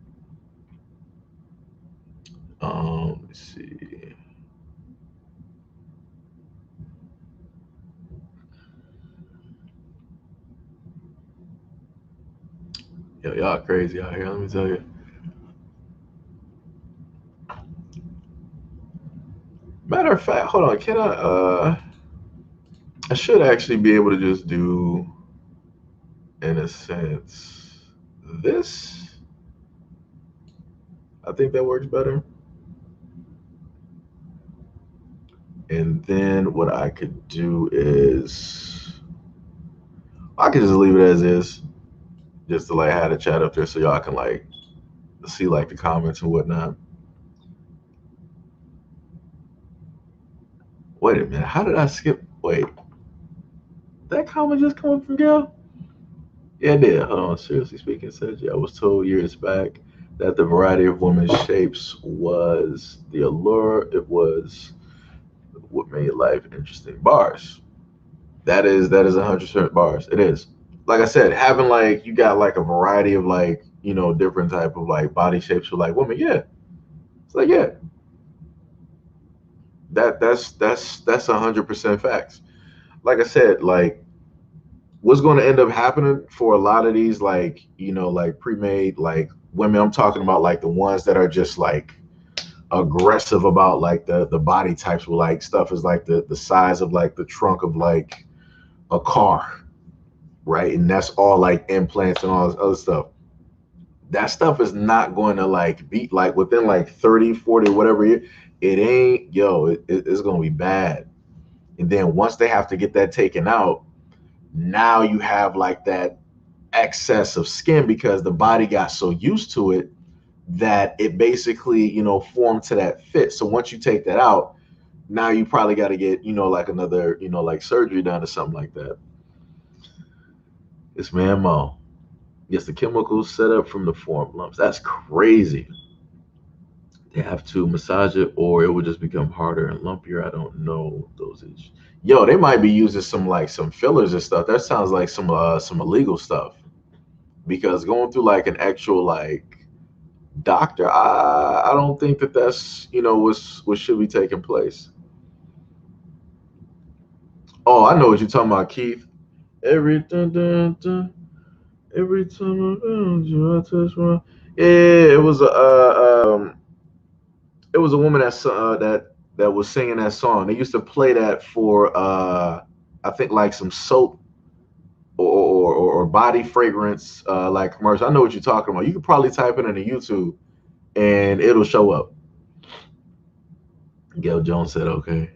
Let's see. Yo, y'all crazy out here. Let me tell you. Matter of fact, hold on. Can I? I should actually be able to just do, in a sense, this. I think that works better. And then what I could do is I could just leave it as is, just to like have a chat up there so y'all can like see like the comments and whatnot. Wait a minute, how did I skip? Wait, that comment just come up from Gail? Yeah, it did. Hold on. Seriously speaking, said yeah, I was told years back that the variety of women's shapes was the allure. It was what made life interesting. Bars. That is 100% bars. It is. Like I said, having like you got like a variety of like different type of like body shapes for like women. Yeah, it's like yeah, that's 100% facts. Like I said, like what's going to end up happening for a lot of these like like pre-made like women. I'm talking about like the ones that are just like aggressive about like the body types with like stuff is like the size of like the trunk of like a car, right? And that's all like implants and all this other stuff. That stuff is not going to like be like within like 30, 40, whatever it ain't, it's going to be bad. And then once they have to get that taken out, now you have like that excess of skin because the body got so used to it that it basically, formed to that fit. So once you take that out, now you probably got to get, like another, like surgery done or something like that. It's man Mo. Yes, the chemicals set up from the form lumps. That's crazy. They have to massage it or it would just become harder and lumpier. I don't know dosage. Yo, they might be using some like some fillers and stuff. That sounds like some illegal stuff. Because going through like an actual like doctor, I don't think that that's what should be taking place. Oh, I know what you're talking about, Keith. Every dun, dun, dun, every time I found you, I touch my. Yeah, it was a woman that was singing that song. They used to play that for I think like some soap or body fragrance like commercial. I know what you're talking about. You could probably type it into YouTube and it'll show up. Gail Jones said, "Okay."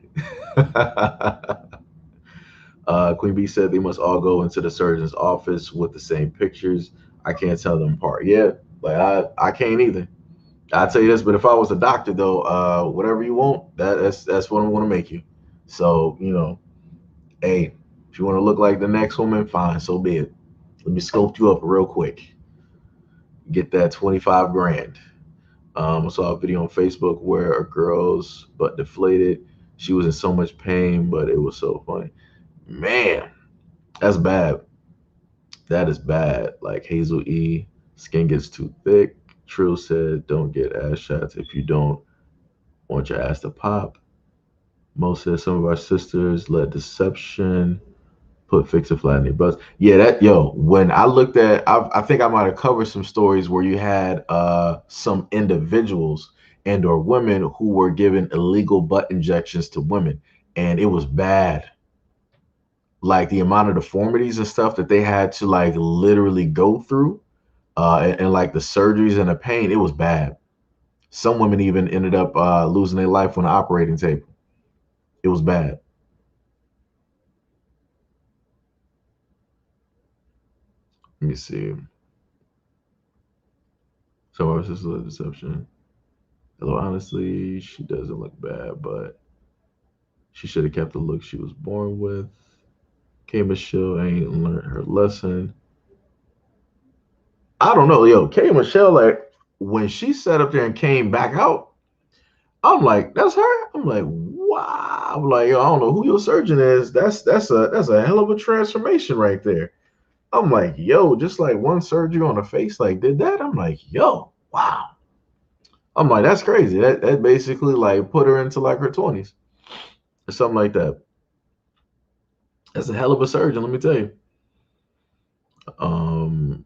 Queen B said they must all go into the surgeon's office with the same pictures. I can't tell them apart. Yeah, like I can't either. I'll tell you this, but if I was a doctor though, whatever you want, that's what I'm gonna make you. So, hey, if you want to look like the next woman, fine, so be it. Let me sculpt you up real quick. Get that 25 grand. I saw a video on Facebook where a girl's butt deflated. She was in so much pain, but it was so funny. Man, that's bad. That is bad. Like Hazel E, skin gets too thick. Trill said, don't get ass shots if you don't want your ass to pop. Mo said some of our sisters let deception put fix a flat in their butts. Yeah, when I looked at, I think I might have covered some stories where you had some individuals and or women who were given illegal butt injections to women, and it was bad. Like the amount of deformities and stuff that they had to like literally go through, and like the surgeries and the pain, it was bad. Some women even ended up losing their life on the operating table. It was bad. Let me see. Some of our sisters let deception. Although honestly, she doesn't look bad, but she should have kept the look she was born with. K Michelle ain't learned her lesson. I don't know, yo. K Michelle, like when she sat up there and came back out, I'm like, that's her. I'm like, wow. I'm like, yo, I don't know who your surgeon is. That's a hell of a transformation right there. I'm like, yo, just like one surgery on the face, like did that. I'm like, yo, wow. I'm like, that's crazy. That basically like put her into like her 20s or something like that. That's a hell of a surgeon, let me tell you. Um,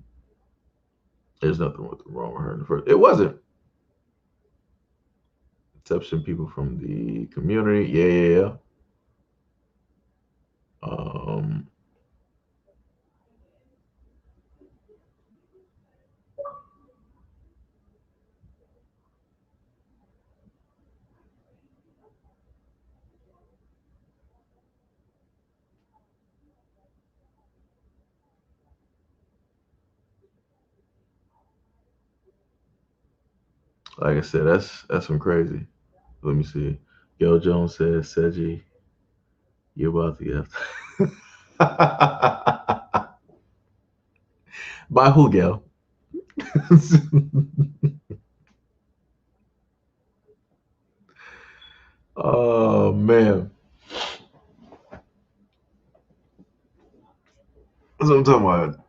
there's nothing wrong with her in the first. It wasn't. Exception people from the community. Yeah, yeah, yeah. Um, like I said, that's some crazy. Let me see. Yo Jones says, Seji, you're about to get. By who, Gail? Oh man, that's what I'm talking about.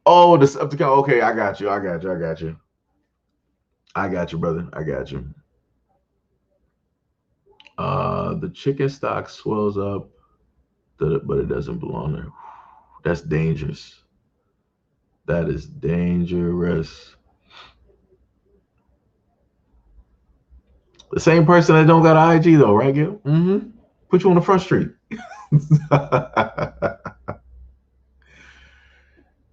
Oh, the Decepticon. Okay, I got you. I got you. I got you. I got you, brother. I got you. The chicken stock swells up, but it doesn't belong there. That's dangerous. That is dangerous. The same person that don't got an IG though, right, Gil? Mm-hmm. Put you on the front street.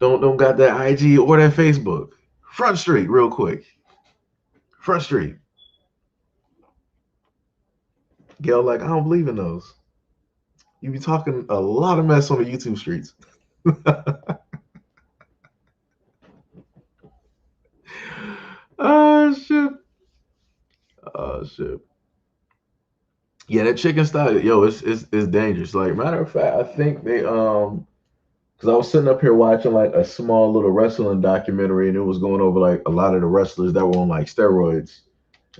don't got that IG or that Facebook. Front street, real quick. Front street. Gail, like, I don't believe in those. You be talking a lot of mess on the YouTube streets. Oh shit. Oh shit. Yeah, that chicken stock, yo, it's dangerous. Like matter of fact, I think they because I was sitting up here watching like a small little wrestling documentary, and it was going over like a lot of the wrestlers that were on like steroids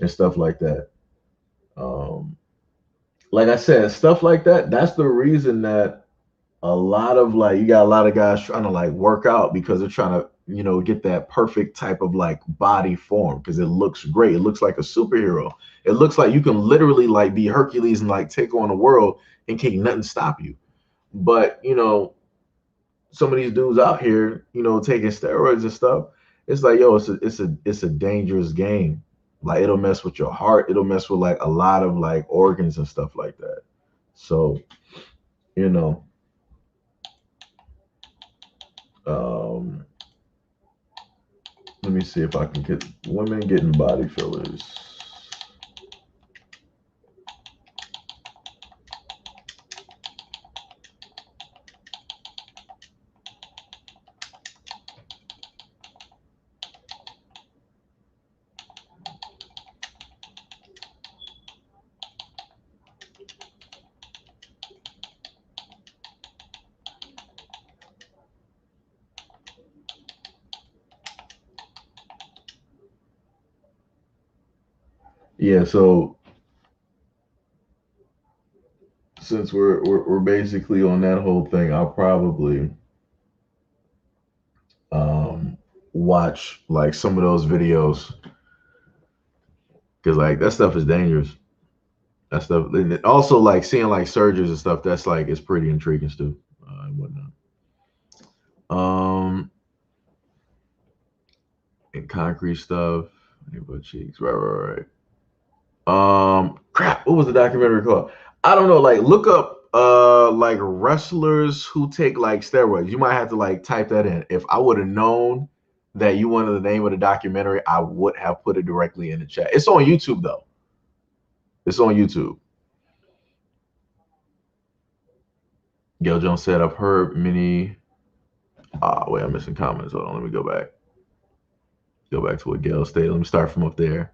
and stuff like that. Um, like I said, stuff like that. That's the reason that a lot of like you got a lot of guys trying to like work out because they're trying to get that perfect type of like body form because it looks great. It looks like a superhero. It looks like you can literally like be Hercules and like take on the world and can't nothing stop you. But some of these dudes out here, taking steroids and stuff, it's like, yo, it's a dangerous game. Like it'll mess with your heart, it'll mess with like a lot of like organs and stuff like that. So, you know, um, let me see if I can get women getting body fillers. Yeah, so since we're basically on that whole thing, I'll probably um watch like some of those videos because like that stuff is dangerous. That stuff, and also like seeing like surgeries and stuff. That's like it's pretty intriguing too, and whatnot. Um, and concrete stuff, butt cheeks, right. Crap. What was the documentary called? I don't know. Like, look up like wrestlers who take like steroids. You might have to like type that in. If I would have known that you wanted the name of the documentary, I would have put it directly in the chat. It's on YouTube though. It's on YouTube. Gail Jones said, "I've heard many." Wait, I'm missing comments. Hold on, let me go back. Go back to what Gail stated. Let me start from up there.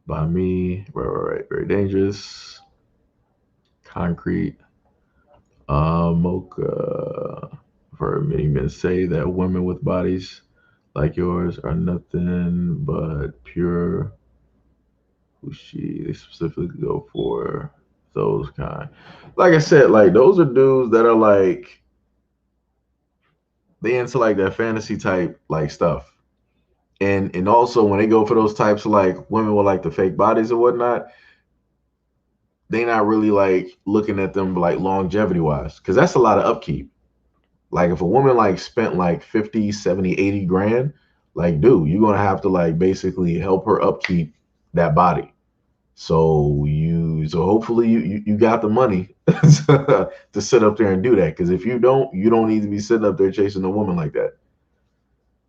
By me, right. Very dangerous. Concrete. Mocha. I've heard many men say that women with bodies like yours are nothing but pure Ushi. They specifically go for those kind. Like I said, like those are dudes that are like they into like that fantasy type like stuff. And also when they go for those types of like women with like the fake bodies or whatnot, they not really like looking at them like longevity wise because that's a lot of upkeep. Like if a woman like spent like 50, 70, 80 grand, like dude, you're gonna have to like basically help her upkeep that body. So hopefully you got the money to sit up there and do that. Because if you don't need to be sitting up there chasing a woman like that.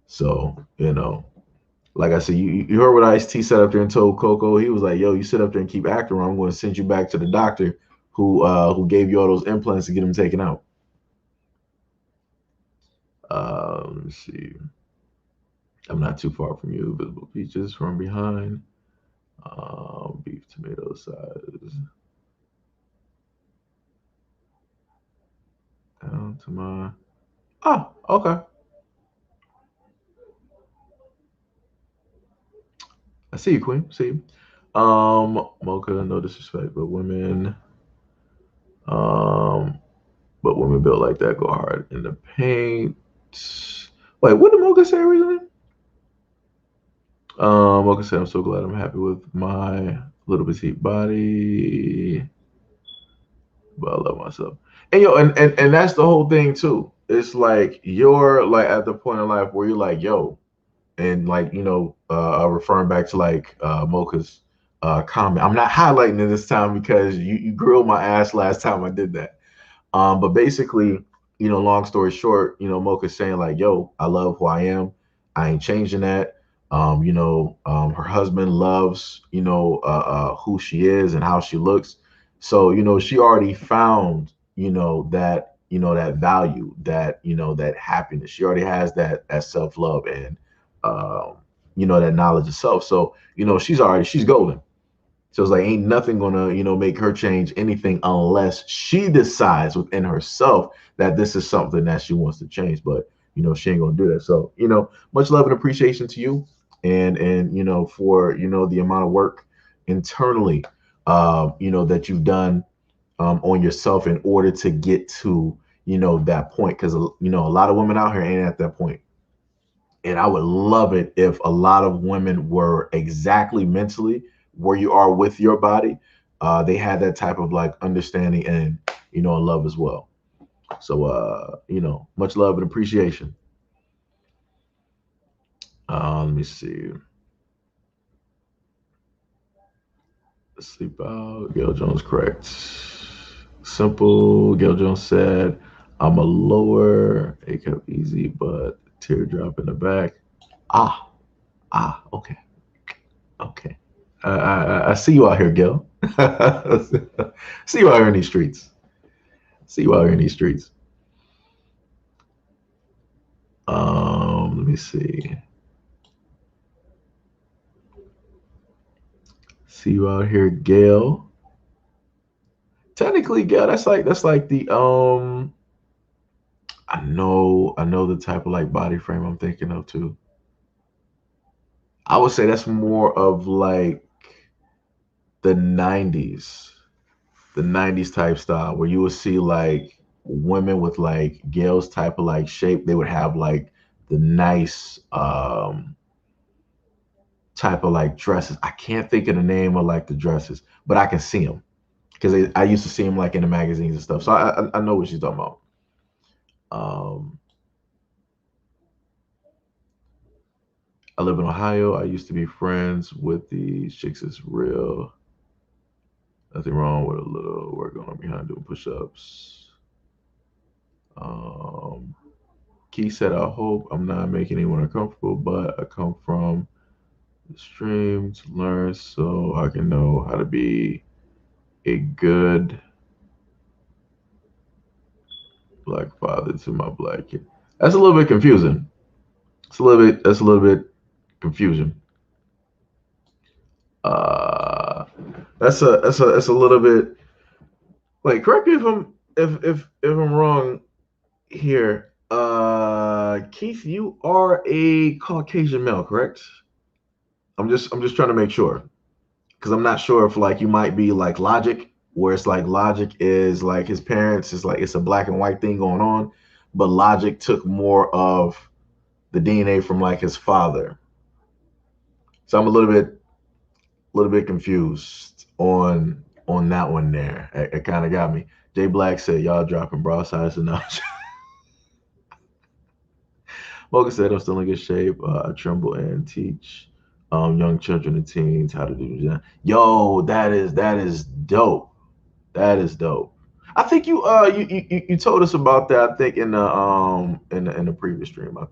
So, like I said, you heard what Ice-T said up there and told Coco. He was like, yo, you sit up there and keep acting wrong, I'm going to send you back to the doctor who gave you all those implants to get them taken out. Let me see. I'm not too far from you. Visible peaches from behind. Beef tomato size. Down to my. Oh, okay. I see you, Queen. See you. Mocha, no disrespect, but women. But women built like that go hard in the paint. Wait, what did Mocha say originally? Mocha said, I'm so glad I'm happy with my little petite body. But I love myself. And and that's the whole thing too. It's like you're like at the point in life where you're like, yo, and like, referring back to like Mocha's comment. I'm not highlighting it this time because you grilled my ass last time I did that. But basically, long story short, Mocha's saying like, yo, I love who I am. I ain't changing that. Her husband loves, who she is and how she looks. So, she already found, that value, that happiness. She already has that self-love and, that knowledge of self. So, she's golden. So it's like ain't nothing gonna, make her change anything unless she decides within herself that this is something that she wants to change. But she ain't gonna do that. So, much love and appreciation to you and for the amount of work internally that you've done on yourself in order to get to, that point, because a lot of women out here ain't at that point. And I would love it if a lot of women were exactly mentally where you are with your body. They had that type of like understanding and love as well. So much love and appreciation. Let me see. Sleep out. Gail Jones correct. Simple. Gail Jones said, "I'm a lower. A cup easy, but teardrop in the back." Ah, okay, okay. I see you out here, Gail. See you out here in these streets. See you out here in these streets. Let me see. See you out here, Gail. Technically, Gail, that's like the. I know the type of like body frame I'm thinking of too. I would say that's more of like the 90s, the 90s type style where you would see like women with like Gail's type of like shape. They would have like the nice type of like dresses. I can't think of the name of like the dresses, but I can see them because I used to see them like in the magazines and stuff. So I know what she's talking about. Um, I live in Ohio. I used to be friends with these chicks. It's real. Nothing wrong with a little work on behind doing push-ups. Um, Key said, I hope I'm not making anyone uncomfortable, but I come from the stream to learn so I can know how to be a good black father to my black kid. That's a little bit confusing. That's a little bit confusion. Uh that's a little bit like, correct me if I'm wrong here. Keith, you are a Caucasian male, correct? I'm just trying to make sure because I'm not sure if like you might be like Logic, where it's like Logic is like his parents is like it's a black and white thing going on, but Logic took more of the DNA from like his father. So I'm a little bit confused on that one there. It kind of got me. Jay Black said y'all dropping broadsides enough. Mocha said I'm still in good shape. I tremble and teach young children and teens how to do that. Yo, that is dope. That is dope. I think you told us about that. I think in the previous stream. I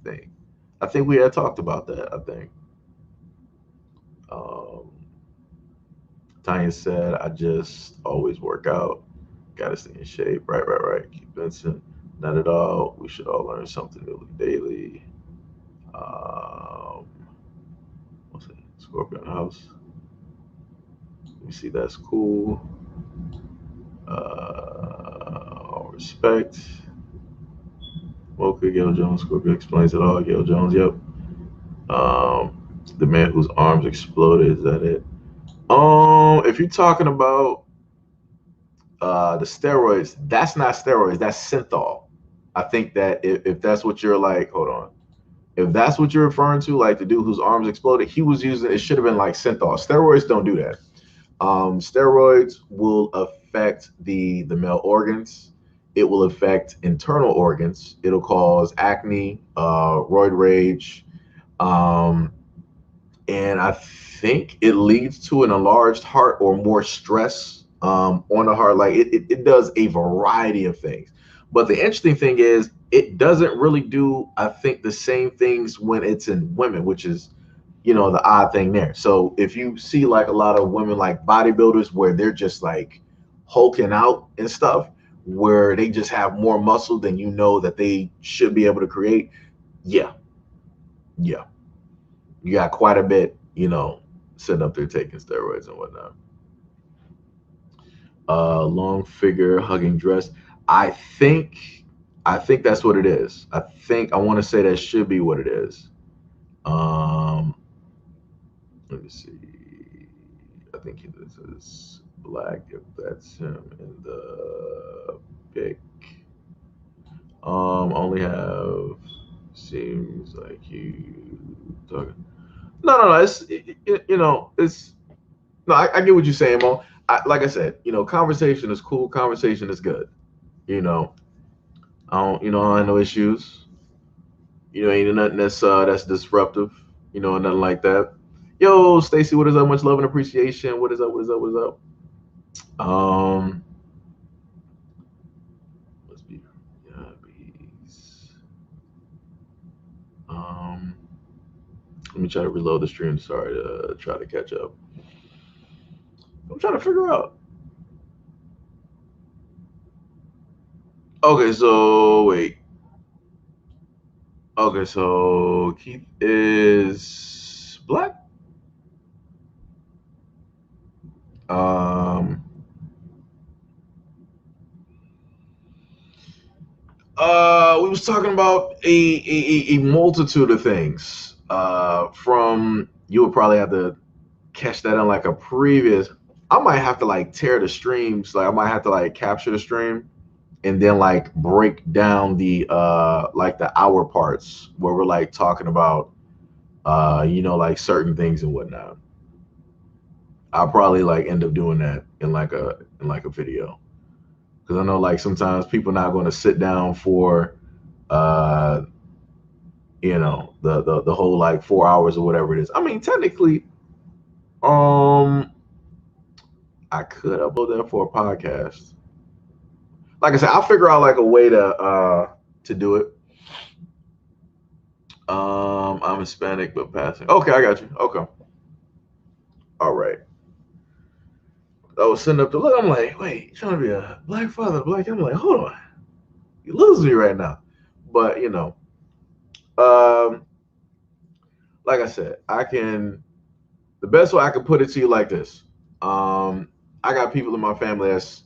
think we had talked about that. I think. Um, Tanya said I just always work out. Got to stay in shape. Right, right, right. Keep Vincent. Not at all. We should all learn something new daily. Um, what's it? Scorpion House. You see, that's cool. Respect. Mocha, Gail Jones, Scorpio explains it all. Gail Jones, yep. The man whose arms exploded, is that it? If you're talking about the steroids, that's not steroids, that's synthol. I think that if that's what you're like, hold on. If that's what you're referring to, like the dude whose arms exploded, he was using it should have been like synthol. Steroids don't do that. Steroids will affect the male organs. It will affect internal organs. It'll cause acne, roid rage, um, and I think it leads to an enlarged heart or more stress on the heart. Like it does a variety of things. But the interesting thing is, it doesn't really do, I think, the same things when it's in women, which is the odd thing there. So if you see like a lot of women like bodybuilders where they're just like hulking out and stuff, where they just have more muscle than that they should be able to create, yeah, yeah, you got quite a bit, sitting up there taking steroids and whatnot. Long figure hugging dress. I think, I think that's what it is. I want to say that should be what it is. Um, Let me see. I think this is black. If that's him in the pic. Only have seems like you talking. No. It's no. I get what you're saying, Mo. Like I said, conversation is cool. Conversation is good. You know, I have no issues. Ain't nothing that's disruptive. Nothing like that. Yo, Stacy, what is up? Much love and appreciation. What is up? What is up? What is up? Um, let's be bees. Um, let me try to reload the stream. Sorry to try to catch up. I'm trying to figure out. Okay, so wait. Okay, so Keith is black. Um, we was talking about a multitude of things. From you would probably have to catch that on like a previous. I might have to like tear the streams. Like I might have to like capture the stream and then like break down the like the hour parts where we're like talking about like certain things and whatnot. I'll probably like end up doing that in like a video because I know like sometimes people not going to sit down for uh the whole like 4 hours or whatever it is. I mean technically um I could upload that for a podcast. Like I said, I'll figure out like a way to do it. I'm Hispanic but passing. Okay, I got you. Okay. All right. I was sitting up to look. I'm like, wait, you trying to be a black father, black? I'm like, hold on, you lose me right now. But um, like I said, I can. The best way I can put it to you like this. I got people in my family that's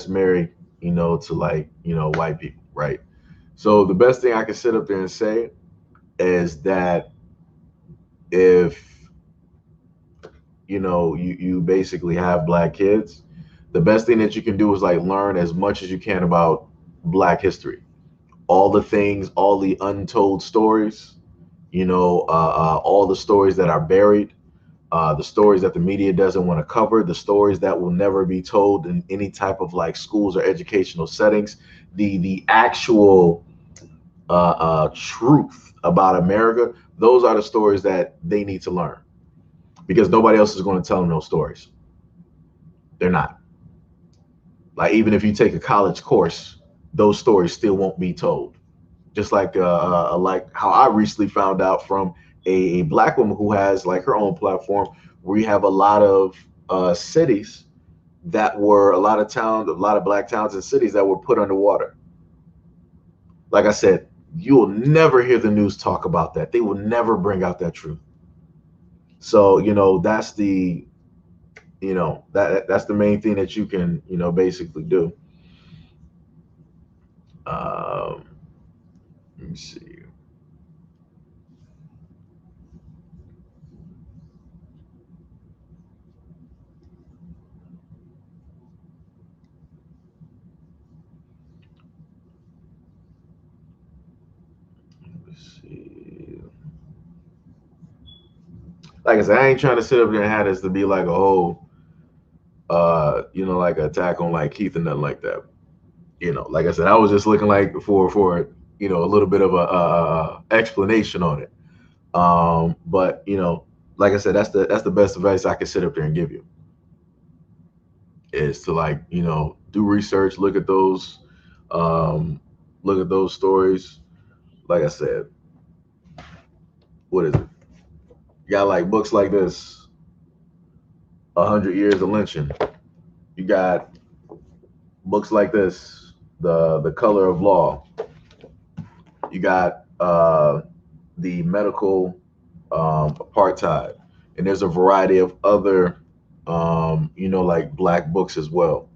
married, to like white people, right? So the best thing I can sit up there and say is that if you basically have black kids, the best thing that you can do is like learn as much as you can about black history, all the things, all the untold stories, all the stories that are buried, the stories that the media doesn't want to cover, the stories that will never be told in any type of like schools or educational settings, the actual truth about America. Those are the stories that they need to learn because nobody else is going to tell them those stories. They're not. Like even if you take a college course, those stories still won't be told. Just like how I recently found out from a black woman who has like her own platform, where you have a lot of cities that were a lot of towns, a lot of black towns and cities that were put underwater. Like I said, you will never hear the news talk about that. They will never bring out that truth. So that's that's the main thing that you can basically do. Um, let me see. Let me see. Like I said, I ain't trying to sit up there and have this to be like a whole, like attack on like Keith and nothing like that. Like I said, I was just looking like for a little bit of a explanation on it. But like I said, that's the best advice I can sit up there and give you is to like do research, um, look at those stories. Like I said, what is it? You got like books like this, 100 Years of Lynching. You got books like this, the Color of Law. You got the medical apartheid, and there's a variety of other like black books as well,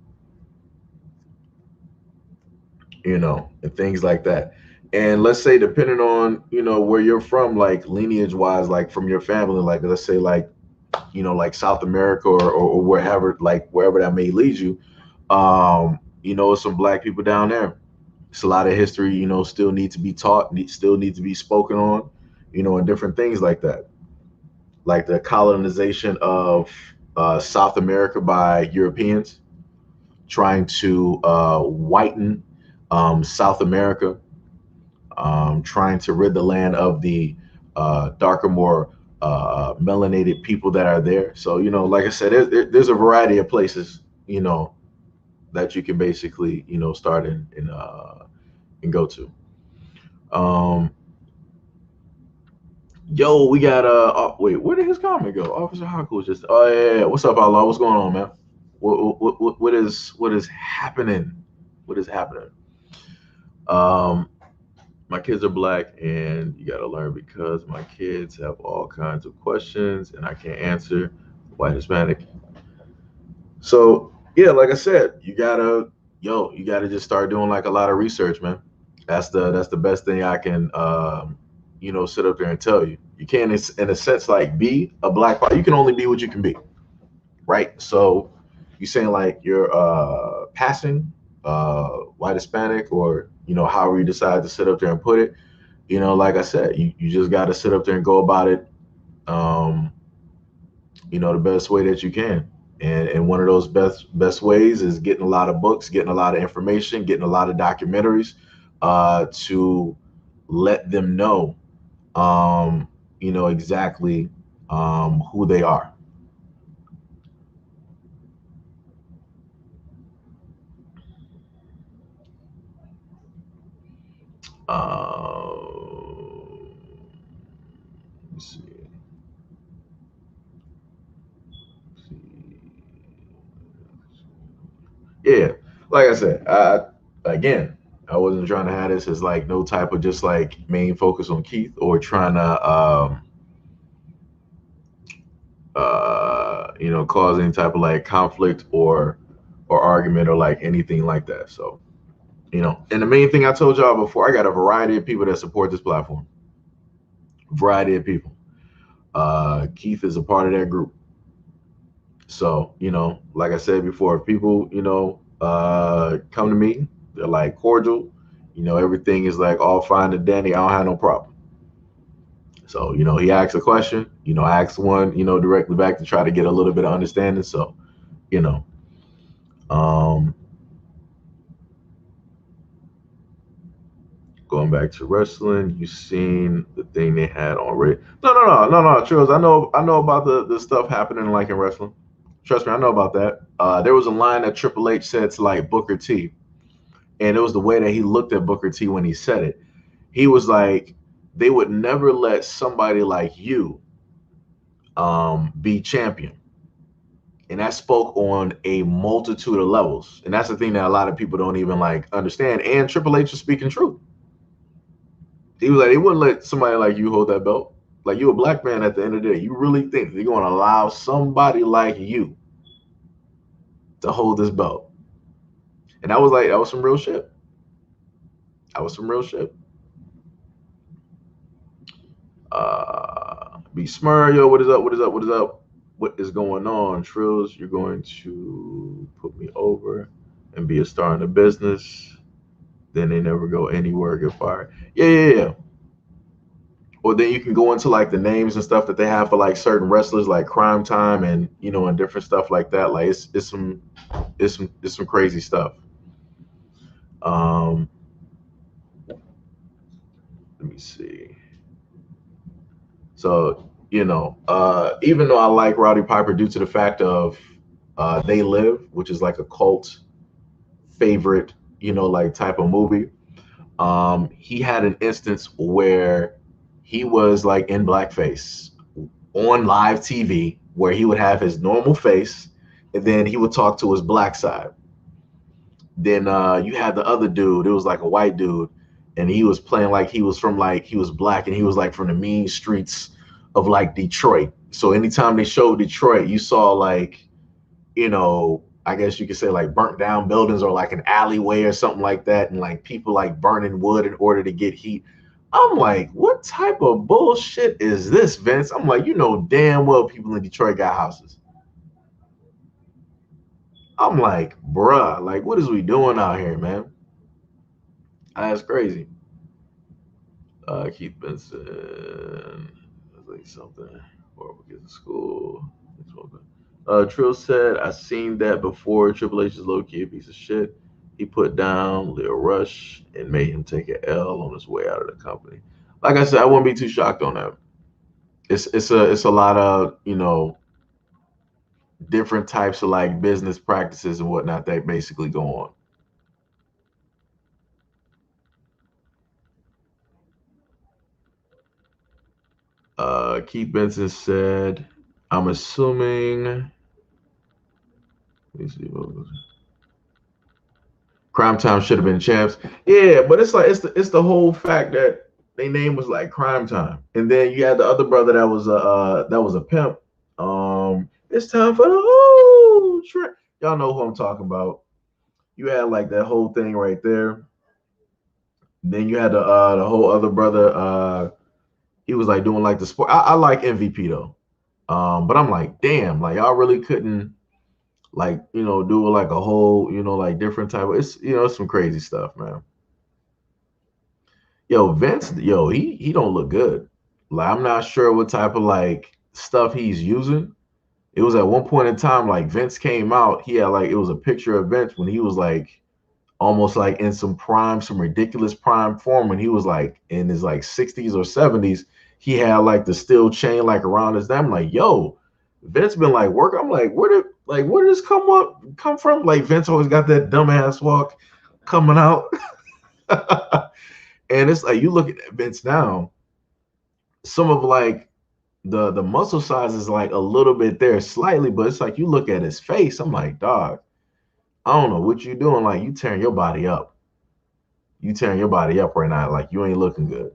and things like that. And let's say depending on where you're from, like lineage wise, like from your family, like let's say like like South America or wherever, like wherever that may lead you, some black people down there. It's a lot of history, still need to be taught, still need to be spoken on, and different things like that, like the colonization of South America by Europeans, trying to whiten South America, trying to rid the land of the darker, more melanated people that are there. So, like I said, there's a variety of places, that you can basically, start and go to. Um, Yo, we got wait, where did his comment go? Officer Haku was just oh yeah. What's up, Allah? What's going on, man? What is happening? What is happening? Um, my kids are black, and you gotta learn because my kids have all kinds of questions, and I can't answer. White, Hispanic. So yeah, like I said, you gotta just start doing like a lot of research, man. That's the best thing I can sit up there and tell you. You can't, in a sense, like be a black. You can only be what you can be, right? So you saying like you're passing white, Hispanic, or however you decide to sit up there and put it. Like I said, you just got to sit up there and go about it, um, the best way that you can. And one of those best ways is getting a lot of books, getting a lot of information, getting a lot of documentaries to let them know, exactly who they are. Let's see. Yeah, like I said, again, I wasn't trying to have this as like no type of just like main focus on Keith or trying to cause any type of like conflict or argument or like anything like that. So, and the main thing I told y'all before, I got a variety of people that support this platform. Variety of people. Keith is a part of that group. So, like I said before, if people, come to me, they're like cordial, everything is like all fine and dandy. I don't have no problem. So, he asked a question, I asked one, directly back to try to get a little bit of understanding. So, you know, um, going back to wrestling, you seen the thing they had already. No, Trills. I know about the stuff happening like in wrestling. Trust me, I know about that. There was a line that Triple H said to like Booker T, and it was the way that he looked at Booker T when he said it. He was like, they would never let somebody like you be champion. And that spoke on a multitude of levels. And that's the thing that a lot of people don't even like understand. And Triple H is speaking truth. He was like, they wouldn't let somebody like you hold that belt. Like, you a black man at the end of the day. You really think they're going to allow somebody like you to hold this belt? And that was some real shit. That was some real shit. Be smart, yo. What is up? What is up? What is up? What is going on, Trills? You're going to put me over and be a star in the business. Then they never go anywhere, get fired. Yeah. Or then you can go into like the names and stuff that they have for like certain wrestlers, like Crime Time, and and different stuff like that. Like it's some crazy stuff. Um, let me see. So, even though I like Rowdy Piper due to the fact of They Live, which is like a cult favorite, like type of movie, he had an instance where he was like in blackface on live TV, where he would have his normal face and then he would talk to his black side. Then you had the other dude, it was like a white dude, and he was playing like he was black, and he was like from the mean streets of like Detroit. So anytime they showed Detroit, you saw like, I guess you could say like burnt down buildings or like an alleyway or something like that, and like people like burning wood in order to get heat. I'm like, what type of bullshit is this, Vince? I'm like, damn well people in Detroit got houses. I'm like, bruh, like, what is we doing out here, man? That's crazy. Keith Benson, like something. Or we get to school. Trill said, I seen that before. Triple H is low key a piece of shit. He put down Leo Rush and made him take an L on his way out of the company. Like I said, I wouldn't be too shocked on that. It's a lot of different types of like business practices and whatnot that basically go on. Keith Benson said, I'm assuming. Let me see what was Crime Time should have been champs. Yeah, but it's like it's the whole fact that their name was like Crime Time, and then you had the other brother that was a pimp. It's time for the whole trip. Y'all know who I'm talking about. You had like that whole thing right there. Then you had the whole other brother. He was like doing like the sport. I like MVP though. But I'm like, damn, like y'all really couldn't like do like a whole like different type of it's some crazy stuff, man. Yo, Vince, yo, he don't look good. Like I'm not sure what type of like stuff he's using. It was at one point in time like Vince came out. He had like it was a picture of Vince when he was like almost like in some ridiculous prime form when he was like in his like 60s or 70s. He had like the steel chain like around his neck. I'm like, yo, Vince been like work. I'm like, where did this come from? Like Vince always got that dumbass walk coming out. And it's like you look at Vince now, some of like the muscle size is like a little bit there slightly, but it's like you look at his face, I'm like, dog, I don't know what you doing. Like you tearing your body up. You tearing your body up right now. Like you ain't looking good.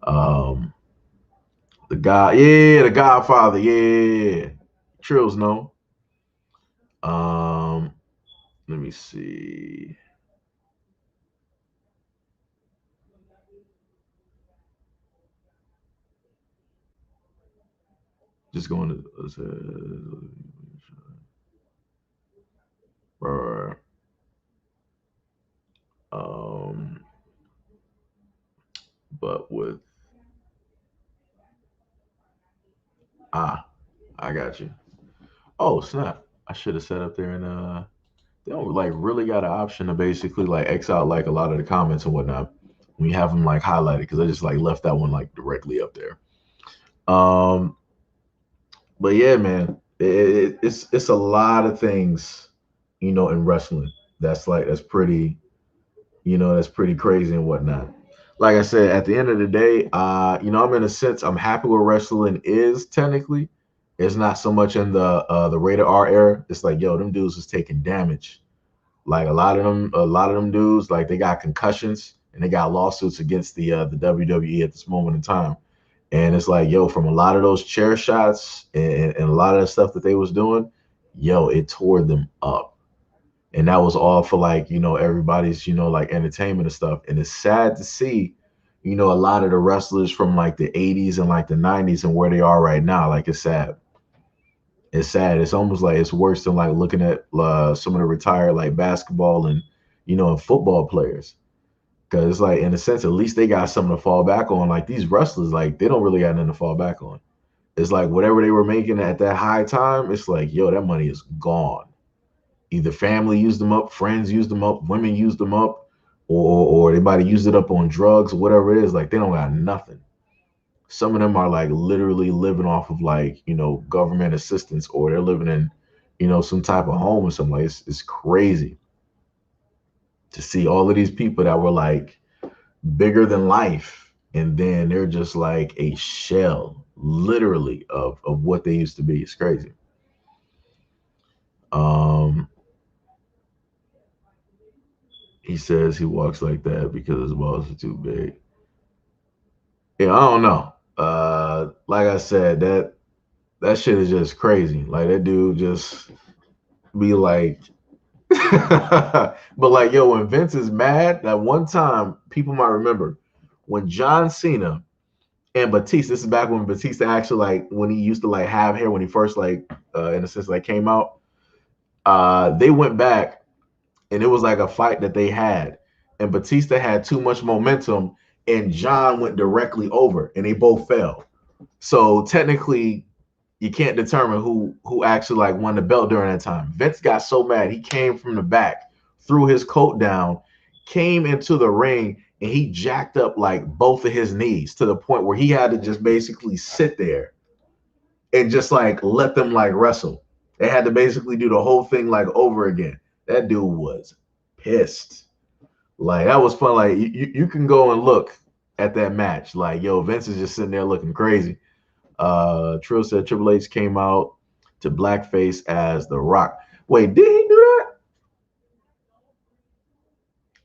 Um the guy, yeah, the Godfather, yeah. Trills no. Um let me see. Just going to um but with I got you. Oh snap. I should have set up there and they don't like really got an option to basically like X out like a lot of the comments and whatnot when you have them like highlighted because I just like left that one like directly up there. Um, but yeah, man, it's a lot of things, in wrestling that's like that's pretty crazy and whatnot. Like I said, at the end of the day, I'm in a sense I'm happy where wrestling is technically. It's not so much in the rated R era. It's like, yo, them dudes was taking damage. Like a lot of them dudes, like they got concussions and they got lawsuits against the WWE at this moment in time. And it's like, yo, from a lot of those chair shots and a lot of the stuff that they was doing, yo, it tore them up. And that was all for like, everybody's, like entertainment and stuff. And it's sad to see, a lot of the wrestlers from like the 80s and like the 90s and where they are right now. Like it's sad. It's sad. It's almost like it's worse than like looking at some of the retired like basketball and and football players. Because it's like in a sense, at least they got something to fall back on. Like these wrestlers, like they don't really got nothing to fall back on. It's like whatever they were making at that high time, it's like, yo, that money is gone. Either family used them up, friends used them up, women used them up, or anybody used it up on drugs or whatever it is. Like they don't got nothing. Some of them are like literally living off of like government assistance, or they're living in some type of home or something. Like it's crazy to see all of these people that were like bigger than life, and then they're just like a shell literally of what they used to be. It's crazy. um he says he walks like that because his balls are too big. Yeah, I don't know. Like I said, that shit is just crazy. Like that dude just be like but like, yo, when Vince is mad, that one time people might remember when John Cena and Batista, this is back when Batista actually like when he used to like have hair when he first like in a sense like came out. They went back and it was like a fight that they had. and Batista had too much momentum, and John went directly over, and they both fell. So technically, you can't determine who actually like won the belt during that time. Vince got so mad, he came from the back, threw his coat down, came into the ring, and he jacked up like both of his knees to the point where he had to just basically sit there and just like let them like wrestle. They had to basically do the whole thing like over again. That dude was pissed. Like that was fun. Like you can go and look at that match. Like, yo, Vince is just sitting there looking crazy. Trill said Triple H came out to blackface as The Rock. Wait, did he do that?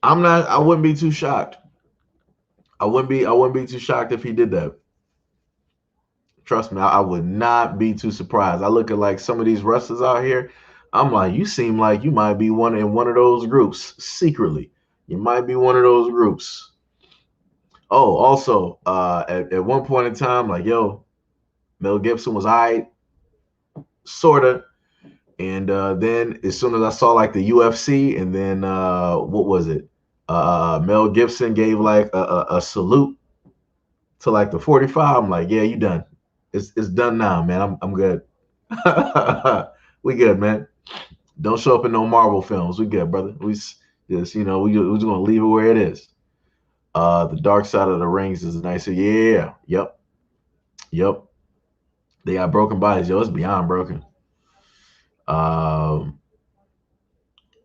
I wouldn't be too shocked. I wouldn't be too shocked if he did that. Trust me, I would not be too surprised. I look at like some of these wrestlers out here. I'm like, you seem like you might be one in one of those groups secretly. You might be one of those groups. Oh, also, at one point in time, like, yo, Mel Gibson was sorta. And then as soon as I saw like the UFC, and then what was it? Mel Gibson gave like a salute to like the 45. I'm like, yeah, you done. It's done now, man. I'm good. We good, man. Don't show up in no Marvel films. We good, brother. We just we just gonna leave it where it is. The Dark Side of the Rings is nicer. Yeah. Yep. They got broken bodies, yo. It's beyond broken. Let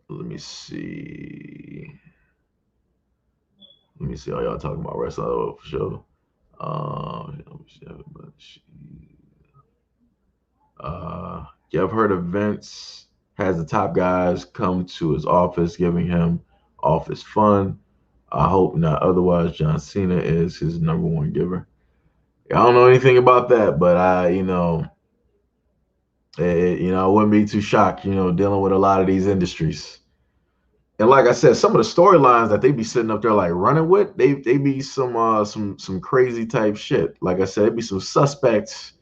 me see. Let me see how y'all talking about wrestling for sure. Yeah, I've heard of Vince has the top guys come to his office, giving him office fun. I hope not. Otherwise, John Cena is his number one giver. I don't know anything about that, but I wouldn't be too shocked, dealing with a lot of these industries. And like I said, some of the storylines that they be sitting up there like running with, they be some crazy type shit. Like I said, it be some suspects,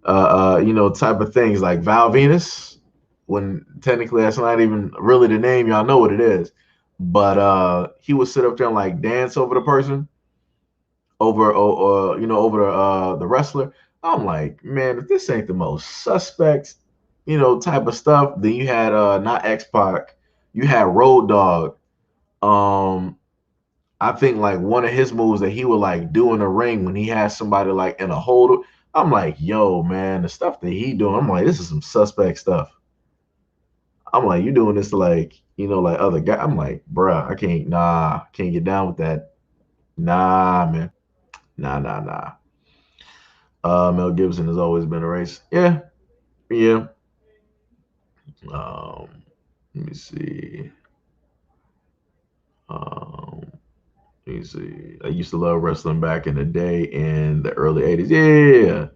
type of things like Val Venus, when technically that's not even really the name, y'all know what it is. But he would sit up there and like dance over the person, over the wrestler. I'm like, man, if this ain't the most suspect, type of stuff, then you had not X-Pac, you had Road Dogg. Um, I think like one of his moves that he would like do in the ring when he has somebody like in a hold. I'm like, yo, man, the stuff that he doing. I'm like, this is some suspect stuff. I'm like, you doing this to like, like other guy. I'm like, bruh, can't get down with that. Nah, man. Nah. Mel Gibson has always been a race. Yeah. Let me see. Um, Let me see. I used to love wrestling back in the day in the early 80s. Yeah.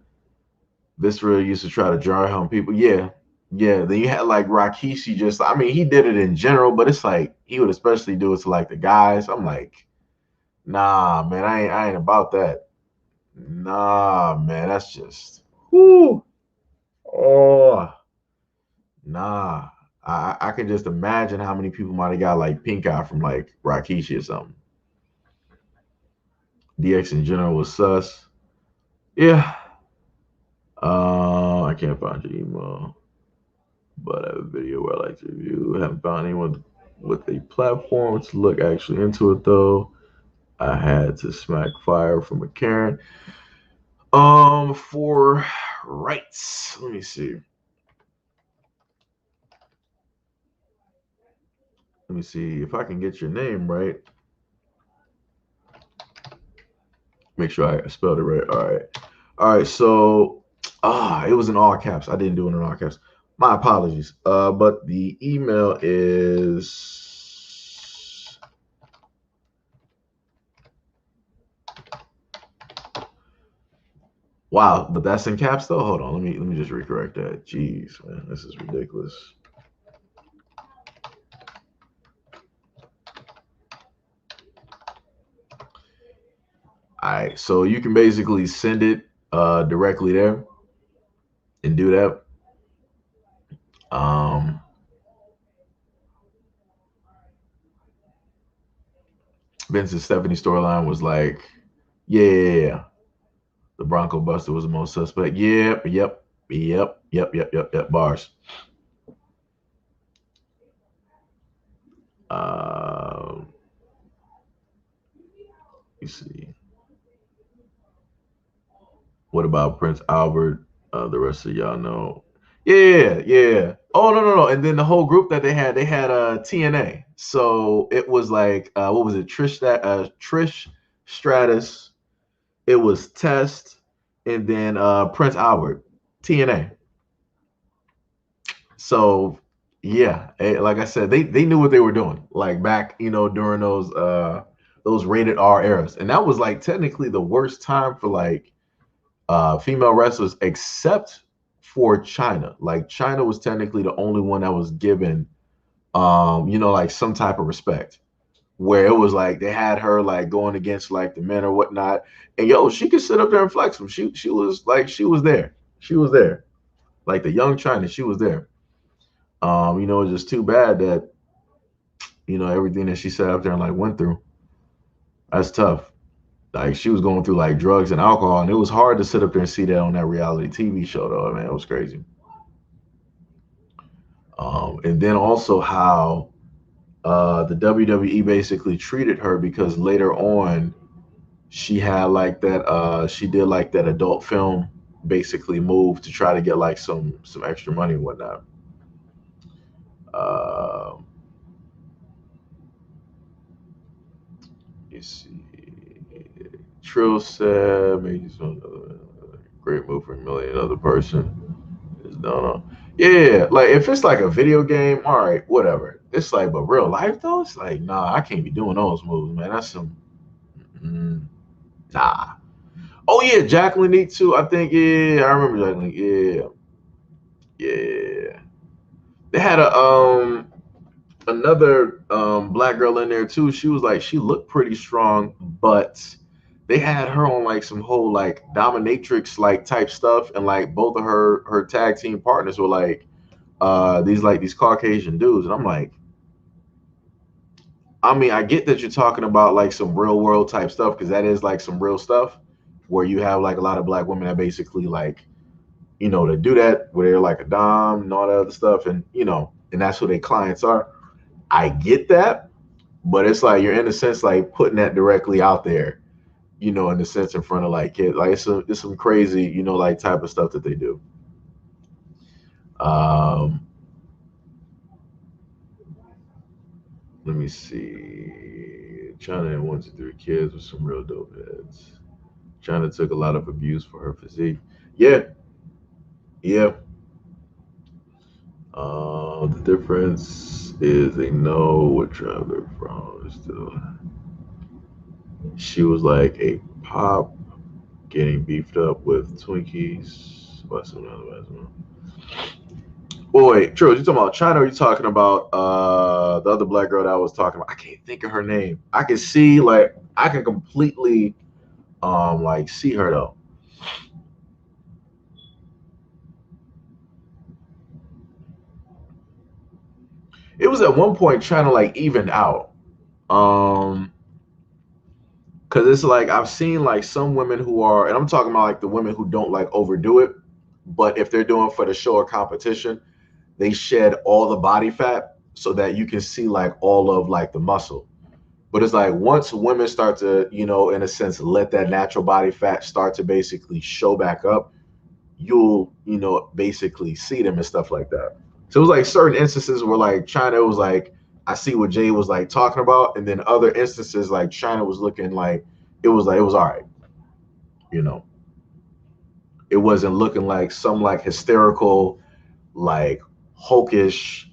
This really used to try to jar home people. Yeah. Then you had like Rikishi he did it in general, but it's like he would especially do it to like the guys. I'm like, nah, man, I ain't about that. Nah, man, that's just whoo. Oh, nah. I can just imagine how many people might have got like pink eye from like Rikishi or something. DX in general was sus. Yeah. I can't find your email, but I have a video where I like to review. I haven't found anyone with a platform to look actually into it though. I had to smack fire from a Karen. For rights. Let me see. Let me see if I can get your name right. Make sure I spelled it right. All right. So, it was in all caps. I didn't do it in all caps. My apologies. But the email is. Wow, but that's in caps though. Hold on, let me just recorrect that. Jeez, man, this is ridiculous. All right, so you can basically send it directly there and do that. Vince and Stephanie storyline was like, yeah, the Bronco Buster was the most suspect. Yep. Bars. You see. What about Prince Albert? The rest of y'all know. Yeah. Oh no. And then the whole group that they had TNA. So it was like what was it? Trish Stratus. It was Test, and then Prince Albert, TNA. So yeah, like I said, they knew what they were doing. Like back, during those rated R eras, and that was like technically the worst time for like female wrestlers, except for China. Like China was technically the only one that was given, like some type of respect. Where it was like they had her like going against like the men or whatnot, and yo, she could sit up there and flex them. She was like she was there, like the young China, she was there. It's just too bad that everything that she sat up there and like went through. That's tough. Like she was going through like drugs and alcohol, and it was hard to sit up there and see that on that reality TV show, though. Man, it was crazy. And then also how the WWE basically treated her because later on she had like that she did like that adult film basically move to try to get like some extra money and whatnot. Uh, you see, Trill said maybe some great move for a million other person. No. Yeah, like if it's like a video game, all right, whatever. It's like, but real life though, it's like, nah, I can't be doing those moves, man. That's some, mm, nah. Oh yeah, Jacqueline needs too. I think yeah, I remember Jacqueline. Yeah. They had a another black girl in there too. She was like she looked pretty strong, but they had her on like some whole like dominatrix like type stuff, and like both of her tag team partners were like these Caucasian dudes, and I'm like, I mean, I get that you're talking about like some real world type stuff because that is like some real stuff where you have like a lot of black women that basically like to do that where they're like a dom and all that other stuff, and and that's who their clients are. I get that, but it's like you're in a sense like putting that directly out there, in the sense in front of like kids. Like it's some crazy, like type of stuff that they do. Um, Let me see. China had 1 to 3 kids with some real dope heads. China took a lot of abuse for her physique. Yeah, yeah. The difference is they know what tribe they're from. Still, she was like a pop getting beefed up with Twinkies. By some other. Oh wait, true. You talking about China? Or are you talking about the other black girl that I was talking about? I can't think of her name. I can see like I can completely like see her though. It was at one point trying to like even out. Um because it's like I've seen like some women who are, and I'm talking about like the women who don't like overdo it, but if they're doing for the show or competition, they shed all the body fat so that you can see like all of like the muscle. But it's like once women start to, in a sense, let that natural body fat start to basically show back up, you'll, basically see them and stuff like that. So it was like certain instances where like China was like, I see what Jay was like talking about, and then other instances like China was looking like it was all right, you know. It wasn't looking like some like hysterical, like hawkish,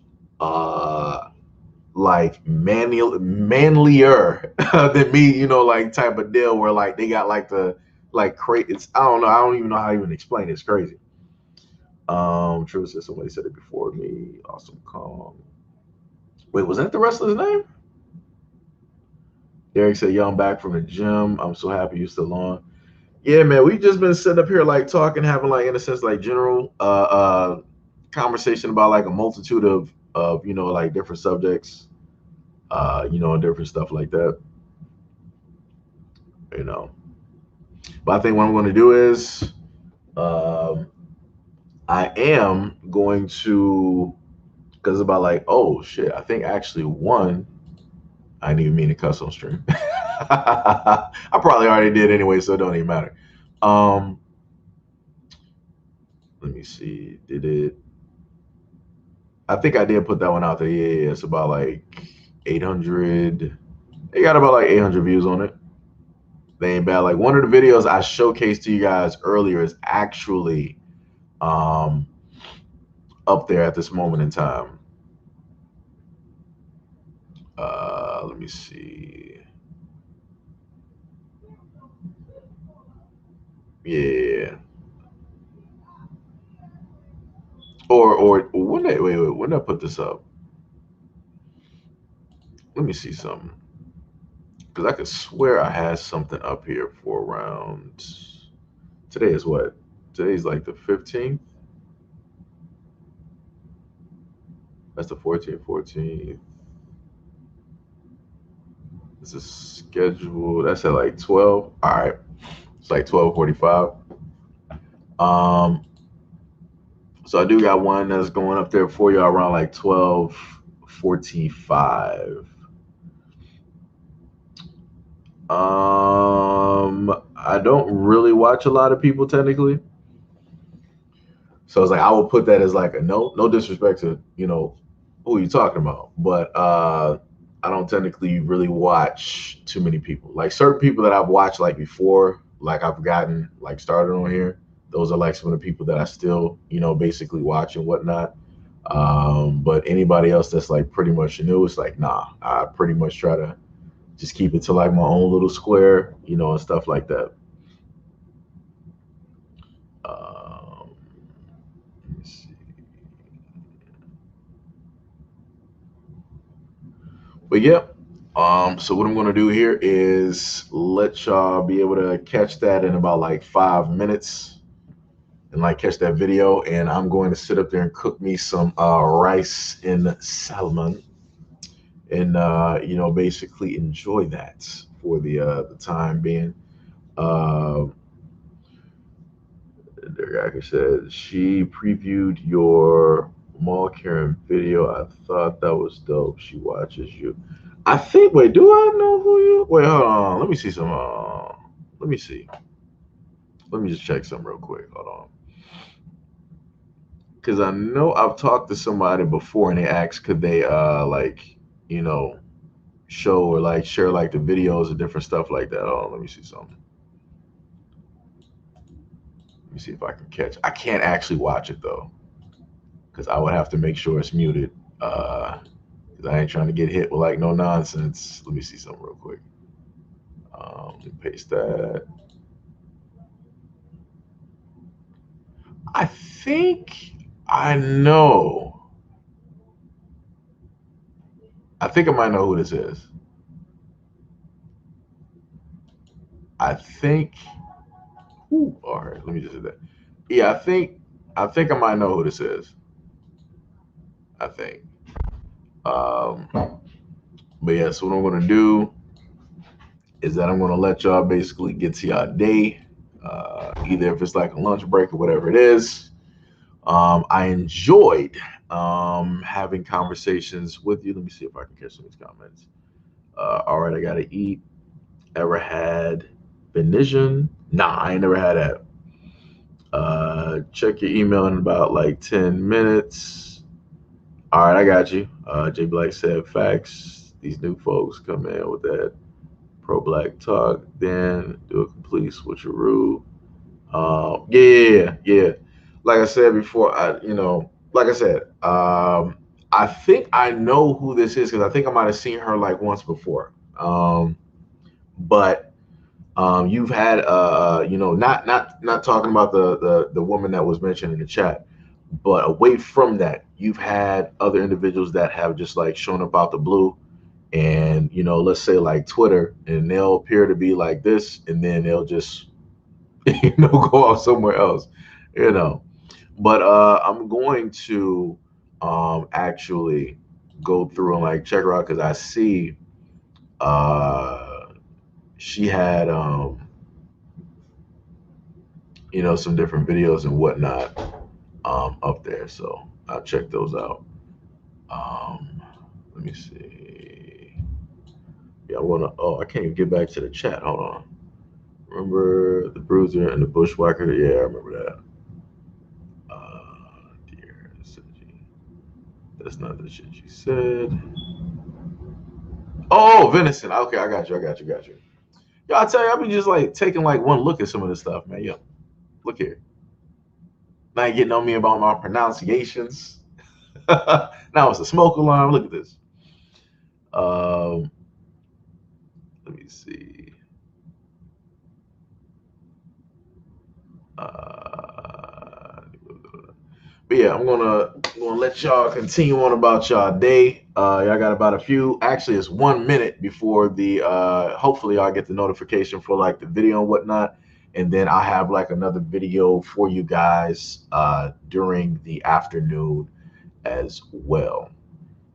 like manlier than me, like type of deal where like they got like the like crate. It's I don't know. I don't even know how to even explain it. It's crazy. True said somebody said it before me. Awesome calm. Wait, was that the wrestler's name? Derek said, "Yo, I'm back from the gym. I'm so happy you're still on." Yeah, man, we've just been sitting up here like talking, having like in a sense like general conversation about like a multitude of like different subjects, and different stuff like that. you know. But I think what I'm going to do is um, I am going to, because it's about like, oh shit, I think actually one, I didn't even mean to cuss on stream. I probably already did anyway, so it don't even matter. Um, Let me see. Did it? I think I did put that one out there. Yeah, it's about like 800. They got about like 800 views on it. They ain't bad. Like one of the videos I showcased to you guys earlier is actually um, up there at this moment in time. Let me see. Yeah. Or when did wait when did I put this up? Let me see something because I could swear I had something up here for around. Today is what? Today's like the 15th. That's the 14th. 14th. This is scheduled. That's at like 12. All right. It's like 12:45. Um, so I do got one that's going up there for you around like 12:45. I don't really watch a lot of people technically. So it's like I would put that as like a no disrespect to, who you talking about. But I don't technically really watch too many people. Like certain people that I've watched like before, like I've gotten like started on here. Those are like some of the people that I still, basically watch and whatnot. But anybody else that's like pretty much new, it's like nah. I pretty much try to just keep it to like my own little square, and stuff like that. Um, let me see. But yeah, so what I'm gonna do here is let y'all be able to catch that in about like 5 minutes and like catch that video. And I'm going to sit up there and cook me some rice and salmon and basically enjoy that for the time being. Uh, like I said, she previewed your mall Karen video. I thought that was dope. She watches you. I think. Wait, do I know who you? Wait, hold on. Let me see some. Let me see. Let me just check some real quick. Hold on. Because I know I've talked to somebody before, and they asked could they like you know show or like share like the videos and different stuff like that. Oh, let me see something. Let me see if I can catch. I can't actually watch it though, because I would have to make sure it's muted. Because I ain't trying to get hit with like no nonsense. Let me see something real quick. Let me paste that. I think I know. I think I might know who this is. I think. Ooh, all right, let me just do that. Yeah, I think I might know who this is. I think. Um, but yeah, so what I'm gonna do is that I'm gonna let y'all basically get to y'all day. Either if it's like a lunch break or whatever it is. I enjoyed having conversations with you. Let me see if I can catch some of these comments. All right, I gotta eat. Ever had Benision? Nah, I ain't never had that. Check your email in about like 10 minutes. All right, I got you. Jay Black said facts. These new folks come in with that pro black talk, then do a complete switcheroo. Yeah. Like I said before, like I said, I think I know who this is because I think I might have seen her like once before. But you've had not talking about the woman that was mentioned in the chat, but away from that, you've had other individuals that have just like shown up out the blue, and let's say like Twitter, and they'll appear to be like this, and then they'll just go off somewhere else, you know. But I'm going to actually go through and like check her out because I see uh she had you know, some different videos and whatnot up there. So I'll check those out. Um, let me see. Yeah, I wanna. Oh, I can't even get back to the chat. Hold on. Remember the Bruiser and the Bushwhacker? Yeah, I remember that. Dear Suji. That's not the shit you said. Oh, venison. Okay, I got you. I got you. Got you. Yo, I tell you, I've been just like taking like one look at some of this stuff, man. Yo, look here. Not getting on me about my pronunciations. Now it's a smoke alarm. Look at this. Um, let me see. But yeah, I'm gonna let y'all continue on about y'all day. Y'all got about a few. Actually, it's 1 minute before the. Hopefully, y'all get the notification for like the video and whatnot, and then I have like another video for you guys during the afternoon as well.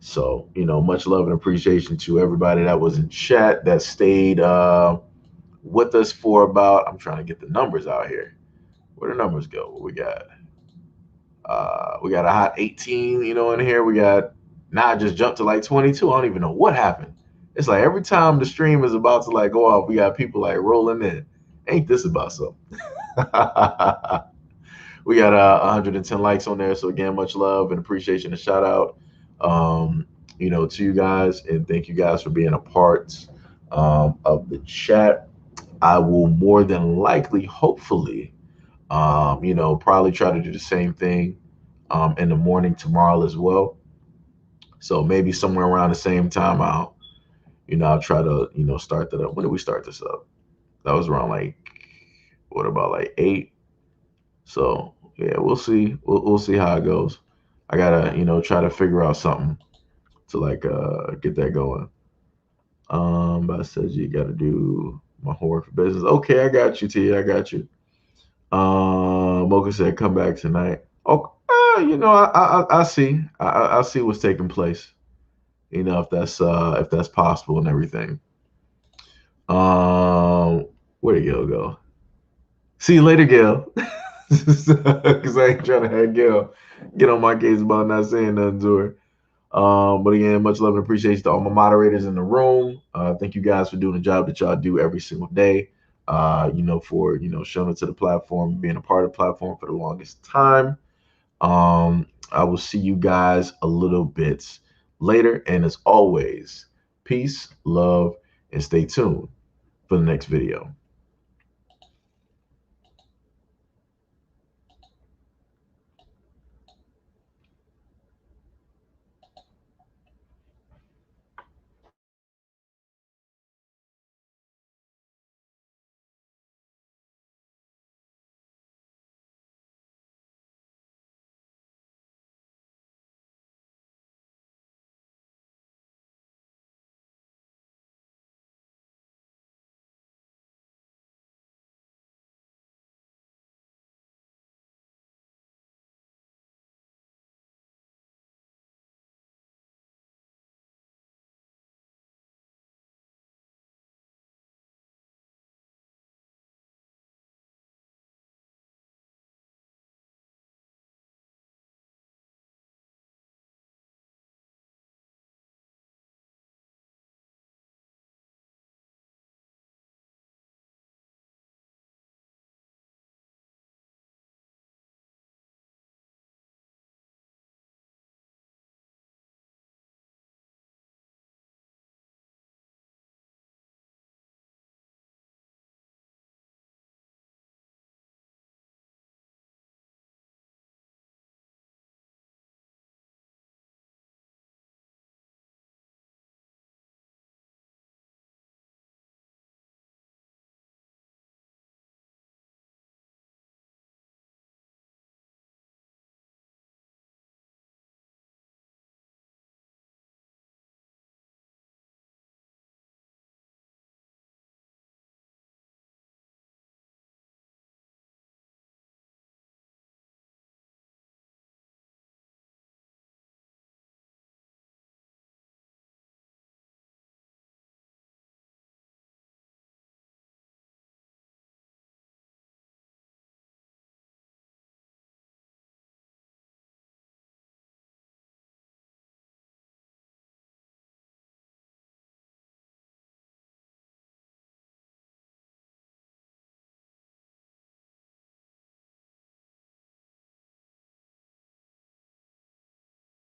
So you know, much love and appreciation to everybody that was in chat that stayed with us for about. I'm trying to get the numbers out here. Where the numbers go? What we got? We got a hot 18, you know, in here. We got now I just jumped to like 22. I don't even know what happened. It's like every time the stream is about to like go off, we got people like rolling in. Ain't this about something? We got 110 likes on there. So again, much love and appreciation and shout out, you know, to you guys, and thank you guys for being a part of the chat. I will more than likely, hopefully, you know, probably try to do the same thing in the morning tomorrow as well. So maybe somewhere around the same time, I'll try to, you know, start that up. When did we start this up? That was around like, what about like 8? So yeah, we'll see. We'll see how it goes. I gotta, you know, try to figure out something to like get that going. But I said you gotta do my homework for business. Okay, I got you, T. I got you. Mocha said, "Come back tonight." Oh, you know, I see, I see what's taking place. You know, if that's possible and everything. Where did Gail go? See you later, Gail. Because I ain't trying to have Gail get on my case about not saying nothing to her. But again, much love and appreciation to all my moderators in the room. Thank you guys for doing the job that y'all do every single day. You know, for showing up to the platform, being a part of the platform for the longest time. I will see you guys a little bit later. And as always, peace, love, and stay tuned for the next video.